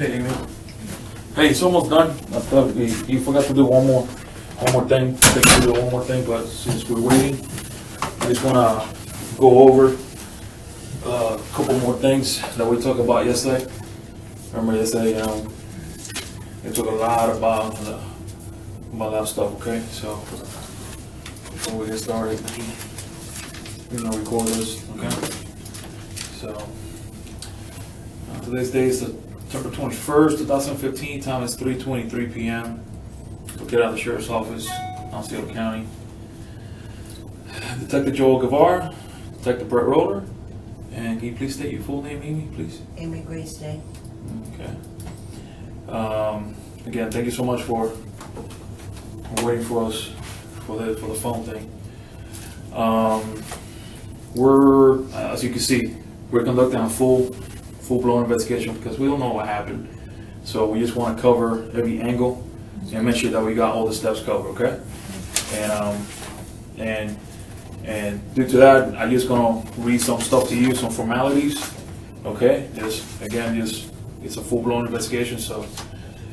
Hey, Amy. Hey, it's almost done. I thought you forgot to do one more thing. I think you do one more thing, but since we're waiting, I just want to go over a couple more things that we talked about yesterday. Remember yesterday, we talked a lot about that stuff. Okay, so before we get started, record this. Okay, so today's day is September 21st, 2015. Time is 3:23 p.m. Located at the Sheriff's Office, Osceola County. Detective Joel Guevara, Detective Brett Roller, and can you please state your full name, Amy, please? Amy Grace Day. Okay. Again, thank you so much for waiting for us for the phone thing. We're, as you can see, we're conducting a full-blown investigation because we don't know what happened. So we just want to cover every angle and make sure that we got all the steps covered, okay? And due to that, I'm just gonna read some stuff to you, some formalities, okay? It's a full-blown investigation, so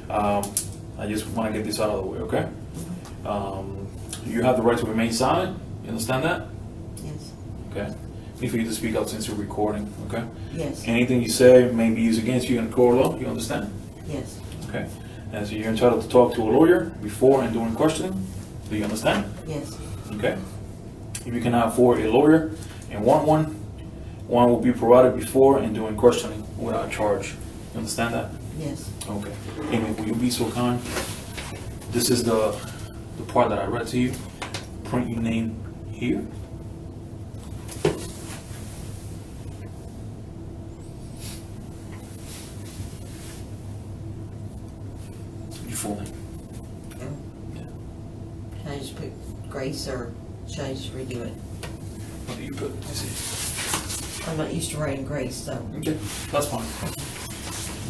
I just want to get this out of the way, okay? You have the right to remain silent. You understand that? Yes. Okay. Need for you to speak up since you're recording, okay? Yes. Anything you say may be used against you in court of law. You understand? Yes. Okay. And so you're entitled to talk to a lawyer before and during questioning. Do you understand? Yes. Okay. If you cannot afford a lawyer and want one will be provided before and during questioning without charge. You understand that? Yes. Okay. Amy, will you be so kind? This is the part that I read to you. Print your name here. Your full name. Yeah. Should I just put Grace or should I just redo it? What do you put? I see. I'm not used to writing Grace, so. Okay, that's fine.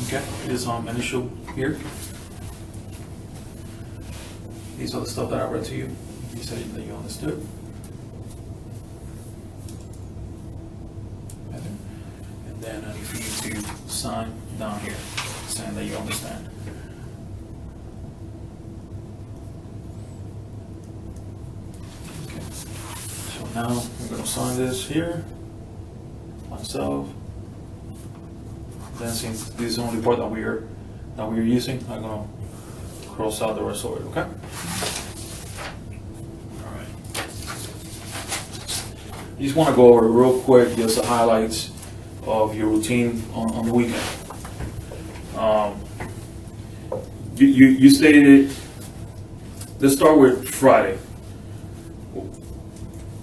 Okay, is initial here. These are the stuff that I read to you. You said that you understood. And then I need for you to sign down here, saying that you understand. Okay. So now I'm going to sign this here myself. Then since this is the only part that we're using, I'm gonna cross out the rest of it, okay? All right. I just want to go over real quick just the highlights of your routine on the weekend. You stated. Let's start with Friday.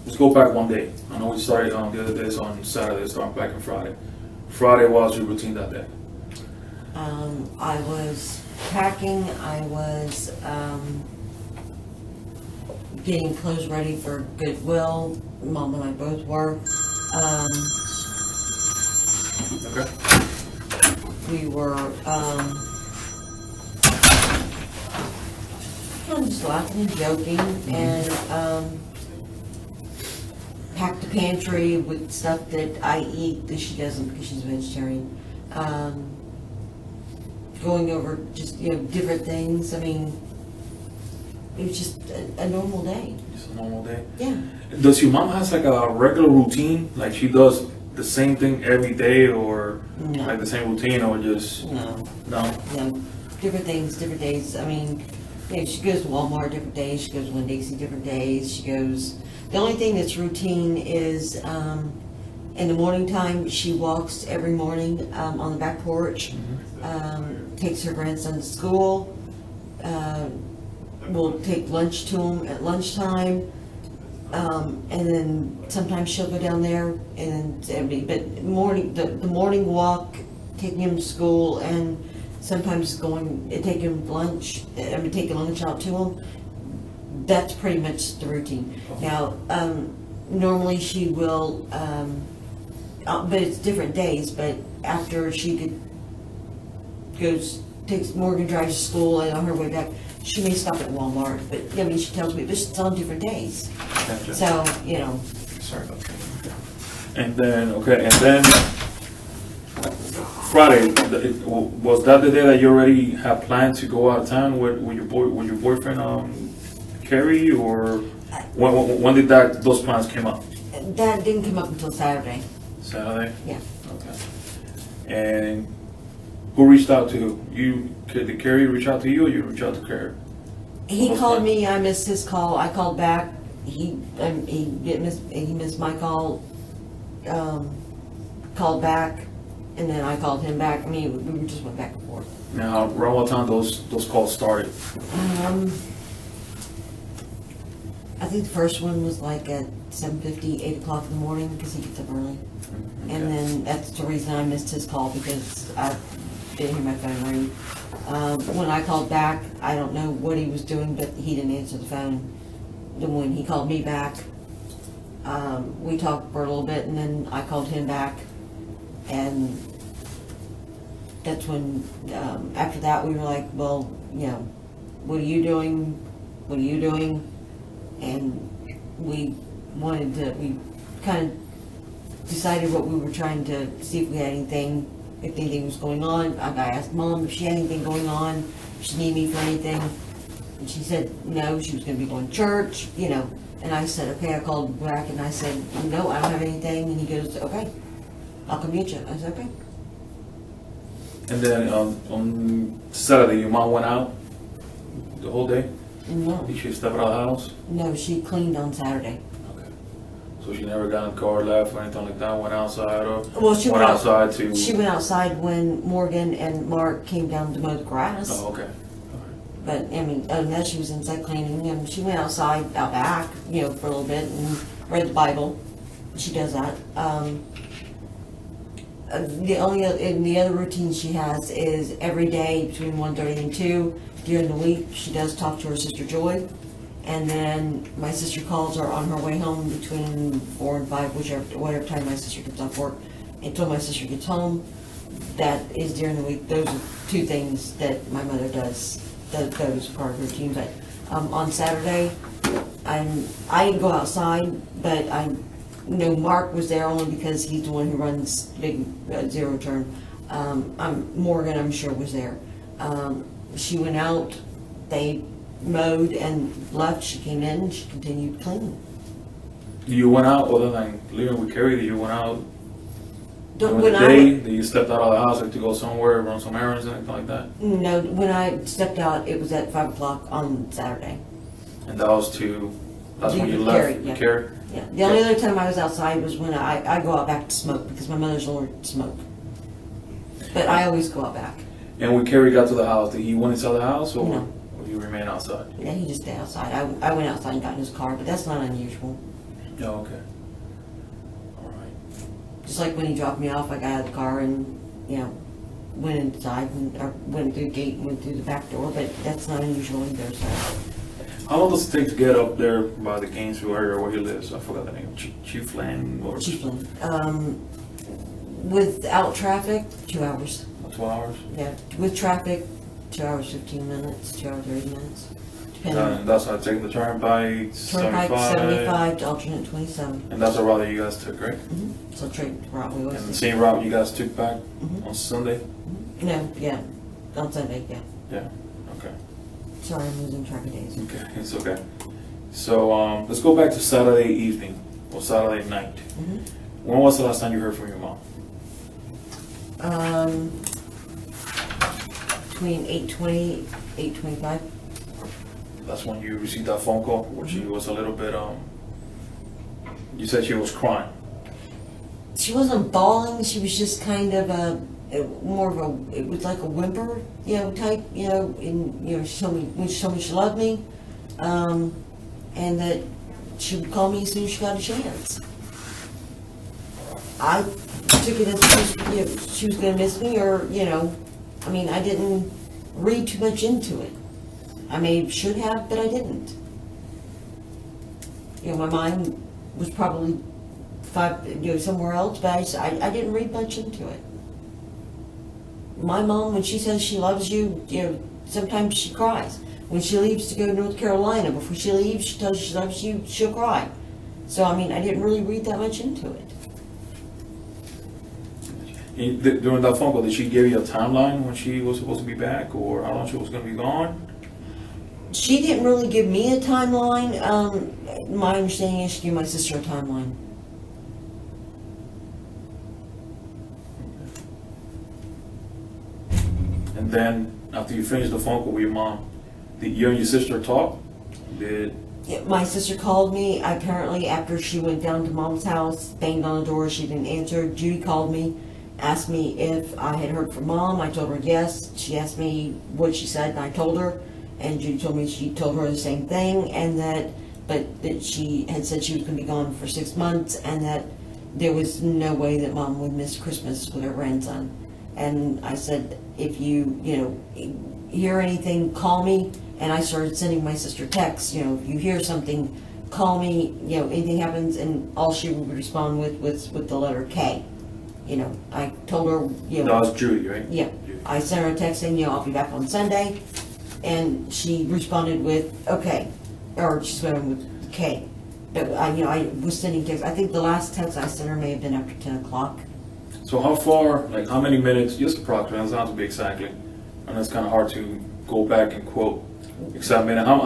Let's go back one day. I know we started on the other days on Saturday. Start back on Friday. Friday, what was your routine that day? I was packing. I was getting clothes ready for Goodwill. Mom and I both were. Okay. We were kind of just laughing and joking, and packed the pantry with stuff that I eat that she doesn't because she's a vegetarian. Going over just different things. I mean, it was just a normal day. Just a normal day. Yeah. Does your mom has like a regular routine? Like she does the same thing every day, or No. like the same routine, or just No. no? Different things, different days. I mean, she goes to Walmart different days. She goes to Winn-Dixie different days. She goes. The only thing that's routine is in the morning time, she walks every morning on the back porch, takes her grandson to school, we'll take lunch to him at lunchtime, and then sometimes she'll go down there, but the morning walk, taking him to school, and sometimes taking lunch out to him. That's pretty much the routine. Now, normally she will, but it's different days, but after she takes Morgan drives to school, and on her way back, she may stop at Walmart, but, she tells me, but it's on different days. Gotcha. So, Sorry about that. And then Friday, was that the day that you already had planned to go out of town with your boyfriend, Carrie, or when did those plans came up? That didn't come up until Saturday. Saturday? Yeah. Okay. And who reached out to you? Did Carrie reach out to you, or you reach out to Carrie? He called me. I missed his call. I called back. He missed my call. Called back, and then I called him back. I mean, we just went back and forth. Now, around what time those calls started? I think the first one was like at 7:50, 8 o'clock in the morning, because he gets up early. Okay. And then that's the reason I missed his call, because I didn't hear my phone ring. When I called back, I don't know what he was doing, but he didn't answer the phone. Then when he called me back, we talked for a little bit, and then I called him back. And that's when, after that, we were like, well, you know, what are you doing? What are you doing? And we kind of decided what we were trying to see if we had anything, if anything was going on. I asked Mom if she had anything going on, if she needed me for anything. And she said no, she was going to be going to church, you know. And I said, okay. I called back and I said, no, I don't have anything. And he goes, okay, I'll come get you. I said, okay. And then on Saturday, your mom went out the whole day? No. Did she step out of the house? No, she cleaned on Saturday. Okay. So she never got in the car, left, or anything like that? Went outside, or Well, she went outside to... She went outside when Morgan and Mark came down to mow the grass. Oh, okay. But, I mean, other than that, she was inside cleaning, and she went outside, out back, you know, for a little bit, and read the Bible. She does that. The other routine she has is every day between 1:30 and 2, during the week, she does talk to her sister Joy. And then my sister calls her on her way home between 4 and 5, whatever time my sister gets off work, until my sister gets home. That is during the week. Those are two things that my mother does. Those are part of her routine. But on Saturday, I didn't go outside, but I know Mark was there only because he's the one who runs big zero turn. Morgan, I'm sure, was there. She went out, they mowed and left. She came in, she continued cleaning. You went out, other than living with Carrie, you went out during the When day? Did you step out of the house, like, to go somewhere, run some errands, anything like that? No, when I stepped out, it was at 5 o'clock on Saturday. And that's when you left Carrie, with Carrie? Yeah. The only other time I was outside was when I go out back to smoke, because my mother's allergic to smoke. But I always go out back. And when Carrie got to the house, did he went inside the house, or No. did you remain outside? Yeah, he just stayed outside. I went outside and got in his car, but that's not unusual. Oh, okay. All right. Just like when he dropped me off, I got out of the car and, you know, went inside or went through the gate and went through the back door, but that's not unusual either, so. How long does it take to get up there by the Gainesville area where he lives? I forgot the name. Chief Lane or Chiefland. Without traffic, 2 hours. 2 hours? Yeah, with traffic, 2 hours 15 minutes, 2 hours 30 minutes, depending. And that's how I take the turnpike 75 to alternate 27. And that's the route that you guys took, right? Mm-hmm. So trade route we always And the take. same route you guys took back Mhm. on Sunday? No, yeah, on Sunday, yeah. Yeah. Okay. Sorry, I'm losing track of days. Okay, it's okay. So let's go back to Saturday evening or Saturday night. Mhm. When was the last time you heard from your mom? Between 8:20, 8:25. That's when you received that phone call where she was a little bit, you said she was crying. She wasn't bawling, she was just kind of it was like a whimper, you know, type, you know, and, you know, when she told me she loved me, and that she would call me as soon as she got a chance. I took it as she was gonna miss me, or, you know, I mean, I didn't read too much into it. I should have, but I didn't. You know, my mind was probably somewhere else, but I didn't read much into it. My mom, when she says she loves you, you know, sometimes she cries. When she leaves to go to North Carolina, before she leaves, she tells you she loves you, she'll cry. So, I mean, I didn't really read that much into it. During that phone call, did she give you a timeline when she was supposed to be back, or how long she was going to be gone? She didn't really give me a timeline. My understanding is she gave my sister a timeline. And then after you finished the phone call with your mom, did you and your sister talk? Yeah, my sister called me. Apparently, after she went down to mom's house, banged on the door, she didn't answer. Judy called me, asked me if I had heard from mom. I told her yes. She asked me what she said, and I told her. And Judy told me she told her the same thing, and that she had said she was going to be gone for 6 months, and that there was no way that mom would miss Christmas with her grandson. And I said, if you hear anything, call me. And I started sending my sister texts, if you hear something, call me, anything happens, and all she would respond with was with the letter K. I told her, That was Judy, right? Yeah. Judy. I sent her a text saying, I'll be back on Sunday. And she responded with, okay. Or she's going with K. But I was sending texts. I think the last text I sent her may have been after 10 o'clock. So how far, like how many minutes, just approximately, it doesn't have to be exactly, and it's kind of hard to go back and quote exact minute. How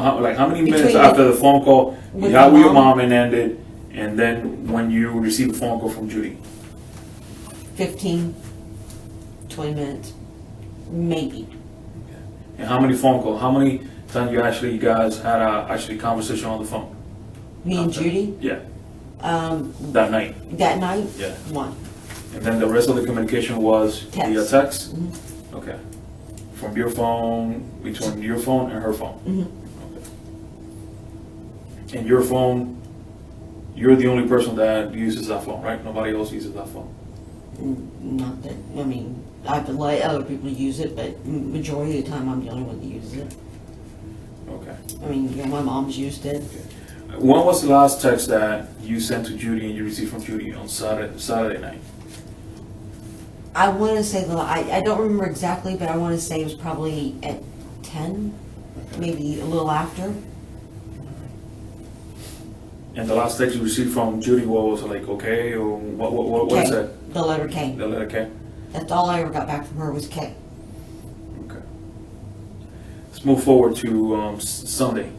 many minutes Between after the phone call you with had my with your mom? mom and ended, and then when you received a phone call from Judy? 15, 20 minutes, maybe. And how many times you guys had a actually conversation on the phone? Me and Judy, Yeah, that night. that night, Yeah. one. And then the rest of the communication was via text? Mhm. Okay. From your phone, between your phone and her phone? Mhm. Okay. And your phone, you're the only person that uses that phone, right? Nobody else uses that phone? Not that, I've let other people use it, but majority of the time I'm the only one that uses it. Okay. My mom's used it. When was the last text that you sent to Judy and you received from Judy on Saturday night? I want to say, I don't remember exactly, but I want to say it was probably at 10, maybe a little after. And the last text you received from Judy, what was it, like, okay, or what is K, that? the letter K. The letter K? That's all I ever got back from her was K. Okay. Let's move forward to Sunday.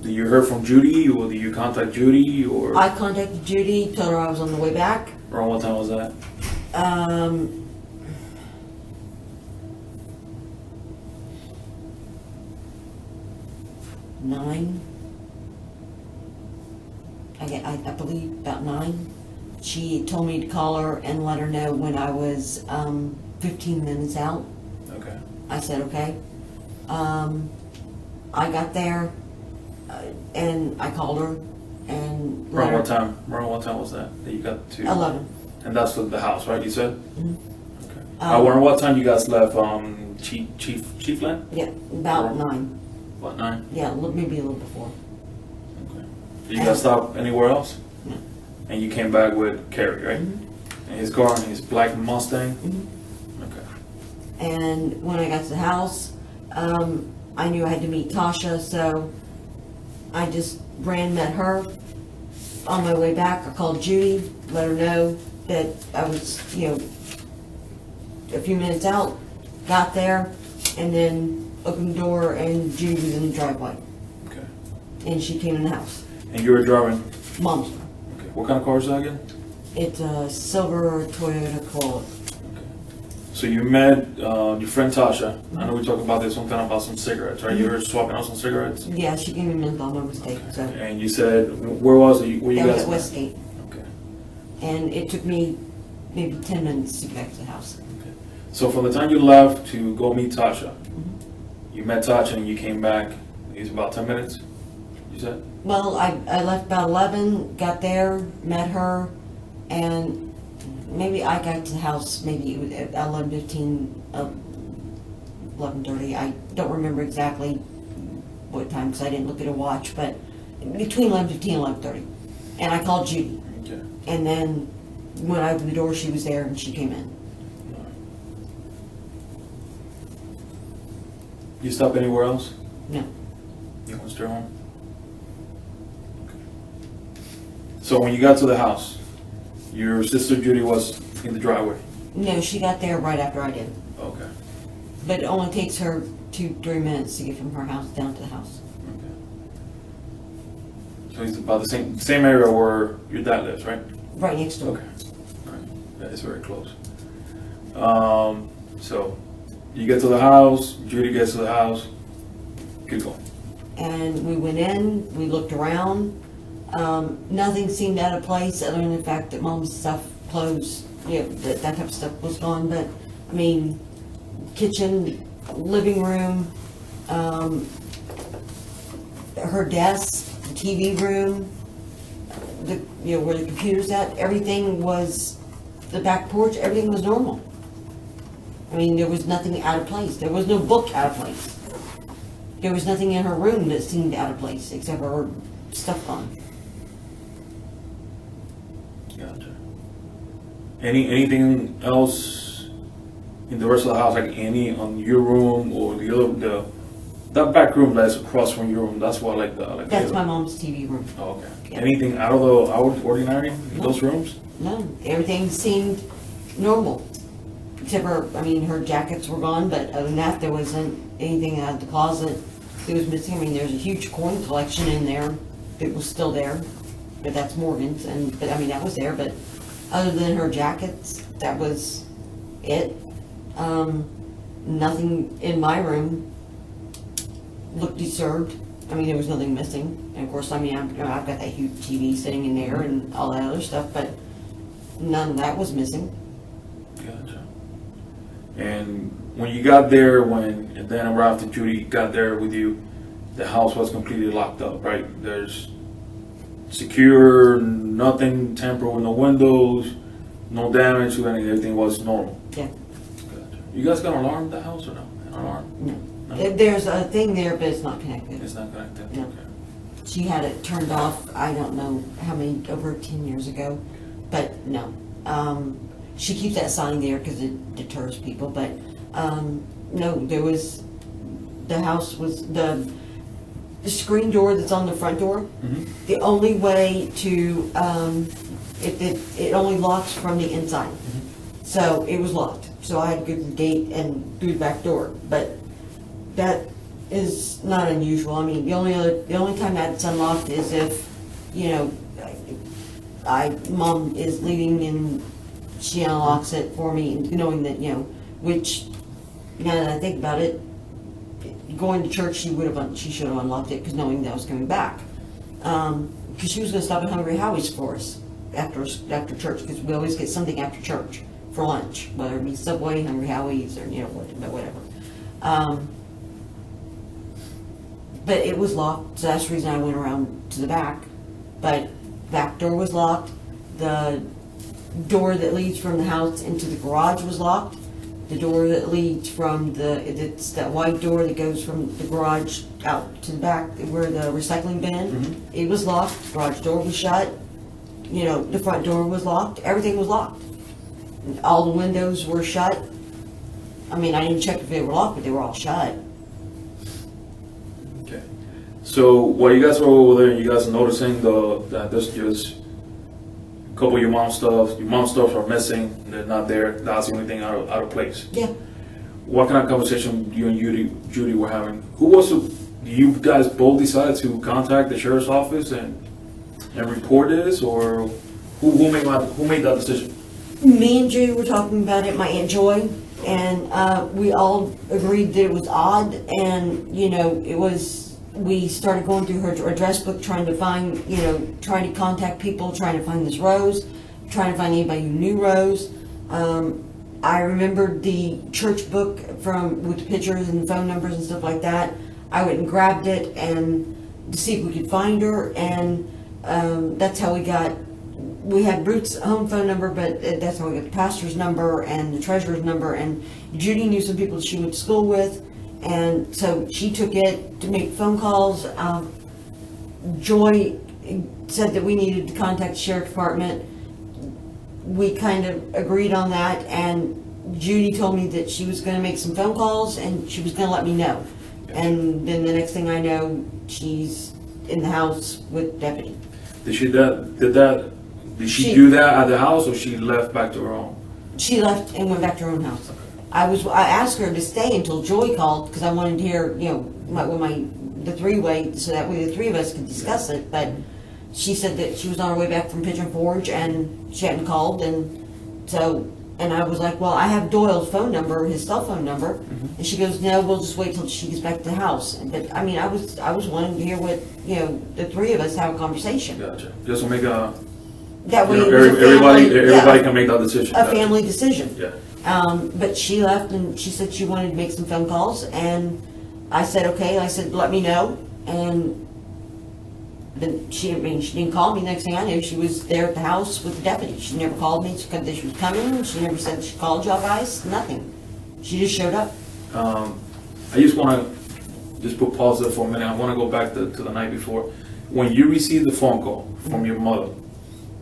Did you hear from Judy, or did you contact Judy, or I contacted Judy, told her I was on the way back. around what time was that? 9. I believe about 9. She told me to call her and let her know when I was 15 minutes out. Okay. I said, okay. I got there and I called her and let Around her. what time? Around what time was that you got to? 11. And that's the house, right? You said. Mhm. Okay. Um, Around what time you guys left? Chiefland? Yeah, about 9. What, 9? Yeah, maybe a little before. Okay. Did you guys stop anywhere else? No. And you came back with Kerry, right? Mhm. And his car, and his black Mustang. Mhm. Okay. And when I got to the house, I knew I had to meet Tasha, so I just met her. On my way back, I called Judy, let her know that I was, a few minutes out, got there, and then opened the door, and Judy was in the driveway, Okay. and she came in the house. And you were driving. Mom's car. Okay. What kind of car is that again? It's a silver Toyota Corolla. So you met your friend Tasha. I know we talked about this one time about some cigarettes, right? You were swapping out some cigarettes. Yeah, she gave me menthol, my mistake, so. And you said, where was it? Where you That was guys at met? Westgate, Okay. and it took me maybe 10 minutes to get back to the house. Okay. So from the time you left to go meet Tasha, you met Tasha and you came back. It was about 10 minutes. You said. Well, I left about 11, got there, met her, and maybe I got to the house maybe at 11:15, 11:30. I don't remember exactly what time because I didn't look at a watch, but between 11:15 and 11:30. And I called Judy. Okay. And then when I opened the door, she was there and she came in. You stop anywhere else? No. You went straight home? Okay. So when you got to the house, Your sister Judy was in the driveway. No, she got there right after I did. Okay. But it only takes her 2-3 minutes to get from her house down to the house. Okay. So he's about the same area where your dad lives, right? Right next door. Okay. All right. That is very close. So you get to the house, Judy gets to the house. Keep going. And we went in, we looked around. Nothing seemed out of place other than the fact that Mom's stuff, clothes, that type of stuff was gone. But, I mean, kitchen, living room, her desk, the TV room, where the computer's at, everything was, the back porch, everything was normal. I mean, there was nothing out of place. There was no book out of place. There was nothing in her room that seemed out of place except for her stuff gone. Gotcha. Anything else in the rest of the house, like any on your room or that back room that's across from your room? That's what That's my mom's TV room. Oh, okay. Yeah. Anything out of the ordinary in those rooms? No, everything seemed normal. Except for, I mean, her jackets were gone, but other than that, there wasn't anything out of the closet that was missing. I mean, there's a huge coin collection in there that was still there, but that's Morgan's, but I mean, that was there, but other than her jackets, that was it. Nothing in my room looked disturbed. I mean, there was nothing missing. And of course, I mean, I've got that huge TV sitting in there and all that other stuff, but none of that was missing. Gotcha. And when you got there, and then right after Judy got there with you, the house was completely locked up, right? There's secure, nothing tampered with, no windows, no damage to anything. Everything was normal. Yeah. Gotcha. You guys got an alarm at the house or no? An alarm? No. No? There's a thing there, but it's not connected. It's not connected. No. Okay. She had it turned off, I don't know how many, over 10 years ago, but no. She keeps that sign there because it deters people, but no, the house was, the screen door that's on the front door, Mm-hmm. the only way to, it only locks from the inside. Mm-hmm. So it was locked. So I had to go to the gate and through the back door, but that is not unusual. I mean, the only time that's unlocked is if, Mom is leaving and she unlocks it for me, knowing that, which, now that I think about it, going to church, she should have unlocked it, because knowing that I was coming back. Because she was going to stop at Hungry Howie's for us after church, because we always get something after church for lunch, whether it be Subway, Hungry Howie's, or, whatever. But it was locked, so that's the reason I went around to the back. But back door was locked. The door that leads from the house into the garage was locked. The door that leads from it's that white door that goes from the garage out to the back where the recycling bin, Mm-hmm. It was locked. The garage door was shut. The front door was locked. Everything was locked. All the windows were shut. I mean, I didn't check if they were locked, but they were all shut. Okay. So while you guys were over there, you guys are noticing that there's just a couple of your mom's stuff. Your mom's stuff are missing. They're not there. That's the only thing out of place. Yeah. What kind of conversation you and Judy were having? You guys both decided to contact the sheriff's office and report this, or who made that decision? Me and Judy were talking about it, my Aunt Joy, and we all agreed that it was odd, and, we started going through her address book trying to find, trying to contact people, trying to find this Rose, trying to find anybody who knew Rose. I remembered the church book with the pictures and phone numbers and stuff like that. I went and grabbed it and to see if we could find her, and that's how we had Ruth's home phone number, but that's how we got the pastor's number and the treasurer's number, and Judy knew some people she went to school with, and so she took it to make phone calls. Joy said that we needed to contact the sheriff department. We kind of agreed on that, and Judy told me that she was going to make some phone calls and she was going to let me know. And then the next thing I know, she's in the house with deputy. Did that Did she do that at the house, or she left back to her home? She left and went back to her own house. I asked her to stay until Joy called, because I wanted to hear, you know, the three-way, so that way the three of us could discuss it, but she said that she was on her way back from Pigeon Forge and she hadn't called, and so, and I was like, well, I have Doyle's phone number, his cell phone number, and she goes, no, we'll just wait till she gets back to the house. But I mean, I was wanting to hear what, you know, the three of us have a conversation. Gotcha. Just to make a, That way, you know, it was a everybody family, can make that decision. a family decision. Yeah. But she left and she said she wanted to make some phone calls, and I said, okay. I said, let me know. And then she didn't call me. Next thing I knew, she was there at the house with the deputy. She never called me. She said she was coming. She never said she called y'all guys. Nothing. She just showed up. I just want to just put pause there for a minute. I want to go back to the night before. When you received the phone call from your mother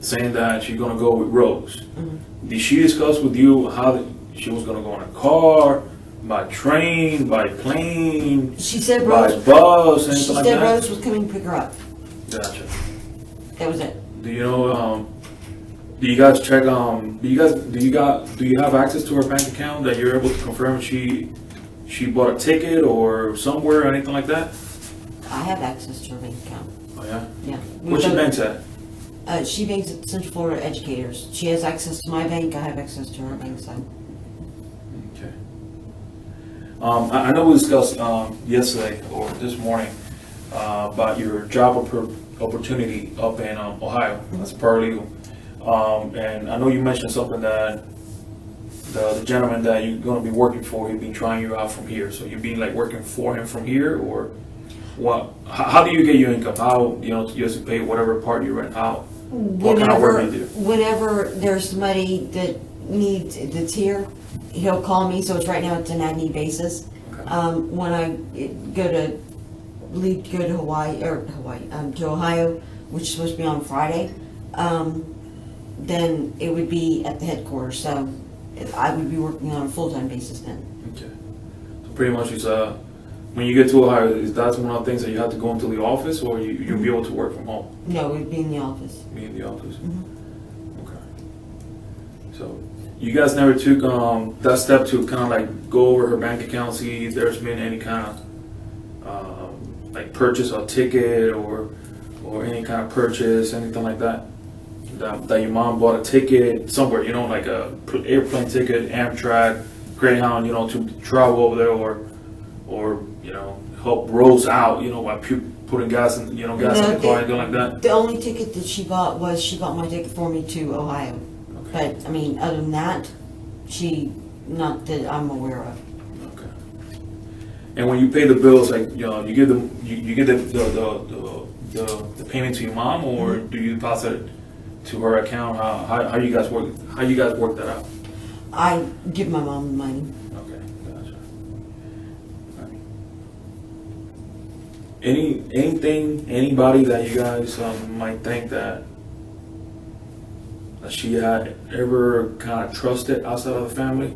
saying that she's going to go with Rose, did she discuss with you how she was going to go in a car, by train, by plane, She said by Rose. bus, She anything like said that? Rose was coming to pick her up. Gotcha. That was it. Do you know? Do you guys check? Do you have access to her bank account that you're able to confirm she bought a ticket or somewhere or anything like that? I have access to her bank account. Oh yeah. Yeah. What's your bank's at? She banks at Central Florida Educators. She has access to my bank. I have access to her bank side. Okay. I know we discussed yesterday or this morning about your job opportunity up in Ohio. That's paralegal. And I know you mentioned something that the gentleman that you're going to be working for, he's been trying you out from here. So you've been like working for him from here, or what? How do you get your income? How, you know, you have to pay whatever part you rent out? What kind of work do you do? Whenever there's somebody that that's here, he'll call me. So it's right now it's an ad-need basis. Okay. When I go to to Ohio, which is supposed to be on Friday, then it would be at the headquarters. So I would be working on a full-time basis then. Okay. So pretty much it's when you get to Ohio, is that one of the things that you have to go into the office, or you'll be able to work from home? No, it would be in the office. Be in the office. Mm-hmm. Okay. So you guys never took that step to kind of like go over her bank account, see if there's been any kind of like purchase a ticket or any kind of purchase, anything like that. That your mom bought a ticket somewhere, you know, like a airplane ticket, Amtrak, Greyhound, you know, to travel over there, or you know, help Rose out, you know, while putting gas in, you know, gas in the car, anything like that. The only ticket that she bought my ticket for me to Ohio. Okay. But I mean, other than that, not that I'm aware of. Okay. And when you pay the bills, like, you know, you give the payment to your mom, or do you pass it to her account? How you guys work? How you guys work that out? I give my mom the money. Okay, gotcha. Right. Anybody that you guys might think that she had ever kind of trusted outside of the family,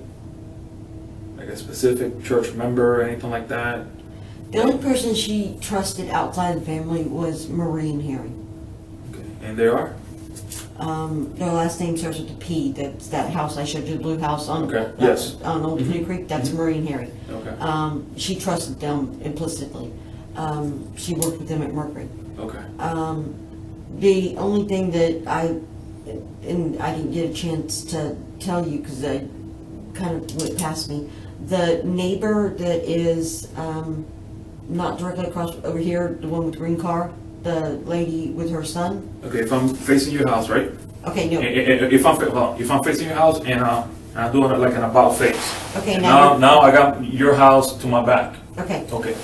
like a specific church member or anything like that? The only person she trusted outside the family was Marie and Harry. Okay. And there are? Their last name starts with a P. That's that house I showed you, the blue house on Okay. Yes. on Old Canoe Creek. That's Marie and Harry. Okay. She trusted them implicitly. She worked with them at Mercury. Okay. The only thing that I didn't get a chance to tell you because I kind of went past me. The neighbor that is not directly across over here, the one with the green car, the lady with her son. Okay, if I'm facing your house, right? Okay, no. If I'm facing your house and I'm doing it like an about face. Okay, And now. now I got your house to my back. Okay, Okay.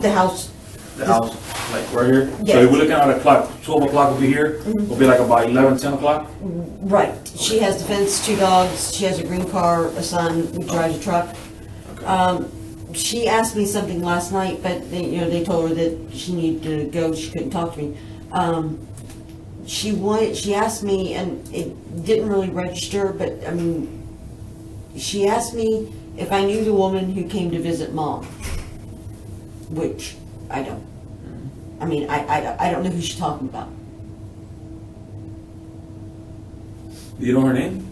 the house. The house, like right here? Yes. So if we're looking at a clock, 12 o'clock will be here, will be like about 11, 10 o'clock? Right. She has the fence, 2 dogs. She has a green car, a son who drives a truck. Okay. She asked me something last night, but they told her that she needed to go. She couldn't talk to me. She asked me, and it didn't really register, but I mean, she asked me if I knew the woman who came to visit Mom, which I don't. I mean, I don't know who she's talking about. Do you know her name?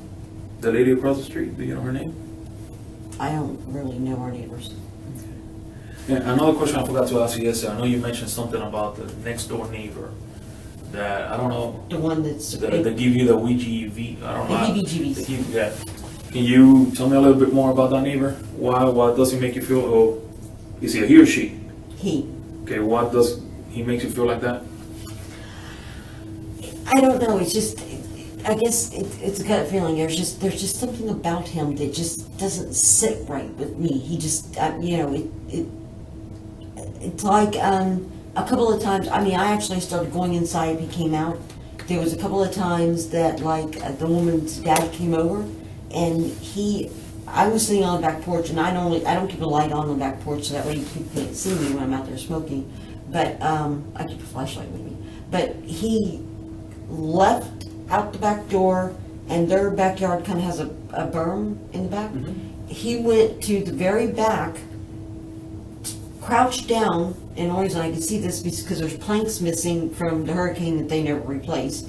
The lady across the street, do you know her name? I don't really know our neighbors. Yeah, another question I forgot to ask you yesterday. I know you mentioned something about the next door neighbor that, I don't know, The one that's, that give you the WGV, I don't the know. heebie-jeebies. Yeah. Can you tell me a little bit more about that neighbor? Why does he make you feel, oh, is he a he or she? He. Okay, what does he makes you feel like that? I don't know, it's just, I guess it's a gut feeling. There's just something about him that just doesn't sit right with me. He just, you know, it's like, a couple of times, I mean, I actually started going inside, he came out. There was a couple of times that, like, the woman's dad came over, and I was sitting on the back porch, and I don't keep a light on the back porch, so that way people can't see me when I'm out there smoking. But, I keep a flashlight with me. But he left out the back door, and their backyard kind of has a berm in the back. Mm-hmm. He went to the very back, crouched down, and the only reason I could see this is because there's planks missing from the hurricane that they never replaced.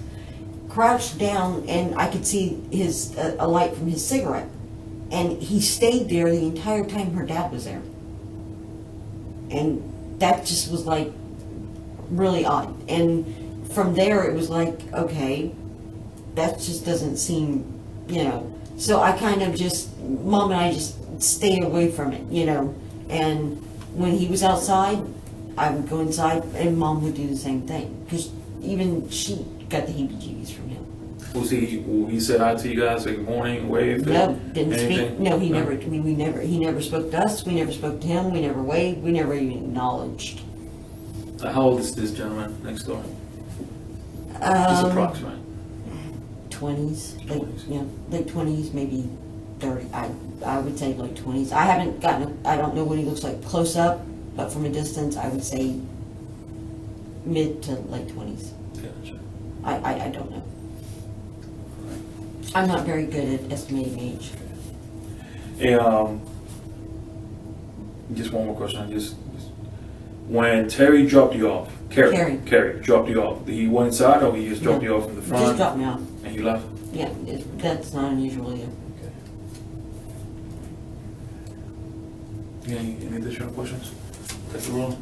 Crouched down, and I could see a light from his cigarette. And he stayed there the entire time her dad was there. And that just was like really odd. And from there it was like, okay, that just doesn't seem, you know. So I kind of just, Mom and I just stayed away from it, you know. And when he was outside, I would go inside, and Mom would do the same thing. Because even she got the heebie-jeebies from him. Was he said hi to you guys, like, good morning, waved? No, didn't anything? speak. No, he never. He never spoke to us. We never spoke to him. We never waved. We never even acknowledged. How old is this gentleman next door? Just approximate. 20s, like 20s. yeah, late 20s, maybe 30. I would say late 20s. I haven't gotten. I don't know what he looks like close up, but from a distance, I would say mid to late 20s. Gotcha. I don't know. I'm not very good at estimating age. Hey, just one more question. When Terry dropped you off, Carrie dropped you off. Did he went inside, or he just dropped you off in the front? Just dropped me off. And he left. Yeah, that's not unusual either. Okay. Any additional questions? Take the roll.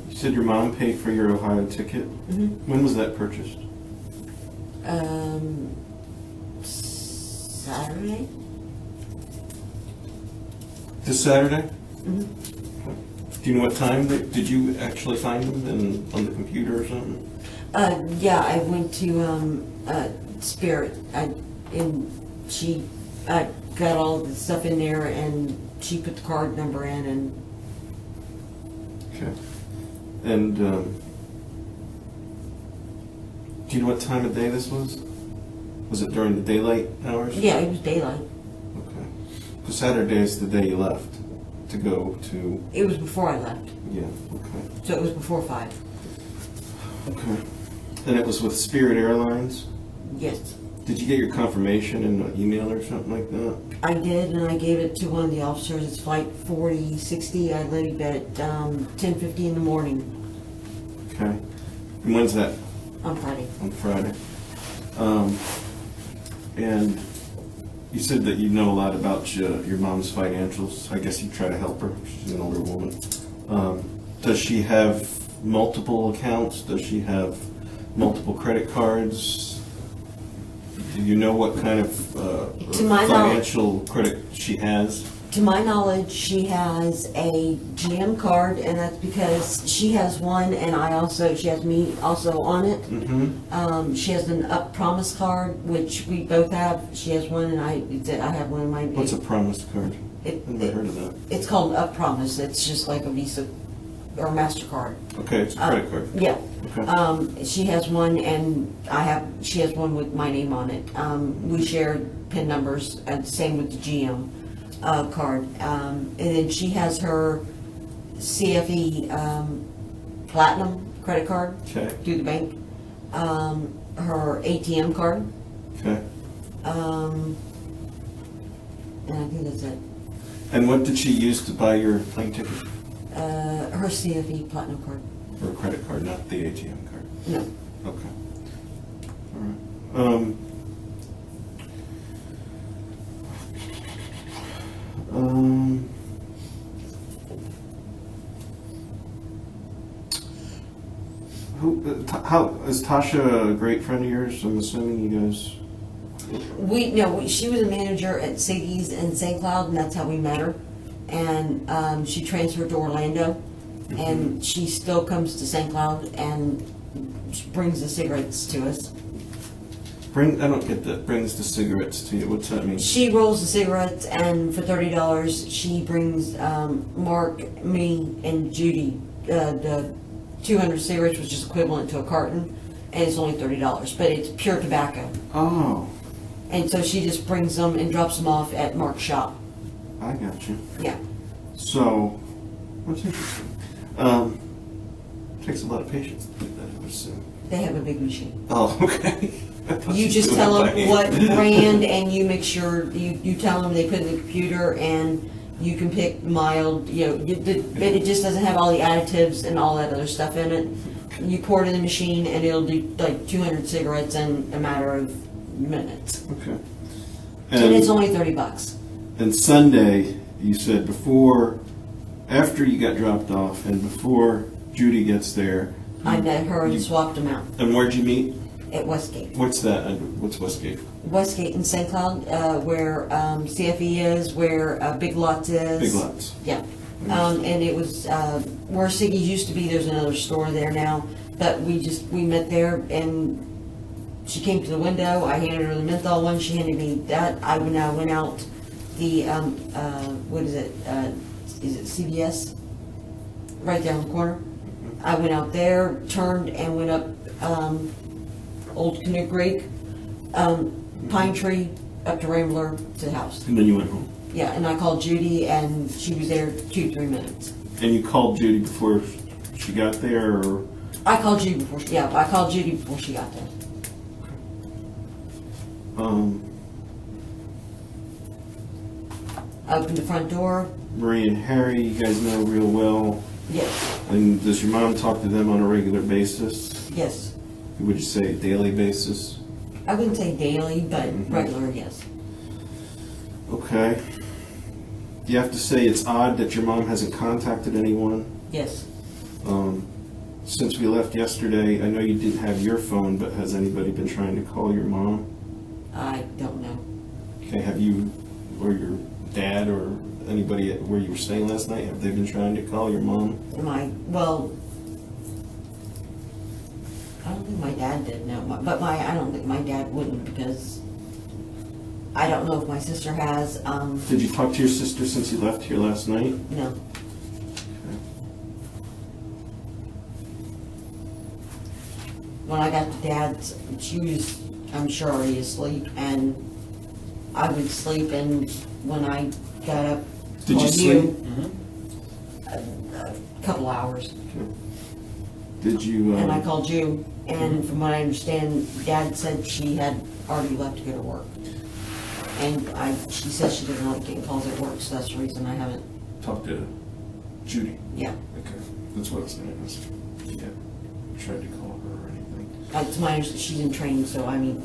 You said your mom paid for your Ohio ticket. Mm-hmm. When was that purchased? Saturday? This Saturday? Mm-hmm. Do you know what time? Did you actually find them on the computer or something? Yeah, I went to Spirit, and she got all the stuff in there, and she put the card number in, and Okay. And do you know what time of day this was? Was it during the daylight hours? yeah, it was daylight. Okay. So Saturday is the day you left to go to. It was before I left, Yeah. Okay. so it was before 5. Okay. And it was with Spirit Airlines. Yes, Did you get your confirmation in an email or something like that? I did, and I gave it to one of the officers. It's flight 4060. I leave at 10:50 in the morning Okay. And when's that? on Friday. On Friday. And you said that you know a lot about your mom's financials. I guess you try to help her. She's an older woman. Does she have multiple accounts? Does she have multiple credit cards? Do you know what kind of To my financial credit she has? To my knowledge, she has a GM card, and that's because she has one, and she has me also on it. Mm-hmm. She has an Up Promise card, which we both have. She has one, and I have one of mine. What's a promise card? It, I've never heard of that. It's called Up Promise. It's just like a Visa or MasterCard. Okay, it's a credit card. Yeah. Okay. She has one, and she has one with my name on it. We share PIN numbers, and same with the GM card. And then she has her CFE Platinum credit card Okay. through the bank. Her ATM card. Okay. And I think that's it. And what did she use to buy your plane ticket? Her CFE Platinum card. Or a credit card, not the ATM card? No. Okay. All right. How is Tasha a great friend of yours? I'm assuming you guys. She was a manager at Siggy's in St. Cloud, and that's how we met her. And she transferred to Orlando, and she still comes to St. Cloud and she brings the cigarettes to us. I don't get that. Brings the cigarettes to you. What's that mean? She rolls the cigarettes, and for $30, she brings Mark, me, and Judy the 200 cigarettes, which is equivalent to a carton, and it's only $30, but it's pure tobacco. Oh, And so she just brings them and drops them off at Mark's shop. I got you. Yeah. So, that's interesting. Takes a lot of patience to do that, I would assume. They have a big machine. Oh, okay. You just tell them what brand, and you make sure, you tell them they put it in the computer, and you can pick mild, but it just doesn't have all the additives and all that other stuff in it. You pour it in the machine, and it'll do like 200 cigarettes in a matter of minutes. Okay. And it's only $30. And Sunday, you said after you got dropped off, and before Judy gets there. I met her and swapped them out And where'd you meet? at Westgate. What's that? What's Westgate? Westgate in St. Cloud, where CFE is, where Big Lots is. Big Lots. Yeah. And it was where Siggy's used to be. There's another store there now. But we met there, and she came to the window. I handed her the menthol one. She handed me that. I went out the, what is it? Is it CVS? Right there in the corner. I went out there, turned, and went up Old Canoe Creek, Pine Tree, up to Rambler to the house. And then you went home. Yeah, and I called Judy, and she was there 2-3 minutes. And you called Judy before she got there, or? I called Judy before she got there. I opened the front door. Marie and Harry, you guys know real well. Yes, And does your mom talk to them on a regular basis? yes. Would you say daily basis? I wouldn't say daily, but Mhm. regular, yes. Okay. You have to say it's odd that your mom hasn't contacted anyone. Yes. Since we left yesterday, I know you didn't have your phone, but has anybody been trying to call your mom? I don't know. Okay, have you, or your dad, or anybody where you were staying last night, have they been trying to call your mom? I don't think my dad did, no. But I don't think my dad wouldn't, because I don't know if my sister has, Did you talk to your sister since you left here last night? no. When I got to Dad's, she was, I'm sure, already asleep, and I would sleep, and when I got up, Did you called sleep? a couple hours, Did you? and I called you, and from what I understand, Dad said she had already left to go to work. And she says she doesn't like getting calls at work, so that's the reason I haven't, Talked to Judy. yeah. Okay, that's what I was gonna ask. Yeah, tried to call her or anything. To my understanding, she's in training, so I mean,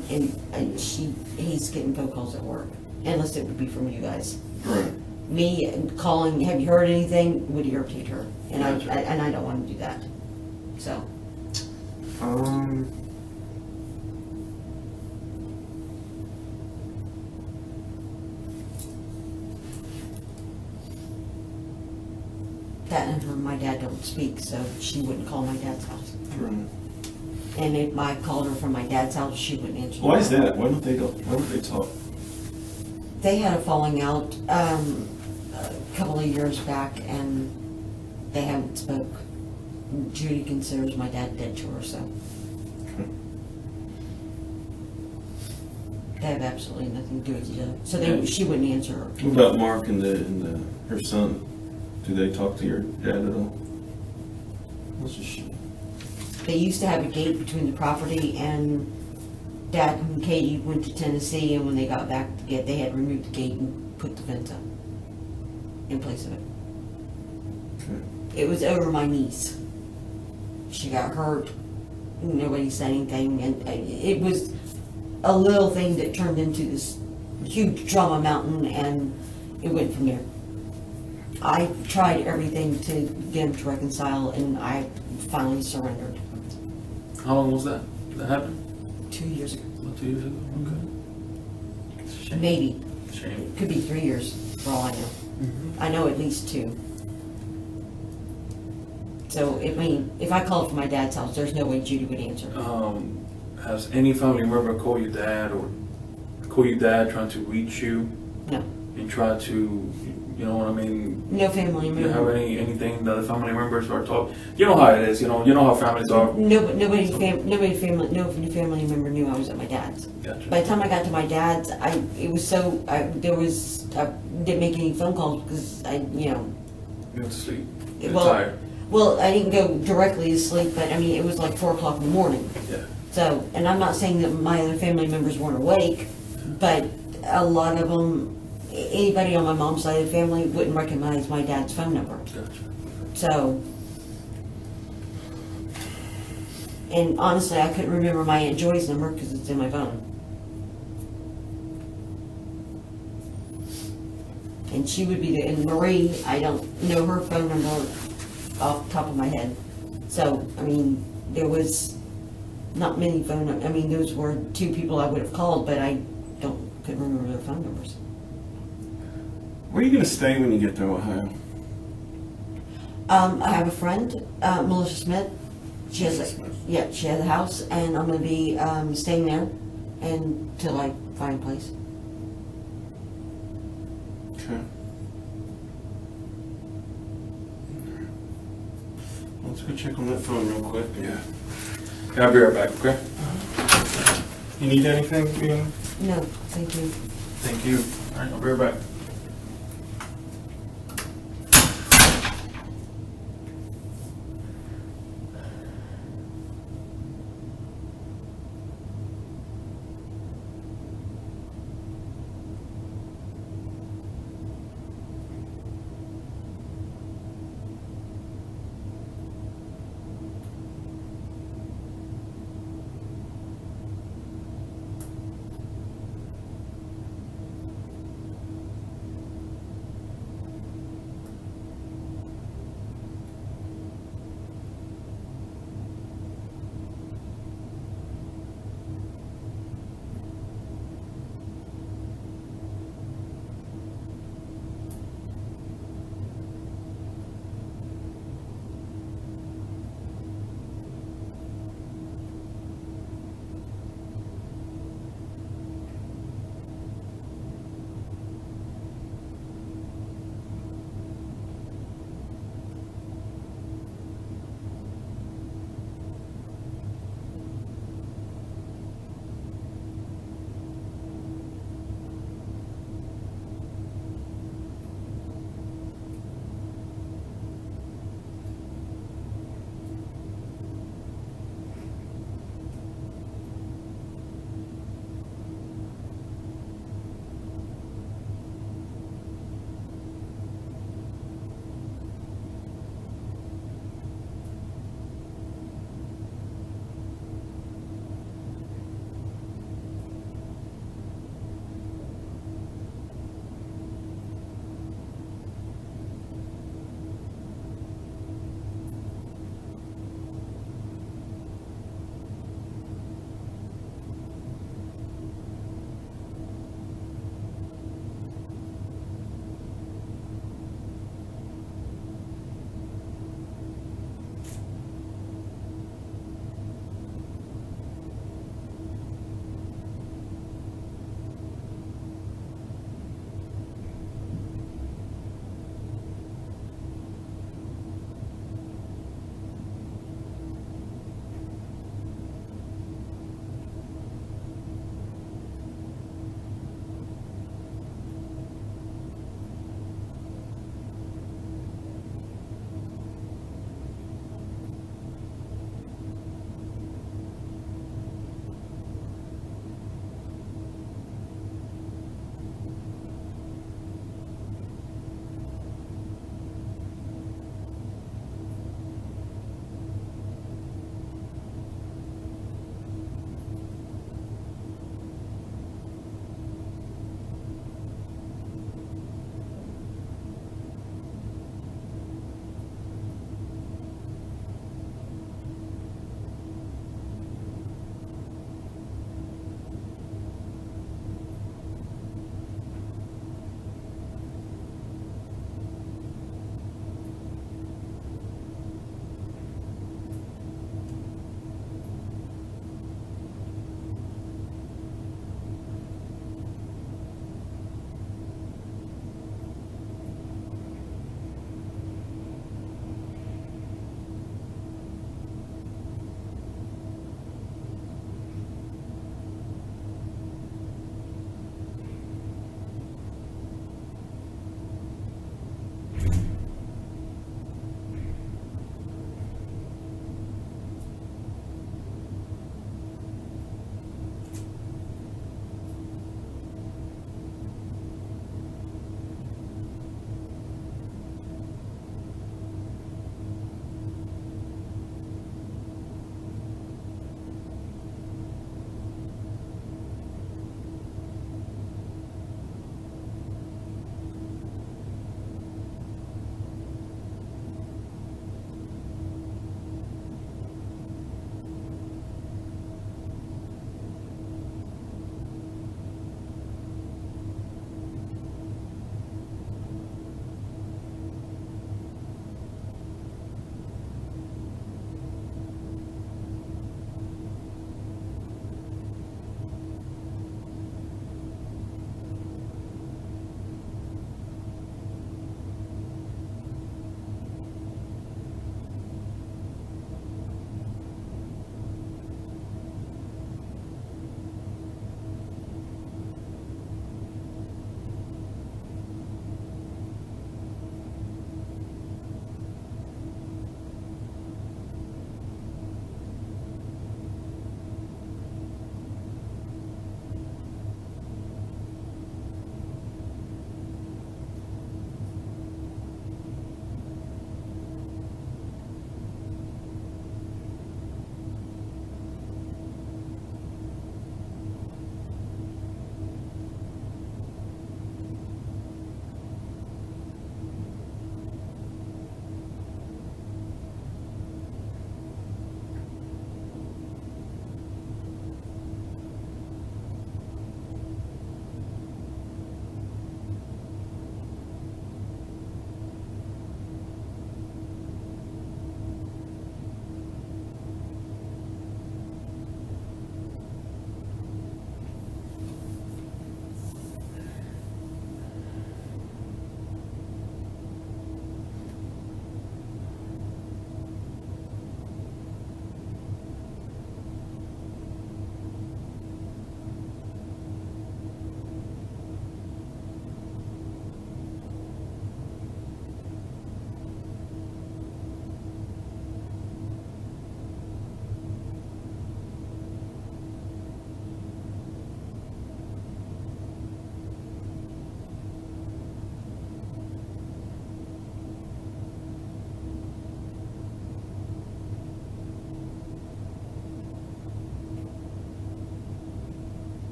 and he's getting phone calls at work, unless it would be from you guys. Right. Me calling, have you heard anything, would irritate her, and Gotcha. I don't want to do that, so. That and her and my dad don't speak, so she wouldn't call my dad's house. Right. And if I called her from my dad's house, she wouldn't answer. Why is that? Why don't they talk? They had a falling out a couple of years back, and they haven't spoke. Judy considers my dad dead to her, so Okay. they have absolutely nothing to do with each other. So she wouldn't answer her. What about Mark and her son? Do they talk to your dad at all? What's a she? They used to have a gate between the property, and Dad and Katie went to Tennessee, and when they got back, they had removed the gate and put the fence up in place of it. Okay. It was over my niece. she got hurt. Nobody said anything, and it was a little thing that turned into this huge drama mountain, and it went from there. I tried everything to get him to reconcile, and I finally surrendered How long was that? That happened? 2 years ago. About 2 years ago? Okay. Maybe. Shame. It could be 3 years, for all I know. I know at least 2. So, I mean, if I called from my dad's house, there's no way Judy would answer. Has any family member called your dad or call your dad trying to reach you No. and try to, you know what I mean? No family You have member. anything that the family members are talking? You know how it is. You know how families are. No family member knew I was at my dad's. Gotcha. By the time I got to my dad's, I didn't make any phone calls because You have to sleep. You're Well, tired. well, I didn't go directly to sleep, but I mean, it was like 4 o'clock in the morning. Yeah. So, and I'm not saying that my other family members weren't awake, but a lot of them, anybody on my mom's side of the family wouldn't recognize my dad's phone number. Gotcha. So, and honestly, I couldn't remember my Aunt Joy's number because it's in my phone. And she would be and Marie, I don't know her phone number off the top of my head. So, I mean, there was not many I mean, those were 2 people I would have called, but I couldn't remember their phone numbers. Where are you going to stay when you get to Ohio? I have a friend, Melissa Smith. She has she has a house, and I'm going to be staying there until I find a place. Okay. Let's go check on that phone real quick. Yeah. I'll be right back. Okay. You need anything, Ian? No, thank you. Thank you. All right. I'll be right back.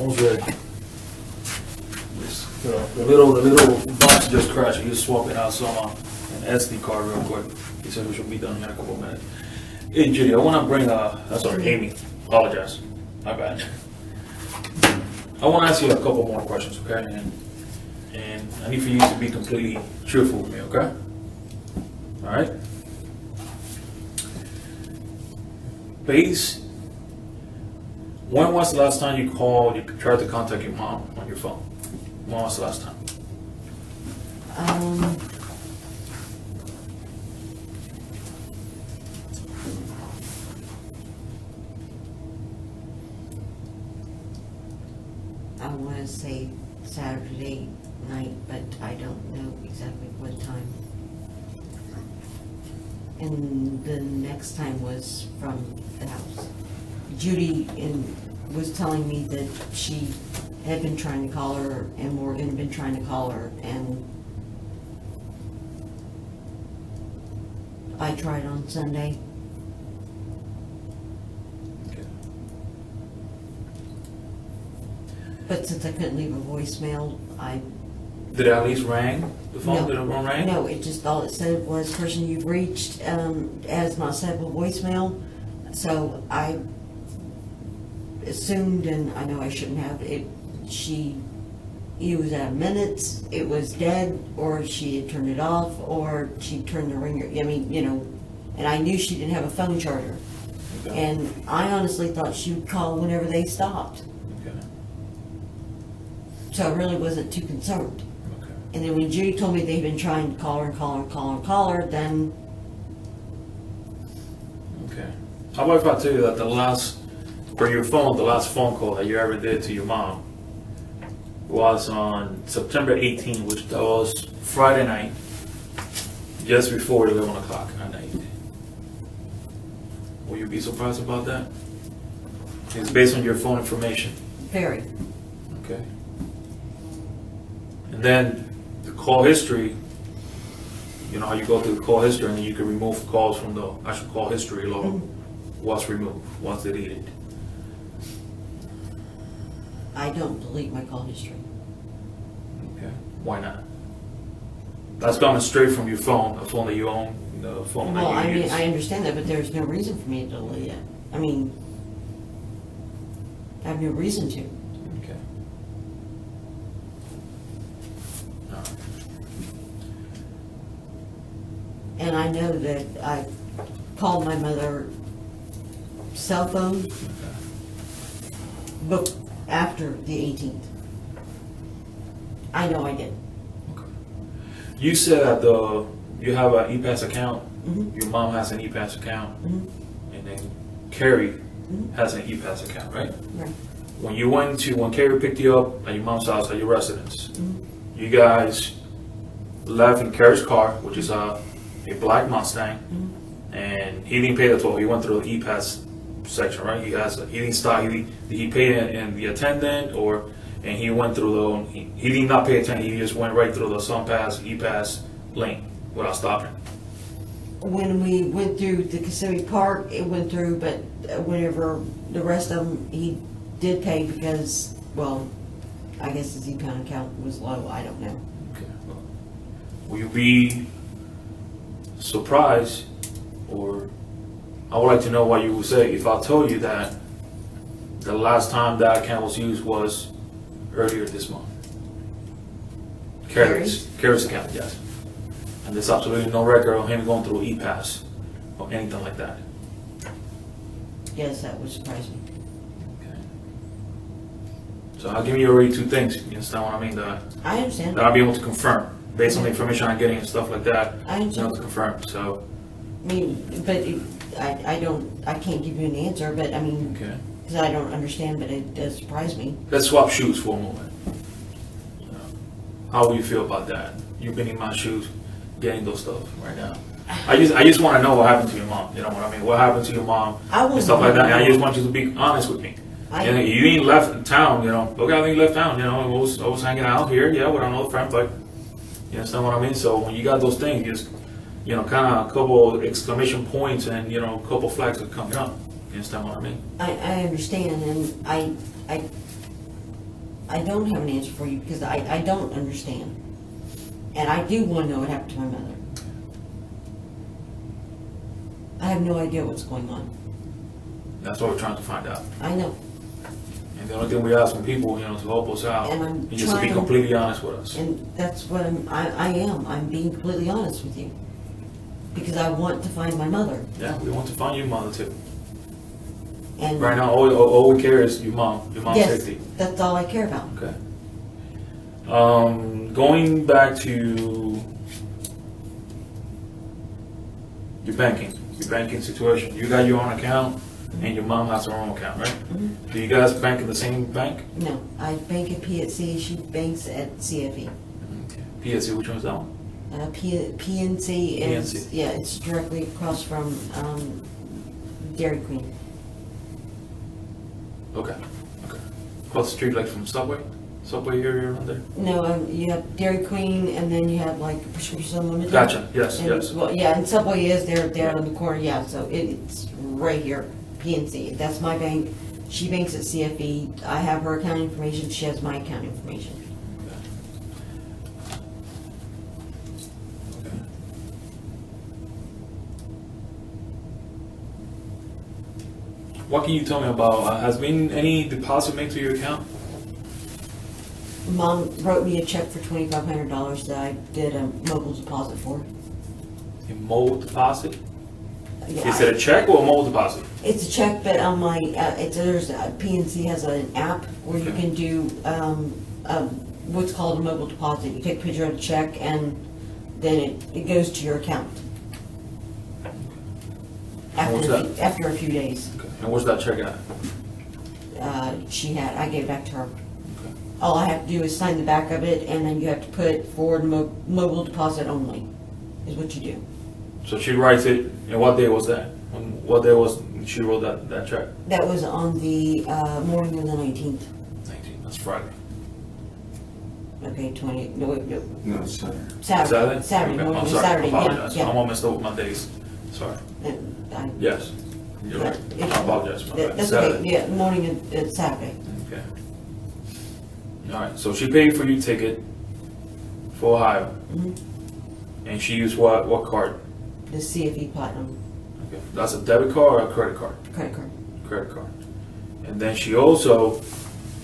Almost ready. The little box just crashed. You just swapping out some an SD card real quick. He said we should be done in a couple of minutes. Hey Judy, I want to bring sorry, Amy. Apologize. My bad. I want to ask you a couple more questions, okay? And I need for you to be completely truthful with me, okay? All right. Base. When was the last time you called? You tried to contact your mom on your phone? When was the last time? I want to say Saturday night, but I don't know exactly what time. And the next time was from the house. Judy was telling me that she had been trying to call her, and Morgan had been trying to call her, and I tried on Sunday. Okay. But since I couldn't leave a voicemail, Did it at least ring? The phone? Did it ring? No, it just, all it said was, person you've reached has not set up a voicemail. So I assumed, and I know I shouldn't have, it was out of minutes, it was dead, or she had turned it off, or she turned the ringer, I mean, and I knew she didn't have a phone charger. Okay. And I honestly thought she would call whenever they stopped. Okay. So I really wasn't too concerned. Okay. And then when Judy told me they'd been trying to call her and call her and call her and call her, then Okay. How about if I tell you that the last phone call that you ever did to your mom was on September 18th, which that was Friday night, just before 11 o'clock at night. Will you be surprised about that? It's based on your phone information. very. Okay. And then the call history, you know how you go through the call history and then you can remove calls from the actual call history log. What's removed, what's deleted. I don't delete my call history. Okay. Why not? That's coming straight from your phone, a phone that you own, the phone Well, that I you mean, use. I understand that, but there's no reason for me to delete it. I mean, I have no reason to. Okay. All right. And I know that I called my mother cell phone book after the 18th. I know I did. Okay. You said that you have an E-Pass account, Mhm. your mom has an E-Pass account, Mhm. and then Carrie Mhm. has an E-Pass account, right? Right. When Carrie picked you up at your mom's house at your residence, Mhm. you guys left in Carrie's car, which is a black Mustang, and he didn't pay the toll. He went through the E-Pass section, right? He didn't stop. Did he pay in the attendant, and he went through he did not pay attention. He just went right through the SunPass, E-Pass lane without stopping. When we went through the Kissimmee Park, it went through, but whenever the rest of them, he did pay because, well, I guess his e-pound account was low, I don't know. Okay. Well, will you be surprised, or I would like to know what you would say if I told you that the last time that account was used was earlier this month? Carrie's account, yes. And there's absolutely no record of him going through E-Pass or anything like that. Yes, that would surprise me. Okay. So I'll give you already two things. You understand what I mean? I understand. That I'll be able to confirm based on the information I'm getting and stuff like that. I understand. I'll confirm. So I mean, but I can't give you an answer, but I mean, okay. because I don't understand, but it does surprise me. Let's swap shoes for a moment. How will you feel about that? You've been in my shoes, getting those stuff right now. I just want to know what happened to your mom. You know what I mean? What happened to your mom and stuff like that. And I just want you to be honest with me. And you ain't left town. You know, okay, I think you left town. You know, I was hanging out here, yeah, with another friend, but you understand what I mean? So when you got those things, just kind of a couple exclamation points and a couple flags are coming up. You understand what I mean? I understand, and I don't have an answer for you because I don't understand. And I do want to know what happened to my mother. I have no idea what's going on. That's what we're trying to find out. I know. And the only thing we ask from people, to help us out, And I'm is just to be trying- completely honest with us. And that's what I am. I'm being completely honest with you. Because I want to find my mother. Yeah, we want to find your mother too. And Right now, all we care is your mom's yes, safety. that's all I care about. Okay. Going back to your banking situation. You got your own account, and your mom has her own account, right? Mhm. Do you guys bank in the same bank? No, I bank at PNC. She banks at CFE. PSC, which one's that one? PNC is, PNC. yeah, it's directly across from Dairy Queen. Okay. Across the street, like from Subway area around there? No, you have Dairy Queen, and then you have like Prescription Unlimited. Gotcha, yes, And- yes. Well, yeah, and Subway is there on the corner, yeah, so it's right here, PNC. That's my bank. She banks at CFE. I have her account information, she has my account information. Okay. What can you tell me about, has been any deposit made to your account? Mom wrote me a check for $2,500 that I did a mobile deposit for. A mobile deposit? Yeah, Is it a check or a mobile deposit? It's a check, but on my, PNC has an app where you Okay. can do, what's called a mobile deposit. You take a picture of the check and then it goes to your account. What's that? After a few days. Okay. And where's that check at? I gave it back to her. Okay. All I have to do is sign the back of it, and then you have to put forward mobile deposit only, is what you do. So she writes it, and what day was that? What day was she wrote that check? That was on the morning of the 19th. 19, that's Friday. Okay, 20, no, wait, no, No, it's Saturday. Saturday. Saturday, Okay, morning I'm of sorry, Saturday, I apologize. yeah. I'm all messed up with my days. Sorry. Yes, you're Yeah, right. I it's- apologize. My bad. That's Saturday. okay, yeah, morning of Saturday. Okay. All right, so she paid for your ticket for Ohio, Mhm. and she used what card? The CFE Platinum Okay, that's a debit card or a credit card? credit card. Credit card. And then she also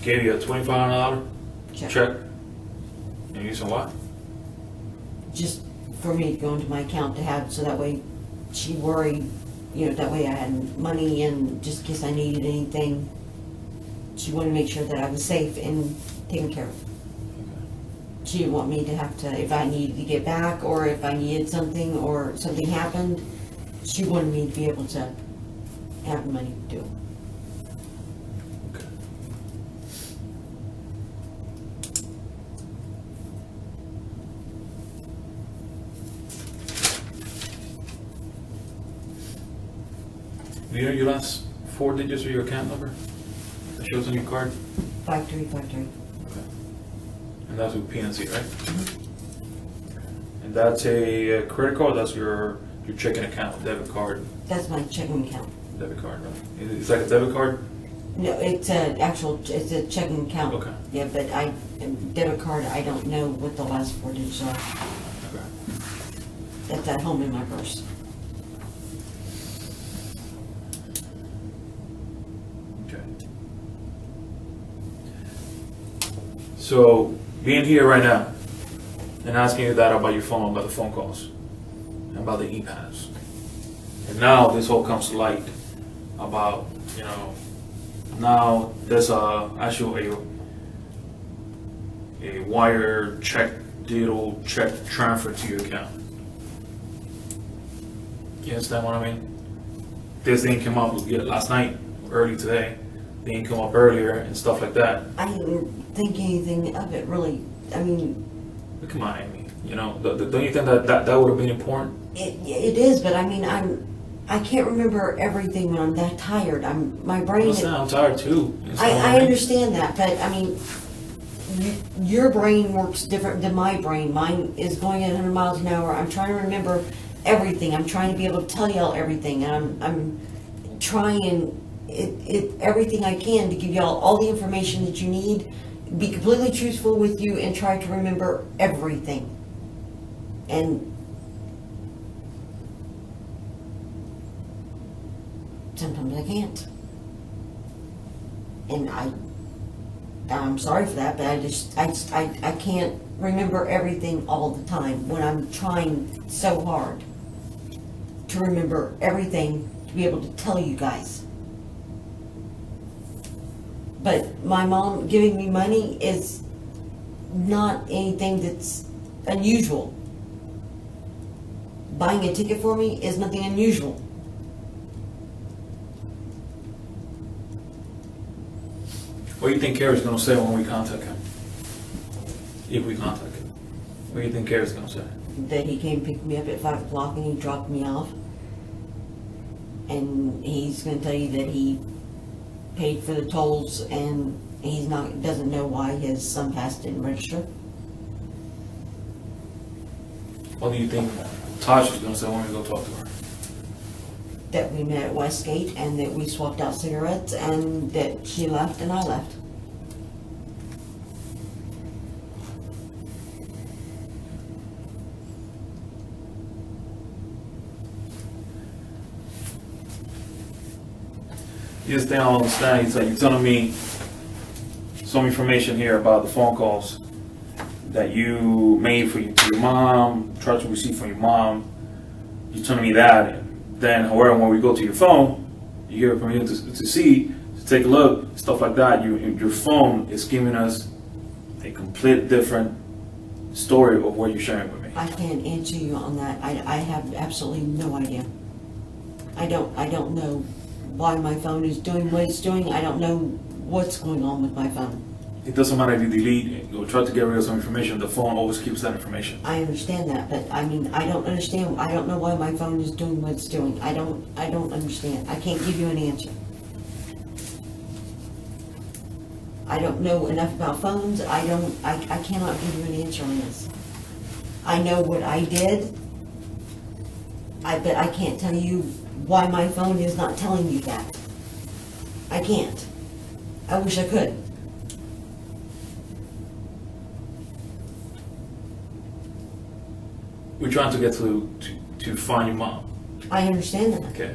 gave you a $2,500 check. And you said what? Just for me to go into my account to have, so that way she worried, that way I had money and just in case I needed anything. She wanted to make sure that I was safe and taken care of. She didn't want me to have to, if I needed to get back or if I needed something or something happened, she wanted me to be able to have the money to do it. Okay. Do you know your last 4 digits of your account number that shows on your card? 5353. Okay. And that's with PNC, right? And that's a credit card, that's your checking account, debit card, That's my checking account. right? It's like a debit card? No, it's it's a checking account. Okay. Yeah, but debit card, I don't know what the last 4 digits are. Okay. That's at home in my purse. Okay. So, being here right now and asking you that about your phone, about the phone calls, and about the e-pass. And now this all comes to light about, now there's actually a wire check, digital check transfer to your account. You understand what I mean? This didn't come up last night, early today. They didn't come up earlier and stuff like that. I didn't think anything of it, really. I mean, But come on, Amy. Don't you think that would have been important? it is, but I mean, I can't remember everything when I'm that tired. My brain. I'm tired too. You understand what I mean? understand that, but I mean, your brain works different than my brain. Mine is going at 100 miles an hour. I'm trying to remember everything. I'm trying to be able to tell y'all everything, and I'm trying everything I can to give y'all all the information that you need be completely truthful with you and try to remember everything. And sometimes I can't. And I'm sorry for that, but I can't remember everything all the time when I'm trying so hard to remember everything to be able to tell you guys. But my mom giving me money is not anything that's unusual. Buying a ticket for me is nothing unusual. What do you think Carrie's gonna say when we contact him? If we contact him, what do you think Carrie's gonna say? That he came pick me up at 5 o'clock and he dropped me off. And he's going to tell you that he paid for the tolls and doesn't know why his son pass didn't register. What do you think Tasha's gonna say when we go talk to her? That we met at Westgate and that we swapped out cigarettes and that she left and I left. You just think I don't understand. He's like, you're telling me some information here about the phone calls that you made to your mom, tried to receive from your mom. You're telling me that. And then, however, when we go to your phone, you give it permission to see, to take a look, stuff like that. Your phone is giving us a complete different story of what you're sharing with me. I can't answer you on that. I have absolutely no idea. I don't know why my phone is doing what it's doing. I don't know what's going on with my phone. It doesn't matter if you delete or try to get rid of some information, the phone always keeps that information. I understand that, but I mean, I don't understand. I don't know why my phone is doing what it's doing. I don't understand. I can't give you an answer. I don't know enough about phones. I cannot give you an answer on this. I know what I did. But I can't tell you why my phone is not telling you that. I can't. I wish I could. We're trying to get to find your mom. I understand that. Okay.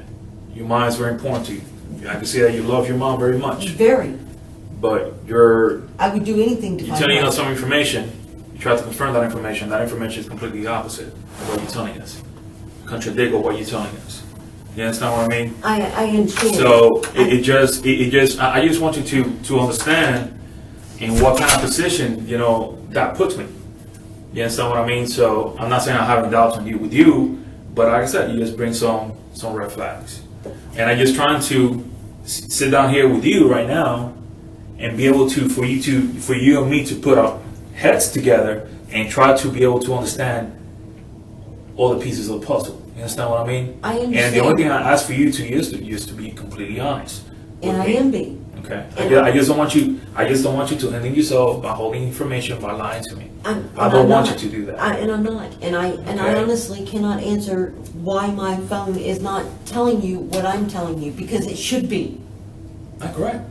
Your mom is very important to you. I can see that you love your mom very much. Very. But I would do anything to you're find telling out. us some information. You try to confirm that information. That information is completely opposite of what you're telling us. Contradict what you're telling us. You understand what I mean? I understand. So I just want you to understand in what kind of position, that puts me. You understand what I mean? So I'm not saying I'm having doubts on you with you, but like I said, you just bring some red flags. And I'm just trying to sit down here with you right now and be able to, for you and me to put our heads together and try to be able to understand all the pieces of the puzzle. You understand what I mean? I understand. And the only thing I ask for you to is to be completely honest. And I am being. Okay. I just don't want you to hinder yourself by holding information, by lying to me. I don't want you to do that. I'm not. And I honestly cannot answer why my phone is not telling you what I'm telling you, because it should be. Not correct.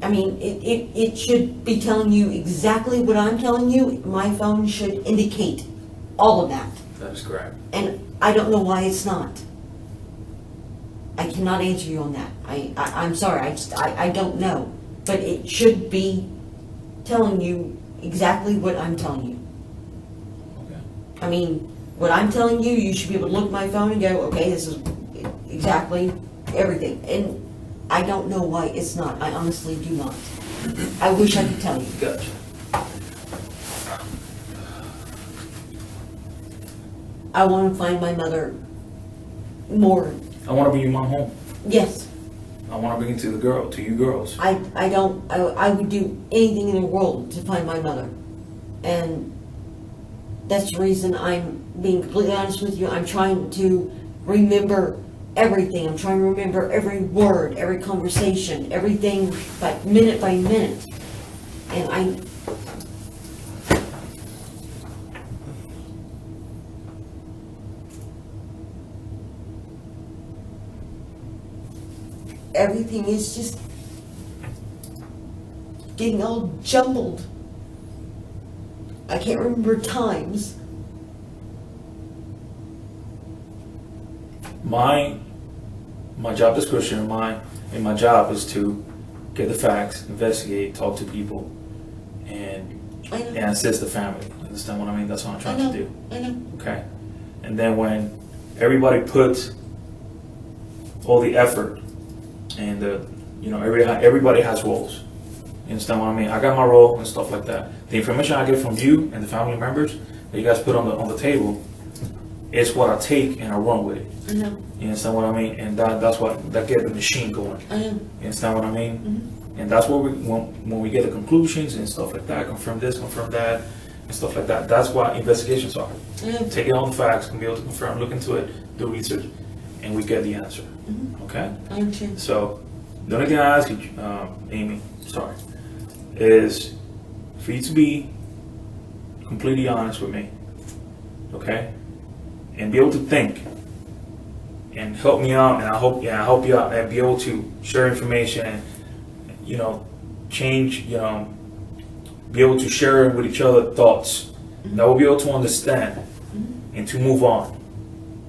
I mean, it should be telling you exactly what I'm telling you. My phone should indicate all of that. That is correct. And I don't know why it's not. I cannot answer you on that. I'm sorry, I don't know. But it should be telling you exactly what I'm telling you. Okay. I mean, what I'm telling you, you should be able to look at my phone and go, okay, this is exactly everything. And I don't know why it's not. I honestly do not. I wish I could tell you. Gotcha. I want to find my mother more. I want to bring your mom home. Yes. I want to bring it to you girls. I would do anything in the world to find my mother. And that's the reason I'm being completely honest with you. I'm trying to remember everything. I'm trying to remember every word, every conversation, everything by minute. And everything is just getting all jumbled. I can't remember times. My job description, my job is to get the facts, investigate, talk to people, and assist the family. Understand what I mean? That's what I'm trying to do. I know. Okay. And then when everybody puts all the effort and everybody has roles. You understand what I mean? I got my role and stuff like that. The information I get from you and the family members that you guys put on the table is what I take and I run with it. I know. You understand what I mean? And that's what that gets the machine going. I know. You understand what I mean? Mm-hmm. And that's what when we get the conclusions and stuff like that, confirm this, confirm that, and stuff like that. That's what investigations are. I know. Taking all the facts and be able to confirm, look into it, do research, and we get the answer. Mm-hmm. Okay? I understand. So the only thing I ask you, Amy, sorry, is for you to be completely honest with me, okay, and be able to think and help me out, and I help you out, and be able to share information and change, be able to share with each other thoughts that we'll be able to understand and to move on,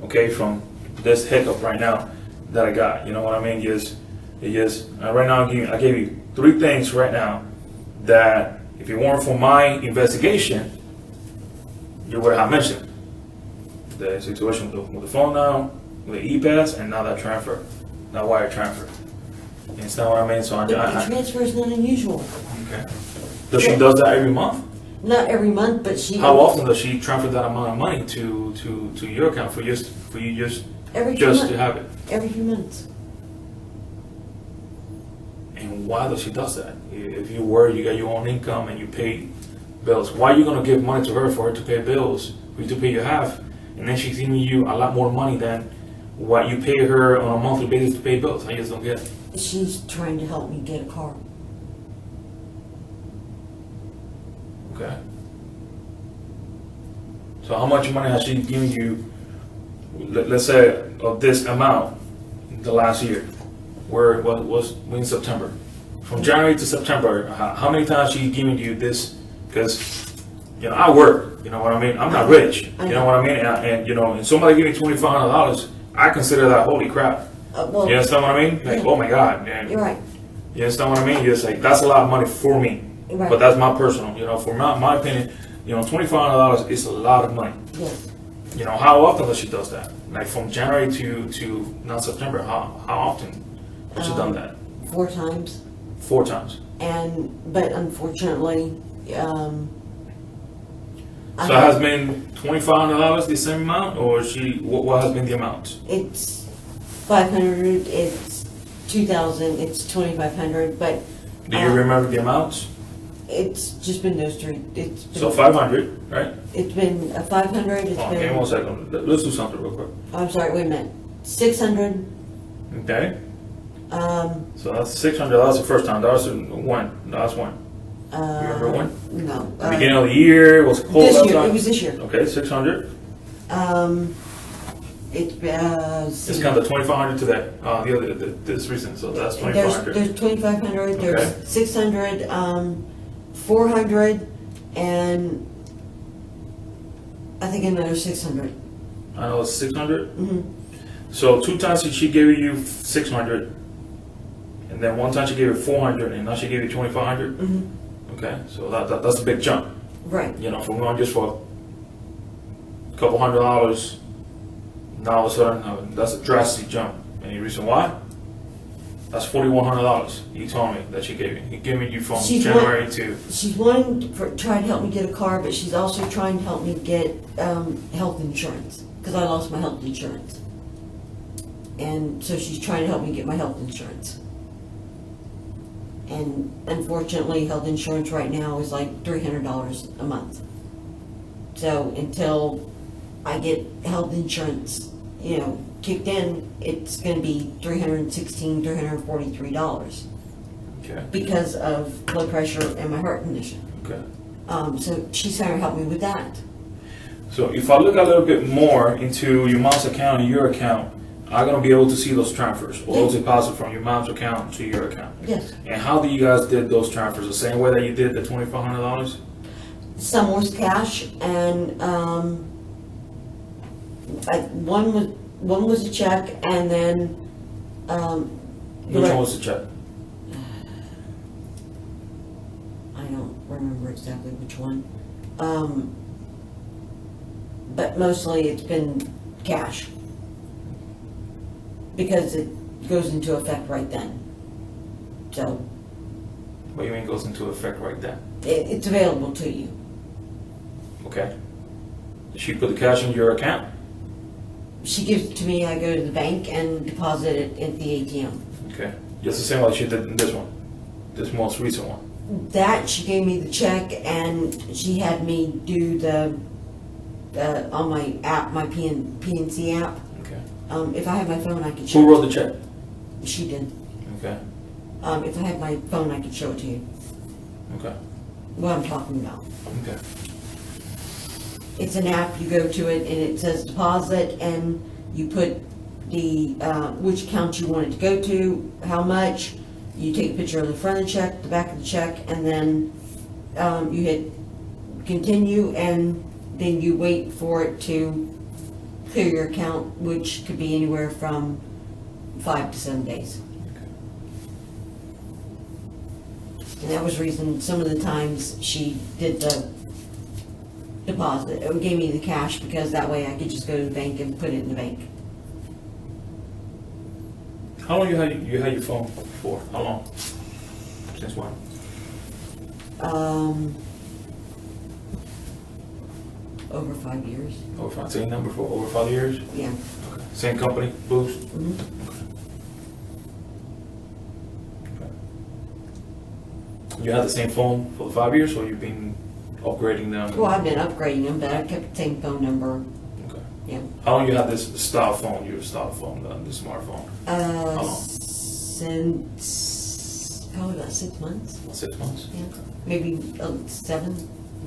okay, from this hiccup right now that I got. You know what I mean? Right now I gave you 3 things right now that if it weren't for my investigation, you would have mentioned. The situation with the phone now, with the e-pass, and now that transfer, that wire transfer. You understand what I mean? So The transfer is not unusual. okay. Does she does that every month? Not every month, but she. How often does she transfer that amount of money to your account for you just Every few to months. have it? Every few months. And why does she does that? If you got your own income and you pay bills, why are you gonna give money to her for her to pay bills, for you to pay your half, and then she's giving you a lot more money than what you pay her on a monthly basis to pay bills? I just don't get it. She's trying to help me get a car. Okay. So how much money has she given you, let's say, of this amount the last year? Where it was in September. From January to September, how many times she given you this? Because, I work, you know what I mean? I'm not rich, you know what I mean? And somebody give me $2,500, I consider that holy crap. Well, You understand what I mean? Like, yeah. oh my God, man. You're right. You understand what I mean? You're just like, that's a lot of money for me. Right. But that's my personal, for my opinion, $2,500 is a lot of money. Yes. How often does she does that? Like from January to now September, how often has she done that? 4 times. 4 times. But unfortunately, So it has been $2,500 the same amount, or what has been the amount? it's 500. It's 2,000. It's 2,500. But Do you remember the amounts? it's just been those 3. It's been, So 500, right? It's been a 500. It's Oh, been. give me 1 second. Let's do something real quick. I'm sorry. Wait a minute. 600. Okay. Um. So that's 600. That's the first time. That was when? Last one. Remember when? No. Beginning of the year. It was cold This year. outside. It was this year. Okay, 600. It's It's kind of 2,500 today. The other this recent. So that's 2,500. There's 2,500. Okay. There's 600. 400, and I think another 600. I know it's 600. Mm-hmm. So 2 times she gave you 600, and then 1 time she gave you 400, and now she gave you 2,500. Mm-hmm. Okay, so that's a big jump. Right. From going just for a couple $100, now all of a sudden that's a drastic jump. Any reason why? That's $4,100. You told me that she gave you. He gave me you from January to. She's wanting to try to help me get a car, but she's also trying to help me get health insurance because I lost my health insurance, and so she's trying to help me get my health insurance. And unfortunately, health insurance right now is like $300 a month. So until I get health insurance, kicked in, it's going to be $343 Okay. because of blood pressure and my heart condition. Okay. So she's trying to help me with that. So if I look a little bit more into your mom's account and your account, are gonna be able to see those transfers or those deposits from your mom's account to your account. Yes. And how do you guys did those transfers? The same way that you did the $2,500? Some was cash, and one was a check, and then Which one was the check? I don't remember exactly which one. But mostly it's been cash. Because it goes into effect right then. So, What do you mean goes into effect right then? it's available to you. Okay. Did she put the cash in your account? She gives it to me, I go to the bank and deposit it at the ATM. Okay. Just the same like she did in this one, this most recent one. That, she gave me the check, and she had me do the, on my app, my PNC app. Okay. If I had my phone, I could show Who it. wrote the check? She did. Okay. If I had my phone, I could show it to you, Okay. what I'm talking about. Okay. It's an app, you go to it, and it says deposit, and you put the, which account you want it to go to, how much. You take a picture of the front of the check, the back of the check, and then you hit continue, and then you wait for it to clear your account, which could be anywhere from 5 to 7 days. And that was the reason some of the times she did the deposit, or gave me the cash, because that way I could just go to the bank and put it in the bank. How long you had your phone for? How long? Since when? Over 5 years, Over 5, same number for over 5 years? yeah. Okay. Same company, Boost? Mhm. Okay. You had the same phone for the 5 years, or you've been upgrading them? Well, I've been upgrading them, but I kept the same phone number, Okay. yeah. How long you had this style phone, your style phone, the smartphone? How long? Since probably about 6 months, 6 months? yeah. Maybe 7,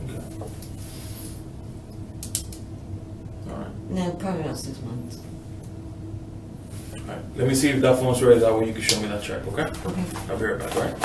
Okay. All right. no, probably about 6 months. All right. Let me see if that phone's ready, that way you can show me that check, okay? Okay. I'll be right back, all right?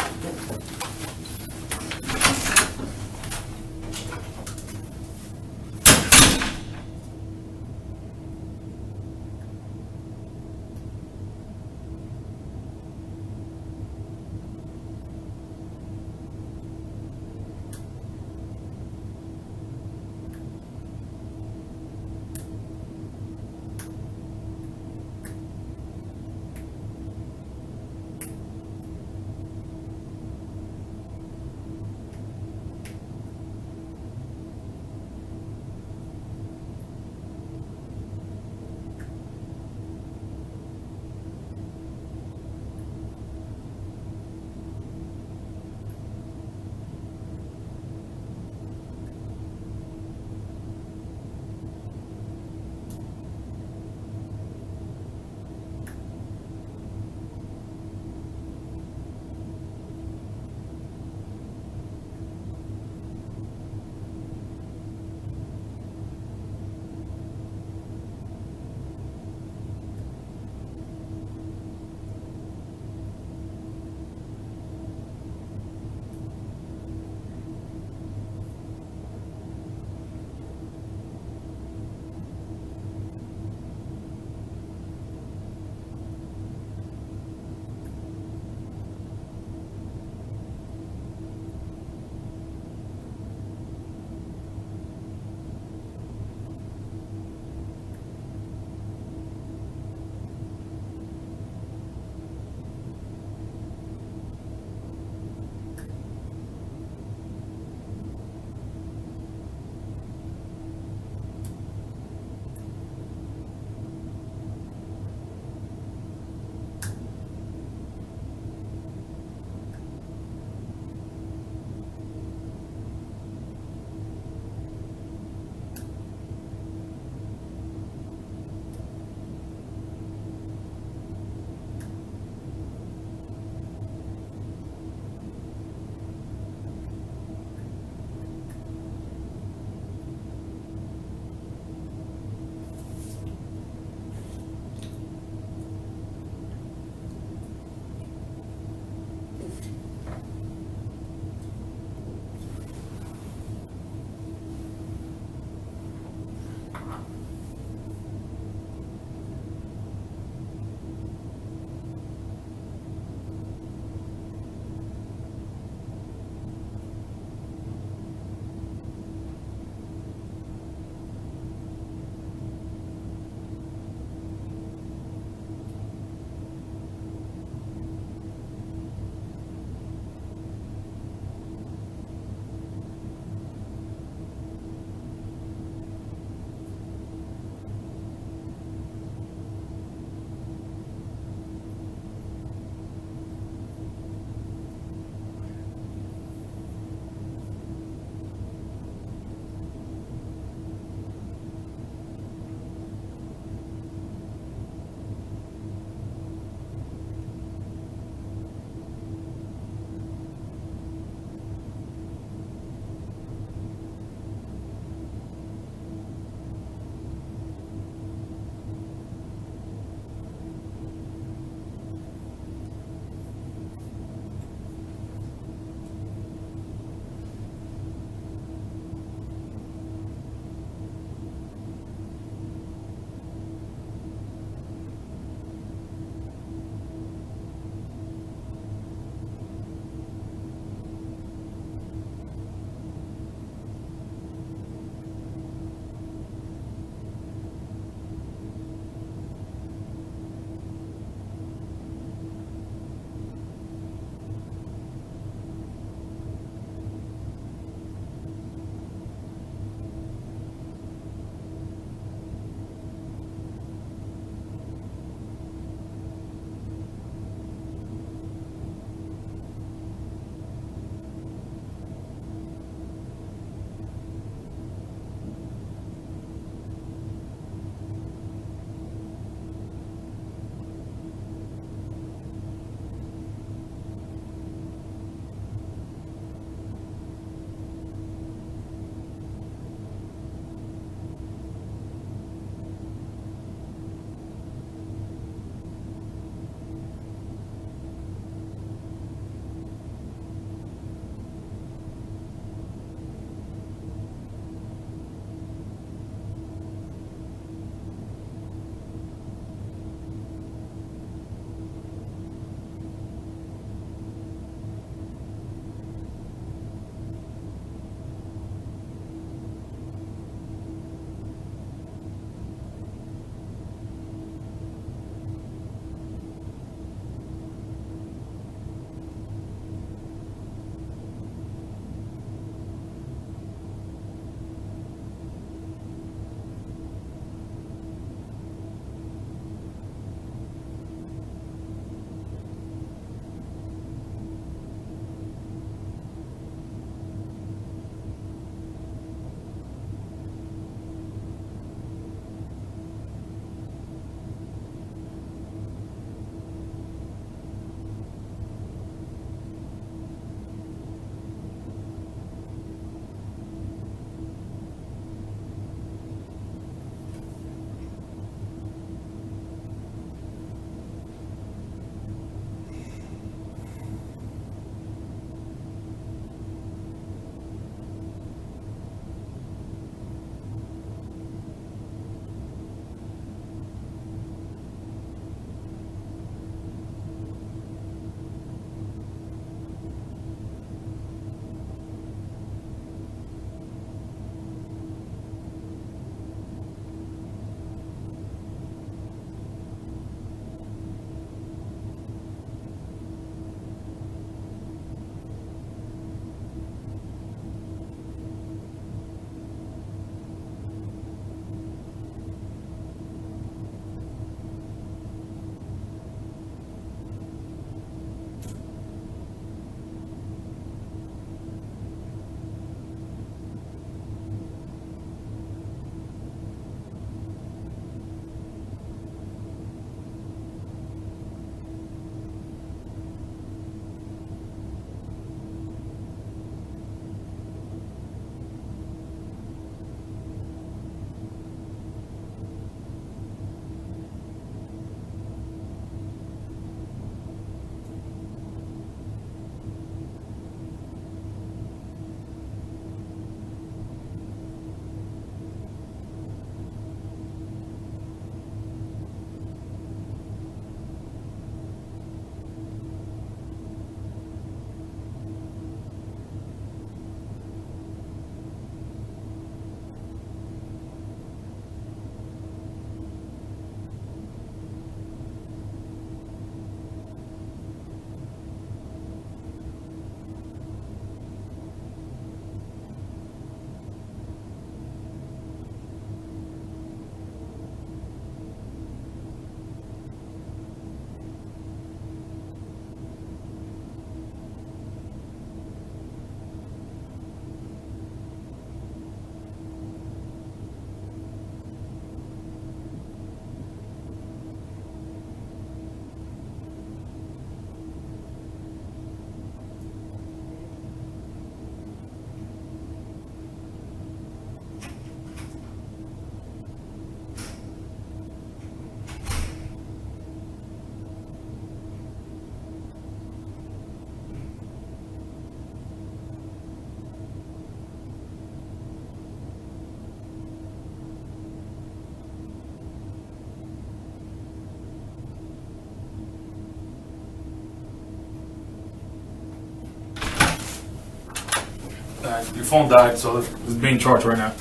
Your phone died, so it's being charged right now.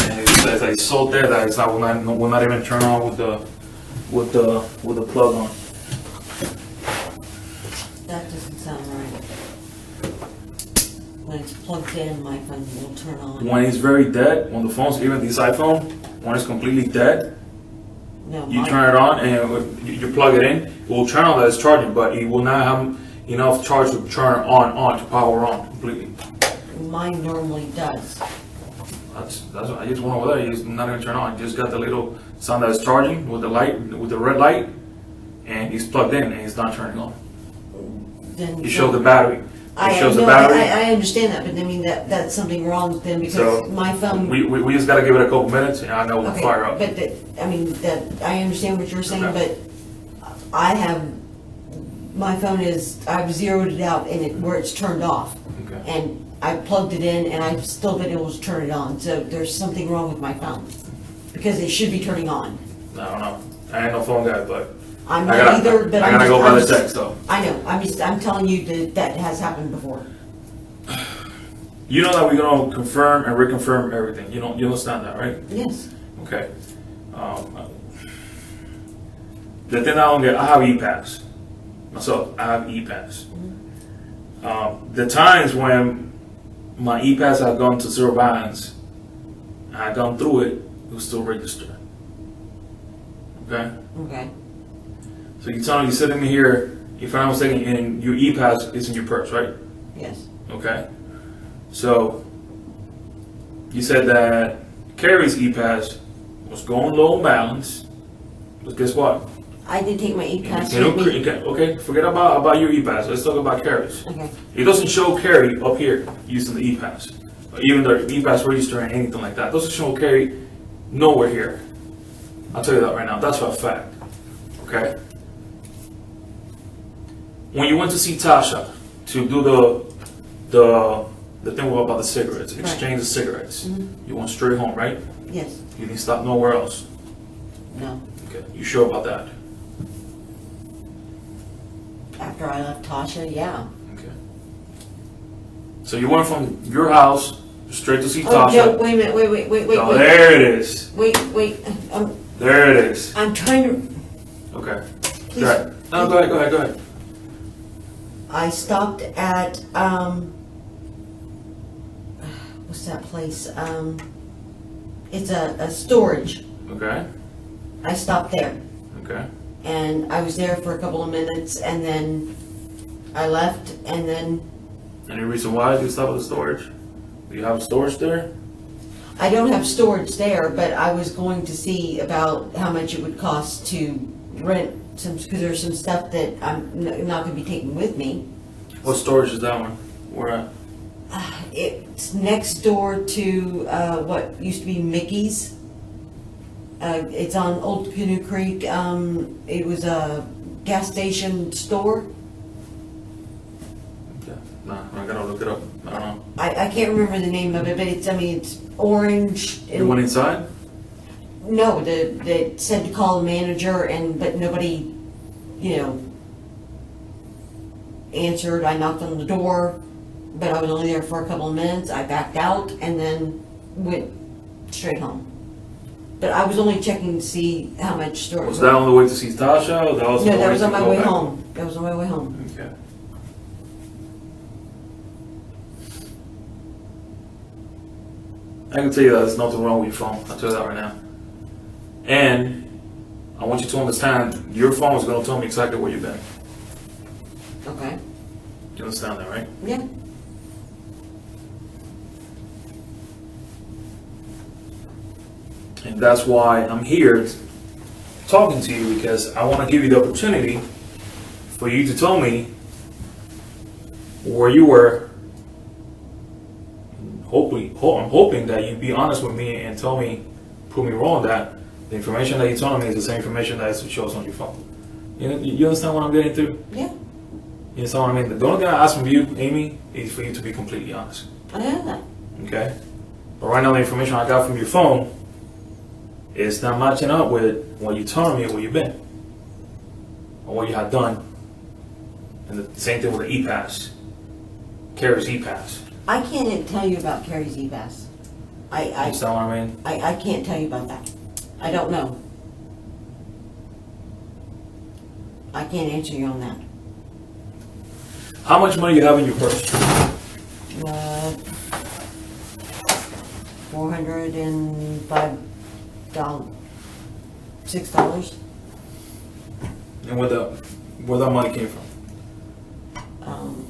And it says it's so dead that it's not will not even turn on with the plug on. That doesn't sound right. When it's plugged in, my phone will turn on. When it's very dead, when the phone's even this iPhone, when it's completely dead, No, you mine- turn it on and you plug it in. It will turn on that it's charging, but it will not have enough charge to turn it on to power on completely. Mine normally does. That's what I just went over there. It's not gonna turn on. Just got the little sound that it's charging with the light, with the red light, and it's plugged in and it's not turning on. Then It shows the battery. I It shows the know, battery. I understand that, but I mean that's something wrong with them because So my phone. we just gotta give it a couple minutes and I know we'll Okay, fire up. but I mean that I understand what you're saying, Okay. but I have my phone is I've zeroed it out and where it's turned off, Okay. and I plugged it in and I've still been able to turn it on. So there's something wrong with my phone because it should be turning on. I don't know. I ain't no phone guy, but I'm I not gotta, either, but I I'm gotta just, go by I'm the just- text though. I know. I'm telling you that has happened before. You know that we're gonna confirm and reconfirm everything. You understand that, right? Yes. Okay. The thing I don't get, I have E-Pass. Myself, I have E-Pass. The times when my E-Pass had gone to zero balance, I had gone through it, it was still registered. Okay? Okay. So you tell me you're sitting here, if I'm not mistaken, and your E-Pass is in your purse, right? Yes. Okay. So you said that Carrie's E-Pass was going low on balance, but guess what? I did take my E-Pass You know, with me. okay, forget about your E-Pass. Let's talk about Carrie's. Okay. It doesn't show Carrie up here using the E-Pass, or even the E-Pass register and anything like that. It doesn't show Carrie nowhere here. I'll tell you that right now. That's for a fact. Okay. When you went to see Tasha to do the thing about the cigarettes, exchange the cigarettes, you went straight home, right? Yes. You didn't stop nowhere else. No. Okay. You sure about that? After I left Tasha, yeah. Okay. So you went from your house straight to see Oh, Tasha. no, wait a minute, wait. Oh, there it is. Wait, There it is. I'm trying to, Okay. Please. Go ahead. No, go ahead. I stopped at, what's that place? It's a storage. Okay. I stopped there. Okay. And I was there for a couple of minutes and then I left and then Any reason why you stop at the storage? Do you have storage there? I don't have storage there, but I was going to see about how much it would cost to rent some, because there's some stuff that I'm not gonna be taking with me. What storage is that one? Where at? It's next door to, what used to be Mickey's. It's on Old Canoe Creek. It was a gas station store. Okay. Nah, I gotta look it up. I don't know. I can't remember the name of it, but it's orange. You went inside? No, they said to call the manager but nobody, answered. I knocked on the door, but I was only there for a couple of minutes. I backed out and then went straight home. But I was only checking to see how much storage. Was that on the way to see Tasha? Or that was No, the that was to on my go way back? home. That was on my way home. Okay. I can tell you that there's nothing wrong with your phone. I'll tell you that right now. And I want you to understand, your phone is going to tell me exactly where you've been. Okay. You understand that, right? Yeah. And that's why I'm here talking to you, because I want to give you the opportunity for you to tell me where you were. I'm hoping that you'd be honest with me and tell me, prove me wrong, that the information that you're telling me is the same information that shows on your phone. You understand what I'm getting through? Yeah. You understand what I mean? The only thing I ask from you, Amy, is for you to be completely honest. I know that. Okay? But right now, the information I got from your phone is not matching up with what you're telling me or where you've been, or what you had done. And the same thing with the E-Pass. Carrie's E-Pass. I can't tell you about Carrie's EBAS. Understand what I mean? I can't tell you about that. I don't know. I can't answer you on that. How much money you have in your purse? $405, $6. And where that money came from?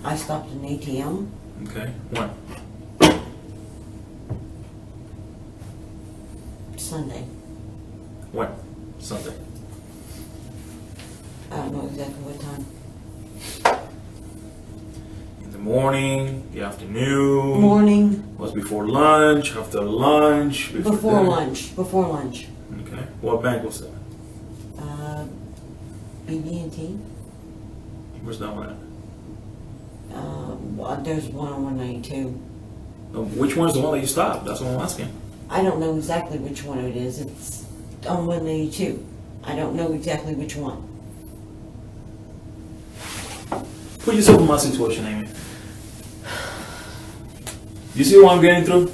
I stopped at an ATM. Okay. When? Sunday. When? Sunday. I don't know exactly what time. In the morning, the afternoon. Morning. Was before lunch, after lunch, Before dinner? lunch. Before lunch. Okay. What bank was that? BB&T. Where's that one at? There's one on 192. Which one is the one that you stopped? That's what I'm asking. I don't know exactly which one it is. It's on 192. I don't know exactly which one. Put yourself in my situation, Amy. You see what I'm getting through?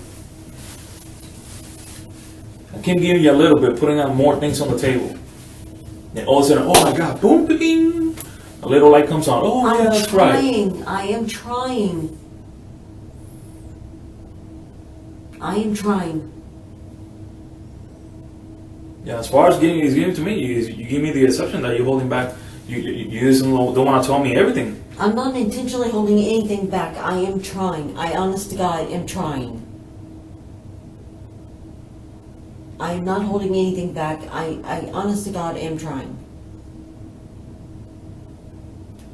I keep giving you a little bit, putting out more things on the table. And all of a sudden, oh my God, boom, bing, a little light comes on. Oh yeah, that's right. I am trying. I am trying. Yeah, as far as giving to me, you give me the exception that you're holding back. You just don't want to tell me everything. I'm not intentionally holding anything back. I am trying. I honest to God am trying. I am not holding anything back. I honest to God am trying.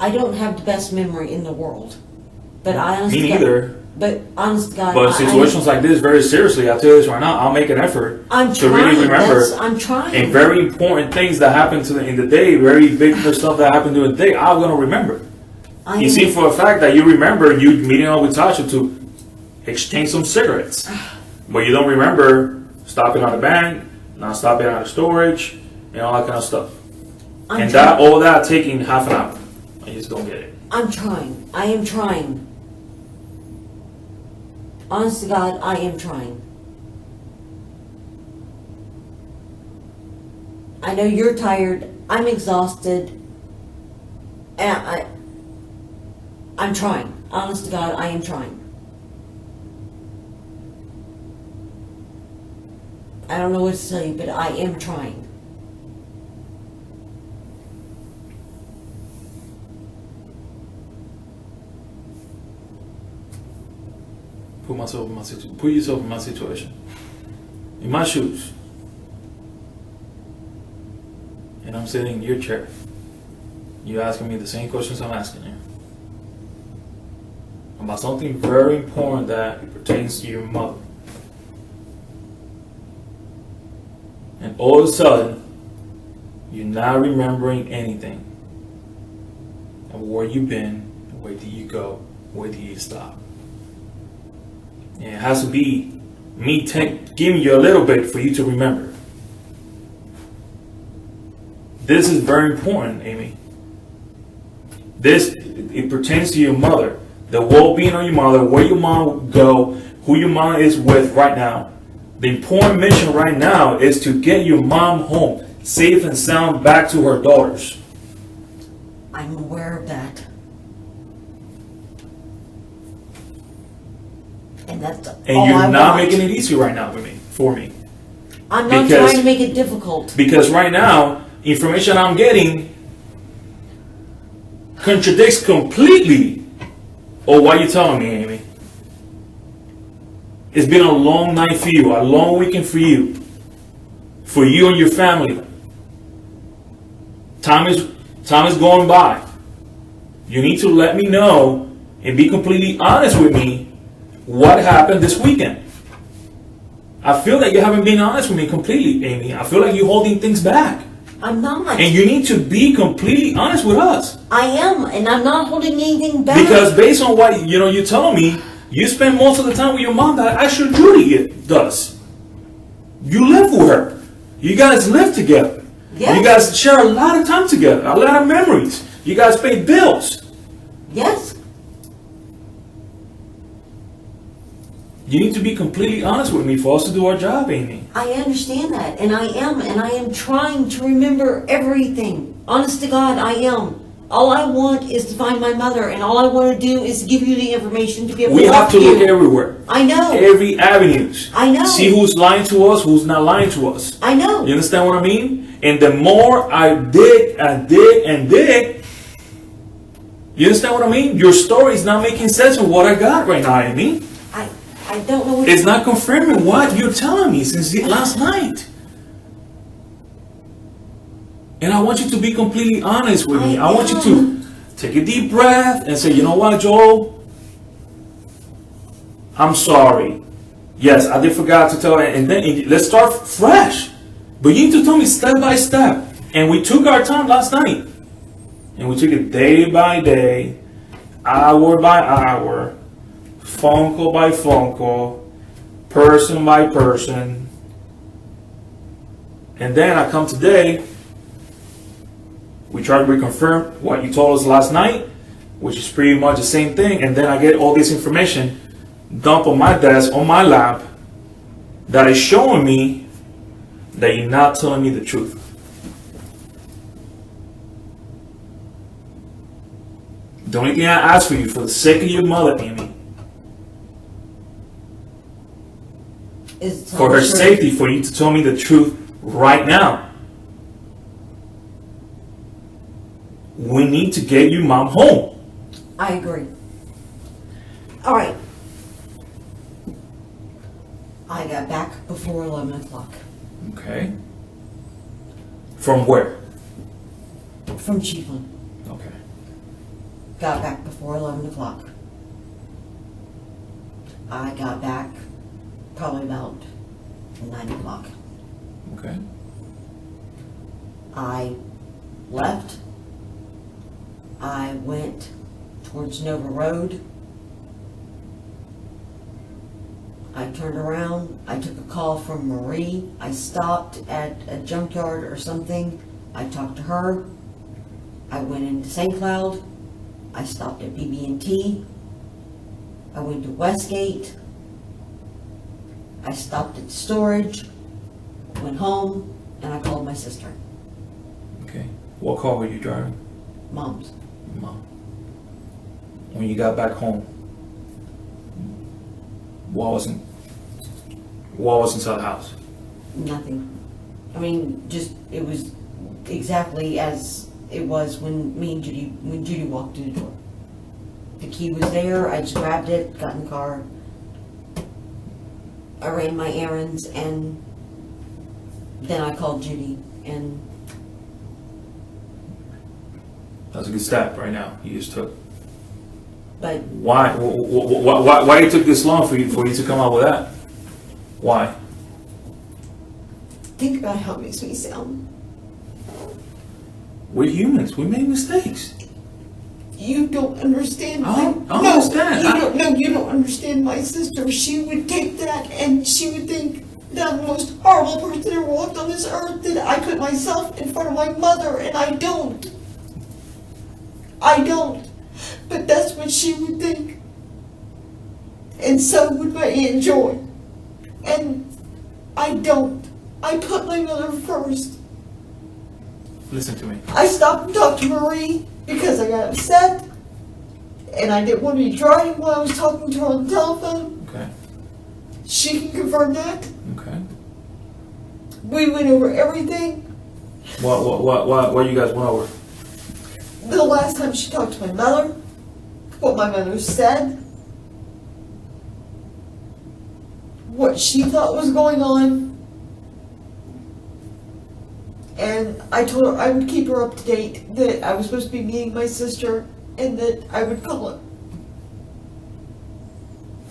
I don't have the best memory in the world. But I honest Me to God, neither. but honest to God, But situations like this, very seriously, I tell you this right now, I'll make an effort I'm to trying. really remember. I'm trying. And very important things that happen in the day, very big stuff that happened during the day, I'm going to remember. You see for a fact that you remember you meeting up with Tasha to exchange some cigarettes. But you don't remember stopping at the bank, not stopping at the storage, and all that kind of stuff. All that taking half an hour. I just don't get it. I'm trying. I am trying. Honest to God, I am trying. I know you're tired. I'm exhausted. And I'm trying. Honest to God, I am trying. I don't know what to tell you, but I am trying. Put yourself in my situation. In my shoes. And I'm sitting in your chair. You're asking me the same questions I'm asking you. About something very important that pertains to your mother. And all of a sudden, you're not remembering anything of where you've been, where did you go, where did you stop. And it has to be me giving you a little bit for you to remember. This is very important, Amy. It pertains to your mother. The well-being of your mother, where your mom will go, who your mom is with right now. The important mission right now is to get your mom home, safe and sound, back to her daughters. I'm aware of that. And that's all And you're I not want. making it easy right now for me. I'm not because- trying to make it difficult. Because right now, information I'm getting contradicts completely of what you're telling me, Amy. It's been a long night for you, a long weekend for you and your family. Time is going by. You need to let me know and be completely honest with me what happened this weekend. I feel that you haven't been honest with me completely, Amy. I feel like you're holding things back. I'm not. And you need to be completely honest with us. I am, and I'm not holding anything back. Because based on what you're telling me, you spend most of the time with your mom that actually Judy does. You live with her. You guys live together. Yes. You guys share a lot of time together, a lot of memories. You guys pay bills. Yes. You need to be completely honest with me for us to do our job, Amy. I understand that, and I am trying to remember everything. Honest to God, I am. All I want is to find my mother, and all I want to do is give you the information to be able We to have to help look you. everywhere. I know. Every avenues. I know. See who's lying to us, who's not lying to us. I know. You understand what I mean? And the more I dig, you understand what I mean? Your story is not making sense of what I got right now, Amy. I don't know what It's not confirming what you're telling me since last night. And I want you to be completely honest with me. I want you to take a deep breath and say, you know what, Joel? I'm sorry. Yes, I did forget to tell, and then let's start fresh. But you need to tell me step by step. And we took our time last night. And we took it day by day, hour by hour, phone call by phone call, person by person. And then I come today, we try to reconfirm what you told us last night, which is pretty much the same thing. And then I get all this information dumped on my desk, on my lap, that is showing me that you're not telling me the truth. The only thing I ask for you, for the sake of your mother, Amy, is for her safety, for you to tell me the truth right now. We need to get your mom home. I agree. All right. I got back before 11 o'clock. Okay. From where? From Chiefland. Okay. Got back before 11 o'clock. I got back probably about 9 o'clock. Okay. I left. I went towards Nova Road. I turned around. I took a call from Marie. I stopped at a junkyard or something. I talked to her. I went into St. Cloud. I stopped at BB&T. I went to Westgate. I stopped at storage. Went home, and I called my sister. Okay. What car were you driving? Mom's. Mom. When you got back home, what was inside the house? Nothing. I mean, just, it was exactly as it was when Judy walked through the door. The key was there, I just grabbed it, got in the car. I ran my errands, and then I called Judy, and That's a good step right now. You just took. but Why it took this long for you to come up with that? Why? think about how it makes me sound. We're humans. We make mistakes. You don't understand. I understand. You don't understand my sister. She would take that and she would think that I'm the most horrible person that ever walked on this earth, that I put myself in front of my mother, and I don't. But that's what she would think. And so would my Aunt Joy. And I don't. I put my mother first. Listen to me. I stopped and talked to Marie because I got upset, and I didn't want to be driving while I was talking to her on the telephone. Okay. She can confirm that. Okay. We went over everything. What you guys went over? The last time she talked to my mother, what my mother said, what she thought was going on, and I told her I would keep her up to date, that I was supposed to be meeting my sister, and that I would call her.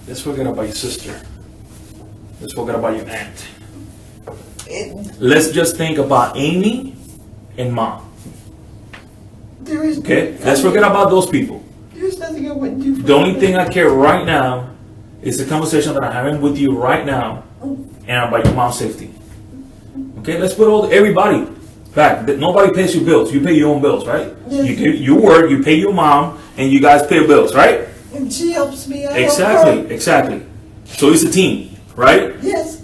Let's forget about your sister. Let's forget about your aunt. Let's just think about Amy and Mom. There is Okay? Let's forget about those people. There's nothing I wouldn't do for The only her. thing I care right now is the conversation that I'm having with you right now, and about your mom's safety. Okay, let's put everybody back. Nobody pays your bills. You pay your own bills, right? Yes. You work, you pay your mom, and you guys pay bills, right? And she helps me out. Exactly. So it's a team, right? Yes.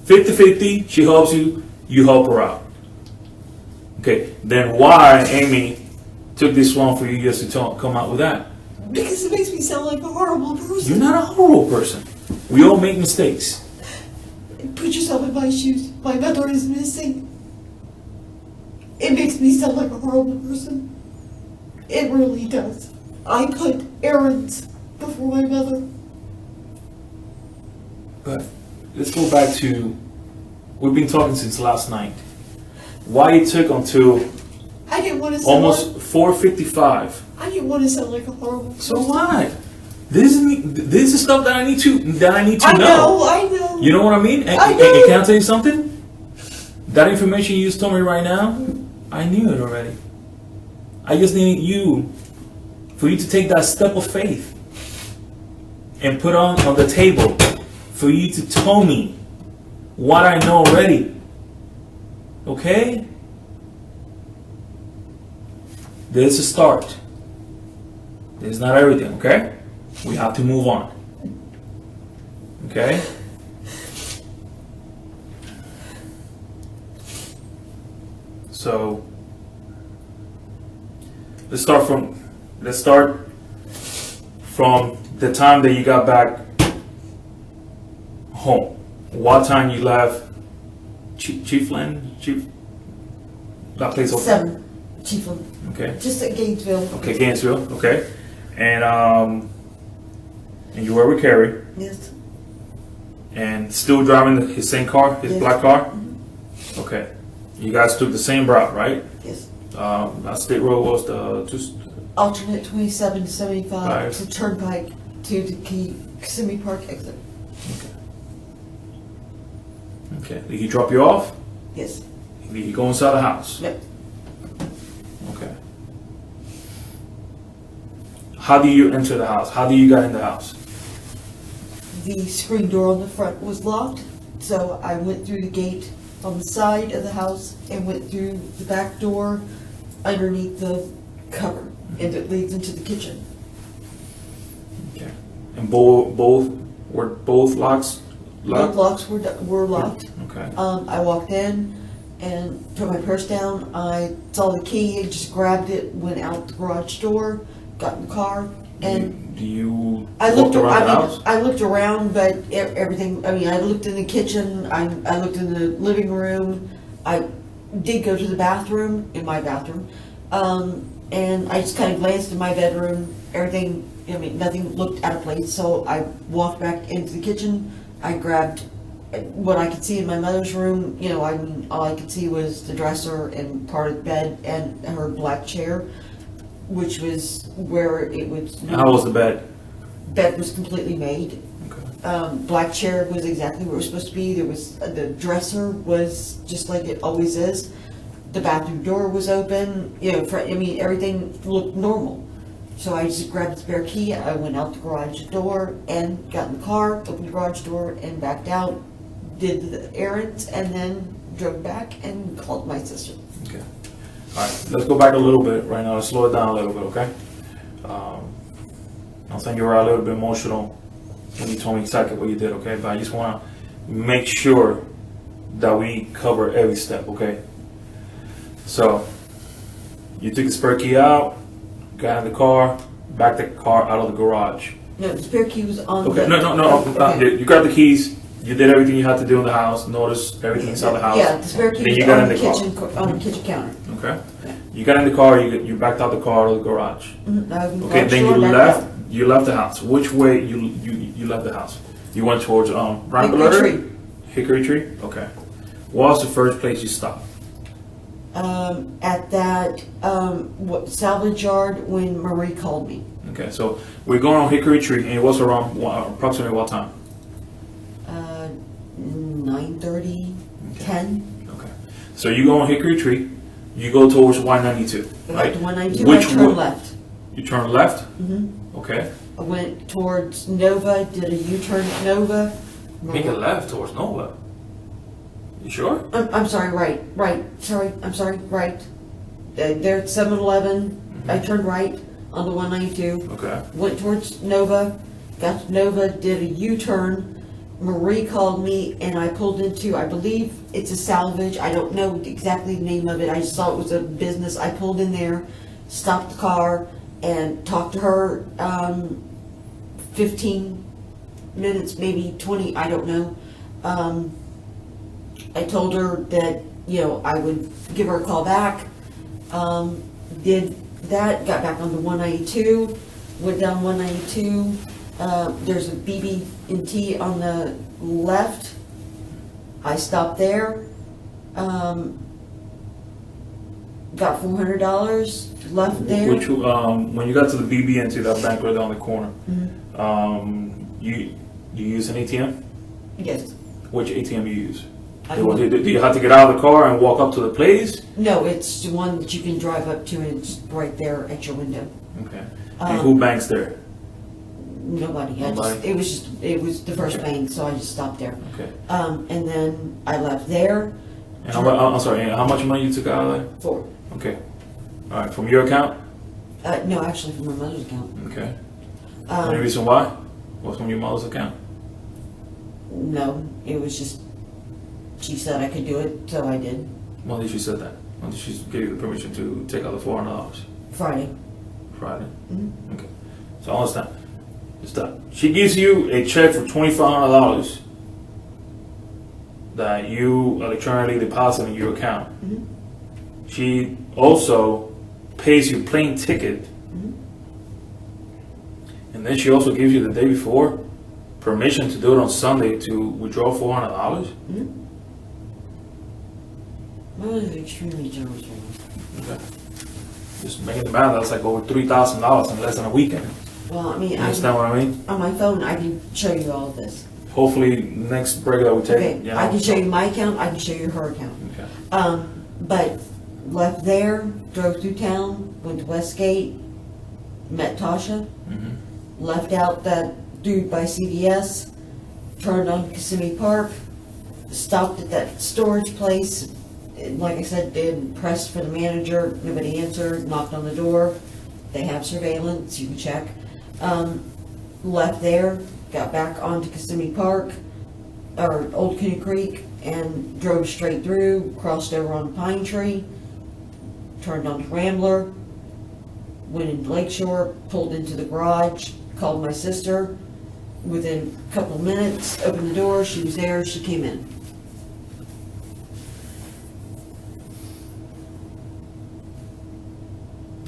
50-50, she helps you, you help her out. Okay, then why, Amy, took this long for you just to come out with that? Because it makes me sound like a horrible person. You're not a horrible person. We all make mistakes. Put yourself in my shoes. My mother is missing. It makes me sound like a horrible person. It really does. I put errands before my mother. But let's go back to, we've been talking since last night. Why it took until I didn't want to sound almost 4:55. I didn't want to sound like a horrible person. So what? This is stuff that I need to I know. You know what I mean? And I know. and can I tell you something? That information you just told me right now, I knew it already. I just need for you to take that step of faith and put on the table for you to tell me what I know already. Okay? There's a start. There's not everything, okay? We have to move on. Okay? So let's start from the time that you got back home. What time you left Chief that place open? 7, Chiefland. Okay. Just at Gainesville. Okay, Gainesville, okay. And you were with Carrie Yes. and still driving his same car, his Yes. black car? Okay. You guys took the same route, right? Yes. That state road was the Alternate 27 to 75 Right. to Turnpike to the Kissimmee Park exit. Okay. Did he drop you off? Yes. Did he go inside the house? Yep. Okay. How do you enter the house? How do you get in the house? The screen door on the front was locked, so I went through the gate on the side of the house and went through the back door underneath the cover, and it leads into the kitchen. Okay. And both locks Both locked? locks were locked. Okay. I walked in and put my purse down. I saw the key, just grabbed it, went out the garage door, got in the car, and Do you I walked looked around the around. house? I looked around, but everything. I mean, I looked in the kitchen. I looked in the living room. I did go to the bathroom, in my bathroom, and I just kind of glanced in my bedroom. Everything. I mean, nothing looked out of place. So I walked back into the kitchen. I grabbed what I could see in my mother's room. You know, I mean, all I could see was the dresser and part of the bed and her black chair, which was where it was. How was the bed? Bed was completely made. Okay. Black chair was exactly where it was supposed to be. There was the dresser was just like it always is. The bathroom door was open. You know, I mean, everything looked normal. So I just grabbed the spare key. I went out the garage door and got in the car, opened the garage door, and backed out. Did the errands, and then drove back and called my sister. Okay. All right. Let's go back a little bit right now. Let's slow it down a little bit, okay? I think you were a little bit emotional when you told me exactly what you did, okay? But I just want to make sure that we cover every step, okay? So, you took the spare key out, got in the car, backed the car out of the garage. No, the spare key was on Okay, the... no. Okay. You grabbed the keys, you did everything you had to do in the house, noticed everything inside the house. Yeah, the spare key Then you was got on in the the car. kitchen, on the kitchen counter. Okay. You got in the car, you backed out the car out of the garage. I opened the Okay, garage then door, you backed left. out. You left the house. Which way you left the house? You went towards Hickory Tree. Hickory Tree. Okay. What was the first place you stopped? At that salvage yard when Marie called me. Okay, so we're going on Hickory Tree, and it was around approximately what time? 9:30, 10. Okay. So you go on Hickory Tree. You go towards 192, right? To 192, Which I turned way? left. You turn left. Mm-hmm. Okay. I went towards Nova, did a U-turn at Nova. Make a left towards Nova. You sure? I'm sorry, right. Sorry, I'm sorry, right. There at 7-Eleven, I turned right onto 192. Okay. Went towards Nova, got to Nova, did a U-turn. Marie called me and I pulled into, I believe it's a salvage. I don't know exactly the name of it. I just saw it was a business. I pulled in there, stopped the car and talked to her 15 minutes, maybe 20, I don't know. I told her that, I would give her a call back. Did that, got back onto 192, went down 192. There's a BB&T on the left. I stopped there. Got $400 left there. Which, when you got to the BB&T, that bank right down the corner, you use an ATM? Yes. Which ATM you use? I Do want- you have to get out of the car and walk up to the place? No, it's the one that you can drive up to and it's right there at your window. Okay. And who banks there? Nobody. Nobody? It was the first Okay. bank, so I just stopped there. Okay. And then I left there And I'm sorry, and how much money you took out of there? for, Okay. All right, from your account? no, actually from my mother's account. Okay. Any Um, reason why? Was from your mother's account? no, it was just, she said I could do it, so I did. When did she say that? When did she give you the permission to take out the $400? Friday. Friday? Mhm. Okay. So I understand. It's that. She gives you a check for $2,500 that you electronically deposit in your account. Mhm. She also pays your plane ticket. Mhm. And then she also gives you the day before permission to do it on Sunday to withdraw $400. Mhm. My mother's extremely generous right now. Okay. Just making the math, that's like over $3,000 in less than a weekend. Well, I mean, You understand what I mean? on my phone, I can show you all of this. Hopefully, next break that we take. Okay, you know, I can show you my account, I can show you her account. Okay. But left there, drove through town, went to Westgate, met Tasha, Mhm. left out that dude by CVS, turned on Kissimmee Park, stopped at that storage place. Like I said, did pressed for the manager, nobody answered, knocked on the door. They have surveillance, you can check. Left there, got back onto Kissimmee Park, or Old Cooney Creek, and drove straight through, crossed over on Pine Tree, turned onto Rambler, went into Lakeshore, pulled into the garage, called my sister. Within a couple of minutes, opened the door, she was there, she came in.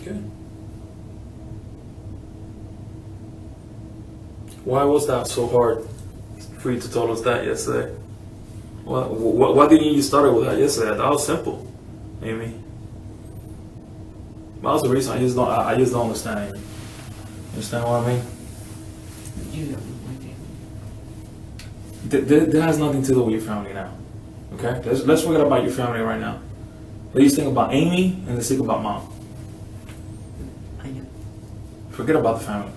Okay. Why was that so hard for you to tell us that yesterday? Why didn't you start with that yesterday? That was simple, Amy. That was the reason. I just don't understand, Amy. Understand what I mean? You don't know my family. That has nothing to do with your family now. Okay? Let's forget about your family right now. Let's think about Amy and let's think about Mom. I know. Forget about the family.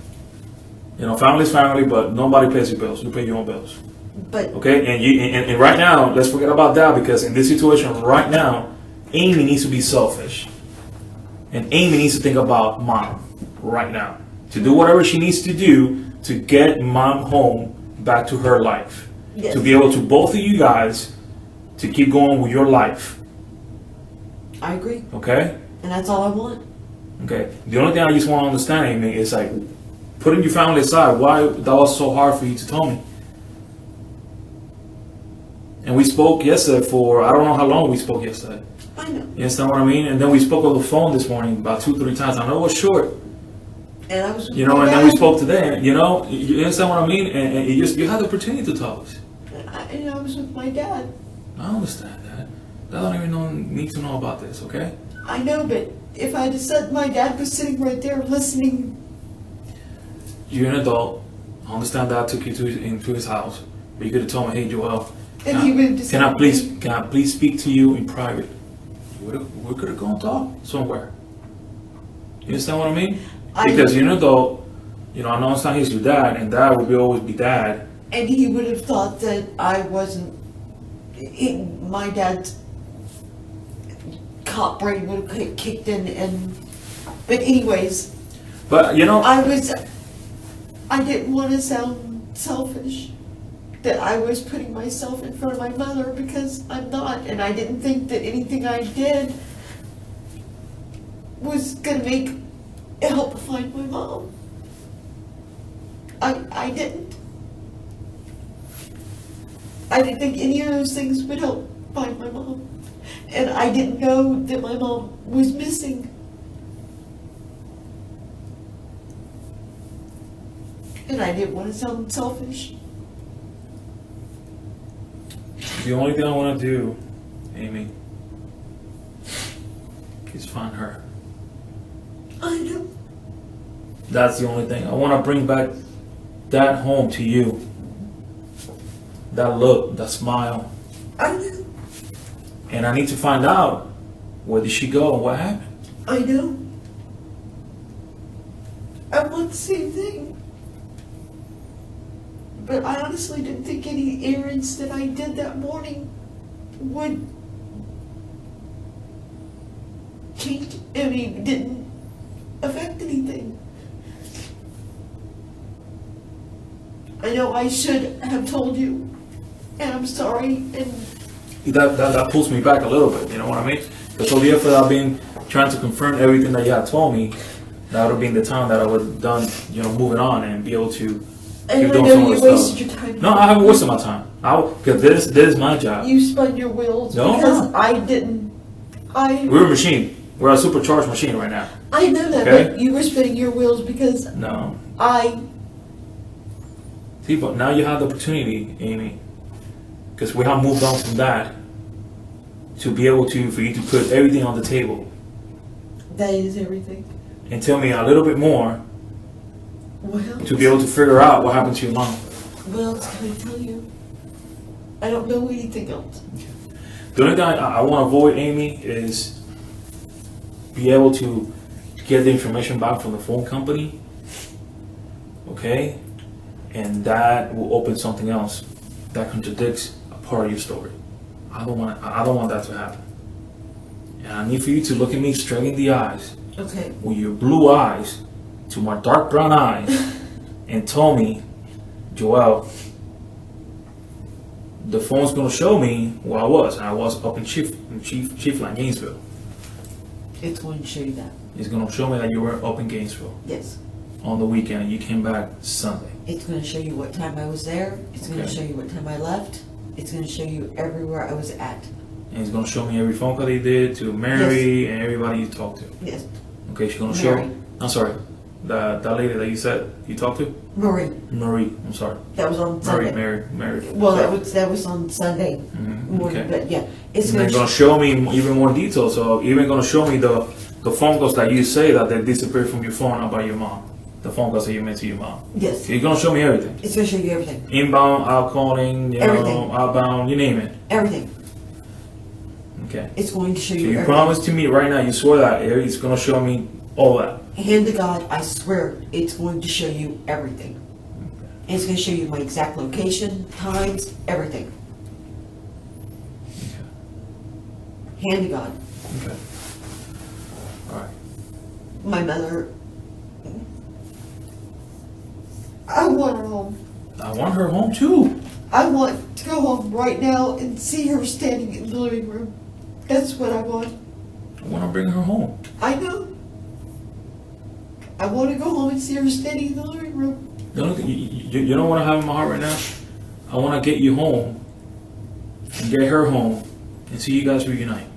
You know, family's family, but nobody pays your bills. You pay your own bills. But Okay? And right now, let's forget about that because in this situation right now, Amy needs to be selfish. And Amy needs to think about Mom right now. To do whatever she needs to do to get Mom home back to her life. Yes. To be able to, both of you guys, to keep going with your life. I agree, Okay? and that's all I want. Okay. The only thing I just want to understand, Amy, is like putting your family aside, why that was so hard for you to tell me. And we spoke yesterday for, I don't know how long we spoke yesterday. I know. You understand what I mean? And then we spoke on the phone this morning about 2-3 times. I know it was short, And I was with you know, my and then we dad. spoke today, you know, you understand what I mean? And you had the opportunity to tell us. And I was with my dad. I understand that. I don't even need to know about this, okay? I know, but if I'd have said my dad was sitting right there listening, You're an adult. I understand that I took you into his house. But you could have told me, hey, Joel, and he would have just can I please speak to you in private? We could have gone talk somewhere. You understand what I mean? Because you're an adult, you know, I understand he's your dad, and dad will always be dad. And he would have thought that I wasn't. My dad's cop brain would have kicked in, and. But anyways, But, you know, I was. I didn't want to sound selfish, that I was putting myself in front of my mother, because I'm not, and I didn't think that anything I did was gonna help find my mom. I didn't. I didn't think any of those things would help find my mom. And I didn't know that my mom was missing. And I didn't want to sound selfish. The only thing I want to do, Amy, is find her. I know. That's the only thing. I want to bring back that home to you. That look, that smile. I know. And I need to find out, where did she go and what happened? I know. I want the same thing. But I honestly didn't think any errands that I did that morning would change. I mean, didn't affect anything. I know I should have told you, and I'm sorry, and That pulls me back a little bit, you know what I mean? Because all the effort I've been trying to confirm everything that you had told me, that would have been the time that I would have done, moving on and be able to I keep doing know some you of the wasted stuff. your time. No, I haven't wasted my time. Because this is my job. You spun your wheels No, because no. I didn't. We're a machine. We're a supercharged machine right now. I know that, Okay. but you were spinning your wheels because No. See, but now you have the opportunity, Amy, because we have moved on from that, to be able for you to put everything on the table That is everything. and tell me a little bit more Well, to be able to figure out what happened to your mom. Well, can I tell you? I don't know anything else. The only thing I want to avoid, Amy, is be able to get the information back from the phone company, okay? And that will open something else that contradicts a part of your story. I don't want that to happen. And I need for you to look at me straight in the eyes, Okay. with your blue eyes to my dark brown eyes, and tell me, Joel, the phone's gonna show me where I was. And I was up in Chiefland, Gainesville. It's going to show you that. It's gonna show me that you were up in Gainesville Yes. on the weekend and you came back Sunday. It's going to show you what time I was there. It's going to Okay. show you what time I left. It's going to show you everywhere I was at. And it's gonna show me every phone call they did to Mary and everybody you talked to. Yes. Okay, she's gonna Mary. show. I'm sorry, that lady that you said you talked to, Marie. Marie. I'm sorry, That was on Sunday. Mary. Well, that was on Sunday morning, okay. but yeah, it's And going they're gonna show me even more details. So even gonna show me the phone calls that you say that they disappeared from your phone about your mom. The phone calls that you made to your mom. Yes, So you're gonna show me everything. it's going to show you everything. Inbound, outcalling, Everything. outbound, you name it. Everything. Okay. It's going to show So you you everything. promise to me right now, you swear that it's gonna show me all that. Hand to God, I swear it's going to show you everything. And it's going to show you my exact location, times, everything. Hand to God. Okay. All right. My mother, I want her home. I want her home too. I want to go home right now and see her standing in the living room. That's what I want. I want to bring her home. I know. I want to go home and see her standing in the living room. The only thing, you know what I have in my heart right now? I want to get you home and get her home and see you guys reunite.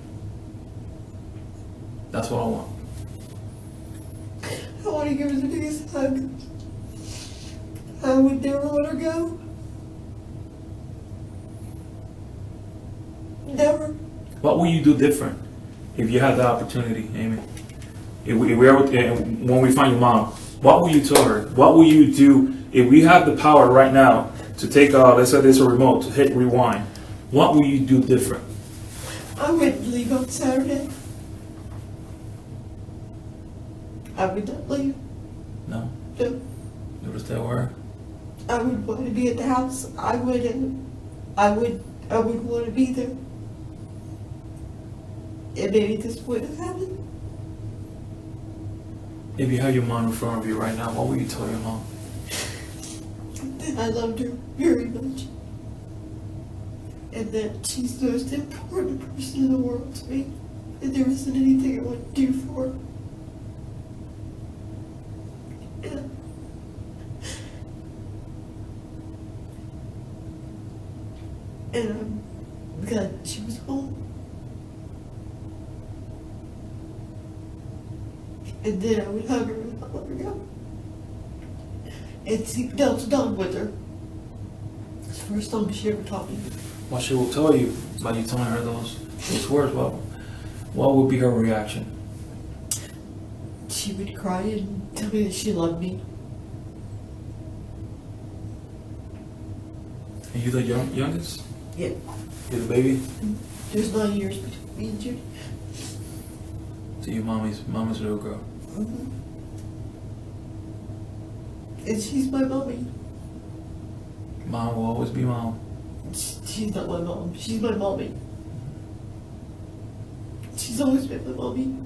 That's what I want. I want to give her the biggest hug. I would never let her go. Never. What will you do different if you had the opportunity, Amy? If we ever, when we find your mom, what will you tell her? What will you do if we have the power right now to take, let's say there's a remote, to hit rewind? What will you do different? I wouldn't leave on Saturday. I would not leave. No? No. You would stay where? I would want to be at the house. I would want to be there. And maybe this would have happened. If you have your mom in front of you right now, what will you tell your mom? that I loved her very much, and that she's the most important person in the world to me, and there isn't anything I wouldn't do for her. And I'm glad she was home. And then I would hug her and I'd let her go. And sing Delta Dawn with her. It's the first song she ever taught me. What she will tell you by you telling her those words, what would be her reaction? She would cry and tell me that she loved me. And you the youngest? Yeah. You're the baby? There's 9 years between me and Judy. So your mama's little girl. Mm-hmm. And she's my mommy. Mom will always be mom. She's not my mom. She's my mommy. She's always been my mommy.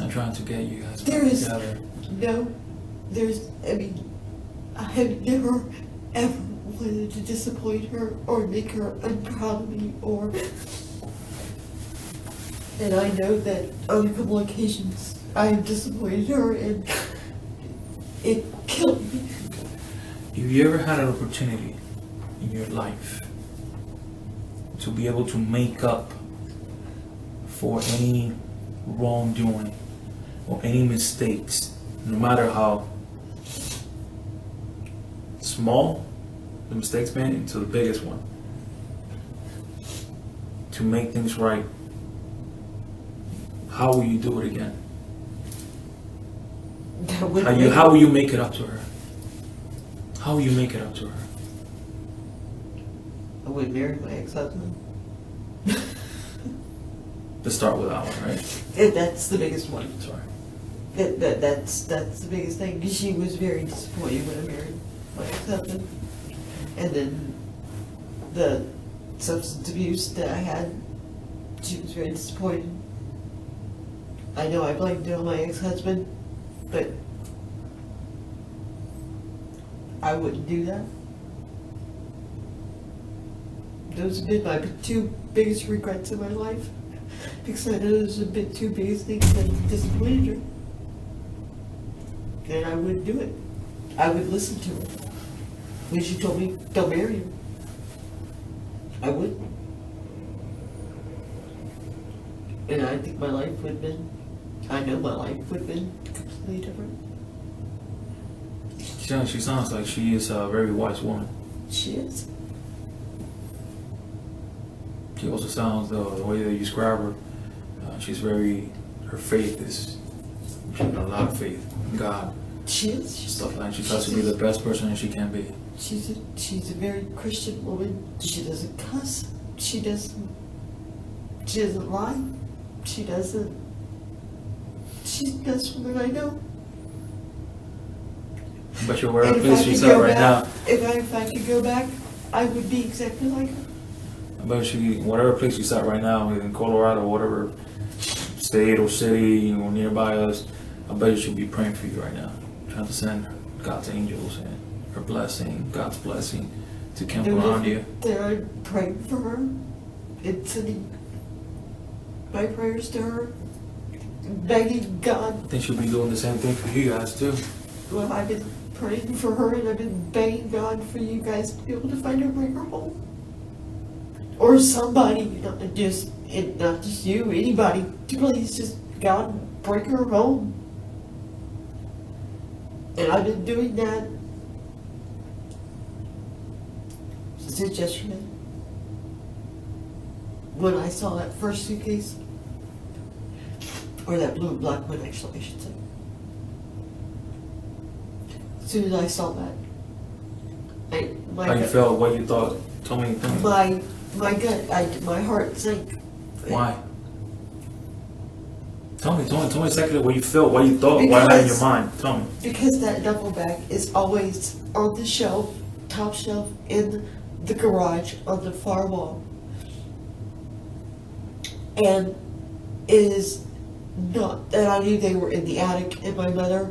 I'm trying to get you guys There is together. I have never ever wanted to disappoint her or make her unproud of me and I know that on a couple occasions I have disappointed her and it killed me. Have you ever had an opportunity in your life to be able to make up for any wrongdoing or any mistakes, no matter how small the mistakes been to the biggest one, to make things right? How will you do it again? How will you make it up to her? How will you make it up to her? I would marry my ex-husband. Let's start with that one, right? That's the biggest one. Sorry. That's the biggest thing. She was very disappointed when I married my ex-husband. And then the substance abuse that I had, she was very disappointed. I know I blamed it on my ex-husband, but I wouldn't do that. Those have been my two biggest regrets in my life, because I know those have been two biggest things that disappointed her. And I wouldn't do it. I would listen to her. When she told me, don't marry him, I wouldn't. And I think my life would have been, I know my life would have been completely different. She sounds like she is a very wise woman. She is. She also sounds, the way that you describe her, she's very, her faith is, she has a lot of faith in God. She is. Stuff like she tries to be the best person that she can be. She's a very Christian woman. She doesn't cuss. She doesn't lie. She does the best woman I know. But you're wherever place she's at right now. If I could go back, I would be exactly like her. But whatever place she's at right now, in Colorado, whatever state or city or nearby us, I bet she'll be praying for you right now, trying to send God's angels and her blessing, God's blessing, to camp around you. They're praying for her and sending my prayers to her, begging God. I think she'll be doing the same thing for you guys too. Well, I've been praying for her and I've been begging God for you guys to be able to find her and bring her home. Or somebody, not just you, anybody, to please just God bring her home. And I've been doing that since yesterday. When I saw that first suitcase, or that blue and black one actually, I should say. As soon as I saw that, How you felt, what you thought, tell me. My gut, my heart sank. Why? Tell me exactly what you felt, what you thought, what you had in your mind. Tell me. Because that duffel bag is always on the shelf, top shelf, in the garage on the far wall. And it is not that I knew they were in the attic, and my mother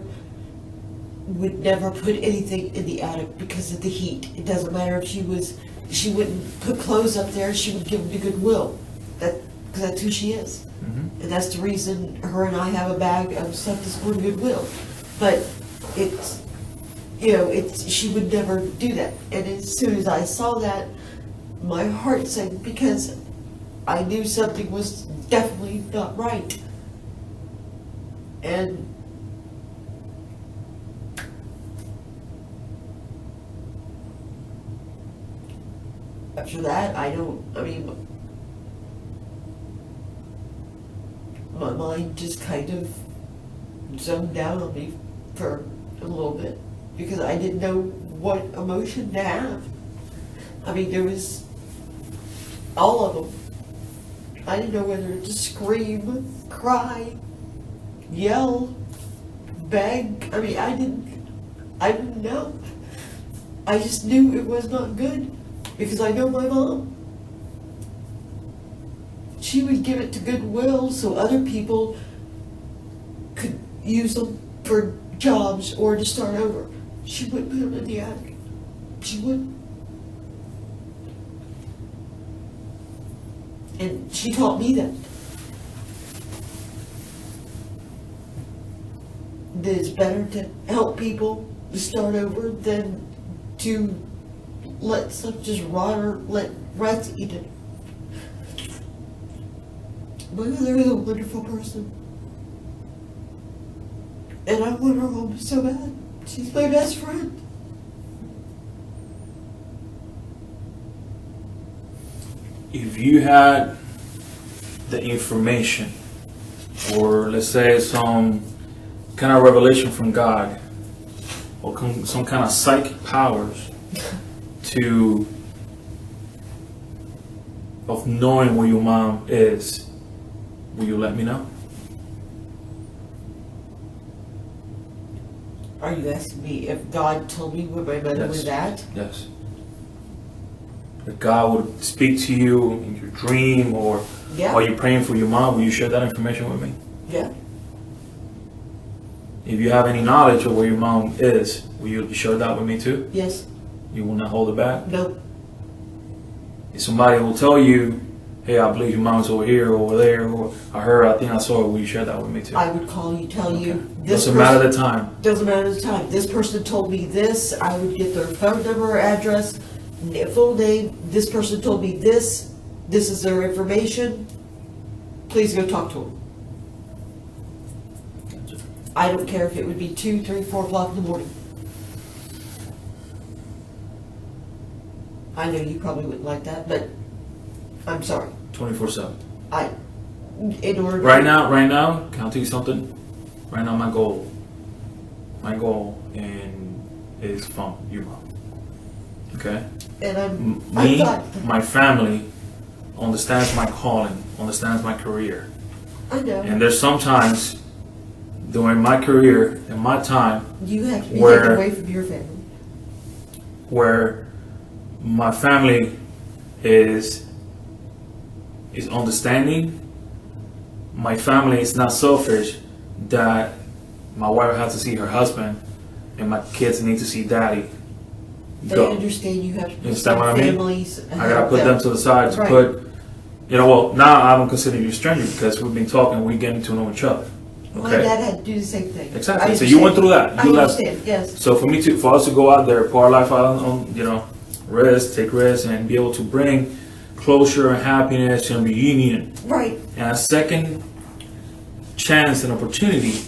would never put anything in the attic because of the heat. It doesn't matter if she wouldn't put clothes up there, she would give them to Goodwill. Because that's who she is. Mm-hmm. And that's the reason her and I have a bag of stuff that's going to Goodwill. But it's, she would never do that. And as soon as I saw that, my heart sank because I knew something was definitely not right. And after that, my mind just kind of zoned out on me for a little bit because I didn't know what emotion to have. There was all of them. I didn't know whether to scream, cry, yell, beg. I didn't know. I just knew it was not good because I know my mom. She would give it to Goodwill so other people could use them for jobs or to start over. She wouldn't put them in the attic. She wouldn't. And she taught me that it's better to help people to start over than to let stuff just rot or let rats eat it. My mother is a wonderful person. And I want her home so bad. She's my best friend. If you had the information, or let's say some kind of revelation from God, or some kind of psychic powers of knowing where your mom is, will you let me know? Are you asking me if God told me where my mother was at? Yes. If God would speak to you in your dream, or while you're praying for your mom, will you share that information with me? Yeah. If you have any knowledge of where your mom is, will you share that with me too? Yes. You will not hold it back? No. If somebody will tell you, hey, I believe your mom's over here or over there, or I think I saw her, will you share that with me too? I would call you, tell you. Doesn't matter the time. Doesn't matter the time. This person told me this. I would get their phone number, address, full name. This person told me this. This is their information. Please go talk to them. I don't care if it would be 2, 3, 4 o'clock in the morning. I know you probably wouldn't like that, but I'm sorry. 24/7. Right now, can I tell you something? Right now, my goal is from your mom. Okay? And my family understands my calling, understands my career. I know. And there's sometimes during my career and my time you have to be taken away from your family. Where my family is understanding. My family is not selfish that my wife has to see her husband and my kids need to see daddy. They understand you have to put families. I gotta put them to the side to put, now I don't consider you a stranger because we've been talking, we're getting to know each other. Okay? My dad had to do the same thing. Exactly. So you went through that. I understand, yes. So for us to go out there, pour our life out on take risks, and be able to bring closure and happiness and reunion. Right. And a second chance and opportunity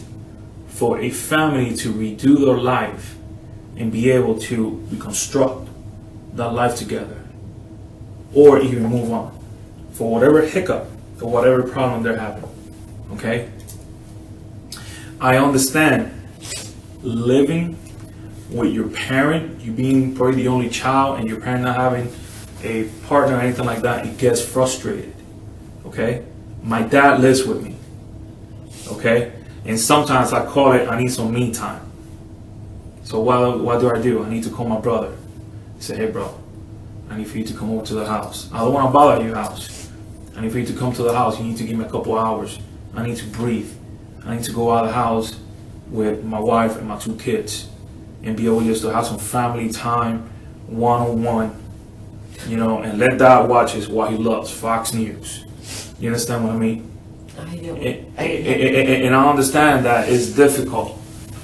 for a family to redo their life and be able to reconstruct that life together, or even move on for whatever hiccup or whatever problem they're having. Okay? I understand living with your parent, you being probably the only child, and your parent not having a partner or anything like that, it gets frustrated. Okay? My dad lives with me. Okay? And sometimes I call it, I need some me time. So what do? I need to call my brother. Say, hey bro, I need for you to come over to the house. I don't want to bother your house. I need for you to come to the house. You need to give me a couple hours. I need to breathe. I need to go out of the house with my wife and my 2 kids. and be able just to have some family time, one-on-one, you know, and let Dad watch is what he loves, Fox News. You understand what I mean? I know. And I understand that it's difficult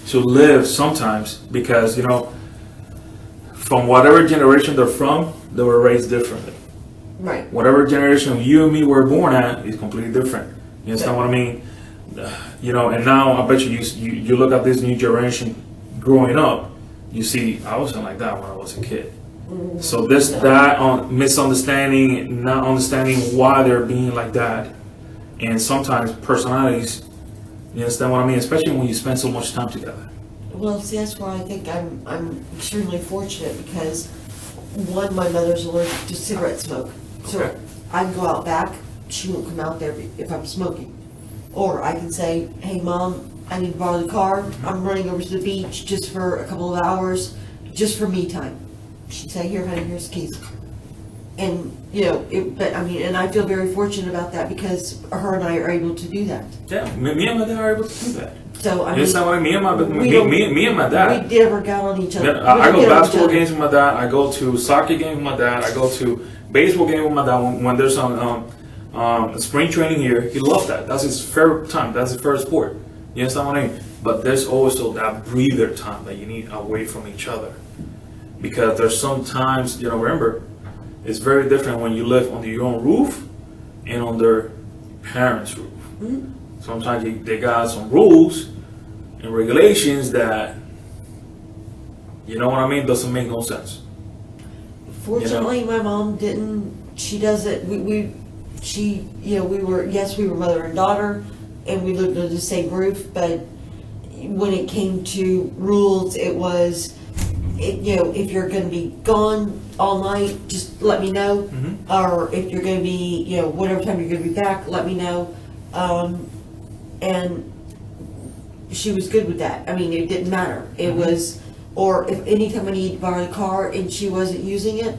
to live sometimes because, you know, from whatever generation they're from, they were raised differently. Right. Whatever generation you and me were born at is completely different. You understand what I mean? You know, and now I bet you look at this new generation growing up, you see, I wasn't like that when I was a kid. So that misunderstanding, not understanding why they're being like that, and sometimes personalities, you understand what I mean? Especially when you spend so much time together. Well, see, that's why I think I'm extremely fortunate because, one, my mother's allergic to cigarette smoke. So Okay. I can go out back, she won't come out there if I'm smoking. Or I can say, hey, Mom, I need to borrow the car. I'm running over to the beach just for a couple of hours, just for me time. She'd say, here, honey, here's the keys. And, you know, but I mean, and I feel very fortunate about that because her and I are able to do that. Yeah, me and my dad are able to do that. So, I You mean, understand what I mean? Me and my we dad. never got on each other. I go We to get on each basketball other. games with my dad. I go to soccer games with my dad. I go to baseball game with my dad when there's some spring training here. He loves that. That's his favorite time. That's his favorite sport. You understand what I mean? But there's also that breather time that you need away from each other. Because there's sometimes, you know, remember, it's very different when you live under your own roof and under parents' roof. Mhm. Sometimes they got some rules and regulations that, you know what I mean, doesn't make no sense. Fortunately, my mom didn't. She doesn't. She, you know, we were mother and daughter, and we lived under the same roof. But when it came to rules, it was, you know, if you're going to be gone all night, just let me know. Mhm. Or if you're going to be, you know, whatever time you're going to be back, let me know. And she was good with that. I mean, it didn't matter. It was, or if anytime I needed to borrow the car and she wasn't using it,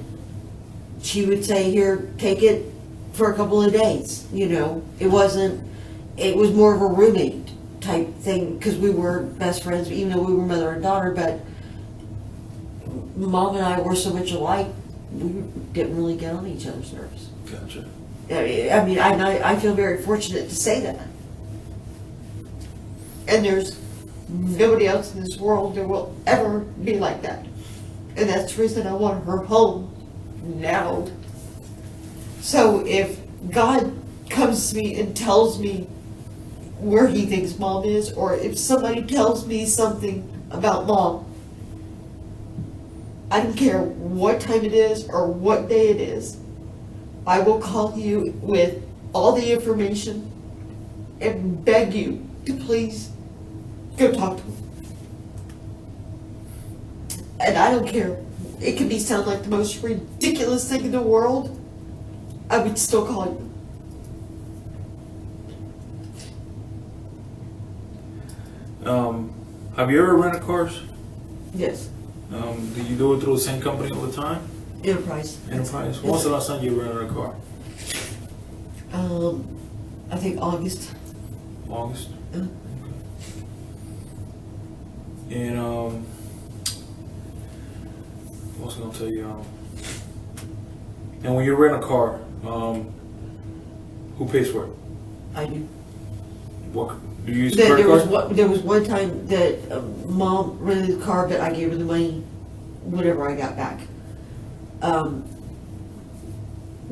she would say, here, take it for a couple of days. You know, it was more of a roommate type thing because we were best friends, even though we were mother and daughter. But Mom and I were so much alike, we didn't really get on each other's nerves. Gotcha. I mean, I feel very fortunate to say that. And there's nobody else in this world that will ever be like that. And that's the reason I want her home now. So if God comes to me and tells me where he thinks Mom is, or if somebody tells me something about Mom, I don't care what time it is or what day it is, I will call you with all the information and beg you to please go talk to him. And I don't care. It could sound like the most ridiculous thing in the world. I would still call you. Have you ever rented cars? Yes. Do you do it through the same company all the time? Enterprise. Enterprise? When was the last time you rented a car? I think August. August? Uh, And what was I gonna tell you? And when you rent a car, who pays for it? I do. What do you use a There credit was card? there was one time that Mom rented the car, but I gave her the money whenever I got back.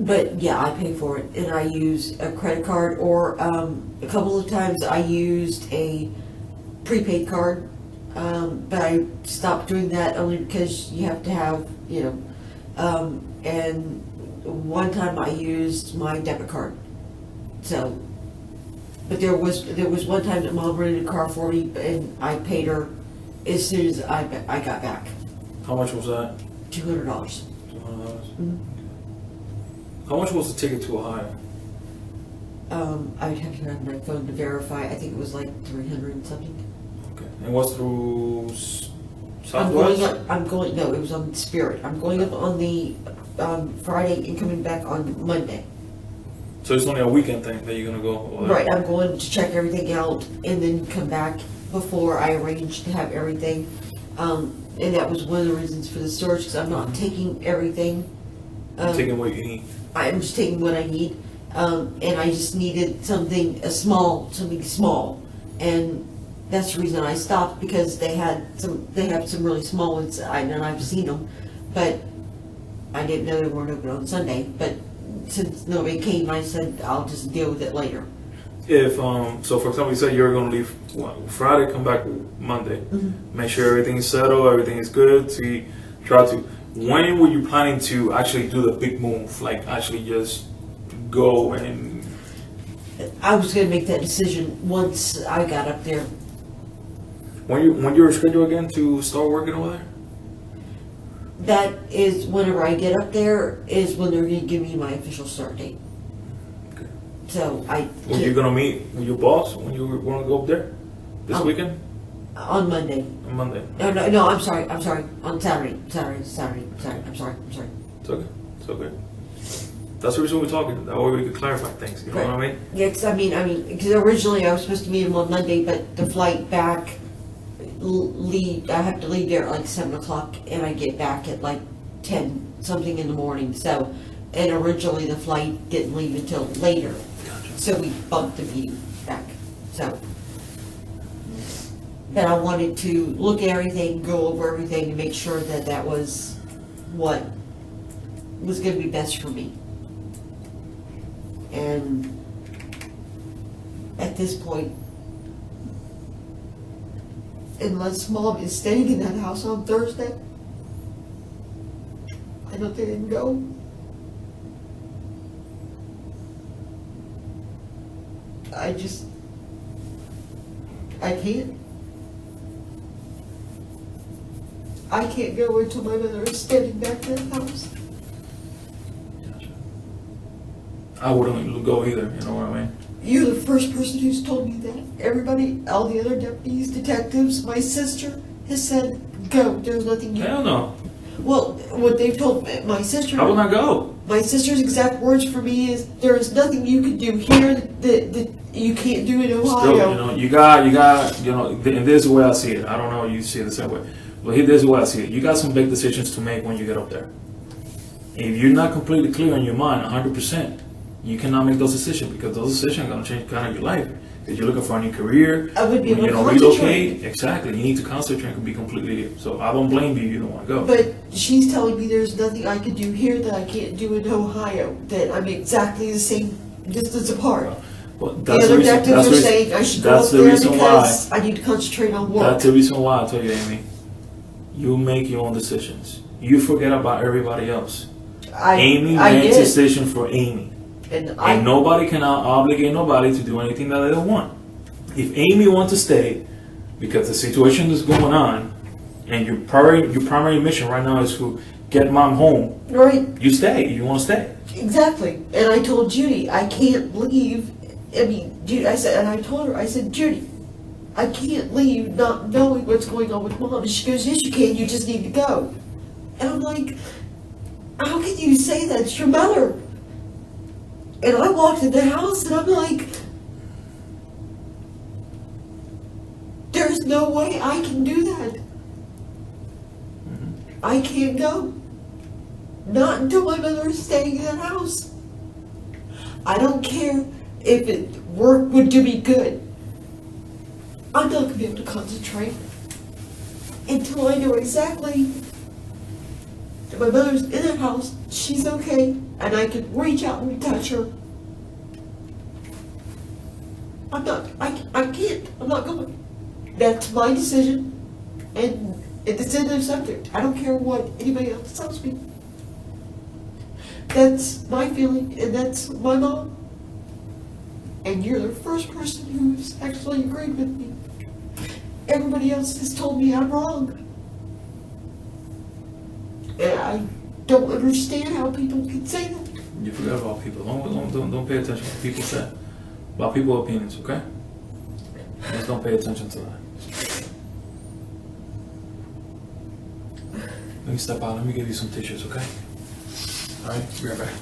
But yeah, I pay for it, and I use a credit card, or a couple of times I used a prepaid card, but I stopped doing that only because you have to have, you know, and one time I used my debit card. So, but there was one time that Mom rented a car for me, and I paid her as soon as I got back. How much was that? $200. $200. Mhm. How much was the ticket to Ohio? I would have to have my phone to verify. I think it was like 300 and something. Okay. And what's through Southwest? No, it was on Spirit. I'm going up on the Friday and coming back on Monday. So it's only a weekend thing that you're gonna go? Right, I'm going to check everything out and then come back before I arrange to have everything. And that was one of the reasons for the storage, because I'm not taking everything. Taking what you need. I'm just taking what I need, and I just needed something small, and that's the reason I stopped, because they have some really small ones, and I've seen them, but I didn't know they weren't open on Sunday. But since nobody came, I said I'll just deal with it later. If so, for example, you said you're gonna leave Friday, come back Monday. Make sure everything is settled, everything is good. Try to. When were you planning to actually do the big move? Like actually just go and. I was going to make that decision once I got up there. When you're scheduled again to start working over there? That is whenever I get up there is when they're going to give me my official start date. Okay. So When you gonna meet with your boss? When you want to go up there? This weekend? On Monday. On Monday. No, I'm sorry. On Saturday. I'm sorry. It's okay. It's okay. That's the reason we're talking. That way we can clarify things. You know what I mean? Yeah, because originally I was supposed to meet him on Monday, but the flight back, I have to leave there at like 7 o'clock, and I get back at like 10 something in the morning. So, and originally the flight didn't leave until later. Gotcha. So we bumped the meeting back. So, but I wanted to look at everything, go over everything, and make sure that that was what was going to be best for me. And at this point, unless Mom is staying in that house on Thursday, I don't think I can go. I can't. I can't go until my mother is standing back in the house. I wouldn't go either. You know what I mean? You're the first person who's told me that. Everybody, all the other deputies, detectives, my sister has said, go, there's nothing you Hell no. Well, what they've told my sister. I will not go. My sister's exact words for me is, there is nothing you can do here that you can't do in Ohio. Still, you got, and this is the way I see it. I don't know if you see it the same way. But this is the way I see it. You got some big decisions to make when you get up there. If you're not completely clear in your mind, 100%, you cannot make those decisions, because those decisions are going to change kind of your life. If you're looking for a new career, I would be able to relocate, exactly. You need to concentrate and be completely. So I don't blame you. You don't want to go. But she's telling me there's nothing I can do here that I can't do in Ohio. That I'm exactly the same distance apart. But The other detectives are saying I should go up there because I need to concentrate on work. That's the reason why I tell you, Amy. You make your own decisions. You forget about everybody else. Amy makes a decision for Amy. And nobody can obligate nobody to do anything that they don't want. If Amy wants to stay, because the situation is going on, and your primary mission right now is to get Mom home, right? You stay. You want to stay. Exactly. And I told Judy, I can't leave. I mean, Judy, I told her, I said, Judy, I can't leave not knowing what's going on with Mom. And she goes, yes, you can. You just need to go. And I'm like, how can you say that? It's your mother. And I walked in the house and I'm like, there's no way I can do that. I can't go. Not until my mother is staying in that house. I don't care if work would do me good. I'm not going to be able to concentrate until I know exactly that my mother's in that house, she's okay, and I can reach out and touch her. I can't. I'm not going. That's my decision, and it's in the subject. I don't care what anybody else tells me. That's my feeling, and that's my mom. And you're the first person who's actually agreed with me. Everybody else has told me I'm wrong. And I don't understand how people can say that. You forgot about people. Don't pay attention to what people say. About people's opinions, okay? Just don't pay attention to that. Let me step out. Let me give you some tissues, okay? All right, be right back.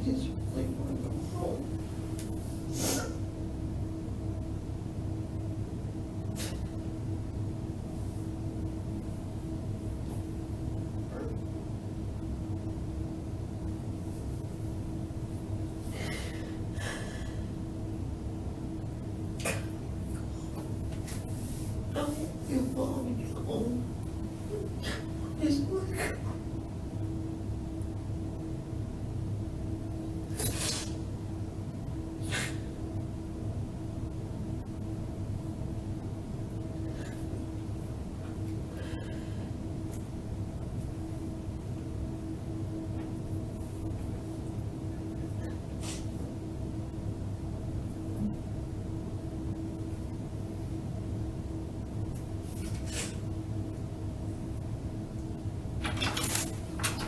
just really want to go home. I want your mom to go home. His work.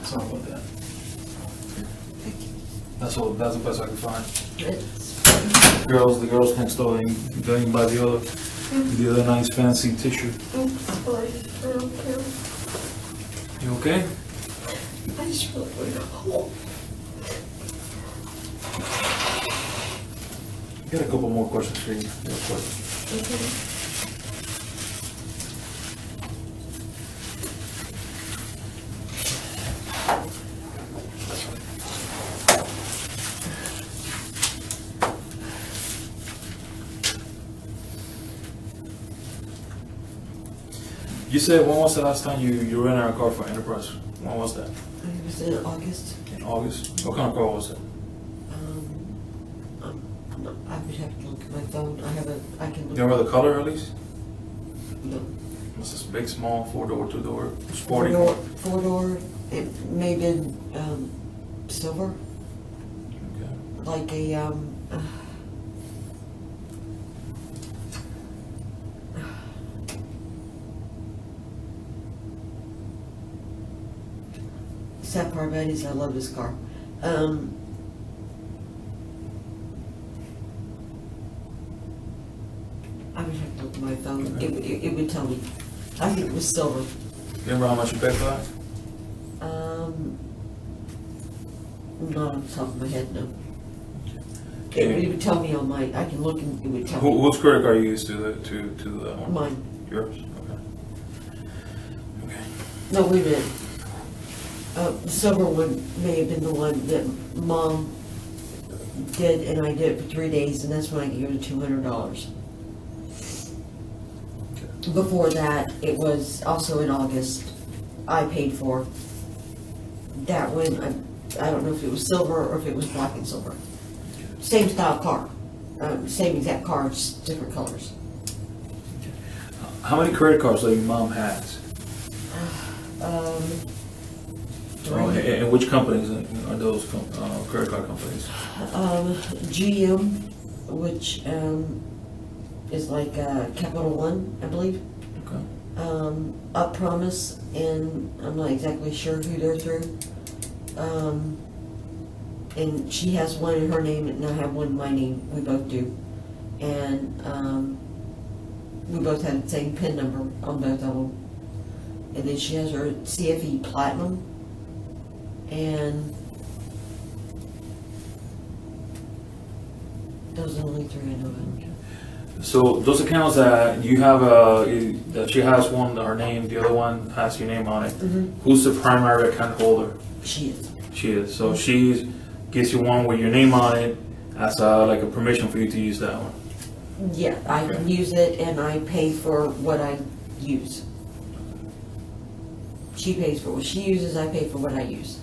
Sorry about that. That's the best I can find. It's The girls next door, they ain't buy the other nice fancy tissue. fine. I don't care. You okay? I just really want to go home. Got a couple more questions for you, real quick. Okay. You said, when was the last time you rented a car for Enterprise? When was that? It was in August. In August? What kind of car was it? I would have to look at my phone. I can Do look. you remember the color at least? No. Was this big, small, 4-door, 2-door, sporty? Four-door, it may have been, silver, Okay. like a, sad part about it is I love this car. I would have to look at my phone. Okay. It would tell me. I think it was silver. Remember how much you paid for that? Not on the top of my head, no. Okay. It would tell me on my, I can look and it would tell Who, me. whose credit card you used to the one? Mine. Yours? Okay. Okay. No, wait a minute. The silver one may have been the one that Mom did, and I did it for 3 days, and that's when I gave her $200. Before that, it was also in August, I paid for. That one, I don't know if it was silver or if it was black and silver. Same style car, same exact car, just different colors. How many credit cards that your mom has? Oh, and which companies are those credit card companies? GM, which is like Capital One, I believe. Okay. Up Promise, and I'm not exactly sure who they're through. And she has one in her name, and I have one in my name. We both do, and we both have the same PIN number on both of them. And then she has her CFE Platinum, and those are the only three I know of. So those accounts that you have, that she has one, her name, the other one has your name on it. Mhm. Who's the primary account holder? She is. She is. So she gives you one with your name on it as like a permission for you to use that one. Yeah, I can use it, and I pay for what I use. She pays for what she uses, I pay for what I use.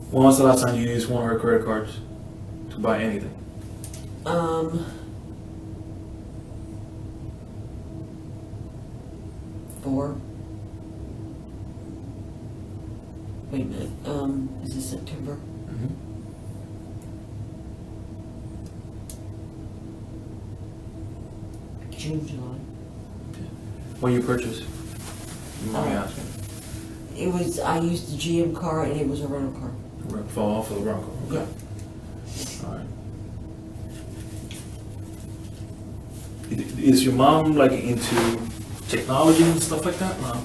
When was the last time you used one of her credit cards to buy anything? For, wait a minute, is this September? June, July. When you purchased? You mind me Uh, asking? It was, I used the GM car, and it was a rental car. Fall off of the Bronco. Okay. Yeah. All right. Is your mom like into technology and stuff like that? No.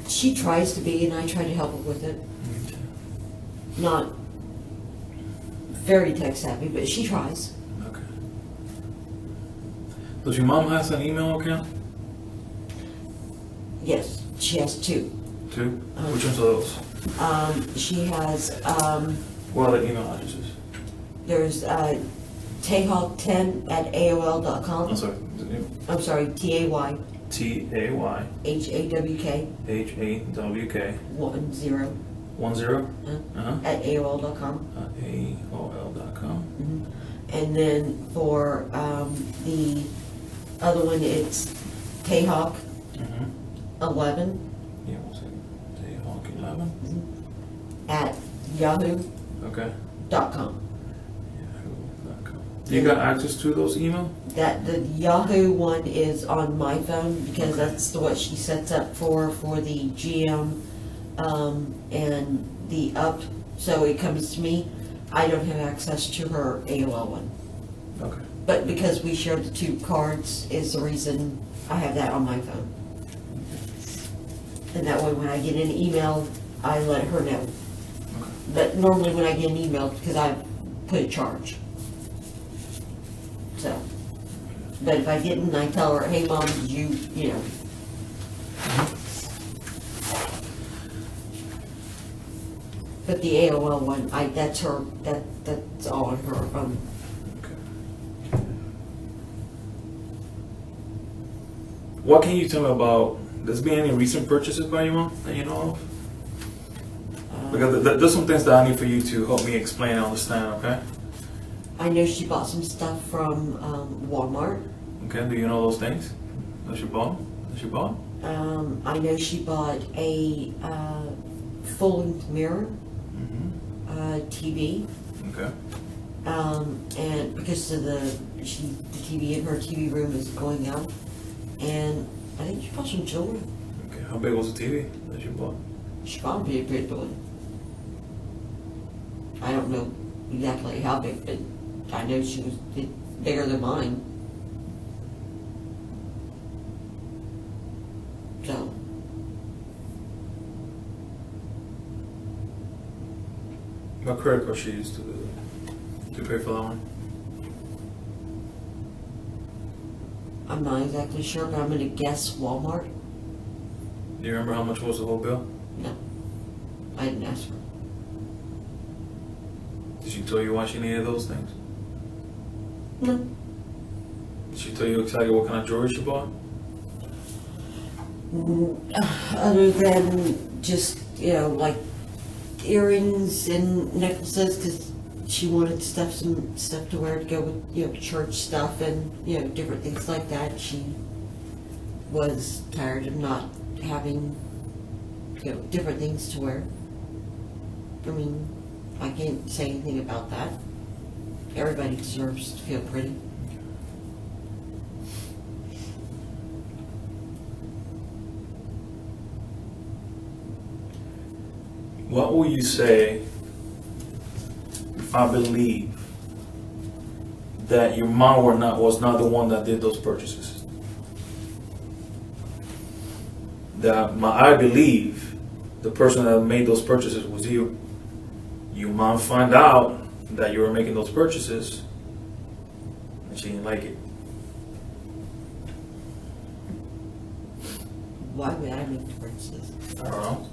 She tries to be, and I try to help her with it. not very tech savvy, but she tries. Okay. Does your mom has an email account? Yes, she has two. Two? Which ones are those? She has, What are the email addresses? there's tayhawk10@aol.com. I'm sorry. I'm sorry, TAY TAY HAWK HAWK 10 10 at AOL.com. AOL.com. And then for the other one, it's Tayhawk 11 Yeah, we'll say Jayhawk 11. at yahoo.com. Okay. Yahoo.com. Do you got access to those email? That the Yahoo one is on my phone because that's what she sets up for the GM and the up. So it comes to me. I don't have access to her AOL one. Okay. But because we share the two cards is the reason I have that on my phone. And that way when I get an email, I let her know. Okay. But normally when I get an email, because I put a charge. So, but if I didn't, I tell her, hey mom, did you know. But the AOL one, that's her, that's all on her. Okay. What can you tell me about, there's been any recent purchases by your mom that you know of? Because there's some things that I need for you to help me explain and understand, okay? I know she bought some stuff from Walmart. Okay, do you know those things that she bought? I know she bought a full-length mirror, TV, Okay. and because of the TV in her TV room is going out, and I think she bought some jewelry. Okay, how big was the TV that you bought? She bought a big one. I don't know exactly how big, but I know she was bigger than mine. So. What credit card she used to pay for that one? I'm not exactly sure, but I'm gonna guess Walmart. Do you remember how much was the whole bill? No, I didn't ask her. Did she tell you why she needed those things? No. Did she tell you exactly what kind of jewelry she bought? Other than just, like earrings and necklaces, because she wanted some stuff to wear to go with, church stuff and, different things like that. She was tired of not having, different things to wear. I mean, I can't say anything about that. Everybody deserves to feel pretty. What will you say if I believe that your mom was not the one that did those purchases? I believe the person that made those purchases was you. Your mom found out that you were making those purchases and she didn't like it. Why would I make the purchases? I don't know.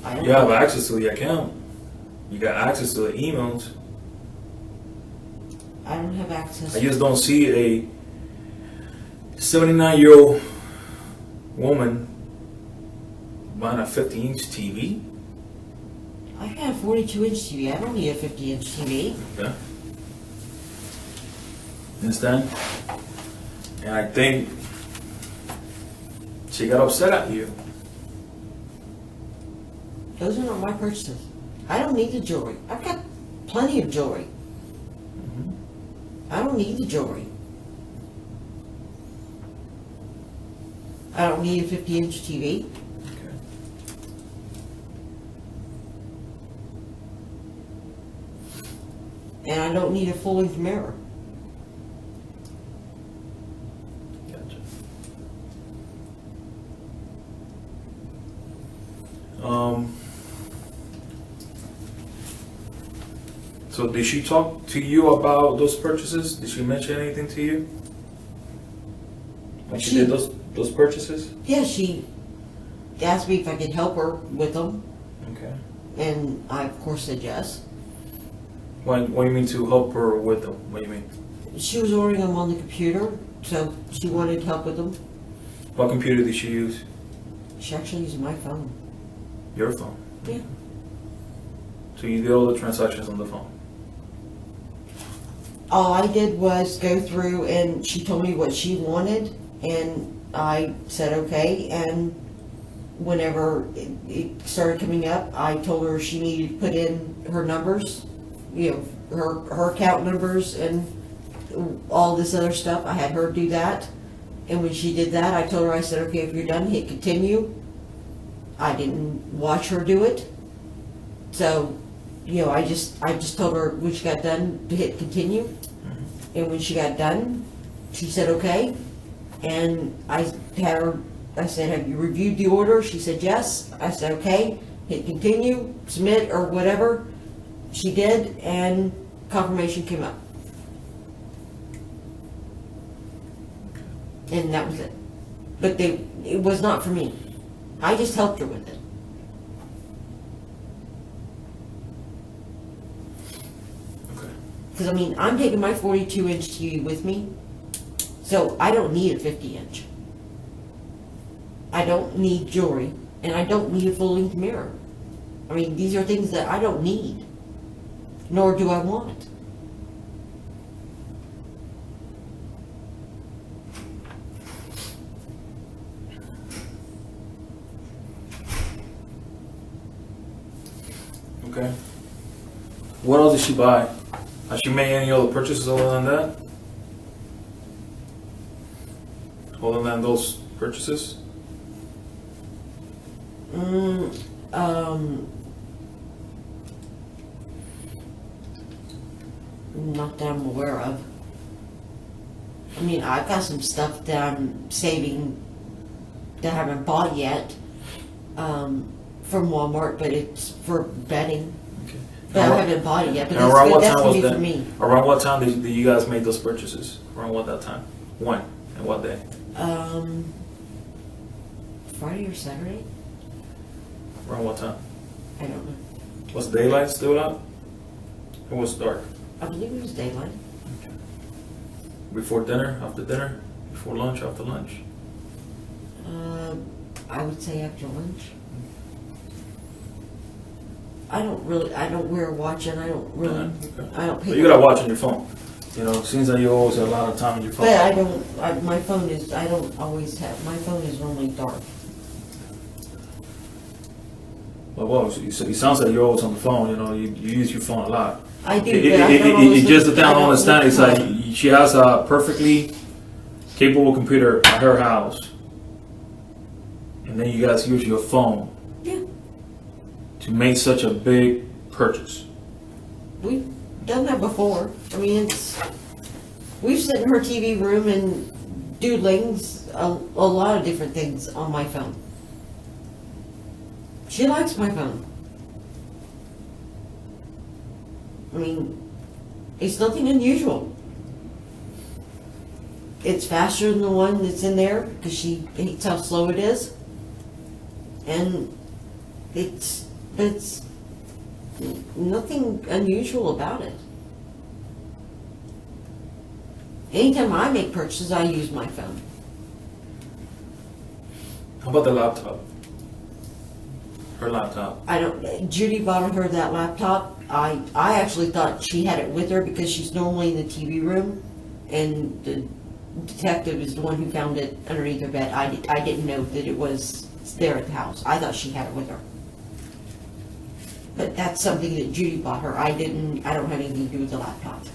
I don't You have know. access to the account. You got access to the emails. I don't have access. I just don't see a 79-year-old woman buying a 50-inch TV. I got a 42-inch TV. I don't need a 50-inch TV. Okay. Understand? And I think she got upset at you. Those are not my purchases. I don't need the jewelry. I've got plenty of jewelry. I don't need the jewelry. I don't need a 50-inch TV. Okay. And I don't need a full-length mirror. Gotcha. So did she talk to you about those purchases? Did she mention anything to you? When she did those purchases? Yeah, she asked me if I could help her with them, Okay. and I of course said yes. What do you mean to help her with them? What do you mean? She was ordering them on the computer, so she wanted help with them. What computer did she use? She actually used my phone. Your phone. Yeah. So you did all the transactions on the phone. All I did was go through and she told me what she wanted and I said okay, and whenever it started coming up, I told her she needed to put in her numbers, you know, her account numbers and all this other stuff. I had her do that, and when she did that, I told her, I said, okay, if you're done, hit continue. I didn't watch her do it, so, you know, I just told her when she got done to hit continue, and when she got done, she said okay, and I said, have you reviewed the order? She said yes. I said okay, hit continue, submit, or whatever. She did, and confirmation came up. And that was it. But it was not for me. I just helped her with it. Okay. Because, I mean, I'm taking my 42-inch TV with me, so I don't need a 50-inch. I don't need jewelry, and I don't need a full-length mirror. I mean, these are things that I don't need, nor do I want. Okay. What else did she buy? Has she made any other purchases other than that? Other than those purchases? Not that I'm aware of. I mean, I've got some stuff that I'm saving that I haven't bought yet, from Walmart, but it's for bedding. Okay. But I haven't bought it yet, but And around what that's time gonna was be that? for me. Around what time did you guys make those purchases? Around what that time? When and what day? Friday or Saturday? Around what time? I don't know. Was daylight still out? It was dark. I believe it was daylight. Before dinner, after dinner, before lunch, after lunch. I would say after lunch. I don't wear a watch, and I don't really, Okay. I don't pay. But you gotta watch on your phone. You know, it seems like you always have a lot of time on your phone. But my phone is, I don't always have, my phone is normally dark. Well, it sounds like you're always on the phone. You know, you use your phone a lot. I do, but I don't always. Just the thing I look- don't understand is look- like she has a perfectly capable computer at her house, and then you guys use your phone Yeah, to make such a big purchase. we've done that before. I mean, we've sat in her TV room and doodlings, a lot of different things on my phone. She likes my phone. I mean, it's nothing unusual. It's faster than the one that's in there because she hates how slow it is. And it's nothing unusual about it. Anytime I make purchases, I use my phone. How about the laptop? Her laptop. Judy bought her that laptop. I actually thought she had it with her because she's normally in the TV room, and the detective is the one who found it underneath her bed. I didn't know that it was there at the house. I thought she had it with her. But that's something that Judy bought her. I don't have anything to do with the laptop.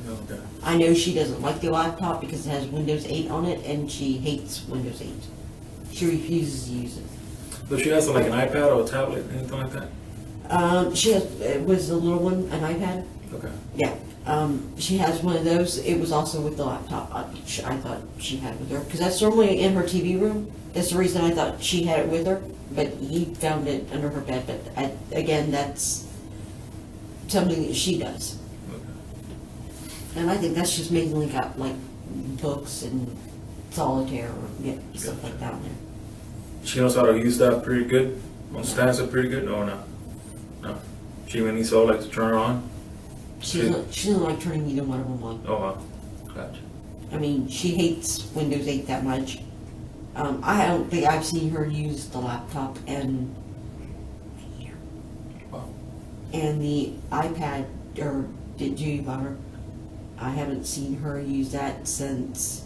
Okay. I know she doesn't like the laptop because it has Windows 8 on it, and she hates Windows 8. She refuses to use it. Does she have like an iPad or a tablet, anything like that? It was a little one, an iPad. Okay. Yeah. She has one of those. It was also with the laptop. I thought she had it with her because that's normally in her TV room. That's the reason I thought she had it with her. But he found it under her bed. But again, that's something that she does. And I think that's just mainly got like books and solitaire or stuff like that in there. She knows how to use that pretty good? Understands it pretty good? Or no? No? She even needs to like to turn her on? She doesn't like turning either one of them on. Oh, wow. Gotcha. I mean, she hates Windows 8 that much. I don't think I've seen her use the laptop and Wow. the iPad, or did you bought her? I haven't seen her use that since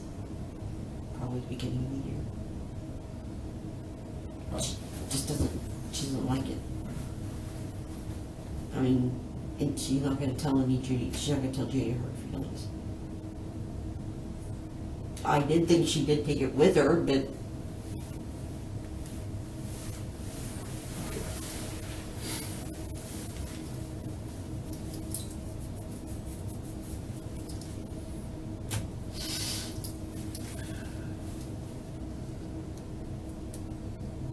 probably the beginning of the year. She just she doesn't like it. I mean, and she's not going to tell Judy, she's not going to tell Judy her feelings. I did think she did take it with her, but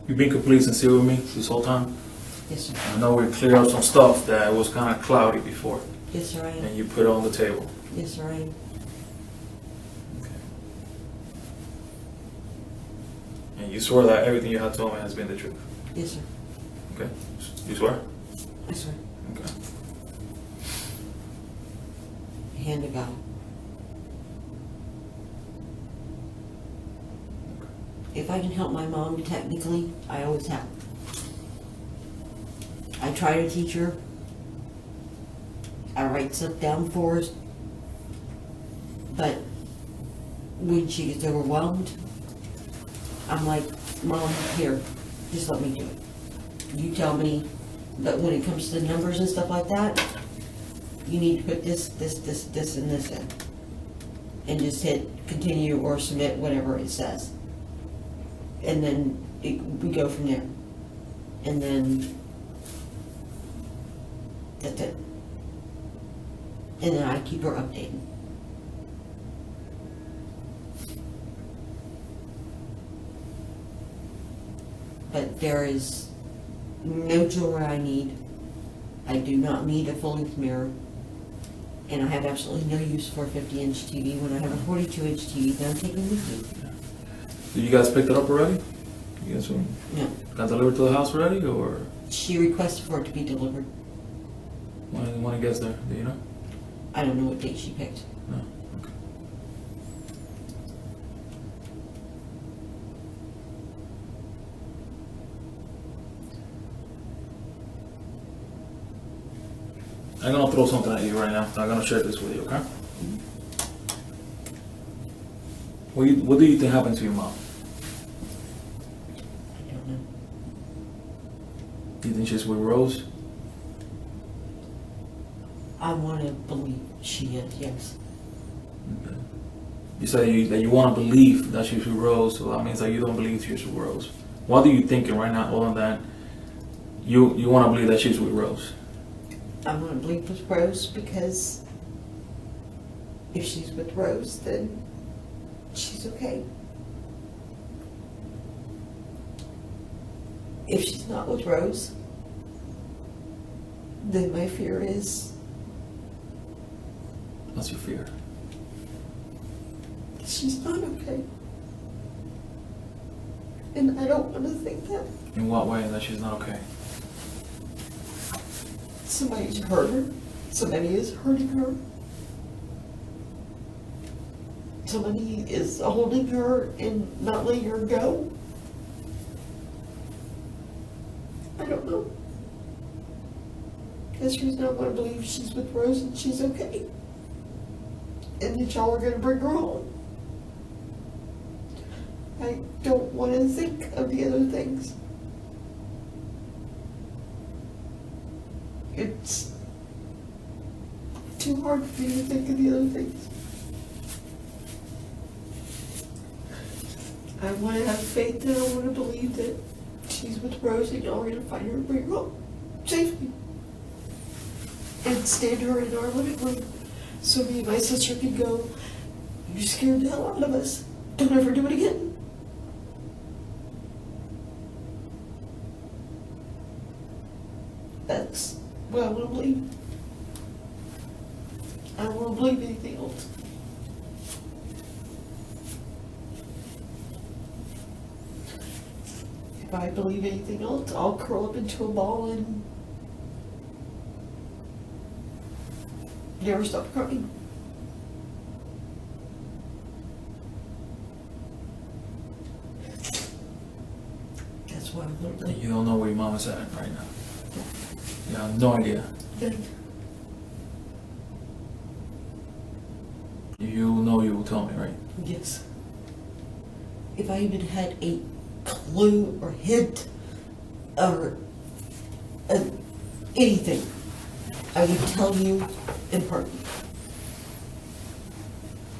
You've been completely sincere with me this whole time? yes, sir. I know we cleared up some stuff that was kind of cloudy before, Yes, sir, I am. and you put it on the table. Yes, sir, I am. Okay. And you swear that everything you have told me has been the truth? Yes, sir. Okay? You swear? I swear. Okay. Hand to God. If I can help my mom technically, I always have. I try to teach her. I write stuff down for her. But when she gets overwhelmed, I'm like, Mom, here, just let me do it. You tell me. But when it comes to the numbers and stuff like that, you need to put this, and this in. And just hit continue or submit, whatever it says. And then we go from there. And then that's it. And then I keep her updated. But there is no jewelry I need. I do not need a full-length mirror. And I have absolutely no use for a 50-inch TV when I have a 42-inch TV that I'm taking with me. Did you guys pick it up already? You guys No. got delivered to the house already, or She requested for it to be delivered. when it gets there? Do you know? I don't know what date she picked. No. Okay. I'm gonna throw something at you right now. I'm gonna share this with you, okay? What do you think happened to your mom? I don't know. Do you think she's with Rose? I want to believe she is, yes. Okay. You said that you want to believe that she's with Rose, so that means that you don't believe she's with Rose. What are you thinking right now, other than you want to believe that she's with Rose? I want to believe with Rose because if she's with Rose, then she's okay. If she's not with Rose, then my fear is What's your fear? she's not okay. And I don't want to think that In what way that she's not okay? somebody's hurt her, somebody is hurting her, somebody is holding her and not letting her go. I don't know. Guess she's not going to believe she's with Rose and she's okay. And that y'all are going to bring her home. I don't want to think of the other things. It's too hard for me to think of the other things. I want to have faith and I want to believe that she's with Rose and y'all are going to find her and bring her home safely. And stand her in our living room so me and my sister can go, you scared the hell out of us. Don't ever do it again. That's what I want to believe. I won't believe anything else. If I believe anything else, I'll curl up into a ball and never stop crying. That's why I'm gonna You don't know where your mama's at right now. You have no idea. You know you will tell me, right? Yes. If I even had a clue or hint or anything, I would tell you in person.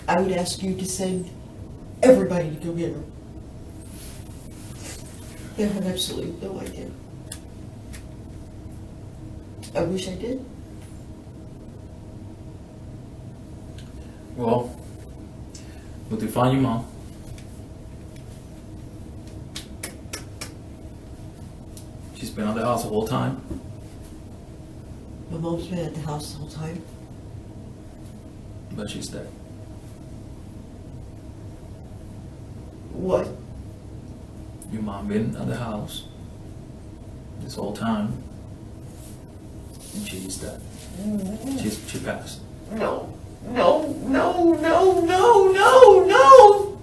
I would ask you to send everybody to go get her. I have absolutely no idea. I wish I did. Well, we'll define your mom. She's been at the house the whole time. My mom's been at the house the whole time. But she's dead. What? Your mom been at the house this whole time, and she's dead. She passed. No. No, no, no, no, no, no!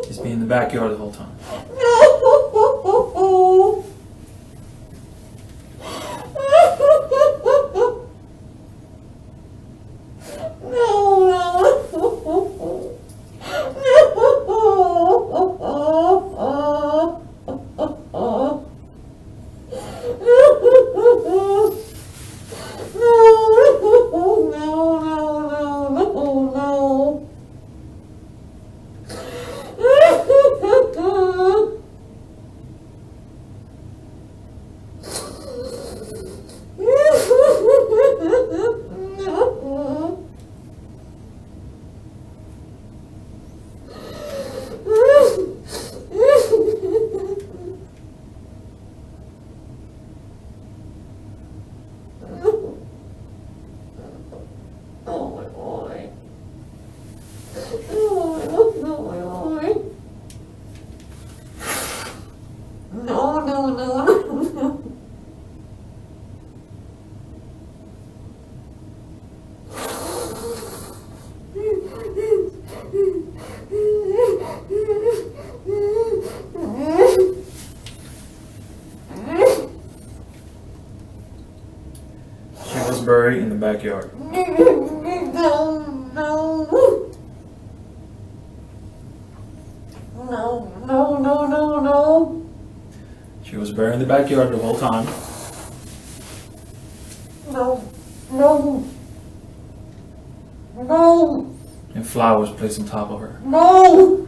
She's been in the backyard the whole time. No! She was buried in the backyard. No. She was buried in the backyard the whole time. No. And flowers placed on top of her. No.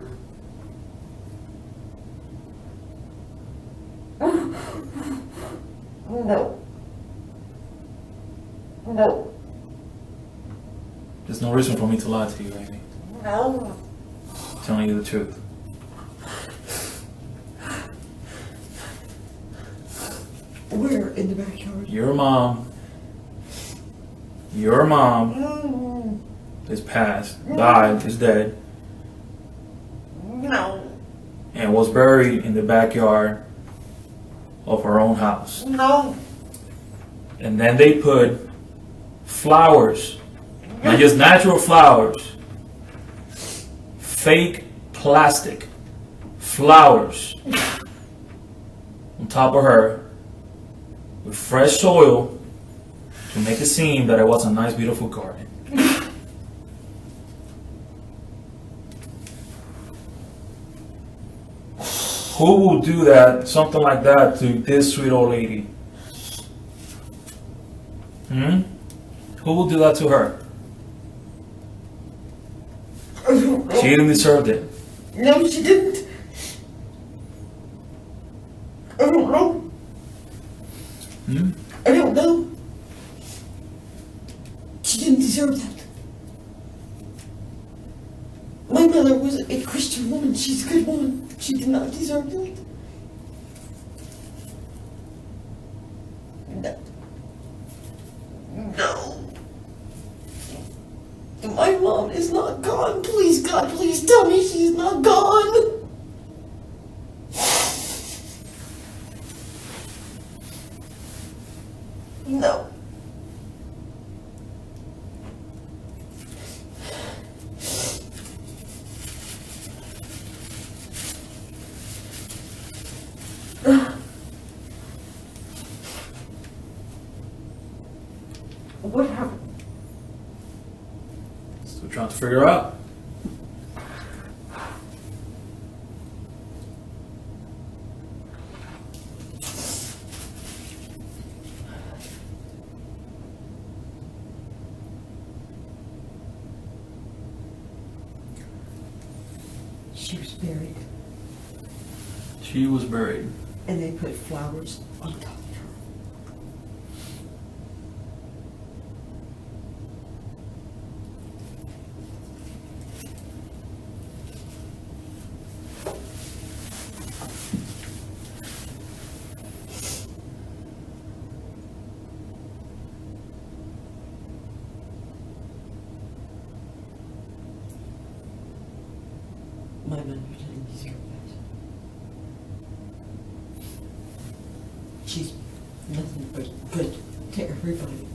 There's no reason for me to lie to you, Amy. No. Telling you the truth. Where in the backyard? Your mom is passed, died, is dead, No. and was buried in the backyard of her own house. No. And then they put flowers, not just natural flowers, fake plastic flowers on top of her with fresh soil to make it seem that it was a nice, beautiful garden. Who will do that, something like that, to this sweet old lady? Who will do that to her? She didn't deserve it. No, she didn't. I don't know. I don't know. She didn't deserve that. My mother was a Christian woman. She's a good woman. She did not deserve that. No. God, please tell me she's not gone. No. What happened? Still trying to figure out. She was buried, She was buried. and they put flowers on top of her. My mother didn't deserve that. She's nothing but good to everybody.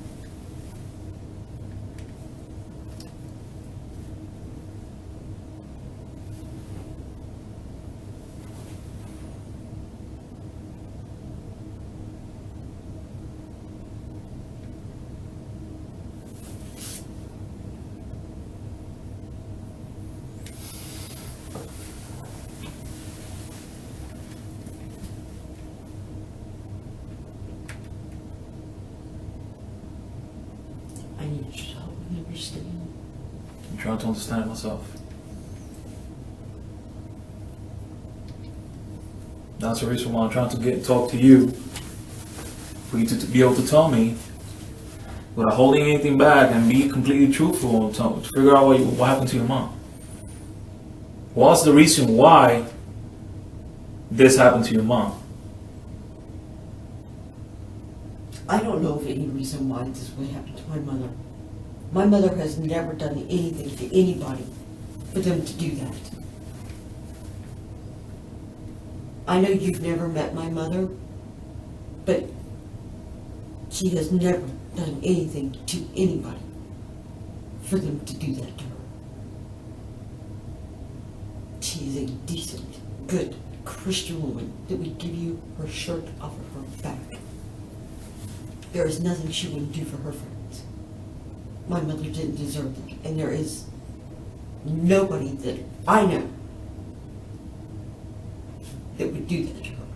I need you to help me understand. I'm trying to understand myself. That's the reason why I'm trying to talk to you. For you to be able to tell me without holding anything back and be completely truthful and to figure out what happened to your mom. What's the reason why this happened to your mom? I don't know of any reason why this would happen to my mother. My mother has never done anything to anybody for them to do that. I know you've never met my mother, but she has never done anything to anybody for them to do that to her. She is a decent, good Christian woman that would give you her shirt off of her back. There is nothing she wouldn't do for her friends. My mother didn't deserve that, and there is nobody that I know that would do that to her,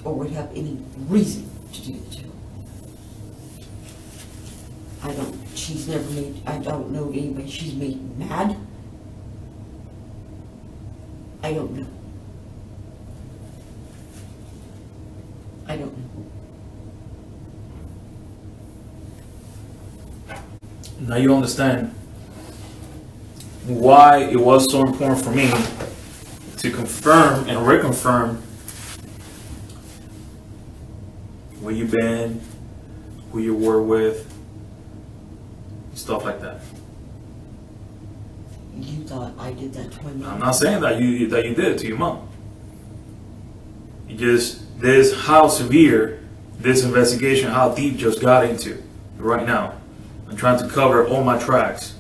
or would have any reason to do that to her. I don't know of anybody she's made mad. I don't know. I don't know. Now you understand why it was so important for me to confirm and reconfirm where you've been, who you were with, stuff like that. You thought I did that to my mom? I'm not saying that you did it to your mom. You just, this how severe this investigation, how deep just got into right now. I'm trying to cover all my tracks.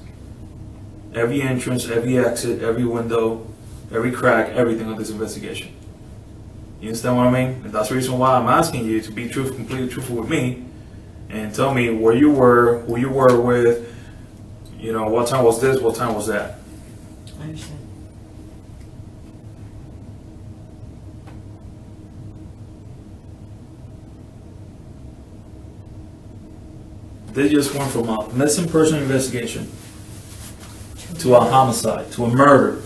Every entrance, every exit, every window, every crack, everything of this investigation. You understand what I mean? And that's the reason why I'm asking you to be completely truthful with me and tell me where you were, who you were with, you know, what time was this, what time was that. I understand. This just went from a missing person investigation to a homicide, to a murder.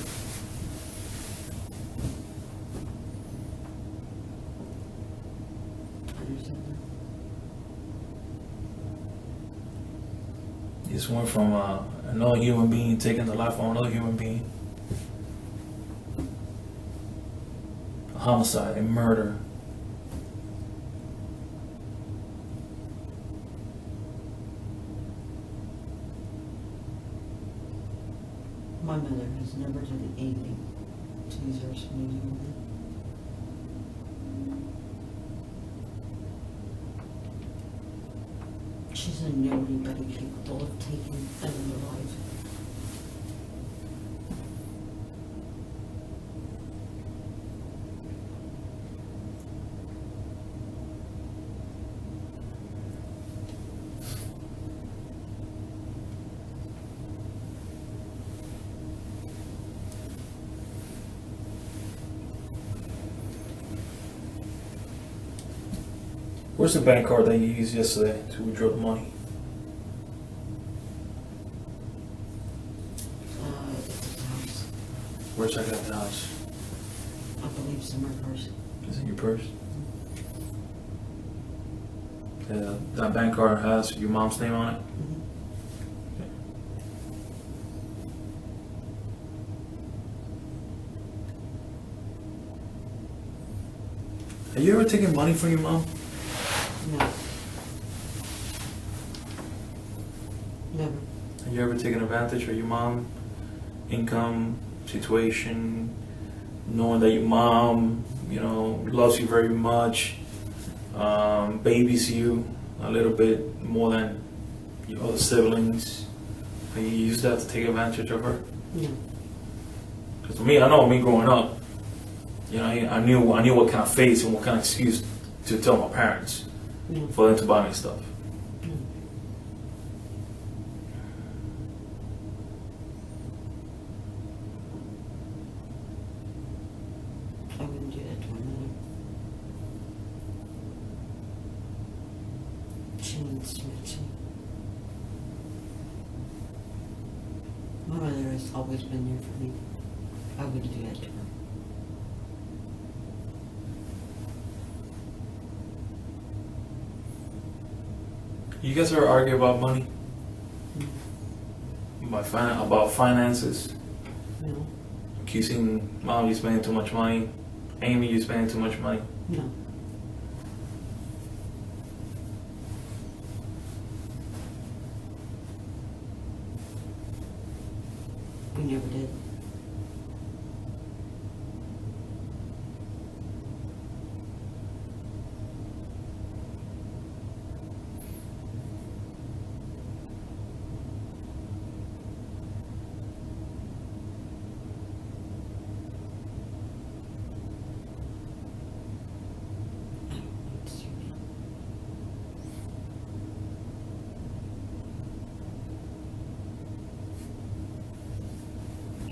I understand that. This went from another human being taking the life of another human being. A homicide, a murder. My mother has never done anything to deserve somebody doing that. She doesn't know anybody capable of taking another life. Where's the bank card that you used yesterday to withdraw the money? It's the house. Where's I got the house? I believe it's in my purse. Is it in your purse? Yeah, that bank card has your mom's name on it? Mhm. Have you ever taken money from your mom? No. Never. Have you ever taken advantage of your mom income situation, knowing that your mom, loves you very much, babies you a little bit more than your other siblings? Have you used that to take advantage of her? No. Because for me, I know me growing up, I knew what kind of face and what kind of excuse to tell my parents No. for them to buy me stuff. No. I wouldn't do that to my mother. She means too much to me. My mother has always been there for me. I wouldn't do that to her. You guys ever argue about money? No. About finances? No. Accusing mom you spending too much money, Amy you spending too much money. No. We never did. I don't know what to do now.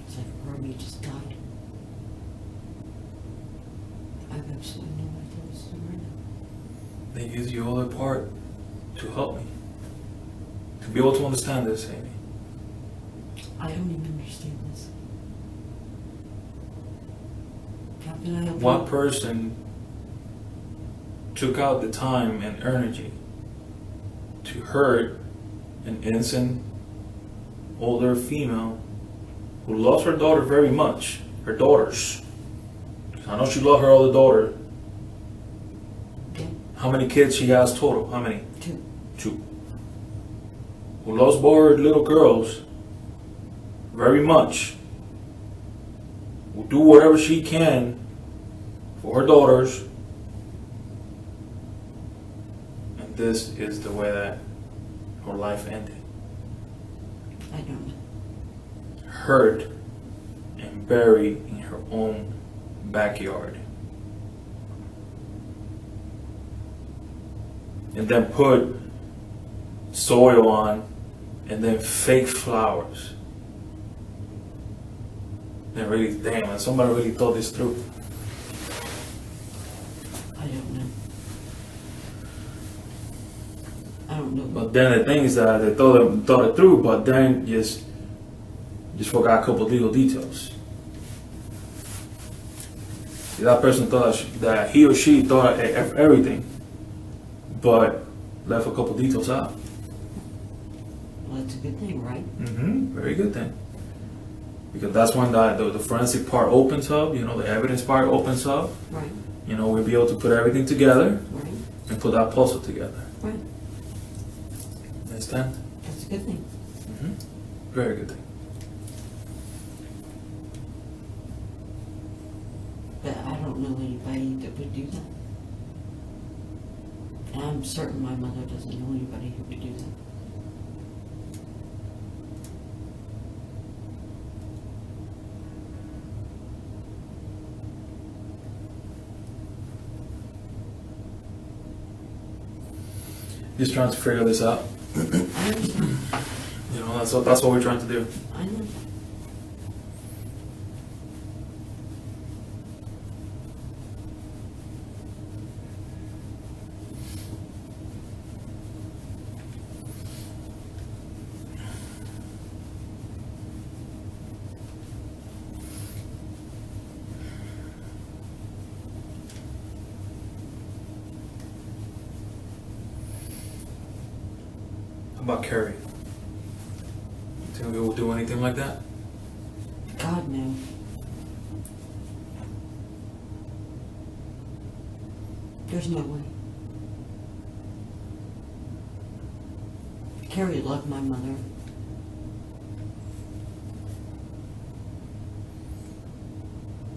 It's like a part of me just died. I have absolutely no idea what's doing right now. They use your other part to help me. To be able to understand this, Amy. I don't even understand this. How can I help What you? person took out the time and energy to hurt an innocent older female who loves her daughter very much, her daughters. I know she loved her other daughter. Okay, How many kids she has total? How many? 2. 2. Who loves both her little girls very much. Will do whatever she can for her daughters. And this is the way that her life ended. I don't know. Hurt and buried in her own backyard. And then put soil on and then fake flowers. And really, damn, and somebody really thought this through. I don't know. I don't know. But then the thing is that they thought it through, but then just forgot a couple legal details. That person thought that he or she thought everything, but left a couple details out. Well, that's a good thing, right? Very good thing. Because that's when the forensic part opens up, the evidence part opens up. Right. We'll be able to put everything together Right. and put that puzzle together. Right. Understand? That's a good thing. Very good thing. know anybody that would do that. And I'm certain my mother doesn't know anybody who would do that. Just trying to figure this out. I understand. You know, that's what we're trying to do. I know. How about Carrie? Think we will do anything like that? God, no. There's no way. Carrie loved my mother.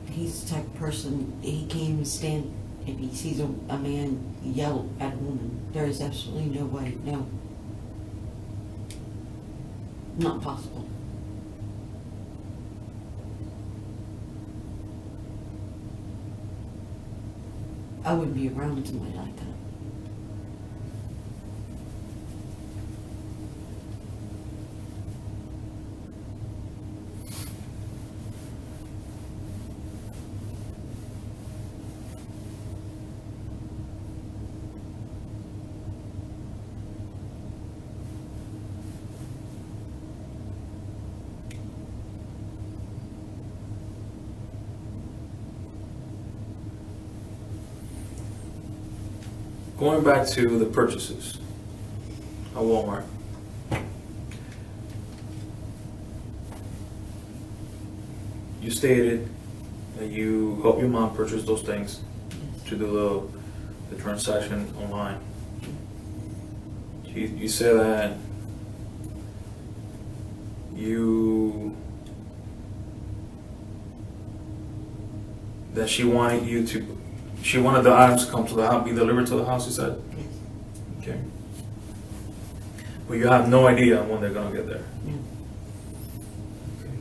He's the type of person, he can't even stand if he sees a man yell at a woman. There is absolutely no way, no. Not possible. I wouldn't be around somebody like that. Going back to the purchases at Walmart. You stated that you help your mom purchase those things to do the transaction online. You said that she wanted the items to come to the house, be delivered to the house, you said? Yes. Okay. But you have no idea when they're gonna get there. No. Okay.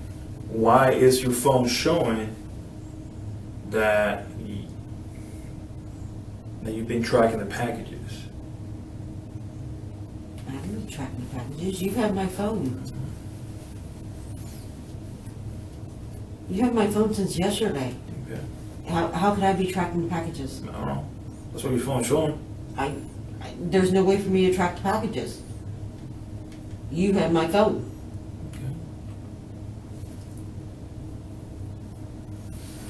Why is your phone showing that you've been tracking the packages? I haven't been tracking the packages. You have my phone. You have my phone since yesterday. Okay. How could I be tracking the packages? I don't know. That's what your phone's showing. There's no way for me to track the packages. You have my phone. Okay.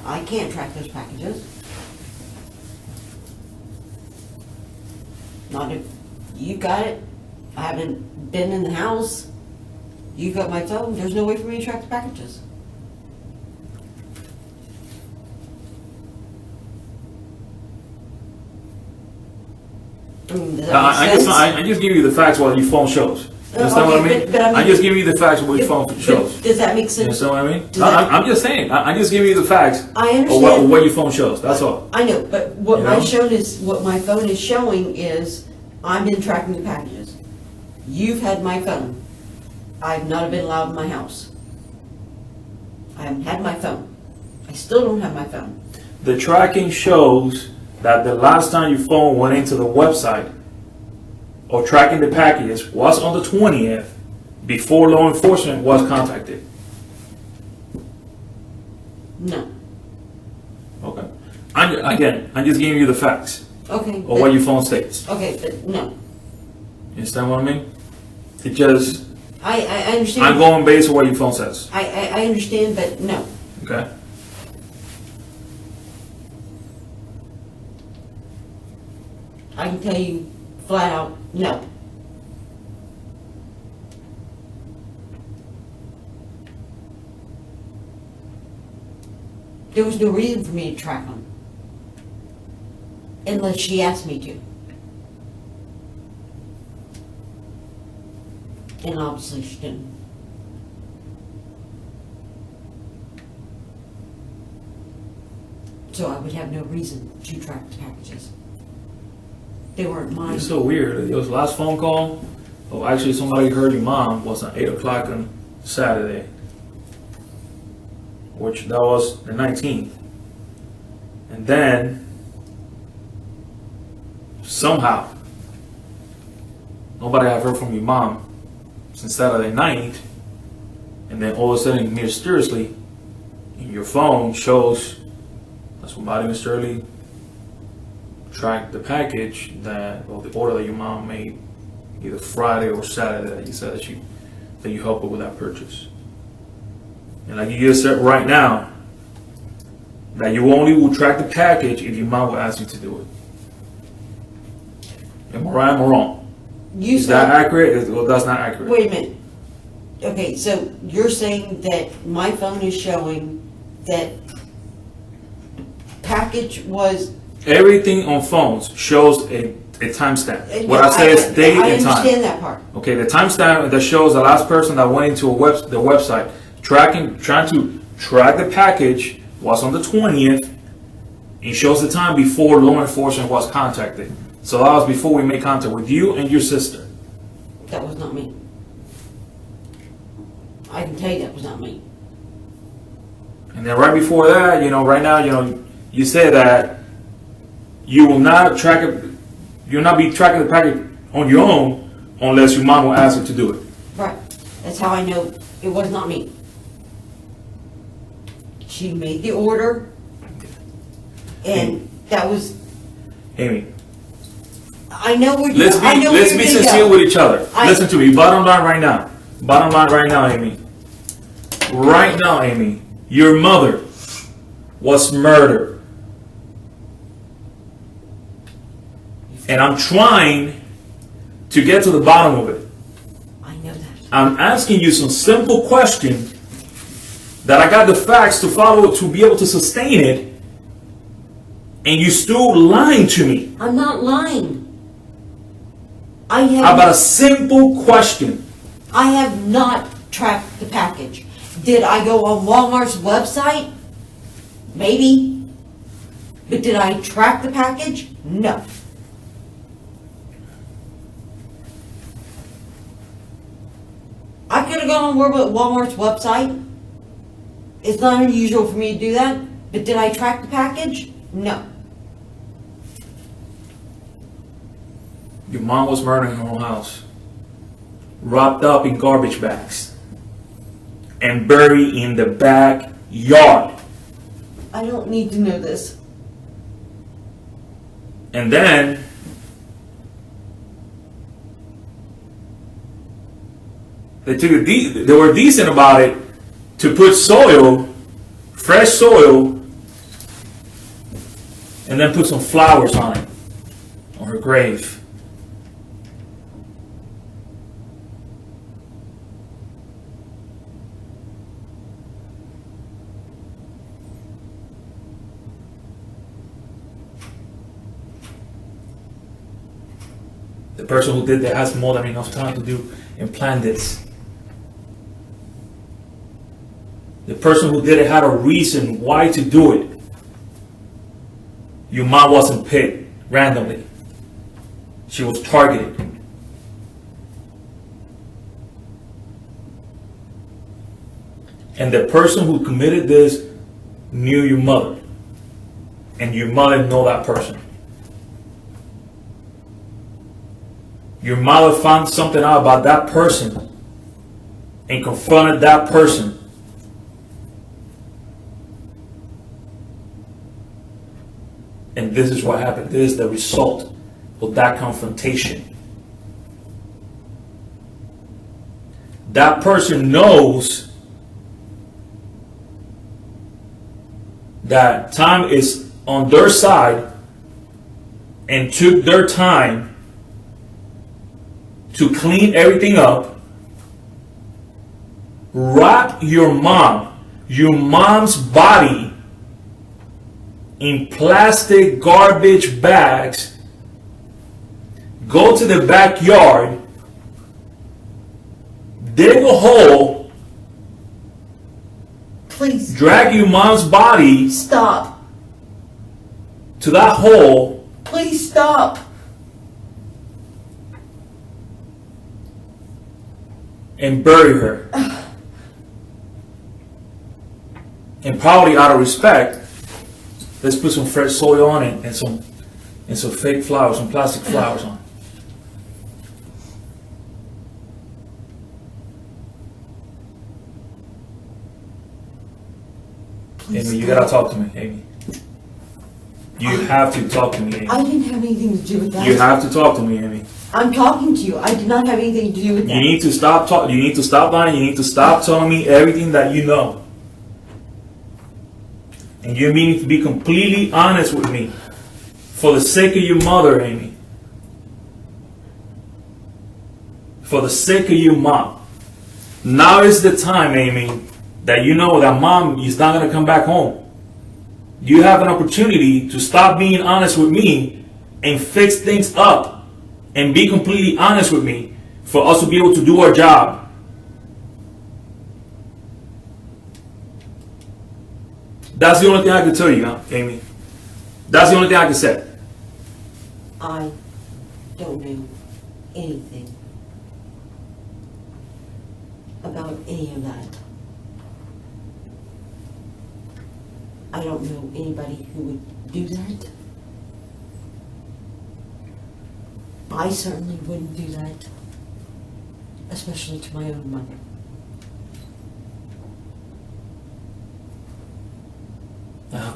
I can't track those packages. Not if you got it. I haven't been in the house. You got my phone. There's no way for me to track the packages. I mean, does that make sense? I just give you the facts what your phone shows. You understand what I Okay, mean? but I mean- I just give you the facts of what your phone shows. Does that make You sense? understand what I mean? Does that- I'm just saying. I just give you the facts I of understand. what your phone shows. That's all. I know, but what You my know? what my phone is showing is I've been tracking the packages. You've had my phone. I've not been allowed in my house. I haven't had my phone. I still don't have my phone. The tracking shows that the last time your phone went into the website or tracking the packages was on the 20th before law enforcement was contacted. No. Okay. I'm just giving you the facts Okay. of what your phone states. Okay, but no. You understand what I mean? It just, I understand. I'm going based on what your phone says. I understand, but no. Okay? I can tell you flat out, no. There was no reason for me to track them. Unless she asked me to. And obviously she didn't. So I would have no reason to track the packages. They weren't mine. It's so weird. It was last phone call. Oh, actually, somebody heard your mom was at 8 o'clock on Saturday, which that was the 19th. And then somehow nobody had heard from your mom since Saturday night, and then all of a sudden, mysteriously, your phone shows that somebody mysteriously tracked the package or the order that your mom made either Friday or Saturday that you said that you helped her with that purchase. And like you just said right now, that you only will track the package if your mom will ask you to do it. Am I right or am I wrong? Is that accurate? Well, that's not accurate. Wait a minute. Okay, so you're saying that my phone is showing that the package was... Everything on phones shows a timestamp. What I say is date and time. I understand that part. Okay, the timestamp that shows the last person that went into the website trying to track the package was on the 20th. It shows the time before law enforcement was contacted. So that was before we made contact with you and your sister. That was not me. I can tell you that was not me. And then right before that, right now, you say that you will not track it. You'll not be tracking the package on your own unless your mom will ask you to do it. Right. That's how I know it was not me. She made the order, and that was... Amy, I know where let's be sincere with each other. Listen to me. Bottom line right now. Bottom line right now, Amy. Right now, Amy, your mother was murdered. And I'm trying to get to the bottom of it. I know that. I'm asking you some simple questions that I got the facts to follow to be able to sustain it, and you still lying to me. I'm not lying. How about a simple question? I have not tracked the package. Did I go on Walmart's website? Maybe. But did I track the package? No. I could have gone on Walmart's website. It's not unusual for me to do that. But did I track the package? No. Your mom was murdered in her own house, wrapped up in garbage bags, and buried in the backyard. I don't need to know this. And then they were decent about it to put soil, fresh soil, and then put some flowers on it, on her grave. The person who did that has more than enough time to do and plan this. The person who did it had a reason why to do it. Your mom wasn't picked randomly. She was targeted. And the person who committed this knew your mother. And your mother knew that person. Your mother found something out about that person and confronted that person. And this is what happened. This is the result of that confrontation. That person knows that time is on their side and took their time to clean everything up, wrap your mom's body in plastic garbage bags, go to the backyard, dig a hole, Please. drag your mom's body, Stop. to that hole Please stop. and bury her. And probably out of respect, let's put some fresh soil on it and some fake flowers, some plastic flowers on it. Please Amy, you stop. gotta talk to me, Amy. You have to talk to me, Amy. I didn't have anything to do with that. You have to talk to me, Amy. I'm talking to you. I did not have anything to do with that. You need to stop talking. You need to stop lying. You need to stop telling me everything that you know. And you need to be completely honest with me, for the sake of your mother, Amy. For the sake of your mom. Now is the time, Amy, that you know that mom is not going to come back home. You have an opportunity to stop being honest with me and fix things up and be completely honest with me for us to be able to do our job. That's the only thing I can tell you, Amy. That's the only thing I can say. I don't know anything about any of that. I don't know anybody who would do that. I certainly wouldn't do that, especially to my own mother.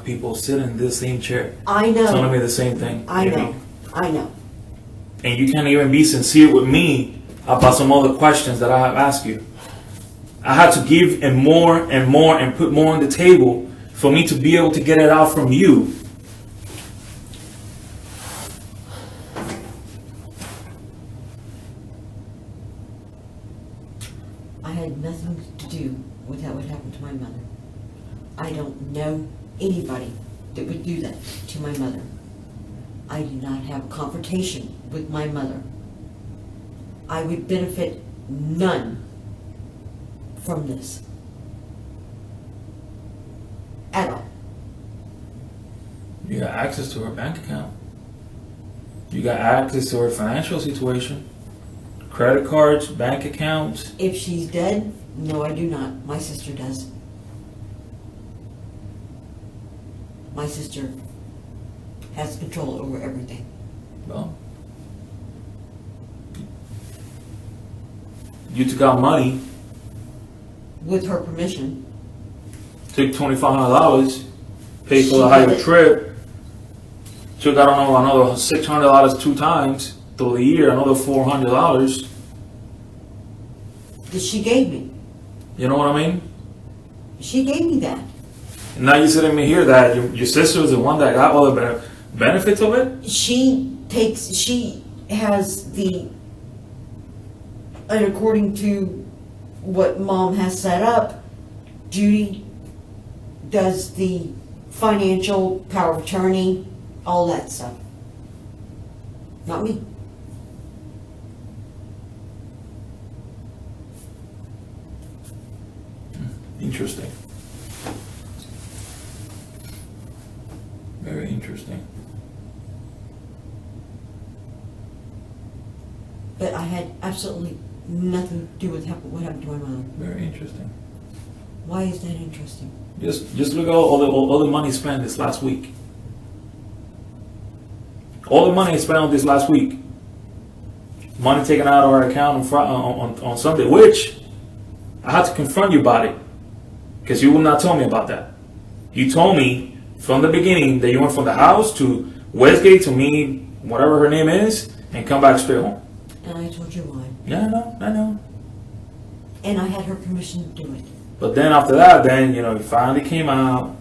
People sit in this same chair I telling know, me the same thing. I Amy. know, I know. And you can't even be sincere with me about some other questions that I have asked you. I had to give and more and put more on the table for me to be able to get it out from you. I had nothing to do with what happened to my mother. I don't know anybody that would do that to my mother. I do not have a confrontation with my mother. I would benefit none from this. At all. You got access to her bank account. You got access to her financial situation. Credit cards, bank accounts. If she's dead, no, I do not. My sister does. My sister has control over everything. Well, you took out money, With her permission. took $2,500, paid for She the did higher it. trip, took, I don't know, another $600 two times through the year, another $400. That she gave me. You know what I mean? She gave me that. And now you're sitting me here that your sister is the one that got all the benefits of it? She has the, and according to what mom has set up, Judy does the financial power of attorney, all that stuff. Not me. Interesting. Very interesting. But I had absolutely nothing to do with what happened to my mother. Very interesting. Why is that interesting? Just look at all the money spent this last week. All the money spent on this last week. Money taken out of our account on Sunday, which I had to confront you about it because you would not tell me about that. You told me from the beginning that you went from the house to Westgate to meet whatever her name is and come back straight home. And I told you why. Yeah, I know. And I had her permission to do it. But then after that, then, you finally came out,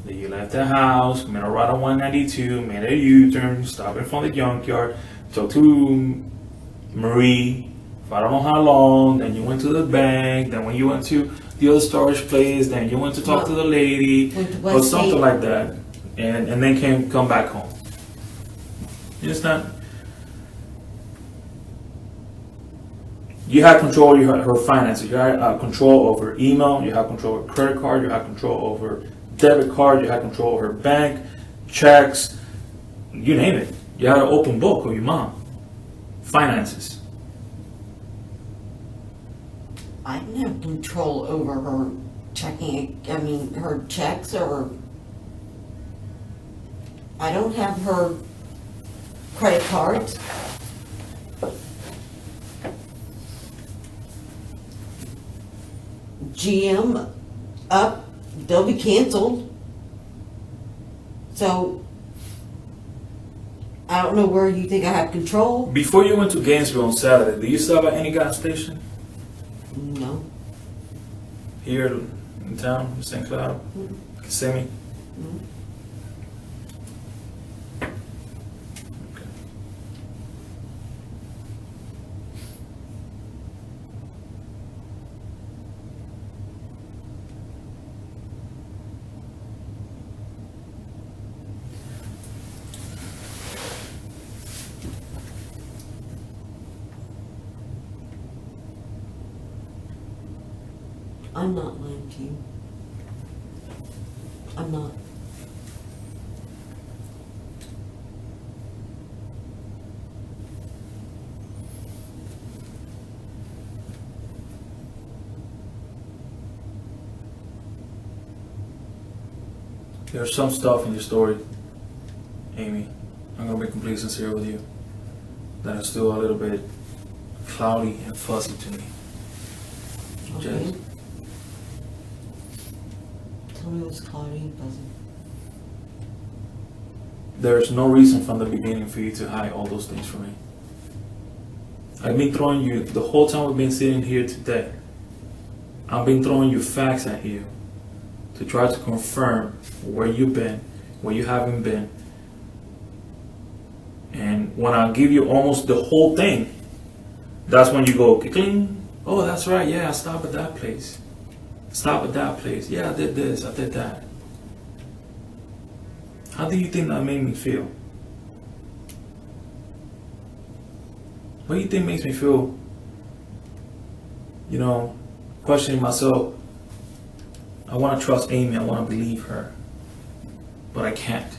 that you left the house, made a right on 192, made a U-turn, stopped in front of the junkyard, talked to Marie for I don't know how long, then you went to the bank, then when you went to the other storage place, then you went to talk to the lady, Went to or something Westgate. like that, and then come back home. It's not... You had control of her finances. You had control over email. You had control over credit card. You had control over debit card. You had control over bank checks, you name it. You had an open book with your mom. Finances. I didn't have control over her her checks, or I don't have her credit cards. GM up, they'll be canceled. So I don't know where you think I have control. Before you went to Gainesville on Saturday, do you stop at any gas station No. here in town, St. Cloud, Kissimmee? Mm-mm. Okay. I'm not lying to you. I'm not. There's some stuff in your story, Amy, I'm gonna be completely sincere with you, that is still a little bit cloudy and fuzzy to me. Okay. Just- Tell me what's cloudy and fuzzy. There's no reason from the beginning for you to hide all those things from me. I've been throwing you, the whole time we've been sitting here today, I've been throwing you facts at you to try to confirm where you've been, where you haven't been. And when I give you almost the whole thing, that's when you go, cling. Oh, that's right, yeah, I stopped at that place. Stop at that place. Yeah, I did this, I did that. How do you think that made me feel? What do you think makes me feel, questioning myself? I want to trust Amy, I want to believe her, but I can't.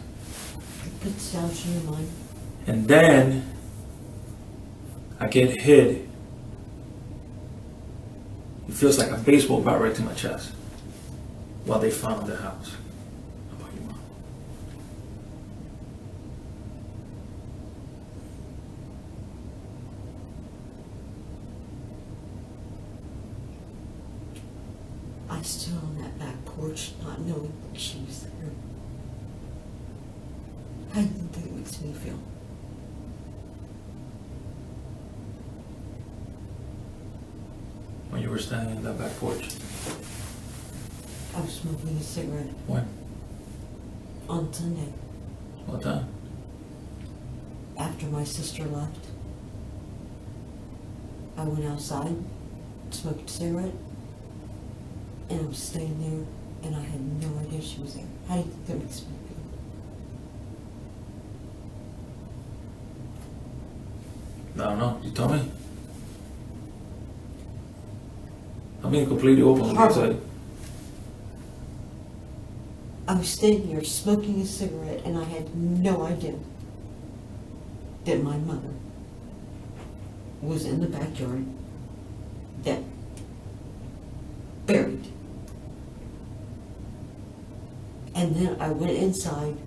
Put doubts in your mind. And then I get hit. It feels like a baseball bat right to my chest while they found the house. How about you, Mom? I stood on that back porch not knowing that she was there. How do you think it makes me feel? When you were standing on that back porch. I was smoking a cigarette When? on Sunday What time? after my sister left. I went outside, smoked a cigarette, and I was staying there, and I had no idea she was there. How do you think that makes me feel? I don't know. You tell me. I'm being completely open with you. Horrible. Say, I was standing there smoking a cigarette, and I had no idea that my mother was in the backyard, dead, buried. And then I went inside,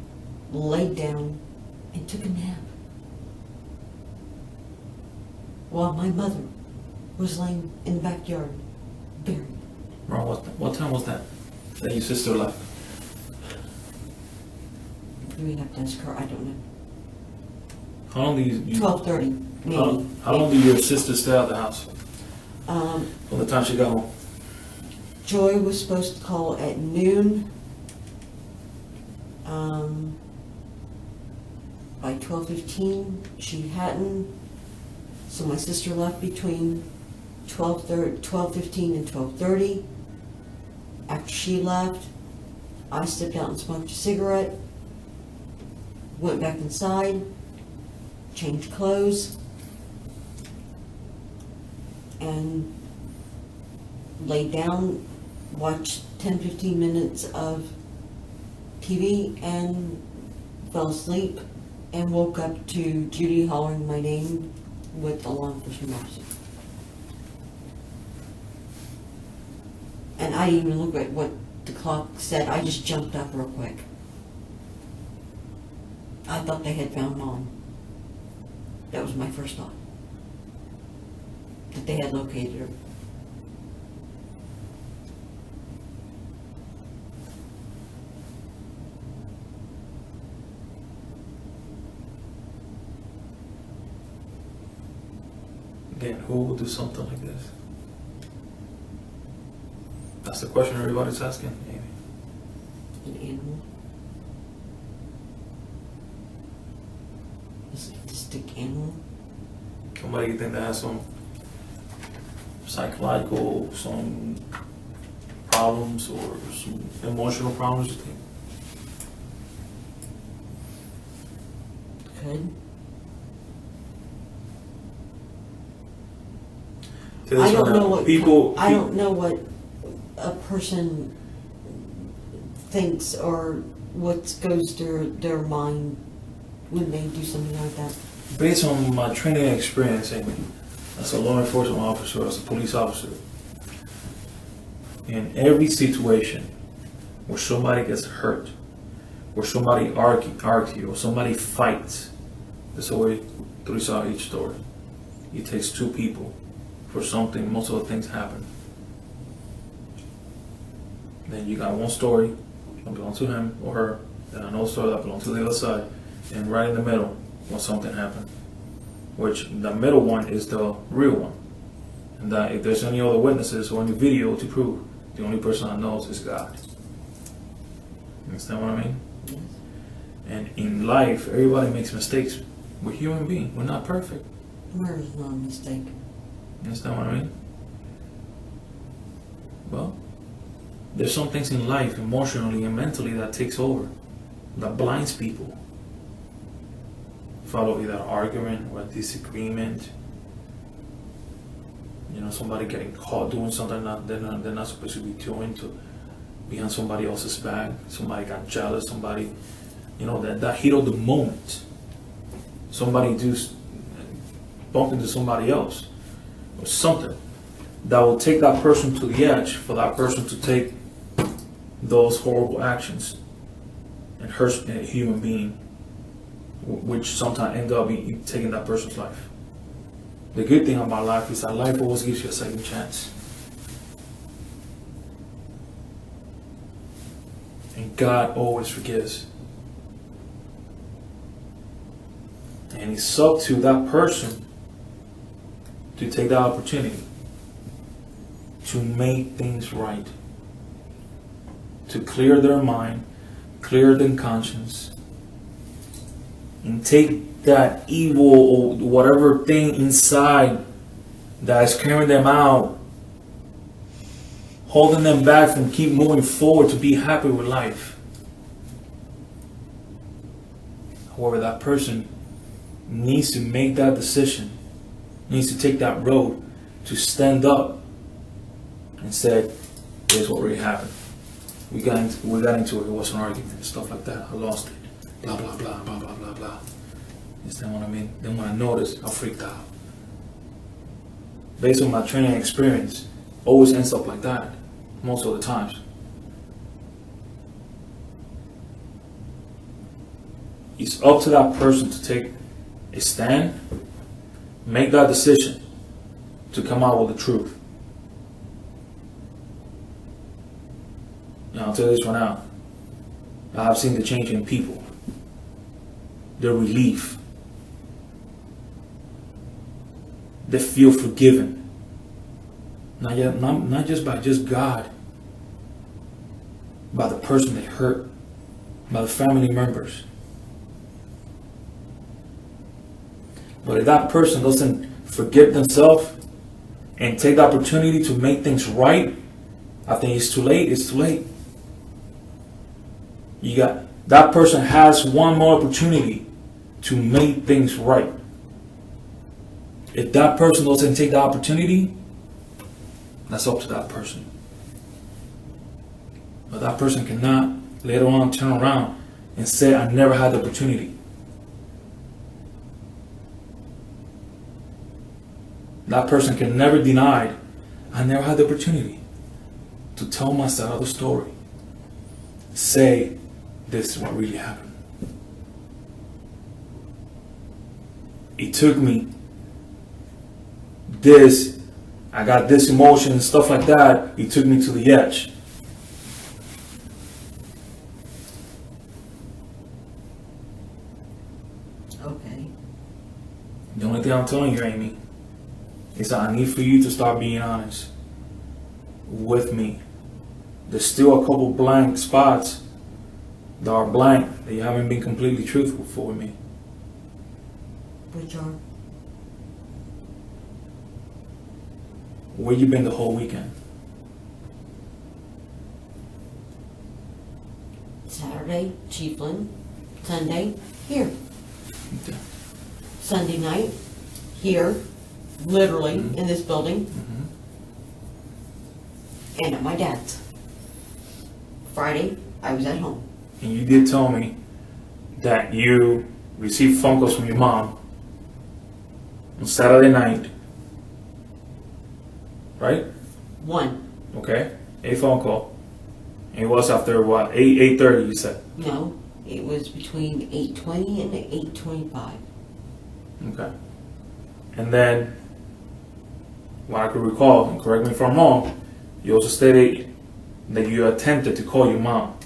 laid down, and took a nap while my mother was laying in the backyard, buried. Ron, what time was that? That your sister left? You would have to ask her, I don't know. How long do you 12:30, maybe. how long did your sister stay at the house? From the time she got home? Joy was supposed to call at noon. By 12:15, she hadn't. So my sister left between 12:15 and 12:30. After she left, I stepped out and smoked a cigarette, went back inside, changed clothes, and laid down, watched 10-15 minutes of TV, and fell asleep and woke up to Judy hollering my name with the law enforcement officer. And I didn't even look at what the clock said. I just jumped up real quick. I thought they had found Mom. That was my first thought. That they had located her. Again, who would do something like this? That's the question everybody's asking, Amy. An animal. A sadistic animal. Somebody you think that has some psychological, some problems or some emotional problems, you think? Could. Tell I this don't right know now, what I don't know what a person thinks or what goes through their mind when they do something like that. Based on my training and experience, Amy, as a law enforcement officer, as a police officer, in every situation where somebody gets hurt, where somebody argue, or somebody fights, there's always three sides of each story. It takes two people for something, most of the things happen. Then you got one story that belongs to him or her, and another story that belongs to the other side, and right in the middle, when something happened, which the middle one is the real one. And that if there's any other witnesses or any video to prove, the only person that knows is God. Understand what I mean? Yes. And in life, everybody makes mistakes. We're human beings. We're not perfect. Murder is not a mistake. Understand what I mean? Well, there's some things in life, emotionally and mentally, that takes over, that blinds people. Follow either an argument or a disagreement. You know, somebody getting caught doing something they're not supposed to be doing, to behind somebody else's back. Somebody got jealous. Somebody, you know, that heat of the moment. Somebody bump into somebody else or something that will take that person to the edge, for that person to take those horrible actions and hurt a human being, which sometimes end up taking that person's life. The good thing about life is that life always gives you a second chance. And God always forgives. And it's up to that person to take that opportunity to make things right, to clear their mind, clear their conscience, and take that evil or whatever thing inside that is carrying them out, holding them back from keep moving forward to be happy with life. However, that person needs to make that decision, needs to take that road to stand up and say, here's what really happened. We got into it. It was an argument and stuff like that. I lost it. Blah, blah, blah, blah, blah, blah, blah. You understand what I mean? Then when I noticed, I freaked out. Based on my training experience, always ends up like that, most of the times. It's up to that person to take a stand, make that decision to come out with the truth. Now, I'll tell you this one out. I have seen the change in people, their relief. They feel forgiven. Not just by just God, by the person they hurt, by the family members. But if that person doesn't forgive themselves and take the opportunity to make things right, I think it's too late. It's too late. That person has one more opportunity to make things right. If that person doesn't take the opportunity, that's up to that person. But that person cannot later on turn around and say, I never had the opportunity. that person can never deny I never had the opportunity to tell my side of the story. Say, this is what really happened. It took me this, I got this emotion and stuff like that. It took me to the edge. Okay. The only thing I'm telling you, Amy, is that I need for you to start being honest with me. There's still a couple blank spots that are blank that you haven't been completely truthful for me. Which are? Where you been the whole weekend? Saturday, Chiefland. Sunday, here. Okay. Sunday night, here, literally in this building, and at my dad's. Friday, I was at home. And you did tell me that you received phone calls from your mom on Saturday night, right? One. Okay, a phone call. And it was after what, 8:30 you said? No, it was between 8:20 and 8:25. Okay. And then, what I could recall, and correct me if I'm wrong, you also stated that you attempted to call your mom.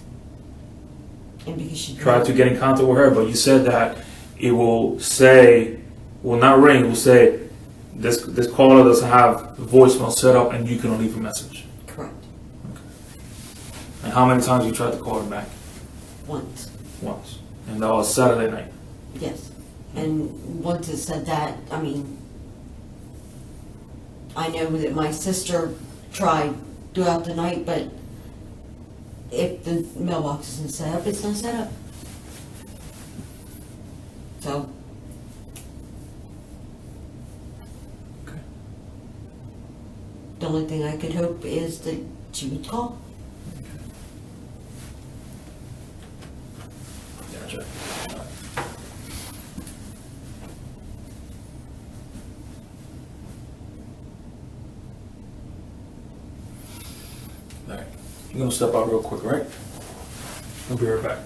And because she Tried to get in contact with her, but you said that it will say, will not ring, it will say, this caller doesn't have voicemail set up and you can leave a message. Correct. And how many times you tried to call her back? Once. Once. And that was Saturday night. Yes. And once it said that, I mean, I know that my sister tried throughout the night, but if the mailbox isn't set up, it's not set up. So, Okay. the only thing I could hope is that she would call. Gotcha. Alright. I'm gonna step out real quick, right? I'll be right back.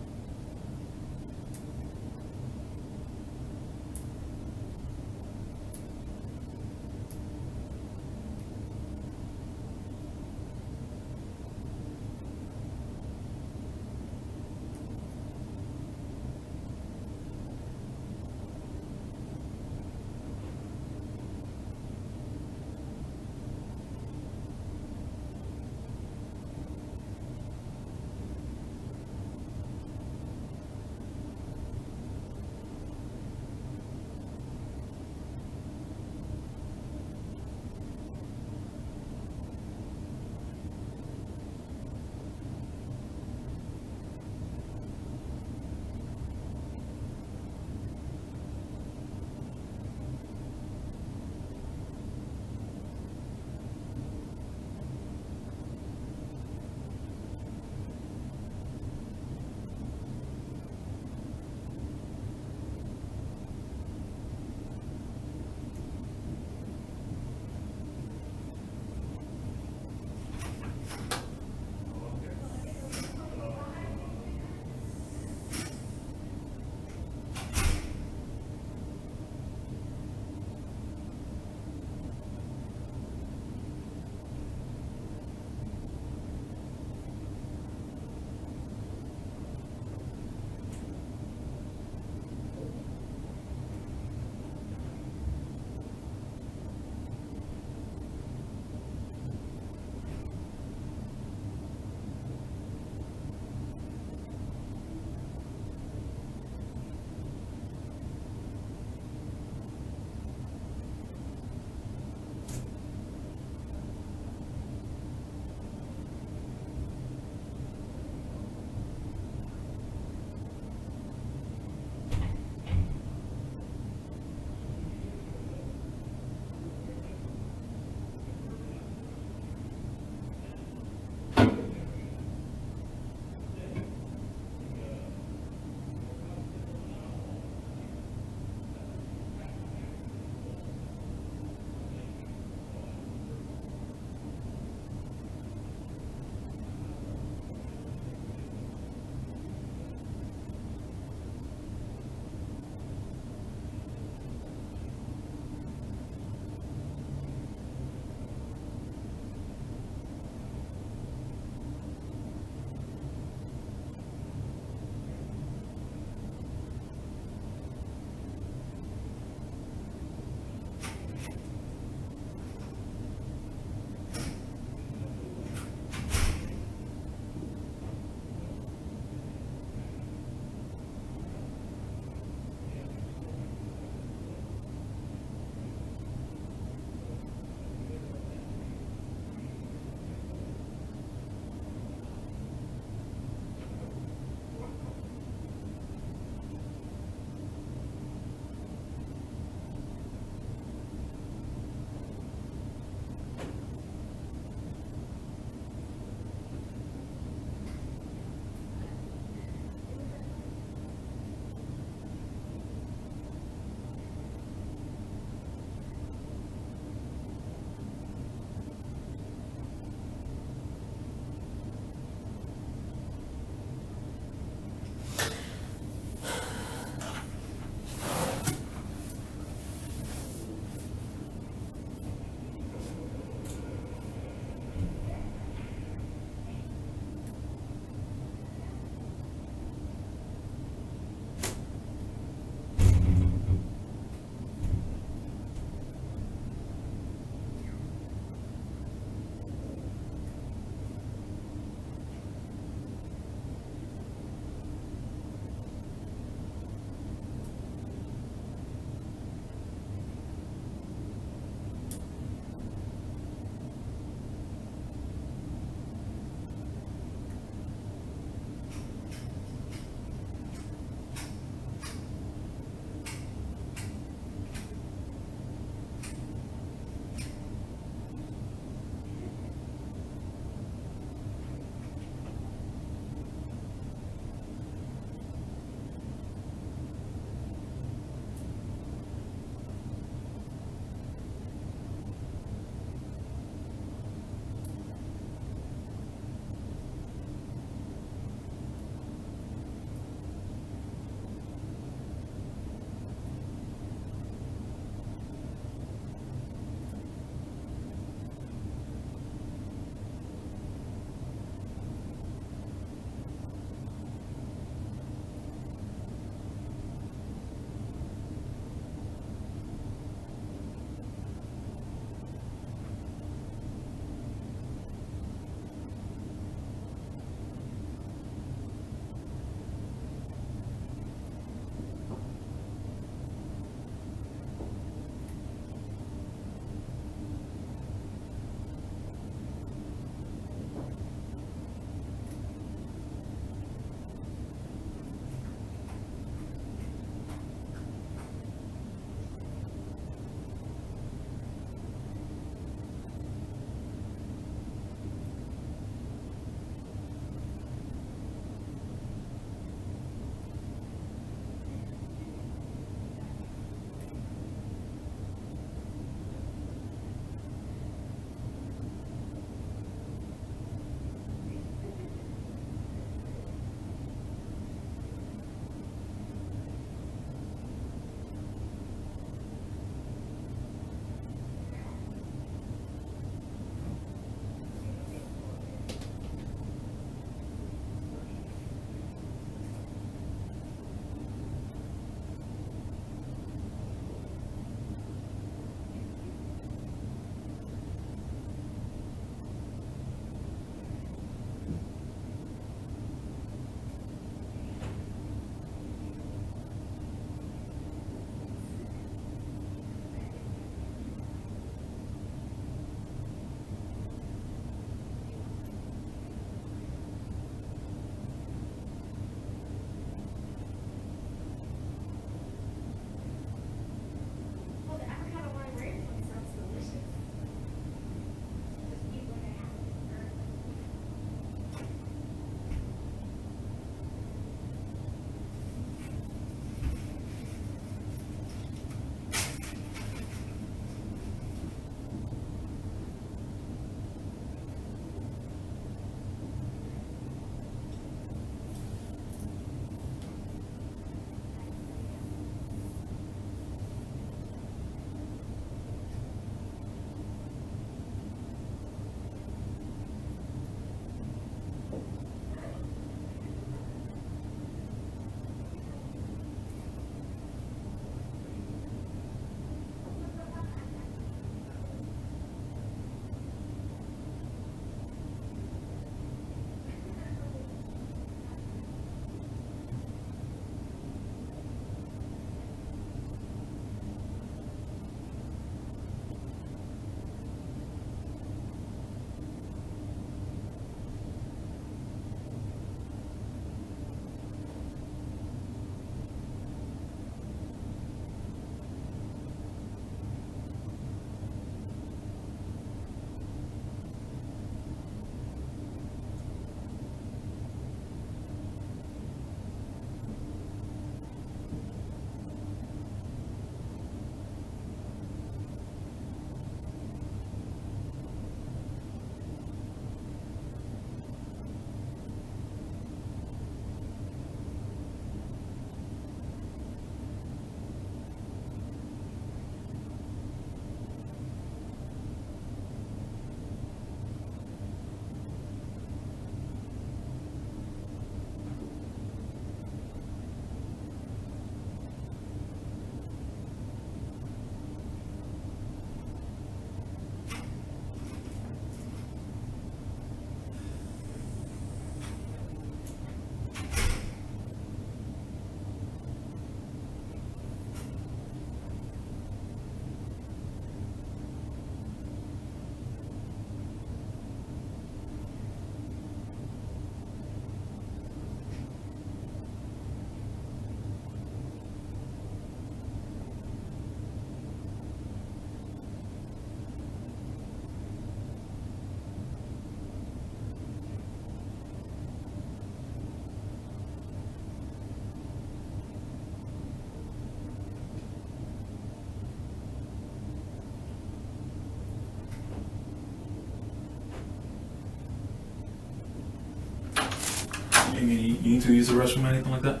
You need to use the restroom or anything like that?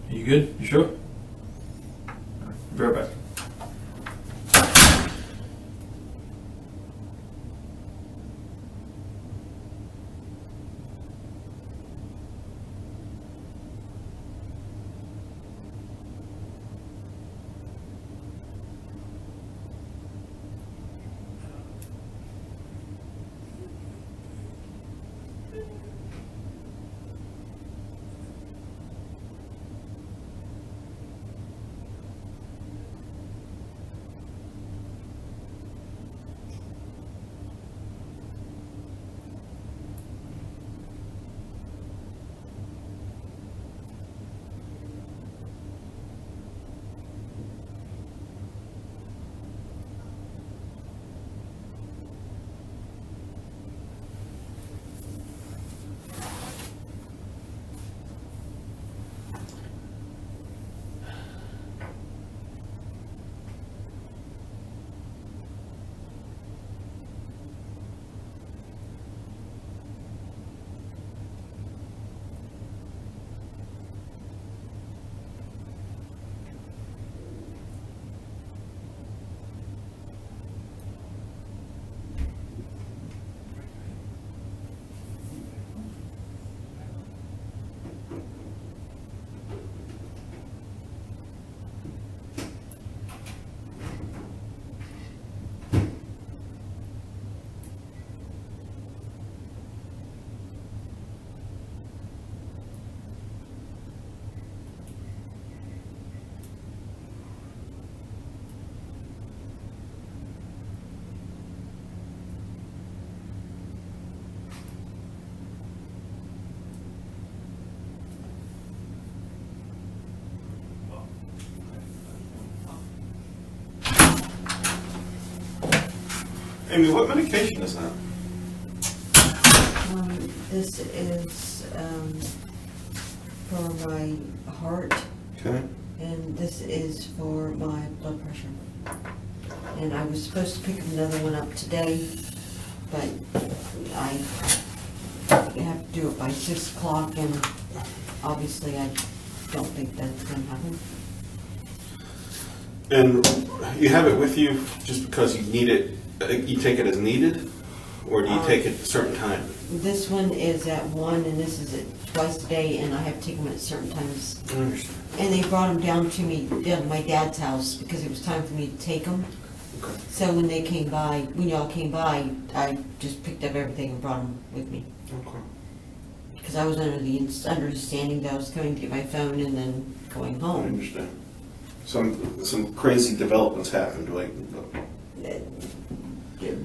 You good? You sure? Be right back. Amy, what medication is that? This is for my heart, Okay. and this is for my blood pressure. And I was supposed to pick another one up today, but I have to do it by 6 o'clock, and obviously I don't think that's going to happen. And you have it with you just because you need it, you take it as needed? Or do you take it at a certain time? This one is at 1, and this is at twice a day, and I have to take them at certain times. I understand. And they brought them down to me, down to my dad's house, because it was time for me to take them. Okay. So when they came by, when y'all came by, I just picked up everything and brought them with me. Okay. Because I was under the understanding that I was coming to get my phone and then going I home. understand. Some crazy developments happened, like.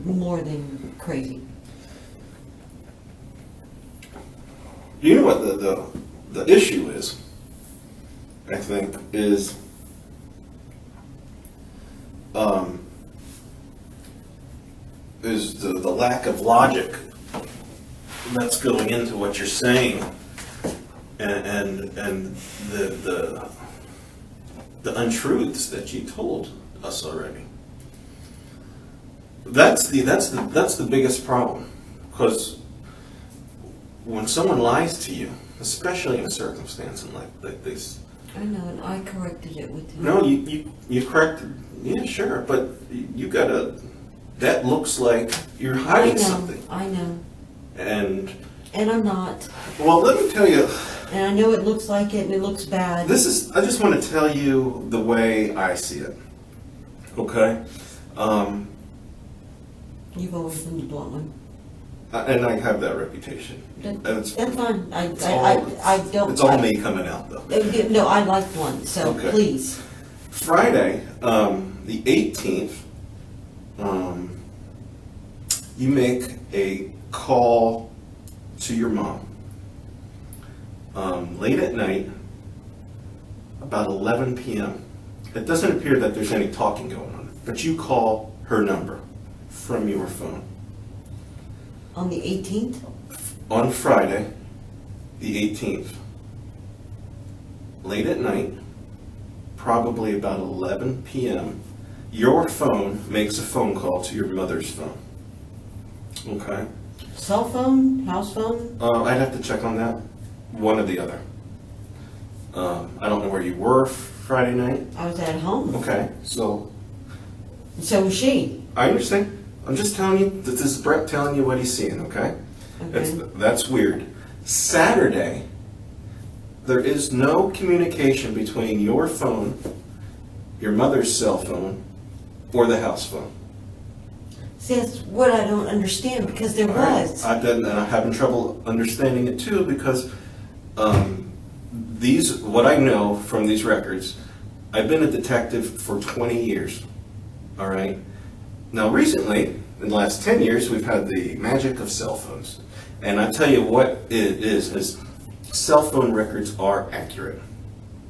More than crazy. You know what the issue is, I think, is the lack of logic that's going into what you're saying, and the untruths that you told us already. That's the biggest problem, because when someone lies to you, especially in a circumstance like this. I know, and I corrected it with him. No, you corrected. Yeah, sure, but you gotta. That looks like you're hiding something. I know. And I'm not. well, let me tell you. And I know it looks like it, and it looks bad. I just want to tell you the way I see it. Okay. You've always been the blunt one. And I have that reputation. That's fine. I don't. It's all me coming out, though. No, I like blunt, so Okay. please. Friday, the 18th, you make a call to your mom late at night, about 11 p.m. It doesn't appear that there's any talking going on, but you call her number from your phone. On the 18th? On Friday, the 18th, late at night, probably about 11 p.m., your phone makes a phone call to your mother's phone. Okay? Cell phone? House phone? I'd have to check on that. one or the other. I don't know where you were Friday night. I was at home. Okay, so So was she. I understand. I'm just telling you that this is Brett telling you what he's seeing, okay? Okay. That's weird. Saturday, there is no communication between your phone, your mother's cell phone, or the house phone. See, that's what I don't understand, because there All right? was. And I'm having trouble understanding it too, because what I know from these records, I've been a detective for 20 years, all right? Now recently, in the last 10 years, we've had the magic of cell phones. And I tell you what it is cell phone records are accurate.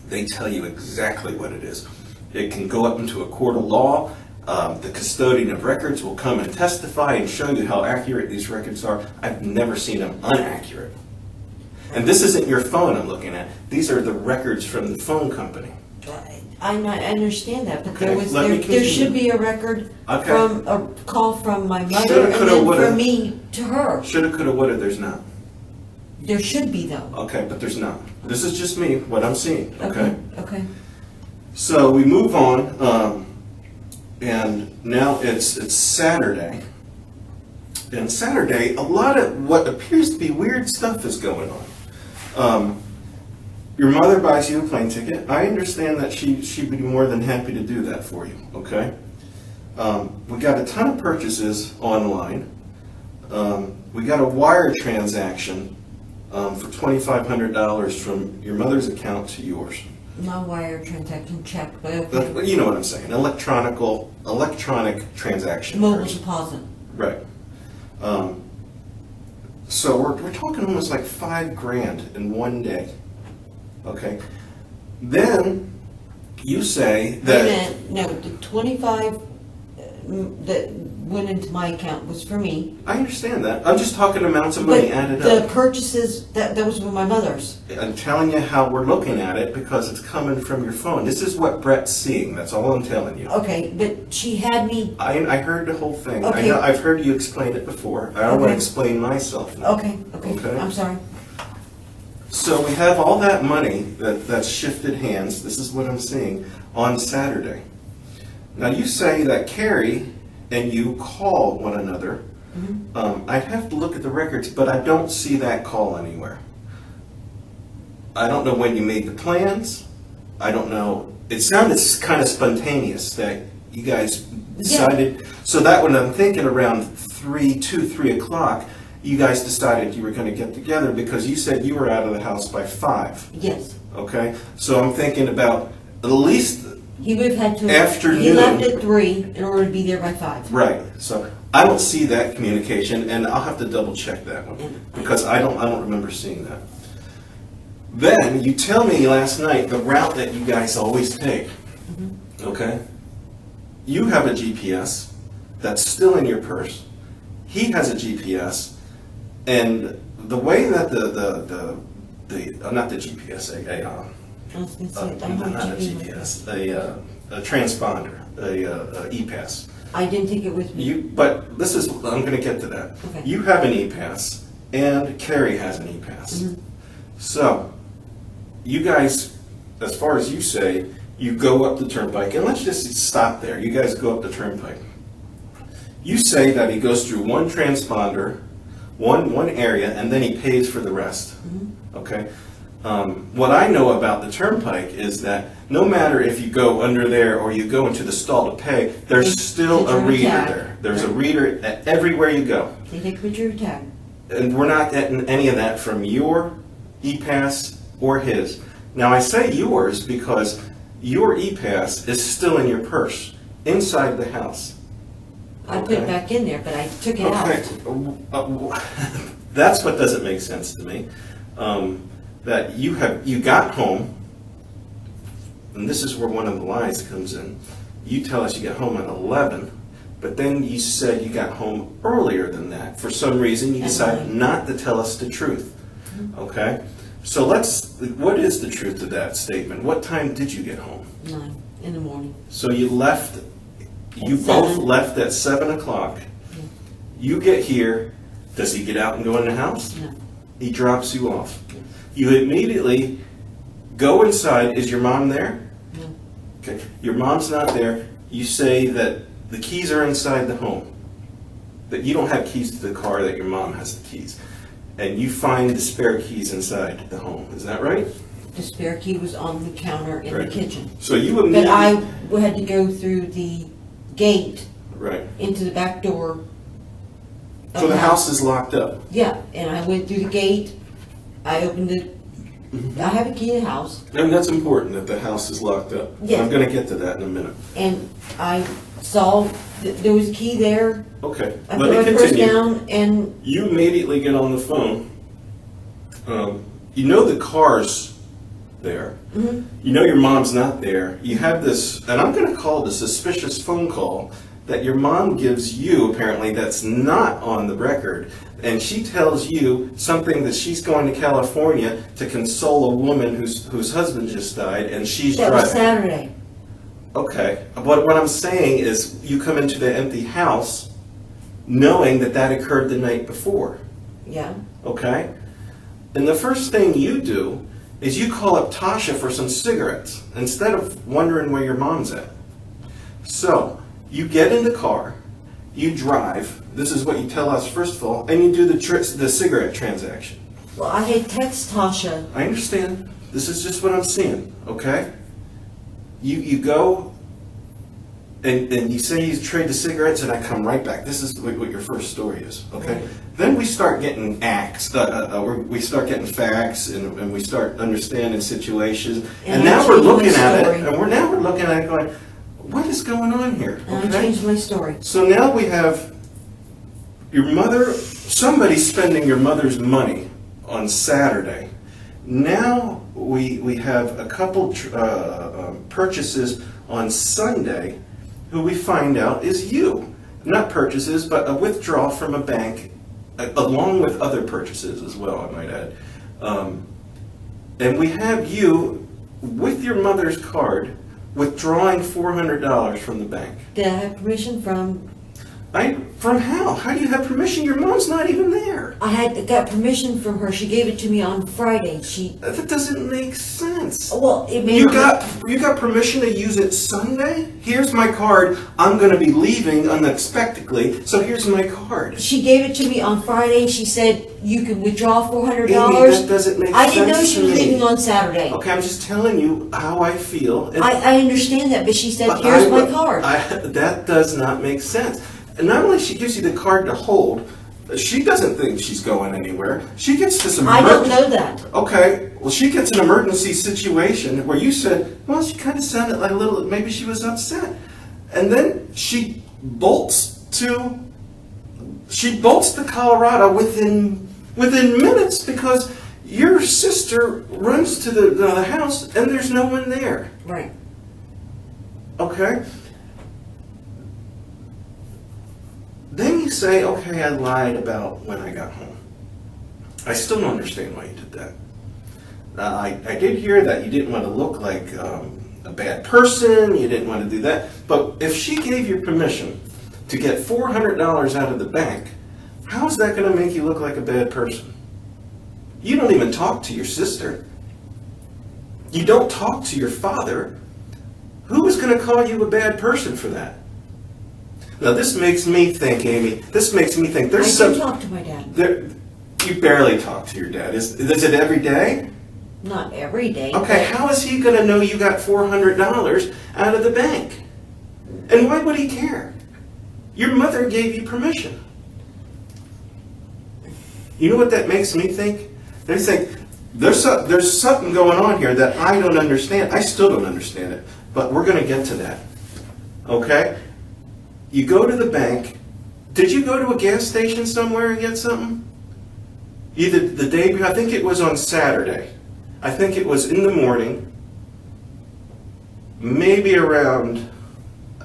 They tell you exactly what it is. It can go up into a court of law. The custodian of records will come and testify and show you how accurate these records are. I've never seen them inaccurate. And this isn't your phone I'm looking at. These are the records from the phone company. I understand that, but Okay, let me there continue. should be a record Okay. from a call from my mother Shoulda, and coulda, then woulda. from me to her. Shoulda, coulda, woulda, there's not. There should be though. Okay, but there's not. This is just me, what I'm seeing, okay? Okay. So we move on, and now it's Saturday. And Saturday, a lot of what appears to be weird stuff is going on. Your mother buys you a plane ticket. I understand that she'd be more than happy to do that for you, okay? We got a ton of purchases online. We got a wire transaction for $2,500 from your mother's account to yours. My wire transaction check, but okay. You know what I'm saying, electronic transaction. Mobile first. deposit. Right. So we're talking almost like $5,000 in one day. Okay. Then you say Wait that. a minute, no, the 25 that went into my account was for me. I understand that. I'm just talking amounts of money But added the up. purchases, those were my mother's. I'm telling you how we're looking at it because it's coming from your phone. This is what Brett's seeing. That's all I'm telling you. Okay, but she had me, I heard the whole thing. Okay. I've heard you explain it before. I don't want to Okay. explain myself now. okay, Okay. I'm sorry. So we have all that money that's shifted hands, this is what I'm seeing, on Saturday. Now you say that Carrie and you call one another. I'd have to look at the records, but I don't see that call anywhere. I don't know when you made the plans. I don't know. It sounded kind of spontaneous that you guys decided. So that when I'm thinking around 3 o'clock, you guys decided you were going to get together because you said you were out of the house by 5. Yes. Okay? So I'm thinking about at least, He would have had to. Afternoon. He left at 3 in order to be there by 5. right. So I don't see that communication, and I'll have to double check that one because I don't remember seeing that. Then you tell me last night the route that you guys always take. Okay? You have a GPS that's still in your purse. He has a GPS. And the way that not the GPS, I was gonna say, I don't not a have GPS, a transponder, a e-pass. I didn't take it with me. But I'm going to get to that. Okay. You have an e-pass, and Carrie has an e-pass. So, you guys, as far as you say, you go up the turnpike, and let's just stop there. You guys go up the turnpike. You say that he goes through one transponder, one area, and then he pays for the rest. Okay? What I know about the turnpike is that no matter if you go under there or you go into the stall to pay, there's still a reader there. There's a reader at everywhere you go. They take a picture of your tag. And we're not getting any of that from your e-pass or his. Now I say yours because your e-pass is still in your purse, inside the house. I put it back in there, but I took it out. That's what doesn't make sense to me. That you got home, and this is where one of the lies comes in. You tell us you got home at 11, but then you said you got home earlier than that. For some reason, you decided not to tell us the truth. Okay? So what is the truth of that statement? What time did you get home? 9 in the morning. So you both left at 7 o'clock. You get here, does he get out and go in the house? No. He drops you off. You immediately go inside. Is your mom there? No. Okay. Your mom's not there. You say that the keys are inside the home. That you don't have keys to the car, that your mom has the keys. And you find the spare keys inside the home. Is that right? The spare key was on the counter in Right. the kitchen. So you But immediately... I had to go through the gate Right. into the back door. So the house is locked up. Yeah, and I went through the gate, I opened it, I have a key to the house, And that's important, that the house is locked up. Yeah. I'm going to get to that in a minute. and I saw that there was a key there. Okay, I let put my me purse continue. down and, You immediately get on the phone. You know the car's there. mhm, You know your mom's not there. You have this, and I'm going to call it a suspicious phone call that your mom gives you, apparently, that's not on the record. And she tells you something that she's going to California to console a woman whose husband just died, and she's that was driving. Saturday. Okay. What I'm saying is you come into the empty house knowing that that occurred the night before. Yeah, Okay? And the first thing you do is you call up Tasha for some cigarettes instead of wondering where your mom's at. So, you get in the car, you drive, this is what you tell us first of all, and you do the cigarette transaction. well, I had text Tasha, I understand. This is just what I'm seeing, okay? You go and you say you trade the cigarettes, and I come right back. This is what your first story is, okay? Right. Then we start getting we start getting facts, and we start understanding situations. And And I now we're changed my looking at it, story. and now we're looking at it going, what is going on here, and I okay? changed my story. So now we have your mother, somebody spending your mother's money on Saturday. Now we have a couple purchases on Sunday who we find out is you. Not purchases, but a withdrawal from a bank, along with other purchases as well, I might add. And we have you, with your mother's card, withdrawing $400 from the bank. Did I have permission from, From how? How do you have permission? Your mom's not even there. got permission from her, she gave it to me on Friday, That doesn't make sense. well, it may You not. got permission to use it Sunday? Here's my card. I'm going to be leaving unexpectedly, so here's my card. She gave it to me on Friday. She said you can withdraw $400. Amy, that doesn't make I didn't know sense she to was me. leaving on Saturday. Okay, I'm just telling you how I feel. And I understand that, but she said, but here's I- my card. that does not make sense. And not only she gives you the card to hold, she doesn't think she's going anywhere. She gets this I don't emergency. know that. Okay, well, she gets an emergency situation where you said, well, she kind of sounded like a little, maybe she was upset. And then she bolts to Colorado within minutes because your sister runs to the house and there's no one there. Right. Okay? Then you say, okay, I lied about when I got home. I still don't understand why you did that. I did hear that you didn't want to look like a bad person, you didn't want to do that. But if she gave you permission to get $400 out of the bank, how is that going to make you look like a bad person? You don't even talk to your sister. You don't talk to your father. Who is going to call you a bad person for that? Now this makes me think, Amy, there's I some... do talk to my dad. You barely talk to your dad. Is it every day? Not every day. Okay, how is he going to know you got $400 out of the bank? And why would he care? Your mother gave you permission. You know what that makes me think? They think, there's something going on here that I don't understand. I still don't understand it, but we're going to get to that. Okay? You go to the bank. Did you go to a gas station somewhere and get something? Either the day before, I think it was on Saturday. I think it was in the morning, maybe around,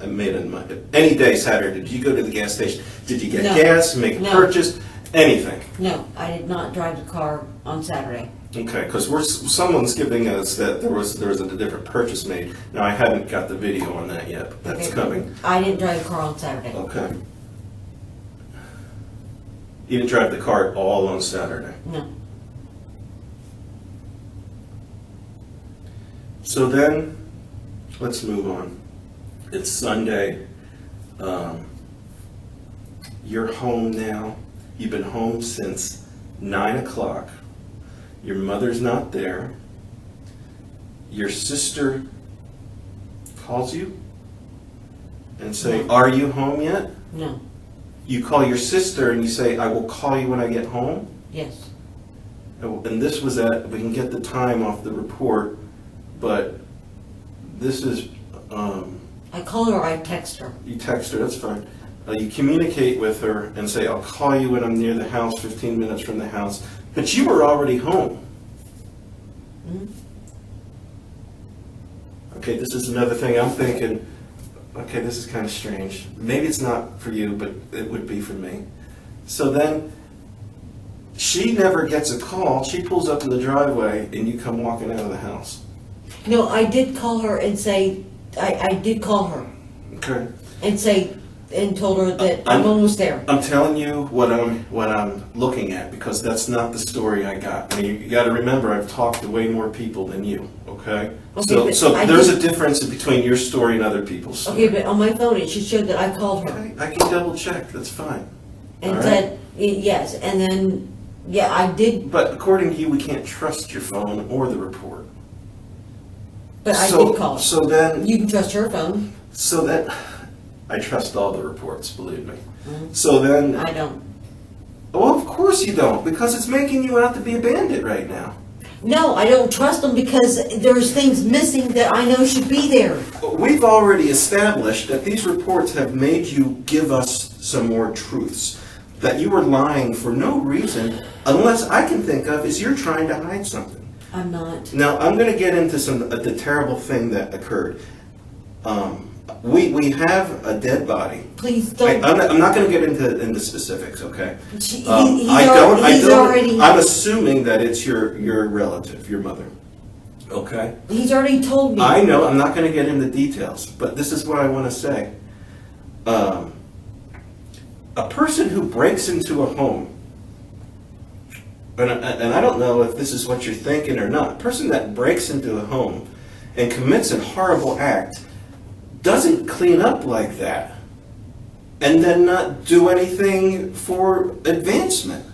any day Saturday. Did you go to the gas station? Did you get No. gas, make a No. purchase, anything? No, I did not drive the car on Saturday. Okay, because someone's giving us that there was a different purchase made. Now I haven't got the video on that yet, but that's Okay. coming. I didn't drive the car on Saturday. Okay. You didn't drive the car at all on Saturday. No. So then, let's move on. It's Sunday. You're home now. You've been home since 9 o'clock. Your mother's not there. Your sister calls you and say, No. "Are you home yet?" No. You call your sister and you say, "I will call you when I get home." Yes. And this was we can get the time off the report, but this is, I call her or I text her. you text her, that's fine. You communicate with her and say, "I'll call you when I'm near the house, 15 minutes from the house." But you were already home. Mhm. Okay, this is another thing I'm thinking, okay, this is kind of strange. Maybe it's not for you, but it would be for me. So then, she never gets a call. She pulls up in the driveway and you come walking out of the house. No, I did call her and say, I did call her Okay. and say, and told her that I'm almost there. I'm telling you what I'm looking at, because that's not the story I got. I mean, you got to remember, I've talked to way more people than you. Okay. Okay, So but there's a difference between your story and other people's story. Okay, but on my phone, it should show that I called her Okay, I can double check. That's fine. and All right. said, yes, and then, yeah, I did, But according to you, we can't trust your phone or the report. but I So- did call her. So then, You can trust her phone. so that I trust all the reports. Believe me. Mhm. So then, I don't. well, of course you don't, because it's making you out to be a bandit right now. No, I don't trust them because there's things missing that I know should be there. We've already established that these reports have made you give us some more truths. That you were lying for no reason, unless I can think of, is you're trying to hide something. I'm not. Now, I'm going to get into the terrible thing that occurred. We have a dead body. Please don't. I'm not going to get into specifics, okay? He's He's already. I'm assuming that it's your relative, your mother. Okay? He's already told me. I know, I'm not going to get into details, but this is what I want to say. A person who breaks into a home, and I don't know if this is what you're thinking or not, a person that breaks into a home and commits a horrible act doesn't clean up like that and then not do anything for advancement.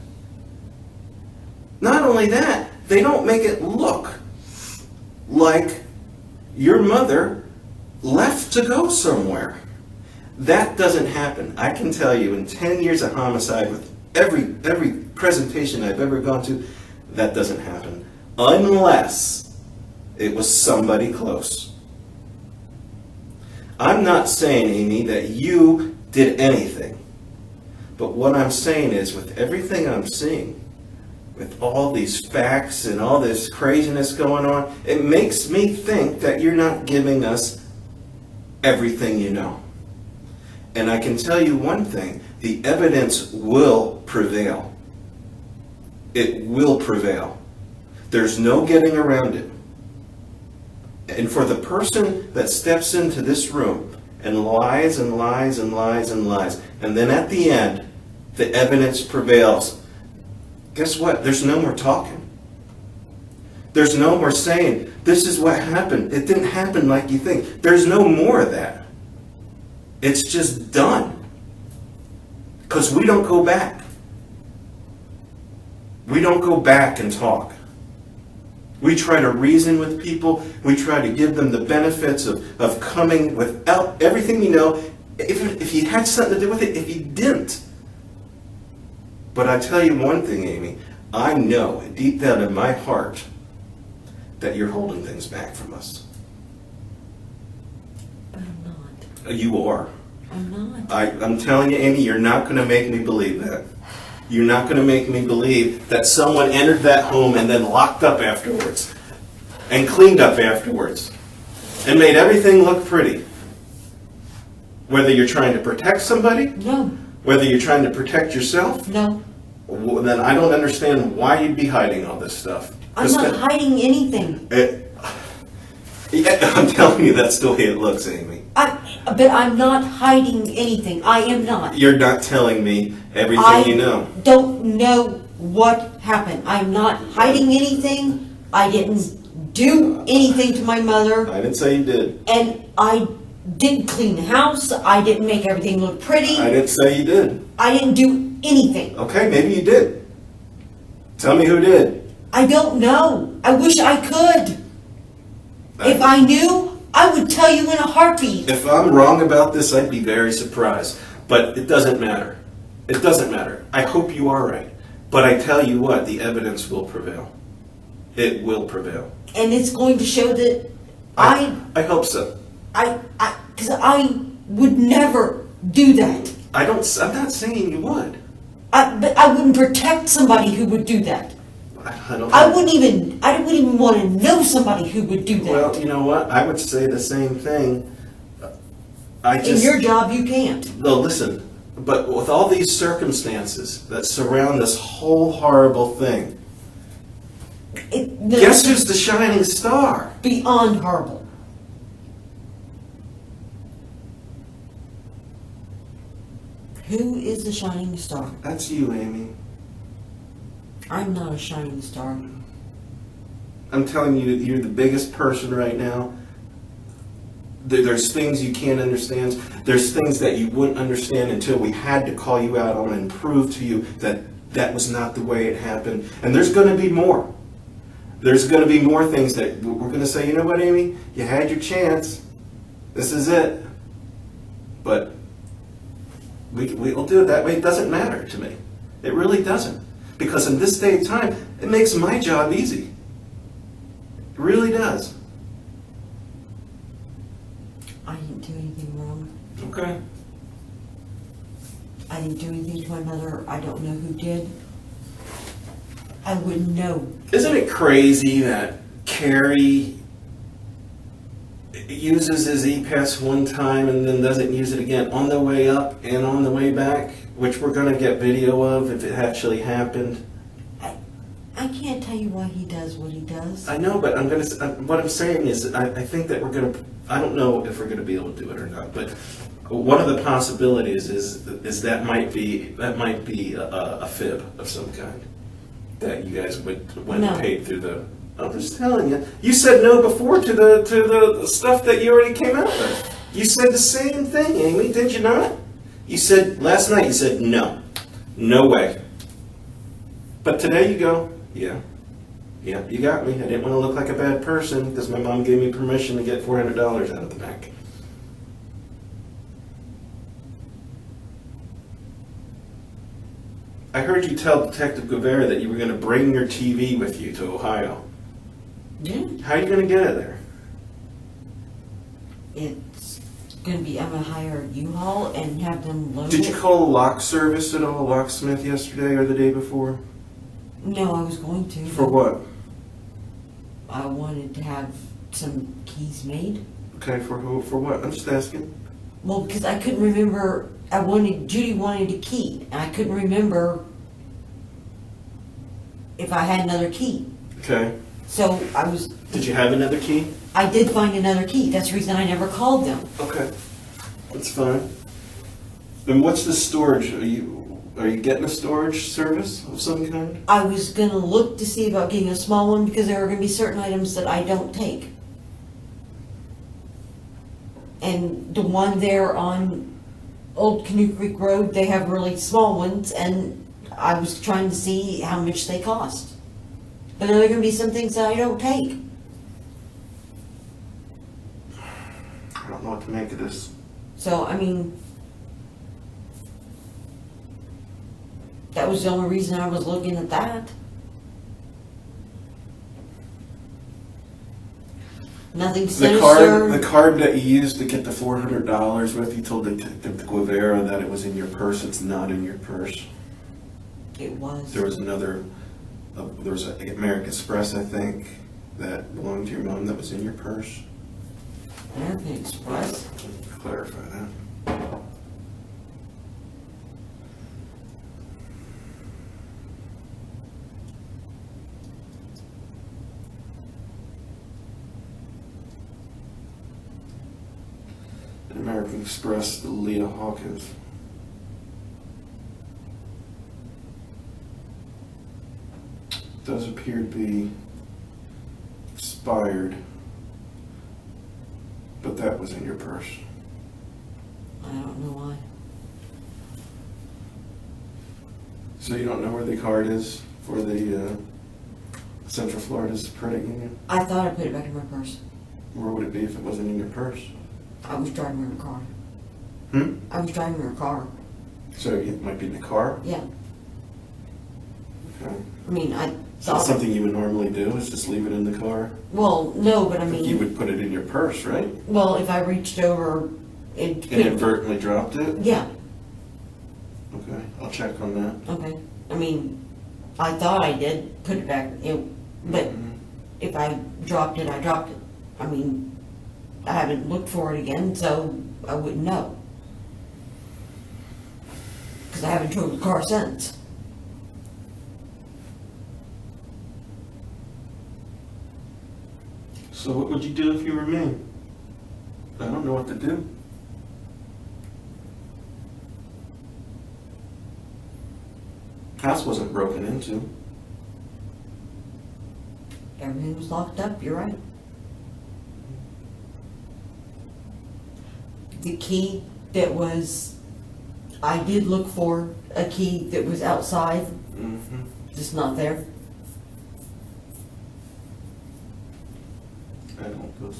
Not only that, they don't make it look like your mother left to go somewhere. That doesn't happen. I can tell you, in 10 years of homicide, with every presentation I've ever gone to, that doesn't happen. Unless it was somebody close. I'm not saying, Amy, that you did anything. But what I'm saying is, with everything I'm seeing, with all these facts and all this craziness going on, it makes me think that you're not giving us everything you know. And I can tell you one thing, the evidence will prevail. It will prevail. There's no getting around it. And for the person that steps into this room and lies and lies and lies and lies, and then at the end, the evidence prevails, guess what? There's no more talking. There's no more saying, this is what happened. It didn't happen like you think. There's no more of that. It's just done. Because we don't go back. We don't go back and talk. We try to reason with people. We try to give them the benefits of coming without everything you know. If you had something to do with it, if you didn't. But I tell you one thing, Amy. I know deep down in my heart that you're holding things back from us. But I'm not. You are. I'm not. I'm telling you, Amy, you're not going to make me believe that. You're not going to make me believe that someone entered that home and then locked up afterwards and cleaned up afterwards and made everything look pretty. Whether you're trying to protect somebody, No. whether you're trying to protect yourself, No. then I don't understand why you'd be hiding all this stuff. I'm not hiding anything. I'm telling you, that's the way it looks, Amy. But I'm not hiding anything. I am not. You're not telling me everything I you know. don't know what happened. I'm not hiding anything. I didn't didn't do anything to my mother, I didn't say you did. and I didn't clean the house. I didn't make everything look pretty. I didn't say you did. I didn't do anything. Okay, maybe you did. Tell me who did. I don't know. I wish I could. If I knew, I would tell you in a heartbeat. If I'm wrong about this, I'd be very surprised. But it doesn't matter. It doesn't matter. I hope you are right. But I tell you what, the evidence will prevail. It will prevail. And it's going to show that I hope so. because I would never do that. I'm not saying you would. But I wouldn't protect somebody who would do that. I wouldn't even want to know somebody who would do that. Well, you know what? I would say the same thing. In your job, you can't. No, listen. But with all these circumstances that surround this whole horrible thing, guess who's the shining star? Beyond horrible. Who is the shining star? That's you, Amy. I'm not a shining star. I'm telling you, you're the biggest person right now. There's things you can't understand. There's things that you wouldn't understand until we had to call you out on and prove to you that that was not the way it happened. And there's going to be more. There's going to be more things that we're going to say, you know what, Amy? You had your chance. This is it. But we'll do it that way. It doesn't matter to me. It really doesn't. Because in this day and time, it makes my job easy. It really does. I didn't do anything wrong. Okay. I didn't do anything to my mother. I don't know who did. I wouldn't know. Isn't it crazy that Carrie uses his e-pass one time and then doesn't use it again on the way up and on the way back, which we're going to get video of if it actually happened? I can't tell you why he does what he does. I know, but what I'm saying is I think that we're going to, I don't know if we're going to be able to do it or not, but one of the possibilities is that might be a fib of some kind that you guys went and paid through the. I'm just telling you. You said no before to the stuff that you already came out with. You said the same thing, Amy, did you not? You said last night. You said no way. But today you go, yeah, you got me. I didn't want to look like a bad person because my mom gave me permission to get $400 out of the bank. I heard you tell Detective Guevara that you were going to bring your TV with you to Ohio. Yeah. How are you going to get it there? It's going to be, I'm going to hire a U-Haul and have them load it. Did you call a lock service at all, locksmith, yesterday or the day before? No, I was going to. For what? I wanted to have some keys made. Okay, for who? For what? I'm just asking. Well, because I couldn't remember, Judy wanted a key, and I couldn't remember if I had another key. Okay. So Did you have another key? I did find another key. That's the reason I never called them. Okay. That's fine. And what's the storage? Are you getting a storage service of some kind? I was going to look to see about getting a small one because there are going to be certain items that I don't take. And the one there on Old Canoe Creek Road, they have really small ones, and I was trying to see how much they cost. But there are going to be some things that I don't take. I don't know what to make of this. So, I mean, that was the only reason I was looking at that. Nothing sinister. The card that you used to get the $400 with, you told Detective Guevara that it was in your purse. It's not in your purse. It was. There was another, there was an American Express, I think, that belonged to your mom that was in your purse. American Express? Clarify that. American Express, Leah Hawkins. Does appear to be expired, but that was in your purse. I don't know why. So you don't know where the card is for the Central Florida's credit union? I thought I put it back in my purse. Where would it be if it wasn't in your purse? I was driving in a car. Hmm? I was driving in a car. So it might be in the car? Yeah. Okay. I mean, I Is that thought. something you would normally do, is just leave it in the car? Well, no, but I You mean, would put it in your purse, right? well, if I reached over and Inadvertently dropped it? yeah. Okay, I'll check on that. Okay. I mean, I thought I did put it back, but Mhm. if I dropped it, I dropped it. I mean, I haven't looked for it again, so I wouldn't know. Because I haven't drove the car since. So what would you do if you were me? I don't know what to do. House wasn't broken into. Everything was locked up, you're right. The key that was, I did look for a key that was outside, Mm-hmm. just not there. I don't go.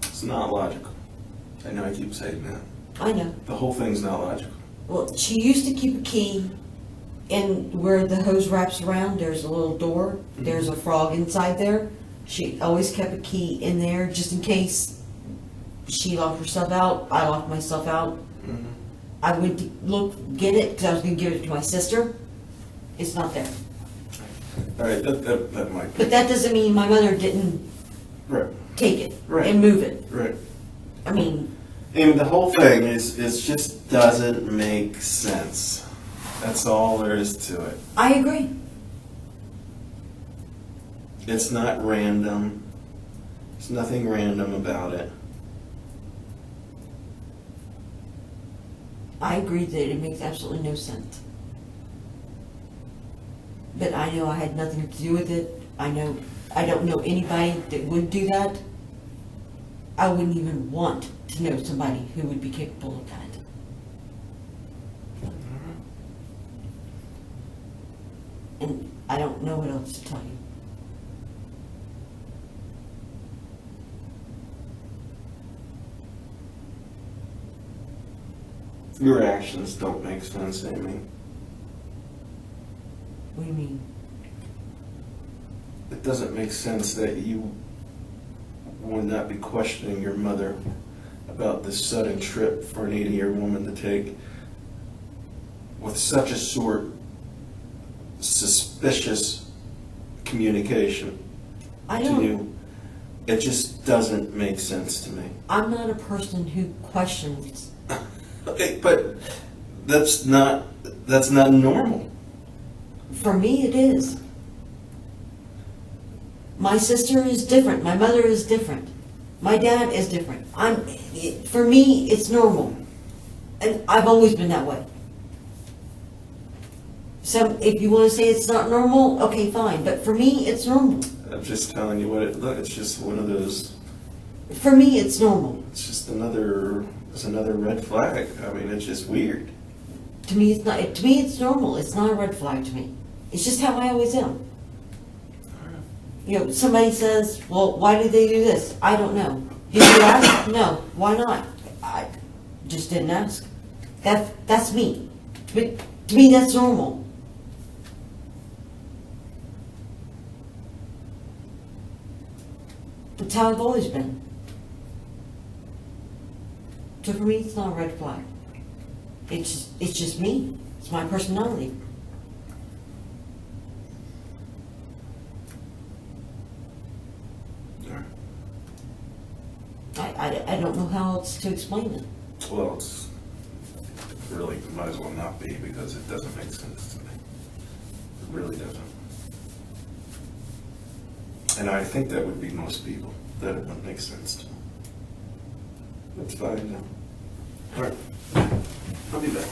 It's not logical. I know I keep saying that. I know. The whole thing's not logical. Well, she used to keep a key in where the hose wraps around, there's a little door, there's a frog inside there. She always kept a key in there just in case she locked herself out, I locked myself out. Mm-hmm. I went to get it because I was going to give it to my sister. It's not there. All right, that might be. But that doesn't mean my mother didn't Right, take it Right. and move it. right. I mean, And the whole thing is just doesn't make sense. That's all there is to it. I agree. It's not random. There's nothing random about it. I agree that it makes absolutely no sense. But I know I had nothing to do with it. I don't know anybody that would do that. I wouldn't even want to know somebody who would be capable of that. And I don't know what else to tell you. Your actions don't make sense, Amy. What do you mean? It doesn't make sense that you would not be questioning your mother about this sudden trip for an 80-year woman to take with such a suspicious communication I to don't. you. It just doesn't make sense to me. I'm not a person who questions. Okay, but that's not normal. For me, it is. My sister is different. My mother is different. My dad is different. For me, it's normal. And I've always been that way. So if you want to say it's not normal, okay, fine. But for me, it's normal. I'm just telling you what it look. It's just one of those. For me, it's normal. It's just another red flag. I mean, it's just weird. To me, it's not. To me, it's normal. It's not a red flag to me. It's just how I always am. You know, somebody says, well, why did they do this? I don't know. Did you ask? No. Why not? I just didn't ask. That's me. But to me, that's normal. That's how I've always been. So for me, it's not a red flag. It's just me. It's my personality. I don't know how else to explain it. Well, it's really might as well not be because it doesn't make sense to me. It really doesn't. And I think that would be most people, that it wouldn't make sense to them. That's fine now. All right. I'll be back.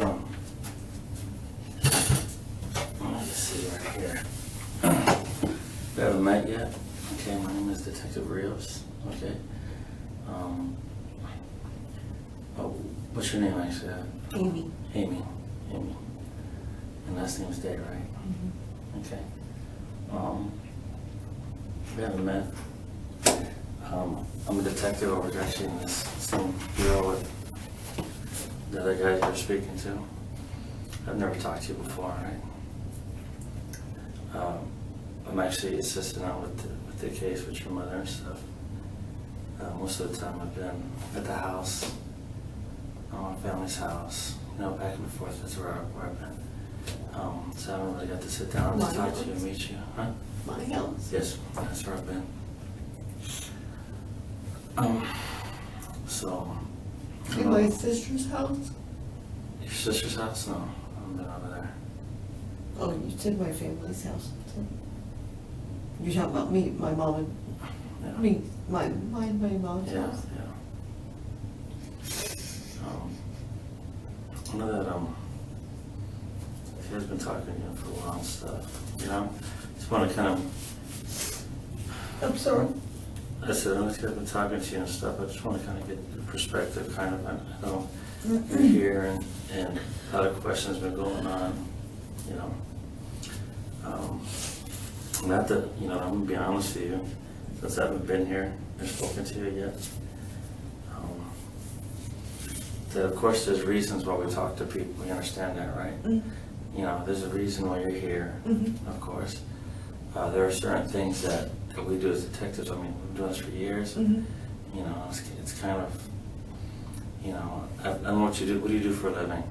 let me see right here. We haven't met yet. Okay, my name is Detective Rios. Okay. Oh, what's your name actually? Amy. Amy. Amy. And last name's Day, right? Okay. We haven't met. I'm a detective over here actually in this same bureau with the other guys you're speaking to. I've never talked to you before, right? I'm actually assisting out with the case with your mother and stuff. Most of the time I've been at the house, my family's house, you know, back and forth. That's where I've been. So I haven't really got to sit down and just talk to you and meet you, huh? My house. Yes, that's where I've been. So. In my sister's house? Your sister's house? No, I haven't been over there. Oh, you said my family's house. You're talking about me, my mom and, Yeah. my mom's Yeah, house? yeah. I know that, she has been talking to you for a while and stuff, you know? Just want to kind of, I'm sorry. I said, I know she's been talking to you and stuff, I just want to kind of get the perspective, kind of, I know you're here and a lot of questions been going on, you know? Not that, you know, I'm gonna be honest with you, since I haven't been here or spoken to you yet. That of course there's reasons why we talk to people, we understand that, right? You know, there's a reason why you're here, of course. There are certain things that we do as detectives, I mean, we've been doing this for years. You know, it's kind of, you know, I don't know what you do. What do you do for a living?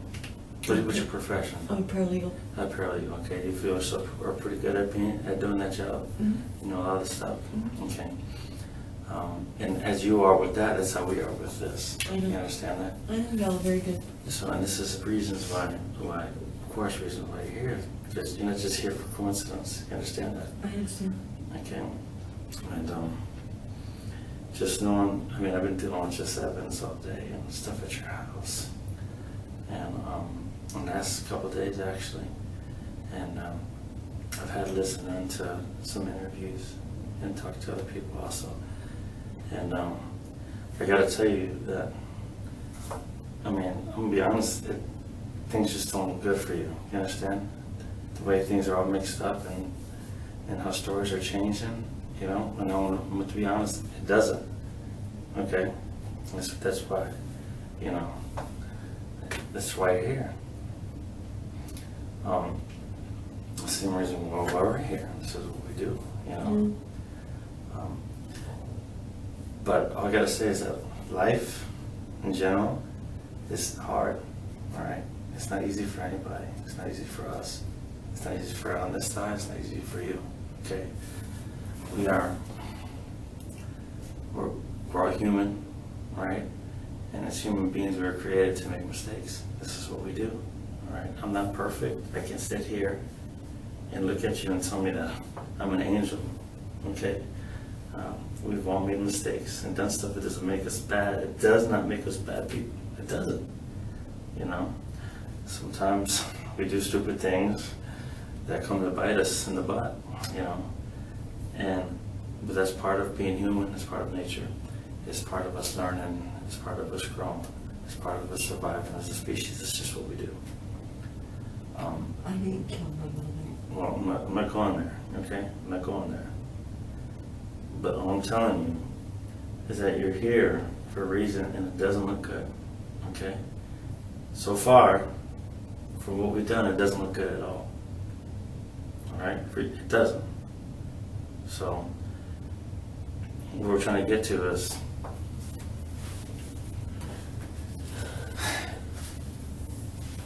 What's your profession? I'm a paralegal. A paralegal, okay. Do you feel yourself are pretty good at doing that job? You know, a lot of stuff? Okay. And as you are with that, that's how we are with this. I know. You understand that? I know y'all are very good. So, and this is reasons why, of course, reasons why you're here. Because you're not just here for coincidence. You understand that? I understand. Okay. And just knowing, I mean, I've been dealing with just evidence all day and stuff at your house. And the last couple of days, actually. And I've had to listen into some interviews and talk to other people also. And I got to tell you that, I mean, I'm going to be honest, things just don't look good for you. You understand? The way things are all mixed up and how stories are changing, you know? And to be honest, it doesn't. Okay? That's why, you know, that's why you're here. The same reason why we're here. This is what we do, you know? But all I gotta say is that life, in general, is hard, all right? It's not easy for anybody. It's not easy for us. It's not easy for on this side. It's not easy for you, okay? We're all human, right? And as human beings, we were created to make mistakes. This is what we do, all right? I'm not perfect. I can sit here and look at you and tell me that I'm an angel, okay? We've all made mistakes and done stuff that doesn't make us bad. It does not make us bad people. It doesn't, you know? Sometimes we do stupid things that come to bite us in the butt, you know? But that's part of being human. It's part of nature. It's part of us learning. It's part of us growing. It's part of us surviving as a species. It's just what we do. I didn't kill my mother. Well, I'm not going there, okay? I'm not going there. But all I'm telling you is that you're here for a reason and it doesn't look good, okay? So far, from what we've done, it doesn't look good at all. All right? It doesn't. So, what we're trying to get to is,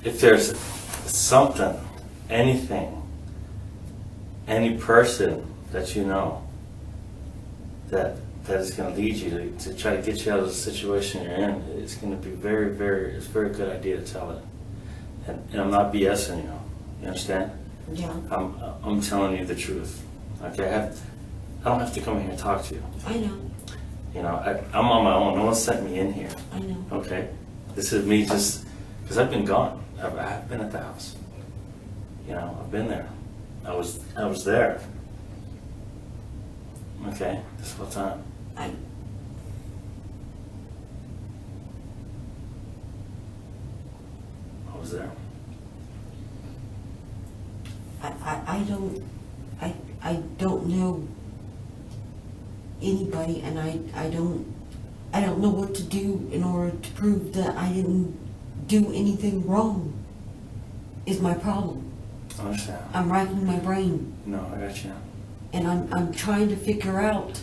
if there's something, anything, any person that you know that is going to lead you to try to get you out of the situation you're in, it's going to be it's a very good idea to tell it. And I'm not BSing you. You understand? Yeah. I'm telling you the truth. Okay? I don't have to come here and talk to you. I know. You know, I'm on my own. No one sent me in here. I know. Okay? This is me just, because I've been gone. I've been at the house. You know, I've been there. I was there. Okay, this whole time. I I was there. I don't know anybody, and I don't know what to do in order to prove that I didn't do anything wrong, is my problem. I understand. I'm racking my brain, No, I got you. and I'm trying to figure out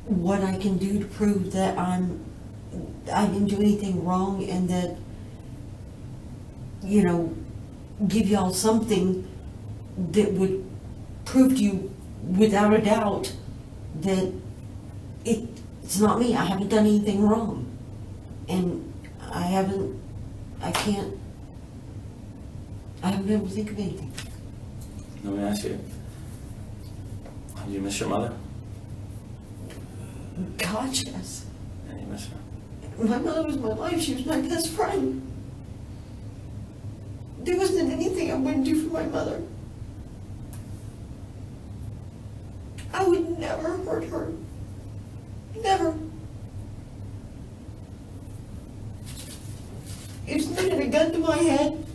what I can do to prove that I didn't do anything wrong, and that, you know, give y'all something that would prove to you without a doubt that it's not me. I haven't done anything wrong, and I haven't been able to think of anything. Let me ask you. Do you miss your mother? God, yes. And you miss her? My mother was my life. She was my best friend. There wasn't anything I wouldn't do for my mother. I would never hurt her. Never. If somebody had a gun to my head,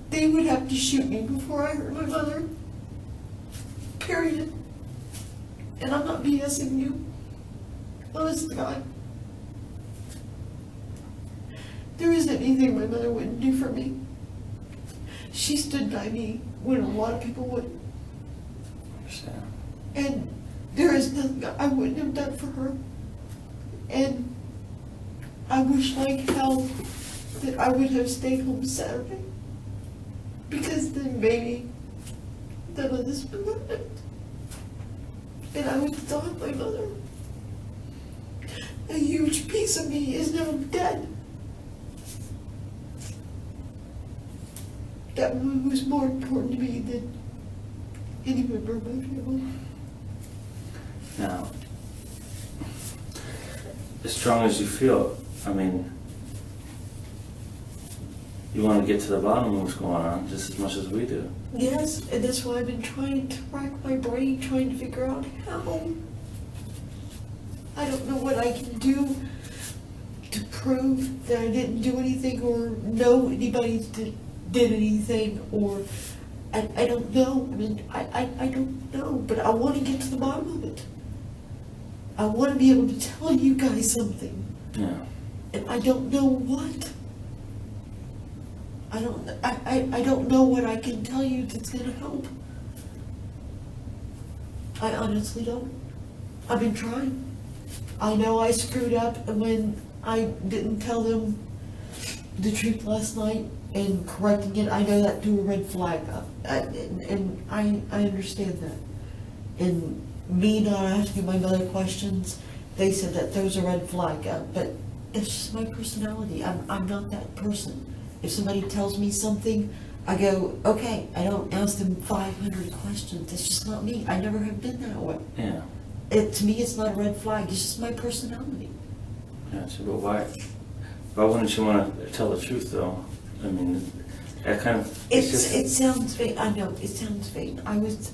they would have to shoot me before I hurt my mother. Period. And I'm not BSing you. Honest to God. There isn't anything my mother wouldn't do for me. She stood by me when a lot of people wouldn't. I understand. And there is nothing I wouldn't have done for her. And I wish like hell that I would have stayed home Saturday. Because then maybe none of this would have happened. And I would have thought my mother. A huge piece of me is now dead. That woman was more important to me than any member of my family. Now, as strong as you feel, I mean, you want to get to the bottom of what's going on just as much as we do. Yes, and that's why I've been trying to rack my brain, trying to figure out how. I don't know what I can do to prove that I didn't do anything or know anybody did anything, or I don't know. I mean, I don't know, but I want to get to the bottom of it. I want to be able to tell you guys something, Yeah. and I don't know what. I don't know what I can tell you that's gonna help. I honestly don't. I've been trying. I know I screwed up when I didn't tell them the truth last night and correcting it. I know that threw a red flag up, and I understand that. And me not asking my mother questions, they said that throws a red flag up, but it's just my personality. I'm not that person. If somebody tells me something, I go, okay. I don't ask them 500 questions. It's just not me. I never have been that way. Yeah. To me, it's not a red flag. It's just my personality. Yeah, so, but why wouldn't you want to tell the truth, though? I mean, that kind of... It sounds vain. I know, it sounds vain. I was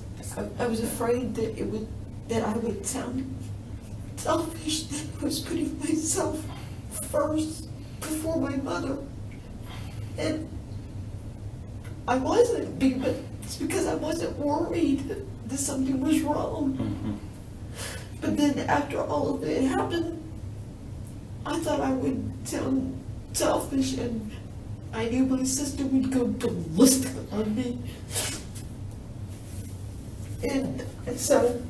afraid that I would sound selfish, that I was putting myself first before my mother. And I wasn't, but it's because I wasn't worried that something was wrong. Mm-hmm. But then after all of it happened, I thought I would sound selfish, and I knew my sister would go ballistic on me. And so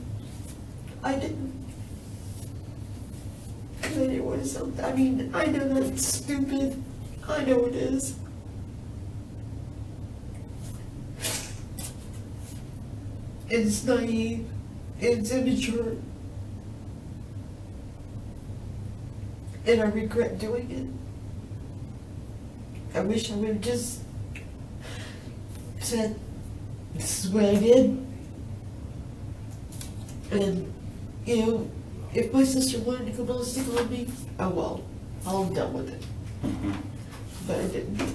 I didn't. Because I didn't want to sound, I mean, I know that's stupid. I know it is. It's naive. It's immature. And I regret doing it. I wish I would have just said, this is what I did. And, you know, if my sister wanted to go ballistic on me, oh well, I'll have dealt with it. Mm-hmm. But I didn't.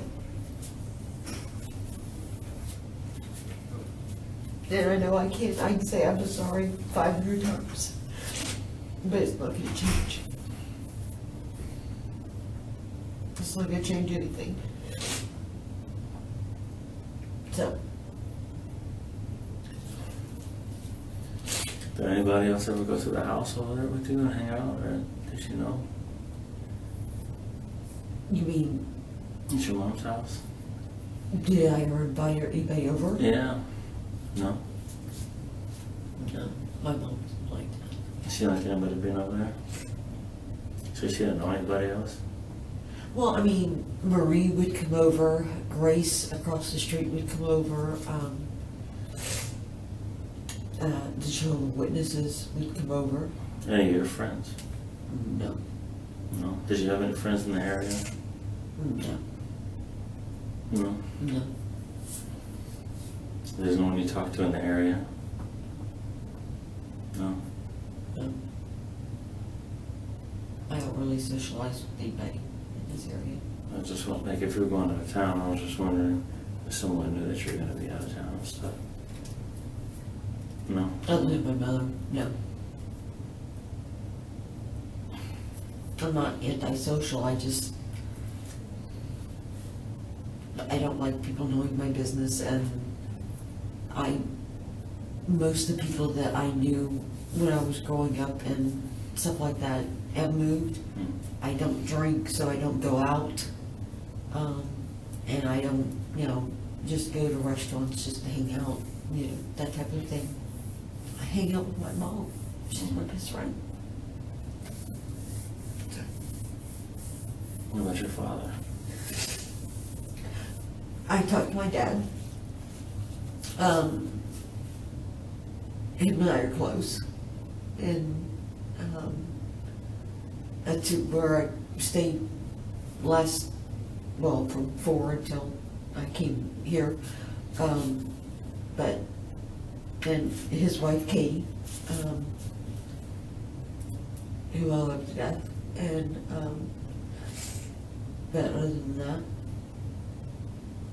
And I know I can say I'm sorry 500 times, but it's not gonna change. It's not gonna change anything. So, Did anybody else ever go to the house over there with you and hang out, or did you know? you mean, It's your mom's house? did I ever invite anybody over? Yeah. No? No, my mom doesn't like that. She didn't like anybody being over there? So she didn't know anybody else? Well, I mean, Marie would come over, Grace across the street would come over, the Jehovah's Witnesses would come over. Any of your friends? No, No. Did you have any friends in the area? no, No. no. There's no one you talk to in the area? No. No. I don't really socialize with anybody in this area. I just felt like if you were going out of town, I was just wondering if someone knew that you were going to be out of town and stuff. No. Other than my mother, no. I'm not antisocial, I don't like people knowing my business, and most of the people that I knew when I was growing up and stuff like that have moved. I don't drink, so I don't go out. And I don't, just go to restaurants just to hang out, that type of thing. I hang out with my mom. She's my best friend. What about your father? I talked to my dad. Him and I are close. And that's where I stayed from 4 until I came here. But then his wife Katie, who I love to death, and but other than that,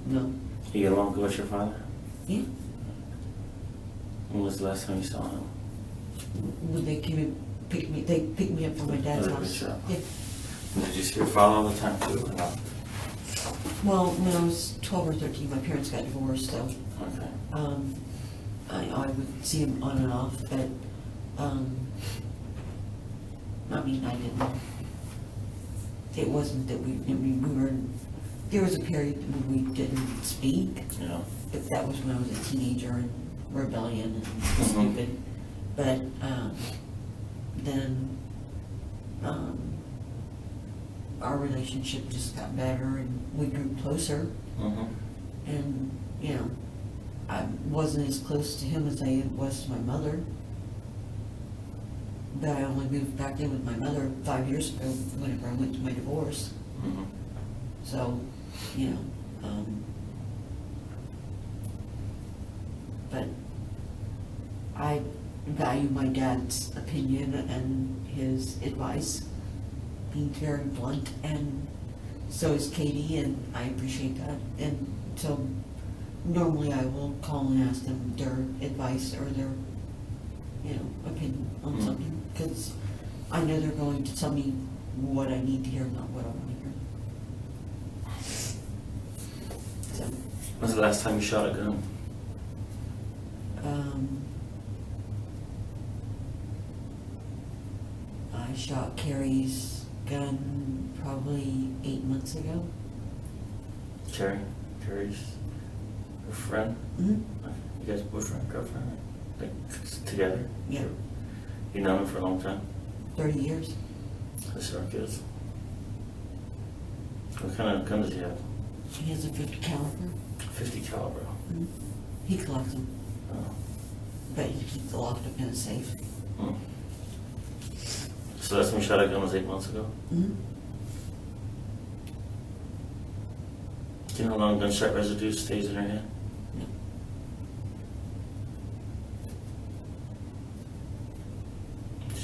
no. You get along good with your father? Yeah. When was the last time you saw him? When they came and they picked me up from my dad's Oh, good house. job. Yeah. And did you see your father all the time too, or not? Well, when I was 12 or 13, my parents got divorced, so Okay. I would see him on and off, but I didn't. It wasn't that we were. There was a period when we didn't speak, Yeah. but that was when I was a teenager and rebellion and Mhm. stupid. But then our relationship just got better and we grew closer. Mm-hmm. And, I wasn't as close to him as I was to my mother. But I only moved back in with my mother 5 years ago whenever I went to my divorce. Mm-hmm. So, but I value my dad's opinion and his advice, being very blunt, and so is Katie, and I appreciate that. And so normally I will call and ask them their advice or their, opinion on Mhm. something, because I know they're going to tell me what I need to hear, not what I want to hear. So, When's the last time you shot a gun? I shot Carrie's gun probably 8 months ago. Carrie? Carrie's her friend? Mm-hmm. You guys boyfriend, girlfriend? Like together? Yeah, You known him for a long time? 30 years. That's our kids. What kind of gun does he have? He has a 50 caliber. 50 caliber. Mm-hmm. He collects them, Oh. but he keeps the locked up in a safe. Hmm. So last time you shot a gun was 8 months ago? Mm-hmm. Do you know how long gunshot residue stays in your hand? No.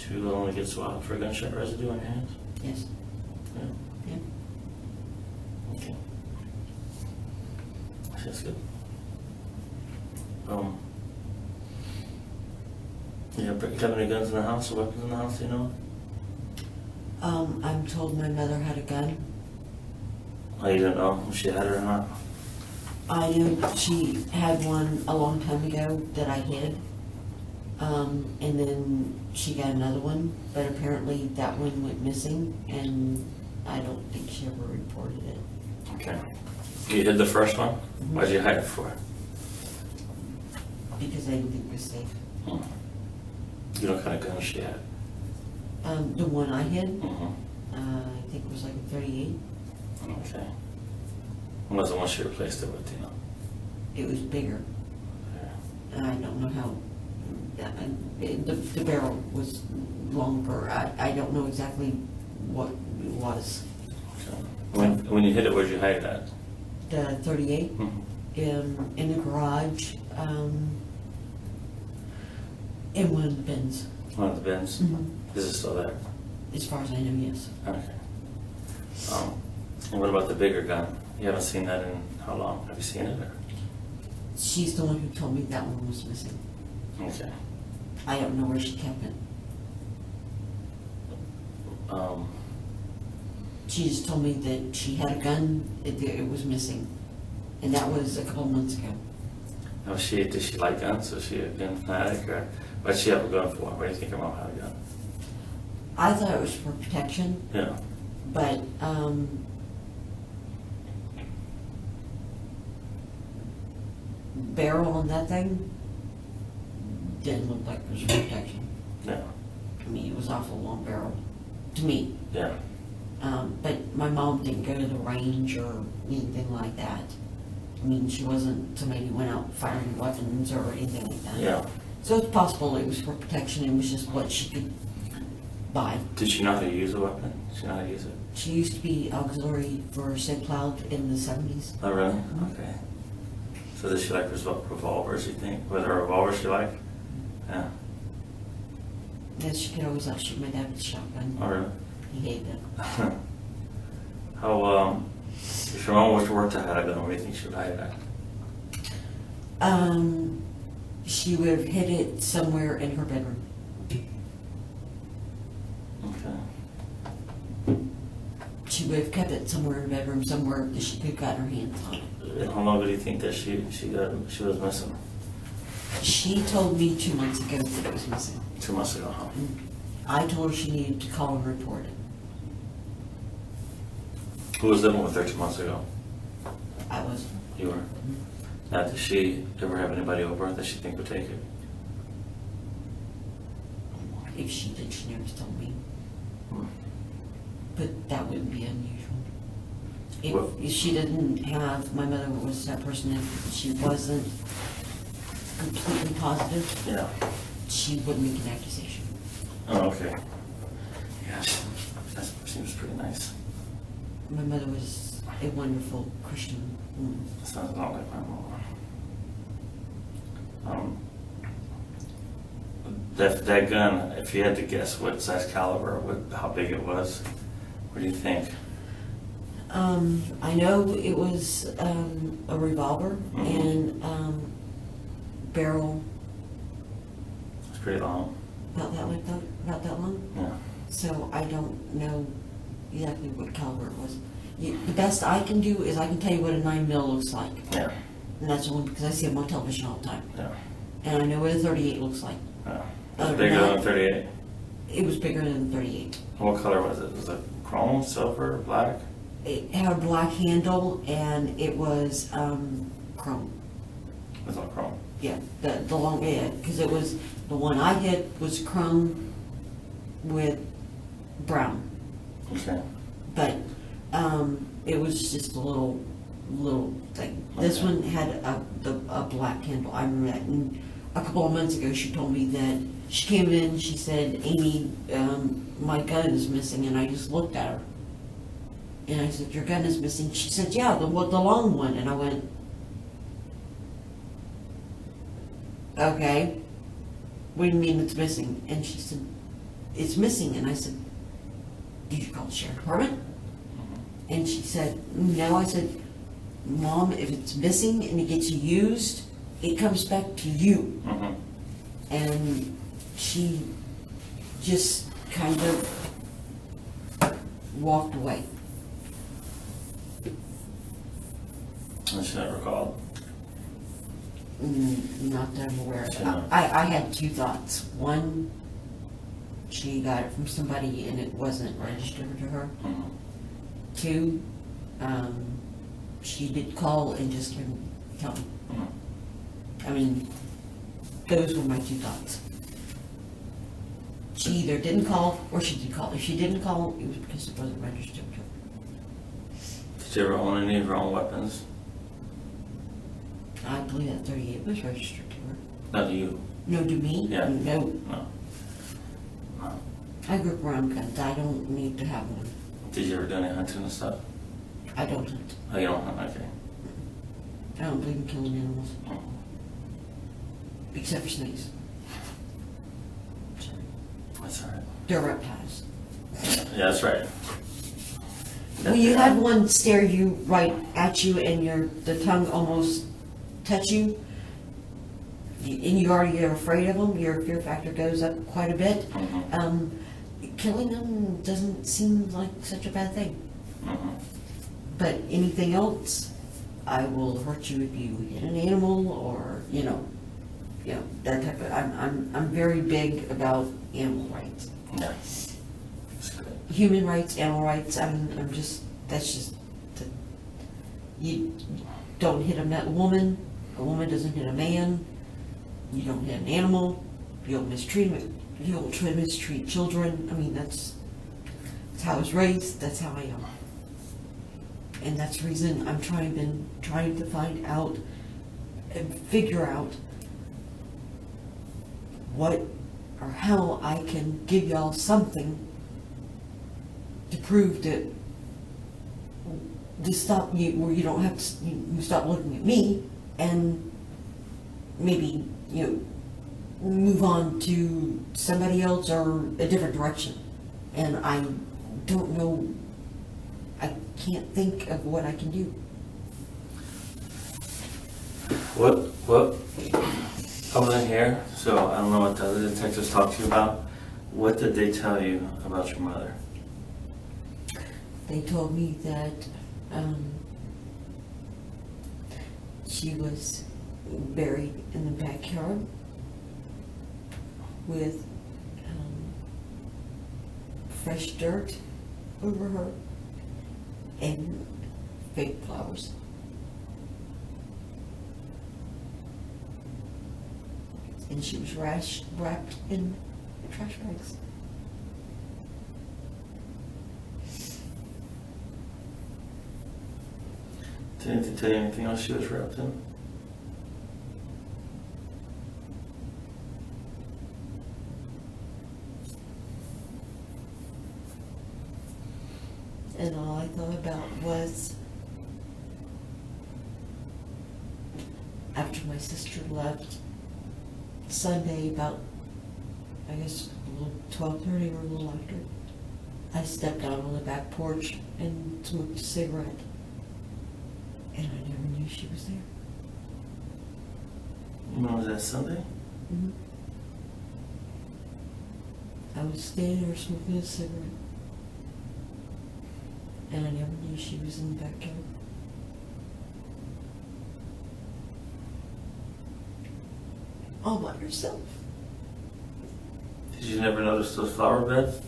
Do you only get swabbed for gunshot residue on your hands? Yes. Yeah. Yeah. Okay. That's good. You have any guns in the house or weapons in the house, you know? I'm told my mother had a gun. Oh, you don't know if she had it or not? I know she had one a long time ago that I hid. And then she got another one, but apparently that one went missing, and I don't think she ever reported it. Okay. You hid the first one? Why'd you hide it for? Because I didn't think it was safe. Hmm. You know what kind of gun she had? The one I hid, Mm-hmm. I think it was like a 38. Okay. When was the one she replaced it with, you know? It was bigger. Yeah. And I don't know how, the barrel was longer. I don't know exactly what it was. Okay. When you hid it, where'd you hide it at? The 38 Mm-hmm. in the garage, in one of the bins. One of the bins? Is it still there? As far as I know, yes. Okay. And what about the bigger gun? You haven't seen that in how long? Have you seen it? Or? She's the one who told me that one was missing. Okay. I don't know where she kept it. She just told me that she had a gun, it was missing. And that was a couple months ago. Did she like guns? Was she a gun fanatic? Or what'd she have a gun for? Why do you think her mom had a gun? I thought it was for protection, Yeah. but, barrel on that thing didn't look like it was for protection. Yeah. I mean, it was awful long barrel, to me. Yeah. But my mom didn't go to the range or anything like that. I mean, she wasn't somebody who went out firing weapons or anything like that. Yeah. So it's possible it was for protection, it was just what she could buy. Did she know how to use a weapon? Did she know how to use it? She used to be auxiliary for St. Cloud in the 70s. Oh, really? Okay. So does she like revolvers, you think? Was there a revolver she liked? Yeah. Yes, she could always outshoot my dad with a shotgun. Oh, really? He hated it. How, if your mom was to work to have a gun, where do you think she would hide it at? She would have hid it somewhere in her bedroom. Okay. She would have kept it somewhere in her bedroom, somewhere that she could have gotten her hands on it. And how long do you think that she was missing? She told me 2 months ago that it was missing. 2 months ago, huh? I told her she needed to call and report it. Who was living with her 2 months ago? I was. You were? Now, did she ever have anybody over that she think would take it? If she did, she never told me. Hmm. But that wouldn't be unusual. Well- If she didn't have, my mother was that person, if she wasn't completely positive, Yeah. she wouldn't make an accusation. Oh, okay. Yeah, that seems pretty nice. My mother was a wonderful Christian woman. Sounds not like my mom. That gun, if you had to guess what size caliber, how big it was, what do you think? I know it was a revolver and barrel It's pretty long. about that long. Yeah. So I don't know exactly what caliber it was. The best I can do is I can tell you what a 9mm looks like. Yeah. And that's only because I see them on television all the time. Yeah. And I know what a 38 looks like. Yeah. Was it bigger than a 38? It was bigger than a 38. What color was it? Was it chrome, silver, black? It had a black handle and it was chrome. It was all chrome. Yeah, the long, yeah, because it was, the one I hit was chrome with brown. Okay. But it was just a little thing. This Okay. one had a black handle. I remember that. And a couple of months ago, she told me that she came in. She said, "Amy, my gun is missing," and I just looked at her. And I said, "Your gun is missing?" She said, "Yeah, the long one." And I went, "Okay, what do you mean it's missing?" And she said, "It's missing." And I said, "Did you call the sheriff department?" And she said, "No." I said, "Mom, if it's missing and it gets used, it comes back to you." Mm-hmm. And she just kind of walked away. And she never called. Not that I'm aware She of. not- I had two thoughts. One, she got it from somebody and it wasn't registered to her. Mhm. Two, she did call and just didn't tell me. Mhm. I mean, those were my two thoughts. She either didn't call or she did call. If she didn't call, it was because it wasn't registered to her. Did you ever own any of your own weapons? I believe that 38 was registered to her. Not you. No, to me? Yeah. No. No. No. I grew up around guns. I don't need to have one. Did you ever do any hunting and stuff? I don't hunt. Oh, you don't hunt? Okay. I don't believe in killing animals, Mhm. except for snakes. Sorry. That's all right. They're reptiles. Yeah, that's right. When you have one stare you right at you and the tongue almost touch you, and you already are afraid of them, your fear factor goes up quite a bit. Mhm. Killing them doesn't seem like such a bad thing. Mhm. But anything else, I will hurt you if you hit an animal or, that type of, I'm very big about animal rights. Yeah. That's good. Human rights, animal rights, you don't hit a woman doesn't hit a man, you don't hit an animal, you don't mistreat children. I mean, that's how I was raised, that's how I am. And that's the reason I'm trying to find out and figure out what or how I can give y'all something to prove that to stop you, where you don't have to, you stop looking at me and maybe, move on to somebody else or a different direction. And I don't know, I can't think of what I can do. What, I wasn't here, so I don't know what the other detectives talked to you about. What did they tell you about your mother? They told me that she was buried in the backyard with fresh dirt over her and fake flowers. And she was wrapped in trash bags. Did they tell you anything else she was wrapped in? And all I thought about was after my sister left Sunday about, I guess, 12:30 or a little after, I stepped out on the back porch and smoked a cigarette. And I never knew she was there. When was that, Sunday? Mhm. I was standing there smoking a cigarette. And I never knew she was in the backyard. All by herself. Did you never notice those flower beds?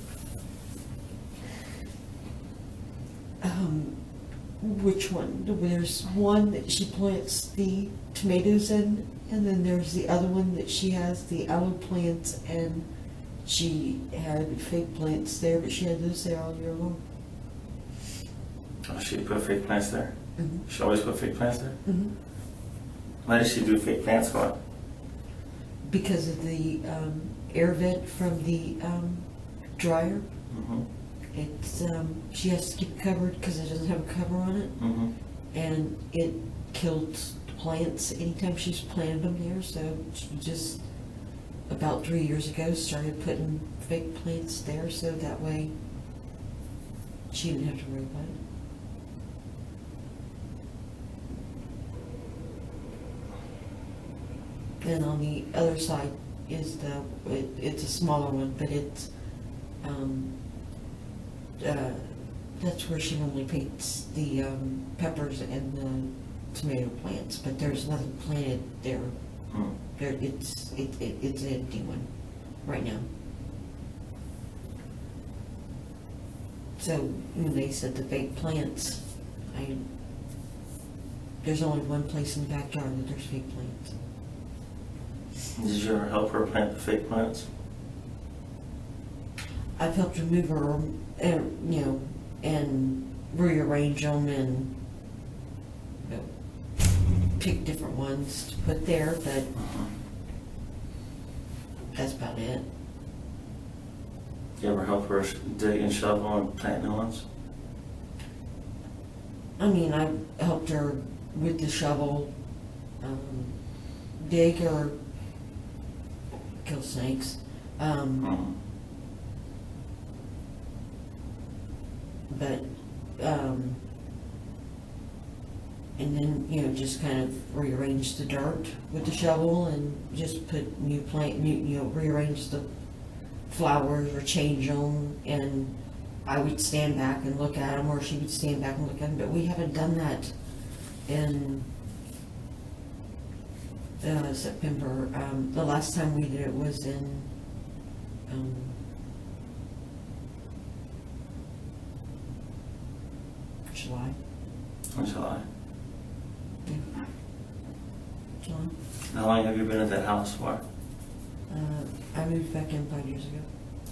Which one? There's one that she plants the tomatoes in, and then there's the other one that she has the aloe plants, and she had fake plants there, but she had those there all year long. Oh, she put fake plants there? Mhm. She always put fake plants there? Mhm. Why did she do fake plants for? Because of the air vent from the dryer. Mm-hmm. It's she has to keep it covered because it doesn't have a cover on it, Mm-hmm. and it killed plants anytime she's planted them there. So she just about 3 years ago started putting fake plants there, so that way she didn't have to worry about it. And on the other side, is it's a smaller one, but it's, that's where she normally paints the peppers and the tomato plants, but there's nothing planted there. Hmm. It's an empty one right now. So when they said the fake plants, there's only one place in the backyard that there's fake plants. Did you ever help her plant the fake plants? I've helped remove her, and and rearrange them and pick different ones to put there, but that's about it. You ever help her dig and shovel and plant new ones? I mean, I helped her with the shovel, dig or kill snakes. But, and then, just kind of rearrange the dirt with the shovel and just put new plant, rearrange the flowers or change them. And I would stand back and look at them, or she would stand back and look at them, but we haven't done that in September. The last time we did it was in July. In July. Yeah. July. How long have you been at that house for? I moved back in 5 years ago.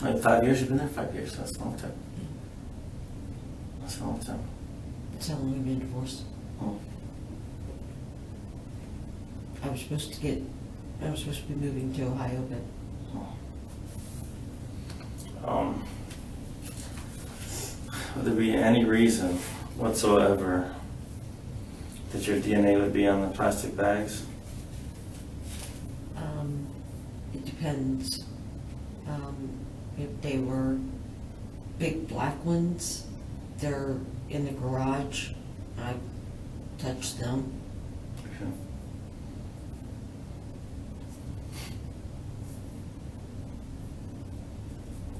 Like 5 years? You've been there 5 years. That's a long time. That's a long time. That's how long we've been divorced. Oh. I was supposed to be moving to Ohio, but Would there be any reason whatsoever that your DNA would be on the plastic bags? it depends. If they were big black ones, they're in the garage. I touched them. Okay.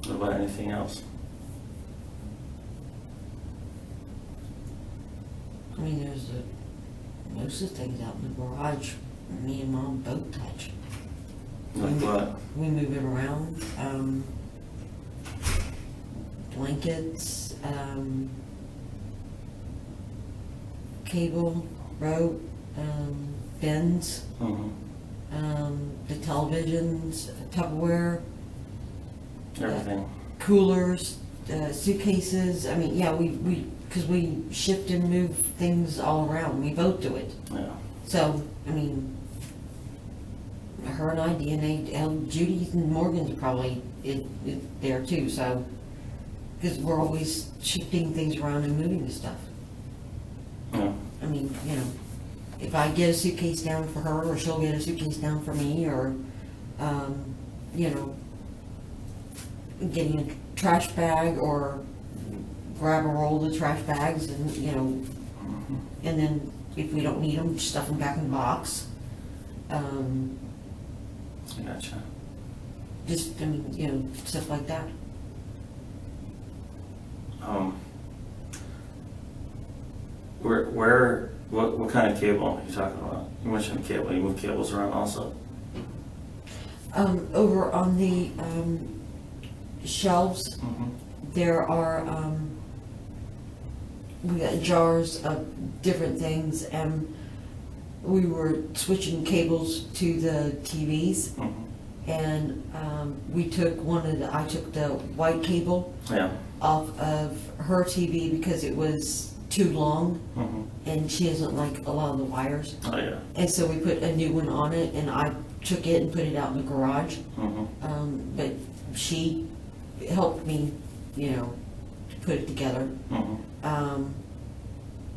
What about anything else? I mean, there's most of the things out in the garage, me and Mom both touch. Like what? We move it around. Blankets, cable, rope, bins, the televisions, Tupperware, Everything. coolers, suitcases. I mean, yeah, because we shift and move things all around. We both do it. Yeah. So, I mean, her and I, DNA, Judy and Morgan's probably there too, so, because we're always shifting things around and moving the stuff. Yeah. I mean, if I get a suitcase down for her, or she'll get a suitcase down for me, or, getting a trash bag, or grab a roll of the trash bags and, and then if we don't need them, stuff them back in the box. I gotcha. Just, stuff like that. What kind of cable are you talking about? You mentioned cable. You move cables around also? Over on the shelves, there are, we got jars of different things, and we were switching cables to the TVs, and I took the white cable off of her TV because it was too long, and she doesn't like a lot of the wires. Oh, yeah. And so we put a new one on it, and I took it and put it out in the garage. But she helped me, put it together.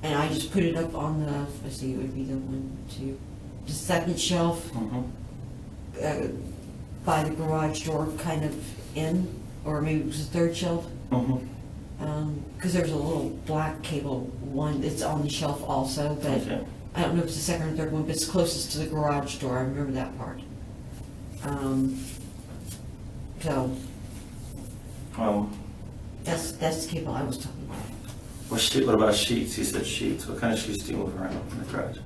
And I just put it up on the, let's see, it would be the second shelf by the garage door, kind of in, or maybe it was the third shelf. Because there's a little black cable one that's on the shelf also, but Okay. I don't know if it's the second or third one, but it's closest to the garage door. I remember that part. So Oh, that's the cable I was talking about. what about sheets? You said sheets. What kind of sheets do you move around in the garage?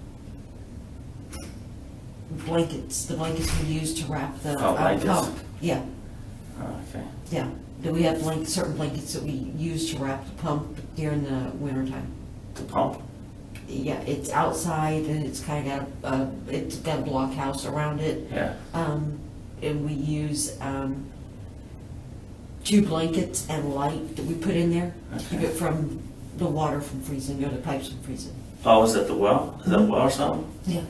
Blankets, the blankets we use to wrap the Oh, blankets. pump. Yeah, Oh, okay. yeah. Do we have certain blankets that we use to wrap the pump during the winter time? The pump? Yeah, it's outside and it's kind of got it's got a blockhouse around it. Yeah. And we use 2 blankets and light that we put in there to keep Okay. it from the water from freezing or the pipes from freezing. Oh, is that the well? Is that a well or something? Yeah.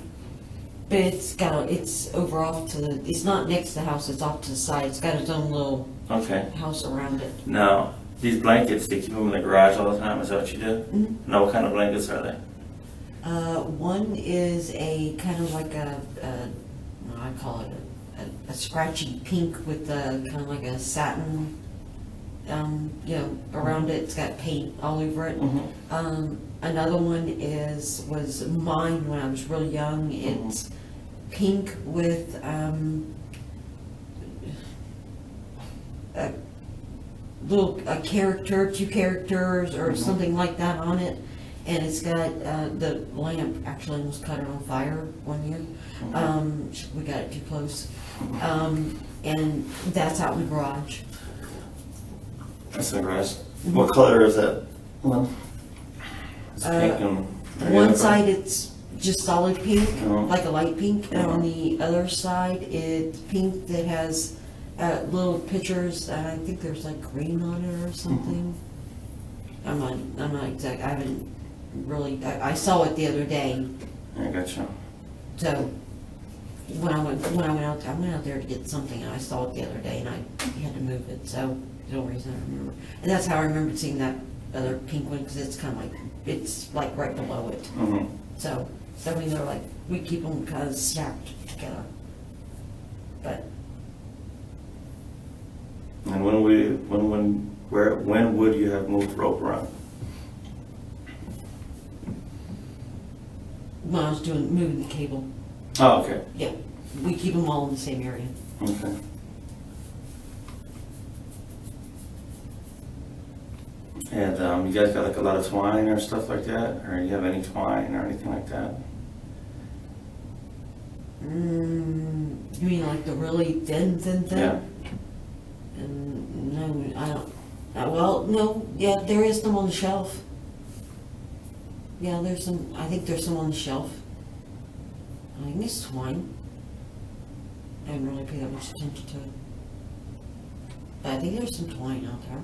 But it's over off to the, it's not next to the house, it's off to the side. It's got its own little Okay. house around it. Now, these blankets, do you keep them in the garage all the time? Is that what you do? Mhm. No, what kind of blankets are they? One is a kind of like I call it a scratchy pink with a kind of like a satin, around it. It's got paint all over it. Mm-hmm. Another one was mine when I was really young. It's pink with a character, 2 characters or something like that on it. And it's got, the lamp actually almost caught it on fire one year. We got it too close. And that's out in the garage. That's in the garage. What color is that one? It's pink and... One side it's just solid pink, Oh. like a light pink, and on the other side it's pink that has little pictures. I think there's like green on it or something. I'm not exact. I haven't really. I saw it the other day. I gotcha. So when I went out, I went out there to get something, and I saw it the other day, and I had to move it. So the only reason I remember, and that's how I remember seeing that other pink one, because it's kind of like right below it. Mm-hmm. So we keep them kind of stacked together. But And when would you have moved rope around? when I was moving the cable, Oh, okay. yeah, we keep them all in the same area. Okay. And you guys got like a lot of twine or stuff like that? Or you have any twine or anything like that? You mean like the really thin thing? Yeah. And no, I don't. Well, no, yeah, there is some on the shelf. Yeah, there's some. I think there's some on the shelf. I think it's twine. I didn't really pay that much attention to it. But I think there's some twine out there.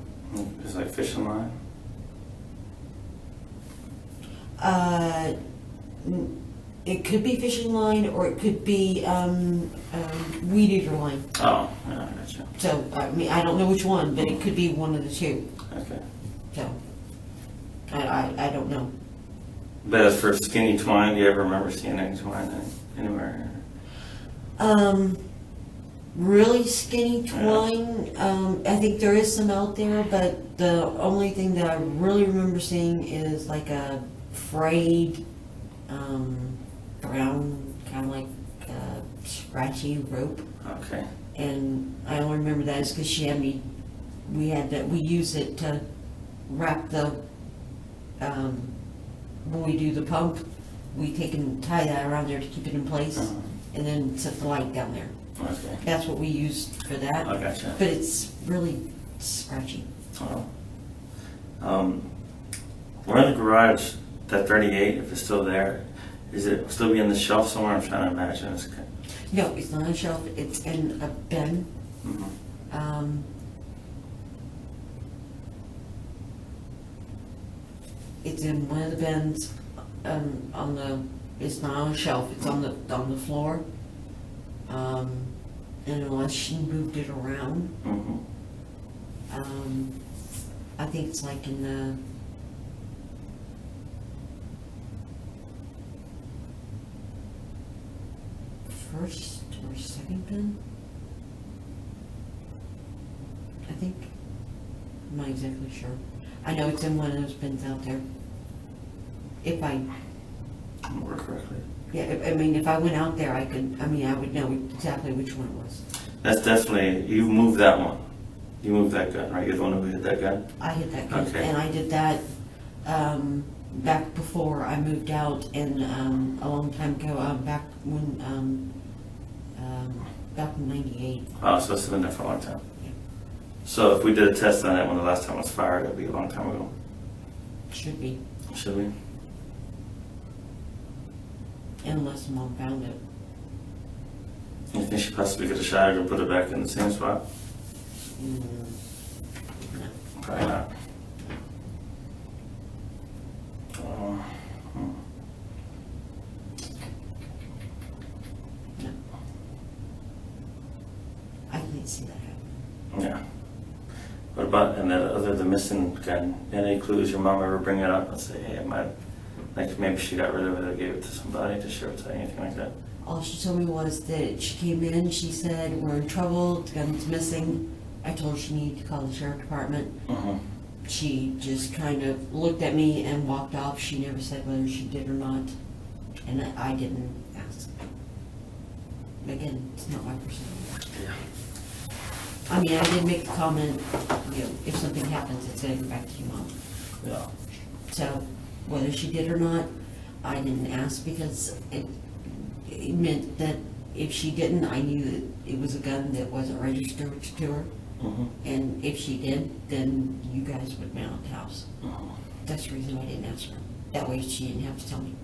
It's like fishing line? It could be fishing line, or it could be weed eater line. Oh, yeah, I gotcha. So, I mean, I don't know which one, but it could be one of the two. Okay. So, I don't know. But as for skinny twine, do you ever remember seeing any twine anywhere? Really skinny twine, I think there is some out there, but the only thing that I really remember seeing is like a frayed, brown, kind of like scratchy rope. Okay. And I only remember that is because we use it to wrap the, when we do the pump, we take and tie that around there to keep it in place, Uh-huh. and then set the light down there. Okay. That's what we use for that. I gotcha. But it's really scratchy. Oh. We're in the garage, that 38, if it's still there, is it still be on the shelf somewhere? I'm trying to imagine. No, it's not on a shelf, it's in a bin. Mhm. It's in one of the bins, it's not on a shelf, it's on the floor. And unless she moved it around, Mhm. I think it's like in the first or second bin, I think. I'm not exactly sure. I know it's in one of those bins out there. If I, Remember correctly. Yeah, I mean, if I went out there, I would know exactly which one it was. That's definitely, you moved that one. You moved that gun, right? You're the one who hit that gun? I hit that gun, Okay. and I did that back before I moved out, and a long time ago, back in '98. Oh, so it's been there for a long time. Yeah. So if we did a test on it when the last time it was fired, that'd be a long time ago. Should be, Should we? unless Mom found it. You think she possibly could have shot it or put it back in the same spot? No. Probably not. Hmm. No. I can't see that happening. Yeah. What about, and that other, the missing gun, any clues your mom ever bring it up and say, hey, like maybe she got rid of it or gave it to somebody to share with you, anything like that? All she told me was that she came in, she said, we're in trouble, the gun's missing. I told her she needed to call the sheriff department. Mm-hmm. She just kind of looked at me and walked off. She never said whether she did or not, and I didn't ask. Again, it's not my personality. Yeah. I mean, I did make the comment, if something happens, it's gonna go back to you, Mom. Yeah. So, whether she did or not, I didn't ask because it meant that if she didn't, I knew that it was a gun that wasn't registered to her. Mm-hmm. And if she did, then you guys would mail it to the house. Mm-hmm. That's the reason I didn't ask her. That way she didn't have to tell me.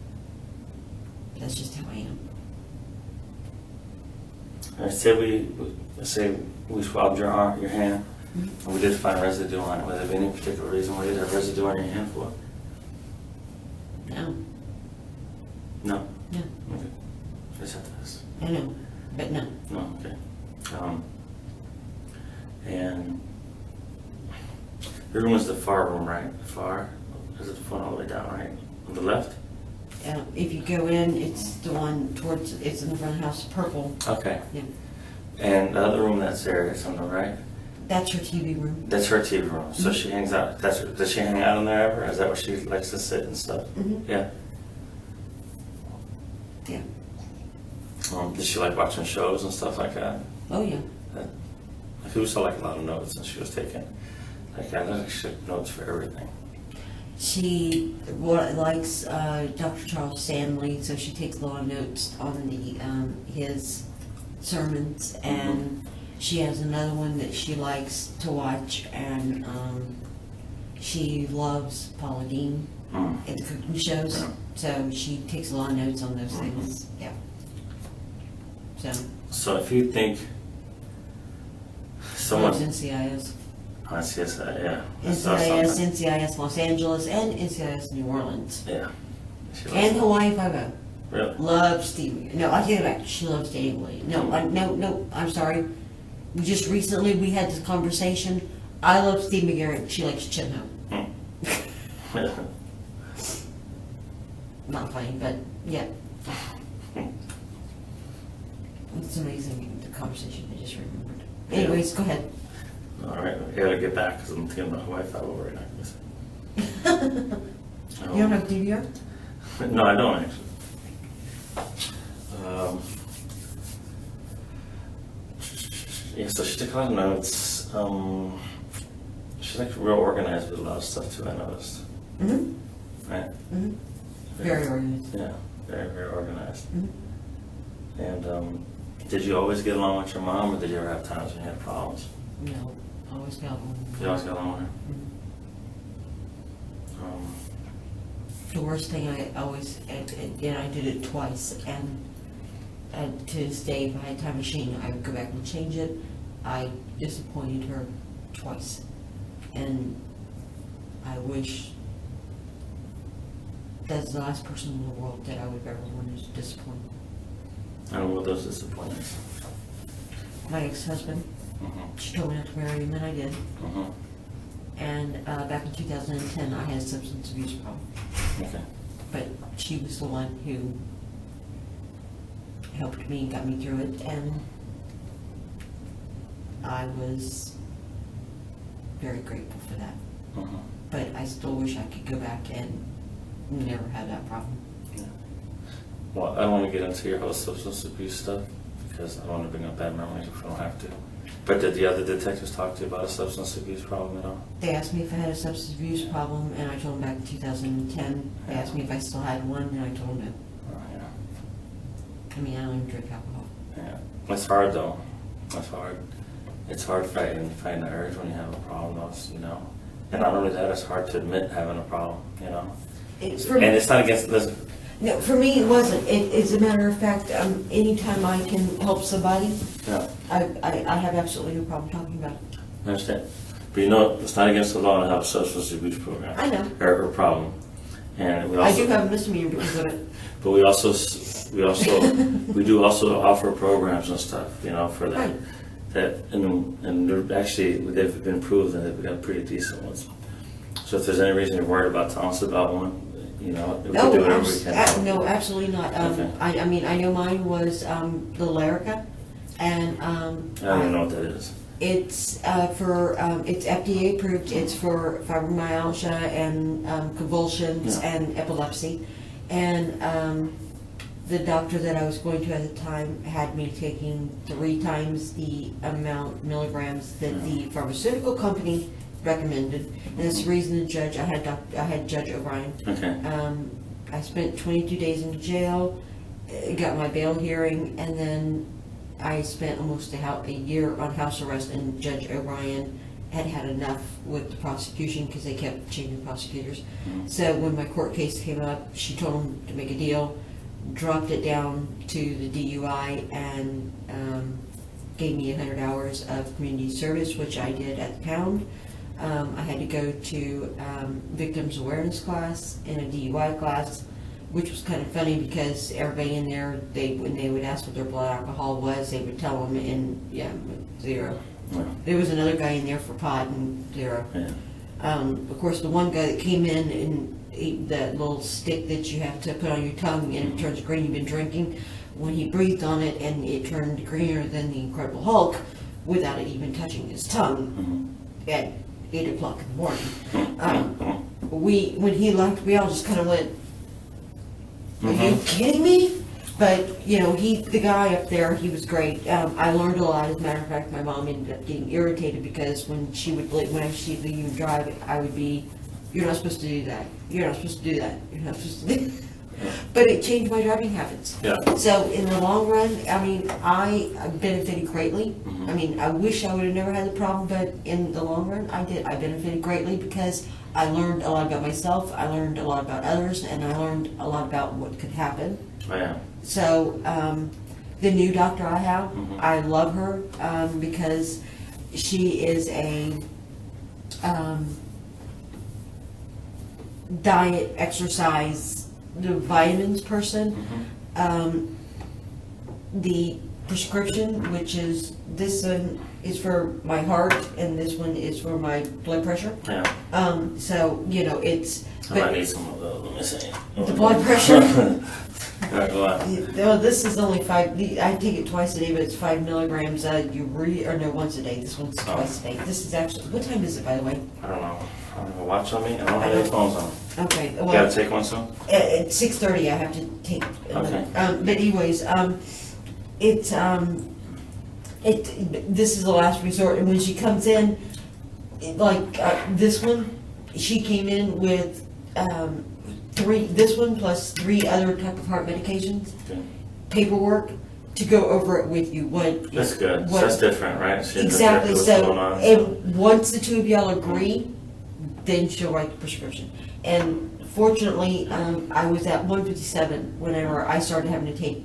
That's just how I am. I say we swabbed your arm, your hand, and we did find residue on it. Was there any particular reason why you did have residue on your hand for? No, No? no, Okay. Just have to ask. I know, but no. No, okay. And your room is the far room, right? The far? Is it the one all the way down, right? On the left? If you go in, it's the one towards, it's in the front of the house, purple. Okay. Yeah. And the other room that's there is on the right? That's her TV room. That's her TV room. So she hangs out, does she hang out in there ever? Is that where she likes to sit and stuff? Mhm. Yeah. Yeah. Does she like watching shows and stuff like that? Oh, yeah. Who saw like a lot of notes and she was taking, like I know she took notes for everything. She likes Dr. Charles Stanley, so she takes a lot of notes on his sermons, and she has another one that she likes to watch, and she loves Paula Dean at the cooking shows, Yeah. so she takes a lot of notes on those things. Yeah. So if you think Loves someone, NCIS. I see, yeah. NCIS, NCIS Los Angeles, and NCIS New Orleans. Yeah. She loves And it. Hawaii Five-0. Really? Loves Stevie. No, I take it back. She loves Danny Williams. No, I'm sorry. Just recently we had this conversation. I love Steve McGarrett. She likes Chin Ho. Not funny, but yeah. It's amazing, the conversation I just remembered. Anyways, go ahead. All right, I gotta get back because I'm thinking about Hawaii 5 right now. You don't have DVR? No, I don't actually. Yeah, so she took a lot of notes. She's like real organized with a lot of stuff too, I noticed. Mm-hmm. Right? Mm-hmm. Very organized. Yeah, very, very organized. Mm-hmm. And did you always get along with your mom, or did you ever have times when you had problems? No, always got one. You always got along with her? The worst thing I always, and I did it twice, and to this day, if I had a time machine, I would go back and change it. I disappointed her twice, and I wish that's the last person in the world that I would ever want to disappoint. I don't know what those disappointments. My ex-husband, Mm-hmm. she told me not to marry him, and I did. Mm-hmm. And back in 2010, I had a substance abuse problem. Okay. But she was the one who helped me and got me through it, and I was very grateful for that. Mm-hmm. But I still wish I could go back and never have that problem. Yeah. well, I don't want to get into your whole substance abuse stuff because I don't want to bring up bad memories if I don't have to. But did the other detectives talk to you about a substance abuse problem at all? They asked me if I had a substance abuse problem, and I told them back in 2010. They asked me if I still had one, and I told them Oh, yeah. no. I mean, I don't even drink alcohol. Yeah. It's hard though. It's hard. It's hard fighting the urge when you have a problem, though, you know. And not only that, it's hard to admit having a problem, you know. For And it's not against, listen, No, for me, it wasn't. As a matter of fact, anytime I can help somebody, yeah, I have absolutely no problem talking about it. I understand. But you know, it's not against the law to have a substance abuse program. I know. Or problem. And we also, I do have a misdemeanor because of it. but we do also offer programs and stuff, you know, for that. Right. And they're actually, they've been proved and they've got pretty decent ones. So if there's any reason you're worried about, telling us about one, you know, we can do whatever we can. No, absolutely not. Okay. I mean, I know mine was the Lyrica, and I don't even know what that is. it's it's FDA approved. It's for fibromyalgia and convulsions Yeah. and epilepsy, and the doctor that I was going to at the time had me taking 3 times the amount milligrams that the pharmaceutical company recommended, and that's the reason the judge, I had Judge O'Brien. Okay. I spent 22 days in jail, got my bail hearing, and then I spent almost a year on house arrest, and Judge O'Brien had enough with the prosecution because they kept changing prosecutors. So when my court case came up, she told him to make a deal, dropped it down to the DUI, and gave me 100 hours of community service, which I did at the pound. I had to go to victims awareness class and a DUI class, which was kind of funny because everybody in there, when they would ask what their blood alcohol was, they would tell them, and 0. Yeah. There was another guy in there for pot, and 0. Yeah. Of course, the one guy that came in and ate that little stick that you have to put on your tongue and it turns green, you've been drinking, when he breathed on it and it turned greener than the Incredible Hulk without it even touching his tongue at 8 o'clock in the morning. When he left, we all just kind of went, are you kidding me? But, you know, the guy up there, he was great. I learned a lot. As a matter of fact, my mom ended up getting irritated because when she'd leave and drive, I would be, you're not supposed to do that. You're not supposed to do that. You're not supposed to do that. But it changed my driving habits. Yeah. So in the long run, I mean, I benefited greatly. I mean, I wish I would have never had the problem, but in the long run, I did. I benefited greatly because I learned a lot about myself, I learned a lot about others, and I learned a lot about what could happen. Oh, yeah. So the new doctor I have, I love her because she is a diet, exercise, the vitamins person. The prescription, which is this one is for my heart and this one is for my blood pressure. Yeah. So you know it's. I might need some of those. Let me see. The blood pressure. All right, go on. Well, this is only 5. I take it twice a day, but it's 5 milligrams. Once a day. This one's twice a day. This is actually. What time is it, by the way? I don't know. I don't have a watch on me. I don't have any phones on. Okay. You Well, gotta take one soon? at 6:30, I have to take. Okay. But anyways, this is the last resort, and when she comes in, this one, she came in with 3. This one plus 3 other type of heart medications, Okay. paperwork to go over it with you. That's good. So what- that's different, right? She knows Exactly. what's So, going on. and once the 2 of y'all agree, then she'll write the prescription. And fortunately, I was at 157 whenever I started having to take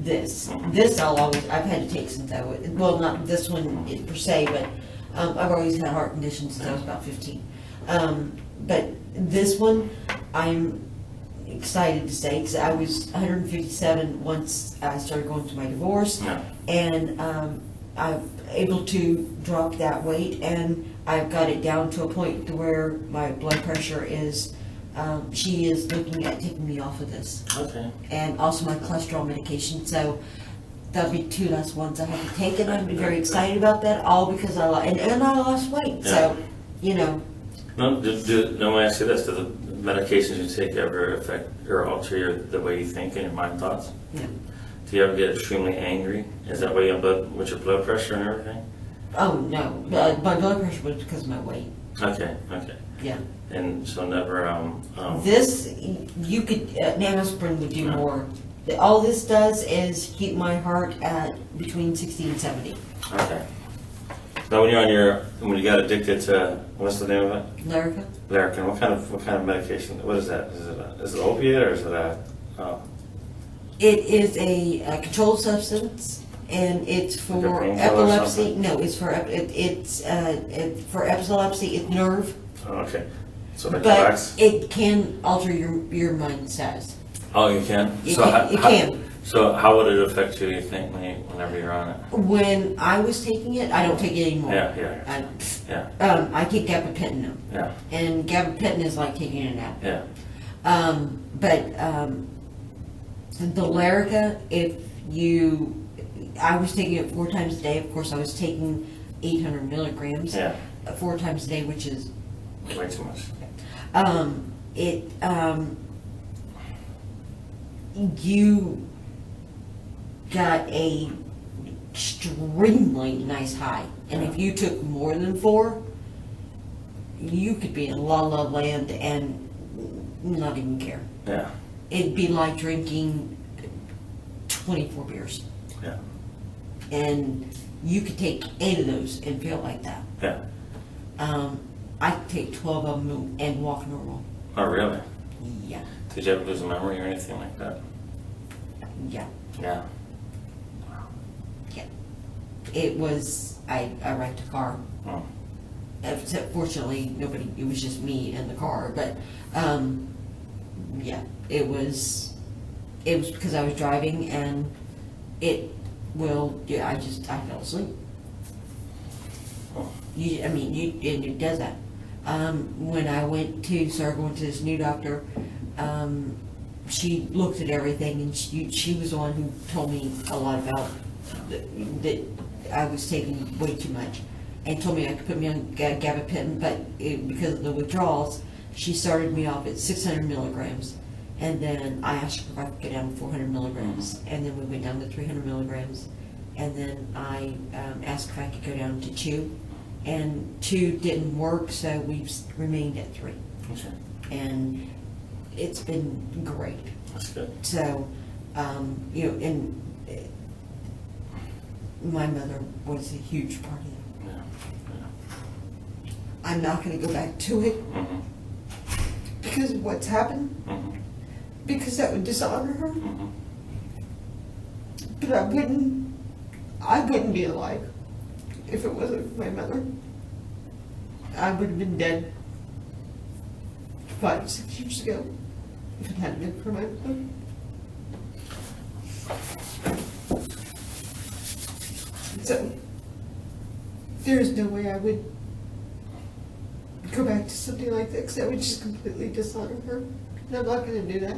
this. This I've had to take since well, not this one per se, but I've always had heart conditions since I was about 15. But this one, I'm excited to say, because I was 157 once I started going through my divorce. Yeah. And I'm able to drop that weight, and I've got it down to a point to where my blood pressure is, she is looking at taking me off of this. Okay. And also my cholesterol medication, so that'll be 2 less ones I have to take, and I'm very excited about that, all because and I lost weight, so, you know. No, let me ask you this. Do medications you take ever affect or alter the way you think and your mind thoughts? No. Do you ever get extremely angry? Is that way with your blood pressure and everything? Oh, no. My blood pressure was because of my weight. Okay. Yeah. And so never, This, you could, an aspirin would do more. All this does is keep my heart at between 60 and 70. okay. Now when you got addicted to, what's the name of it? Lyrica? Larrikin, what kind of medication? What is that? Is it opiate or is it It is a controlled substance, and it's Like a for painkiller or epilepsy. something? No, it's for it's for epilepsy. It's nerve, oh, okay. So like but relax? it can alter your mind status. Oh, you can? It can. So how would it affect you, you think, whenever you're on it? When I was taking it, I don't take it anymore. Yeah. I take gabapentin now, Yeah. and gabapentin is like taking a nap. Yeah. But the Lyrica, I was taking it 4 times a day. Of course, I was taking 800 milligrams. Yeah. 4 times a day, which is Way too much. You got a extremely nice high, and if you took more than 4, you could be in la la land and not even care. Yeah. It'd be like drinking 24 beers, Yeah. and you could take 8 of those and feel like that. Yeah. I could take 12 of them and walk normal. Oh, really? Yeah, Did you ever lose a memory or anything like that? yeah, Yeah. yeah. It was, I wrecked a car. Oh. Except fortunately, nobody, it was just me in the car, but, yeah, it was because I was driving, and I fell asleep. Oh. And it does that. When I started going to this new doctor, she looked at everything, and she was the one who told me a lot about that I was taking way too much, and told me I could put me on gabapentin, but because of the withdrawals, she started me off at 600 milligrams, and then I asked her if I could go down to 400 milligrams, and then we went down to 300 milligrams, and then I asked if I could go down to 2, and 2 didn't work, so we've remained at 3, Okay. and it's been great. That's good. So, and my mother was a huge part of it. Yeah. I'm not going to go back to it Yeah. Mm-hmm. because of what's happened, Mm-hmm. because that would dishonor her. Mm-hmm. But I wouldn't be alive if it wasn't for my mother. I would have been dead 5, 6 years ago if it hadn't been for my mother. So, there's no way I would go back to something like that, because that would just completely dishonor her. And I'm not going to do that.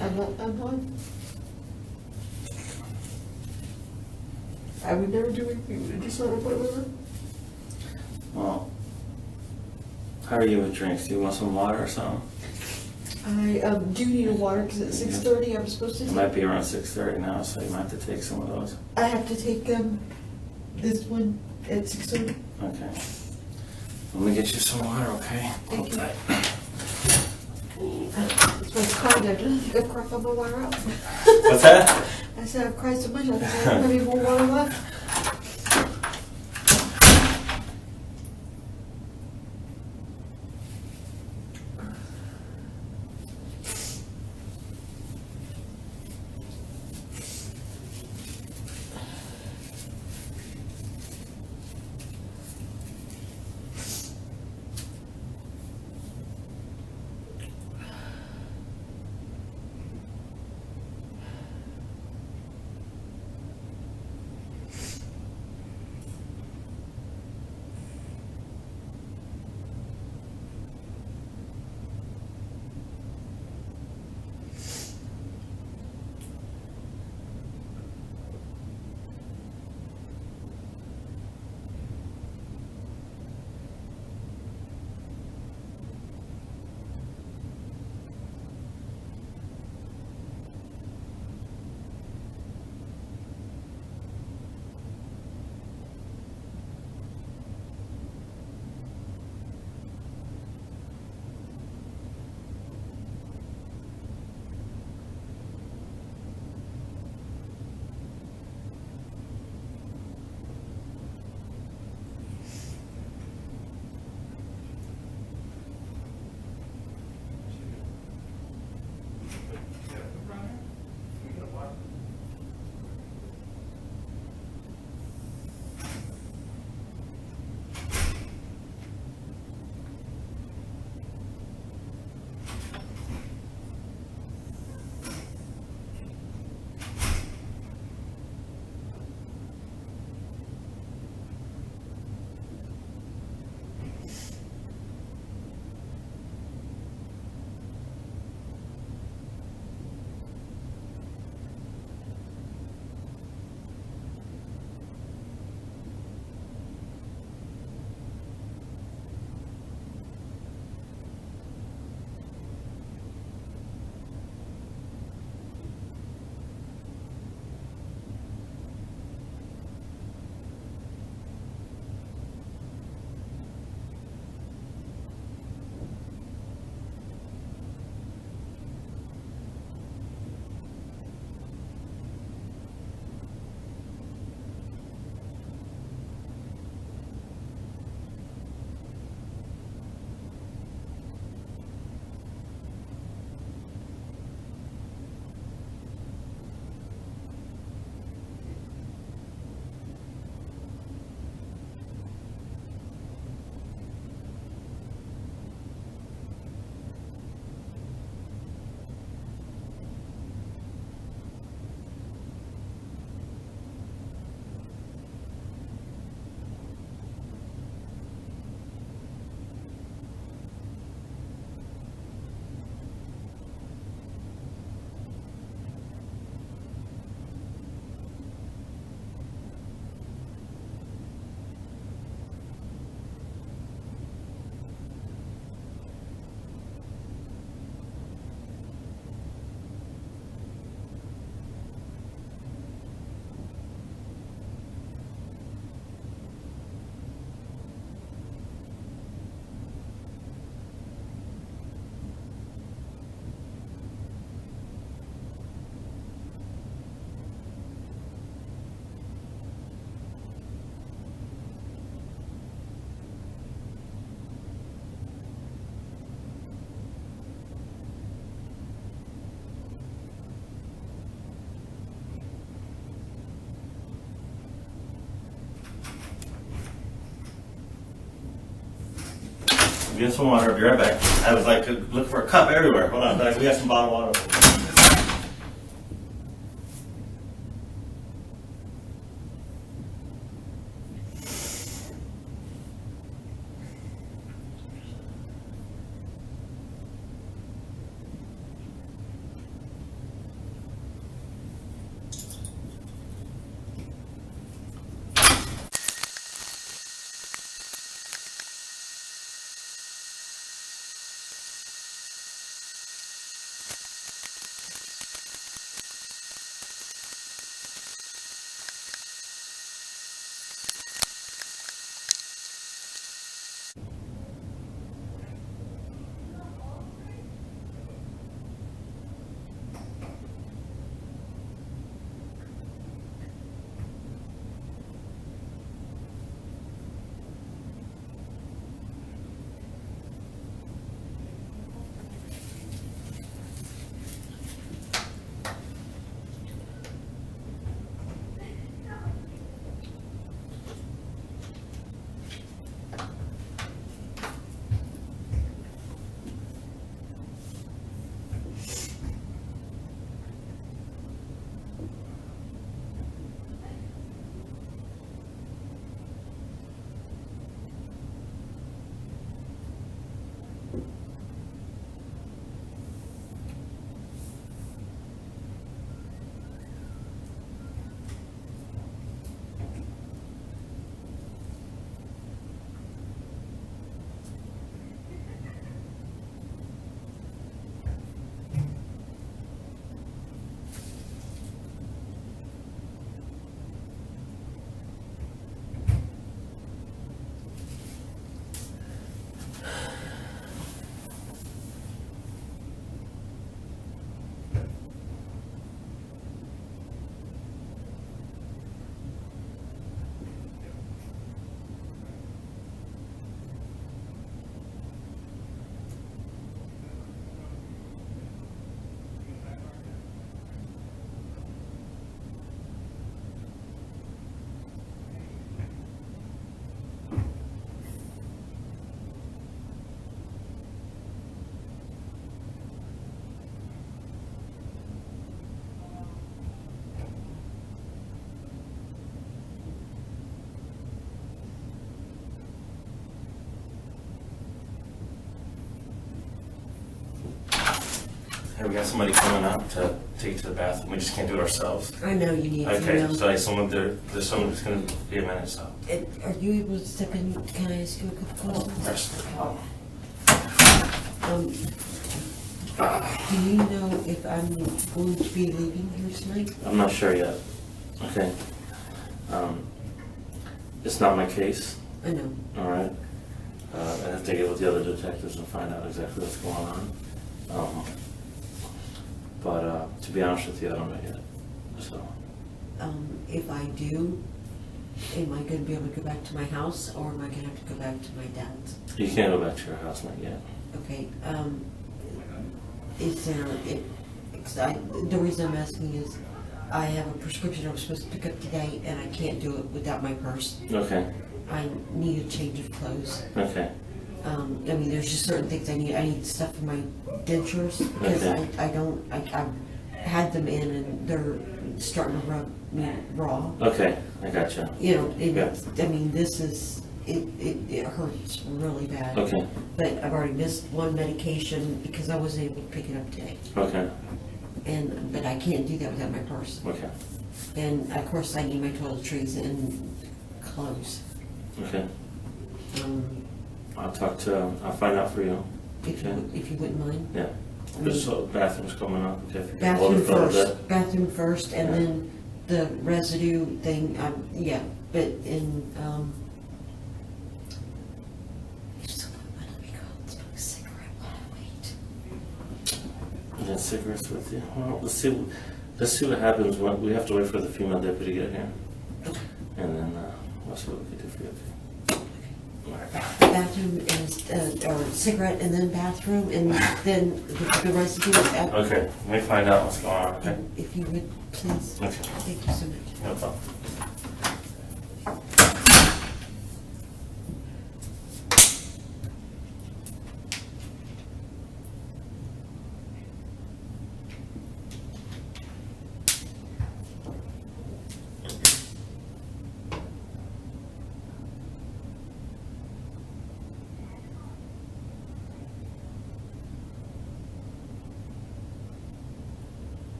I'm not. I would never do anything to dishonor my mother. Well, how are you with drinks? Do you want some water or something? I do need a water, because at 6:30 I'm supposed to It take. might be around 6:30 now, so you might have to take some of those. I have to take this one at 6:30. Okay. Let me get you some water, okay? Thank you. Okay. It's my card. I don't think I've cried all my water out. What's that? I said I've cried so much, I think I don't have any more water left. I'm getting some water. I'll be right back. I was like looking for a cup everywhere. Hold on, we got some bottled water. Hey, we got somebody coming up to take you to the bathroom. We just can't do it ourselves. I know you need to Okay, know. so there's someone that's going to be a minute, so. Are you able to step in? Can I ask you a couple questions? Do you know if I'm going to be leaving here tonight? I'm not sure yet. Okay. It's not my case, I know. all right? I have to get with the other detectives and find out exactly what's going on. But to be honest with you, I don't know yet. So, If I do, am I going to be able to go back to my house, or am I going to have to go back to my dad's? you can't go back to your house, not yet. Okay, is there, the reason I'm asking is, I have a prescription I was supposed to pick up today, and I can't do it without my purse. Okay, I need a change of clothes. okay, I mean, there's just certain things I need. I need stuff for my dentures, because Okay. I've had them in, and they're starting to rub me raw. okay, I gotcha. You know, Yeah. I mean, this is, it hurts really bad. Okay, But I've already missed one medication because I wasn't able to pick it up today. okay, But I can't do that without my purse. okay, And of course, I need my toiletries and clothes. okay. Um, I'll find out for you. if Okay. you wouldn't mind. Yeah. Just so bathroom's coming up, okay, if you can Bathroom hold it for a little bit. first, bathroom first, and Yeah. then the residue thing, yeah, but you still not let me go out and smoke a cigarette while I wait. You got cigarettes with you? Well, let's see what happens. We have to wait for the female deputy to get here. And then, we'll see what we can do for you. All right. Bathroom and, or cigarette, and then bathroom, and then the residue. Okay, let me find out what's going on, okay? If you would, please. Okay. Thank you so much. No problem.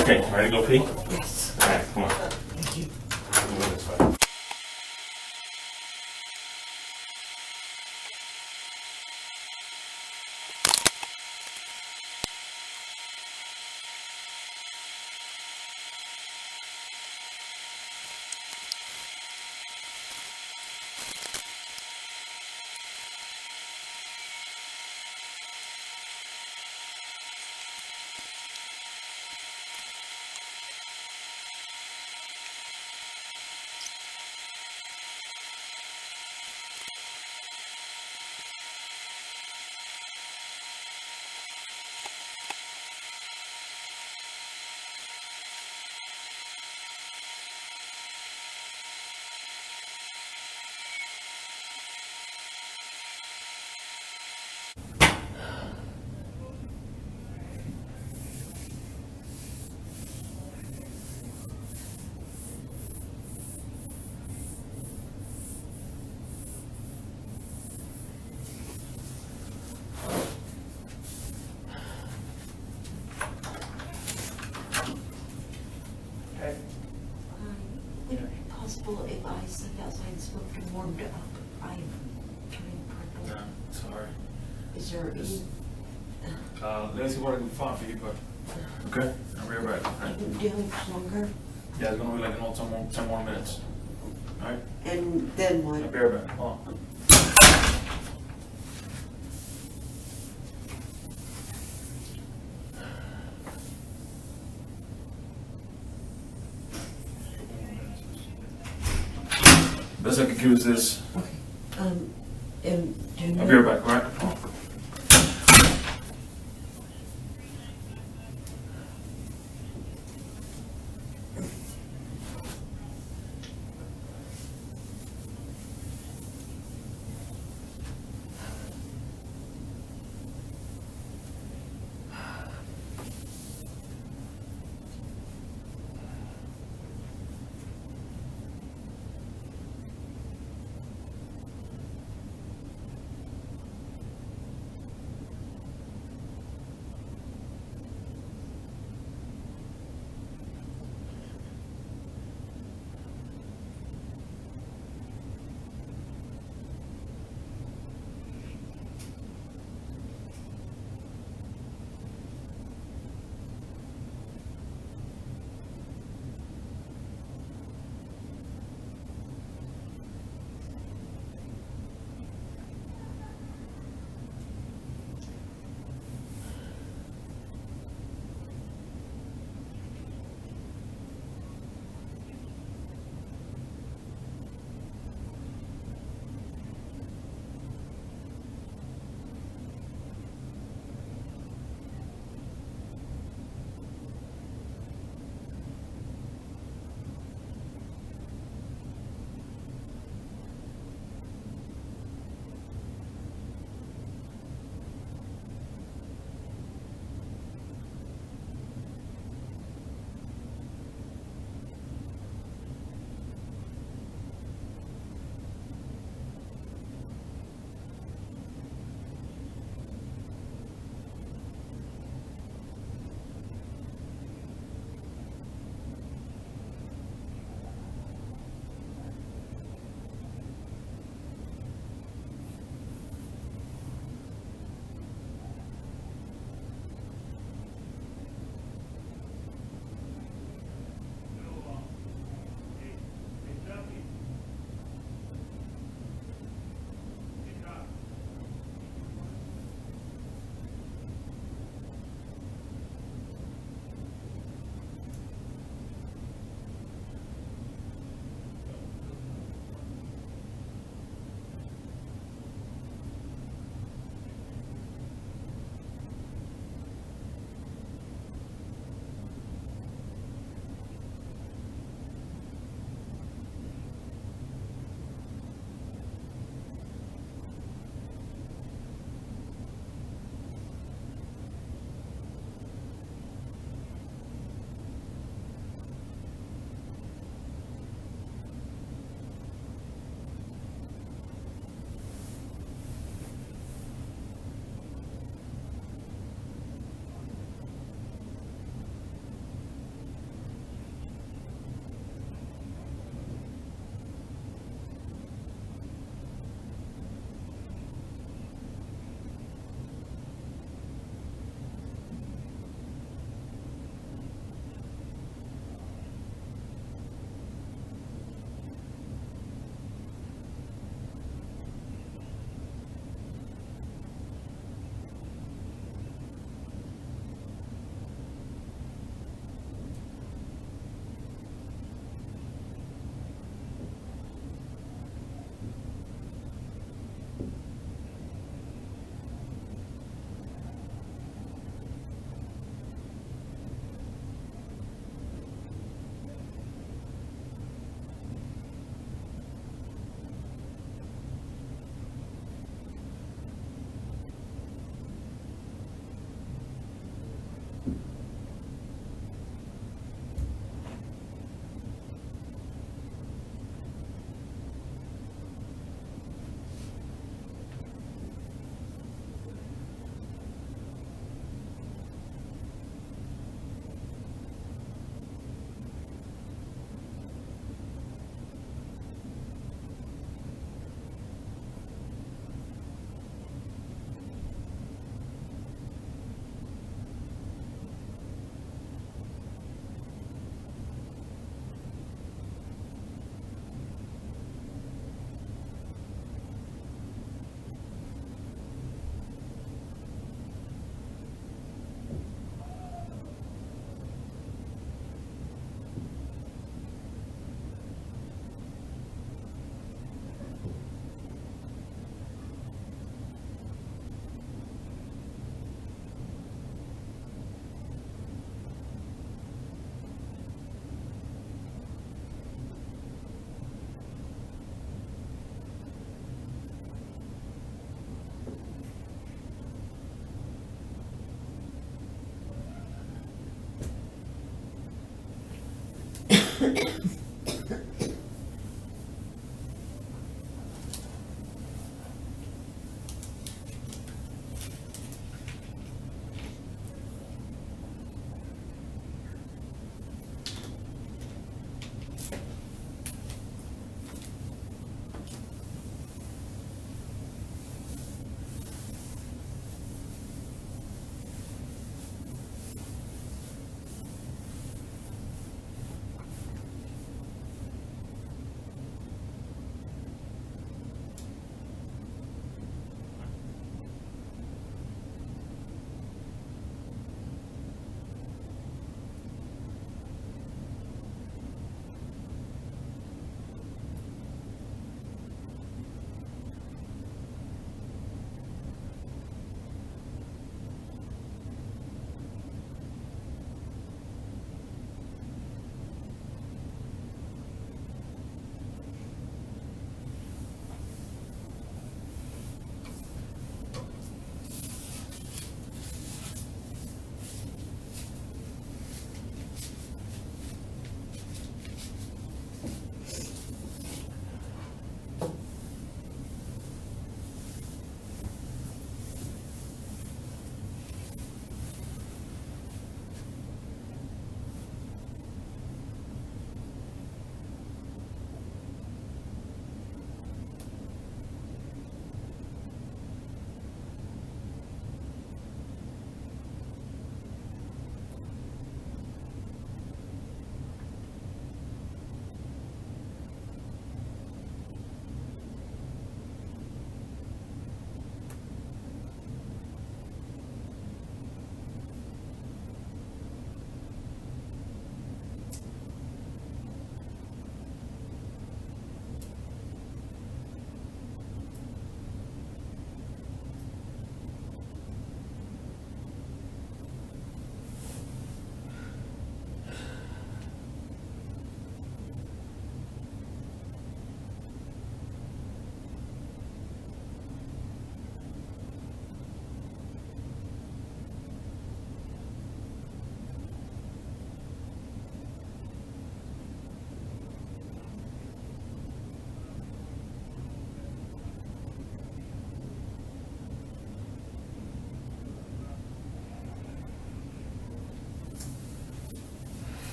Okay, ready to go pee? Yes. All right, come on. Thank you. Move this way. Would it be possible if I stepped outside and smoked and warmed up? I'm turning purple. Yeah, sorry. Is there any, Let me see what I can find for you, but. Okay, I'll be right back. All right. do you have much longer? Yeah, it's gonna be like, 10 more minutes. All right, And then I'll what? be right back. Hold on. Best I can do is this. Okay. And do you I'll be right back, all right? Hold on.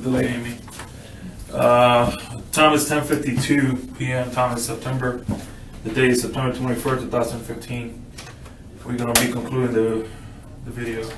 delay, Amy. Time is 10:52 p.m. Time is September. The date is September 21st, 2015. We're gonna be concluding the video.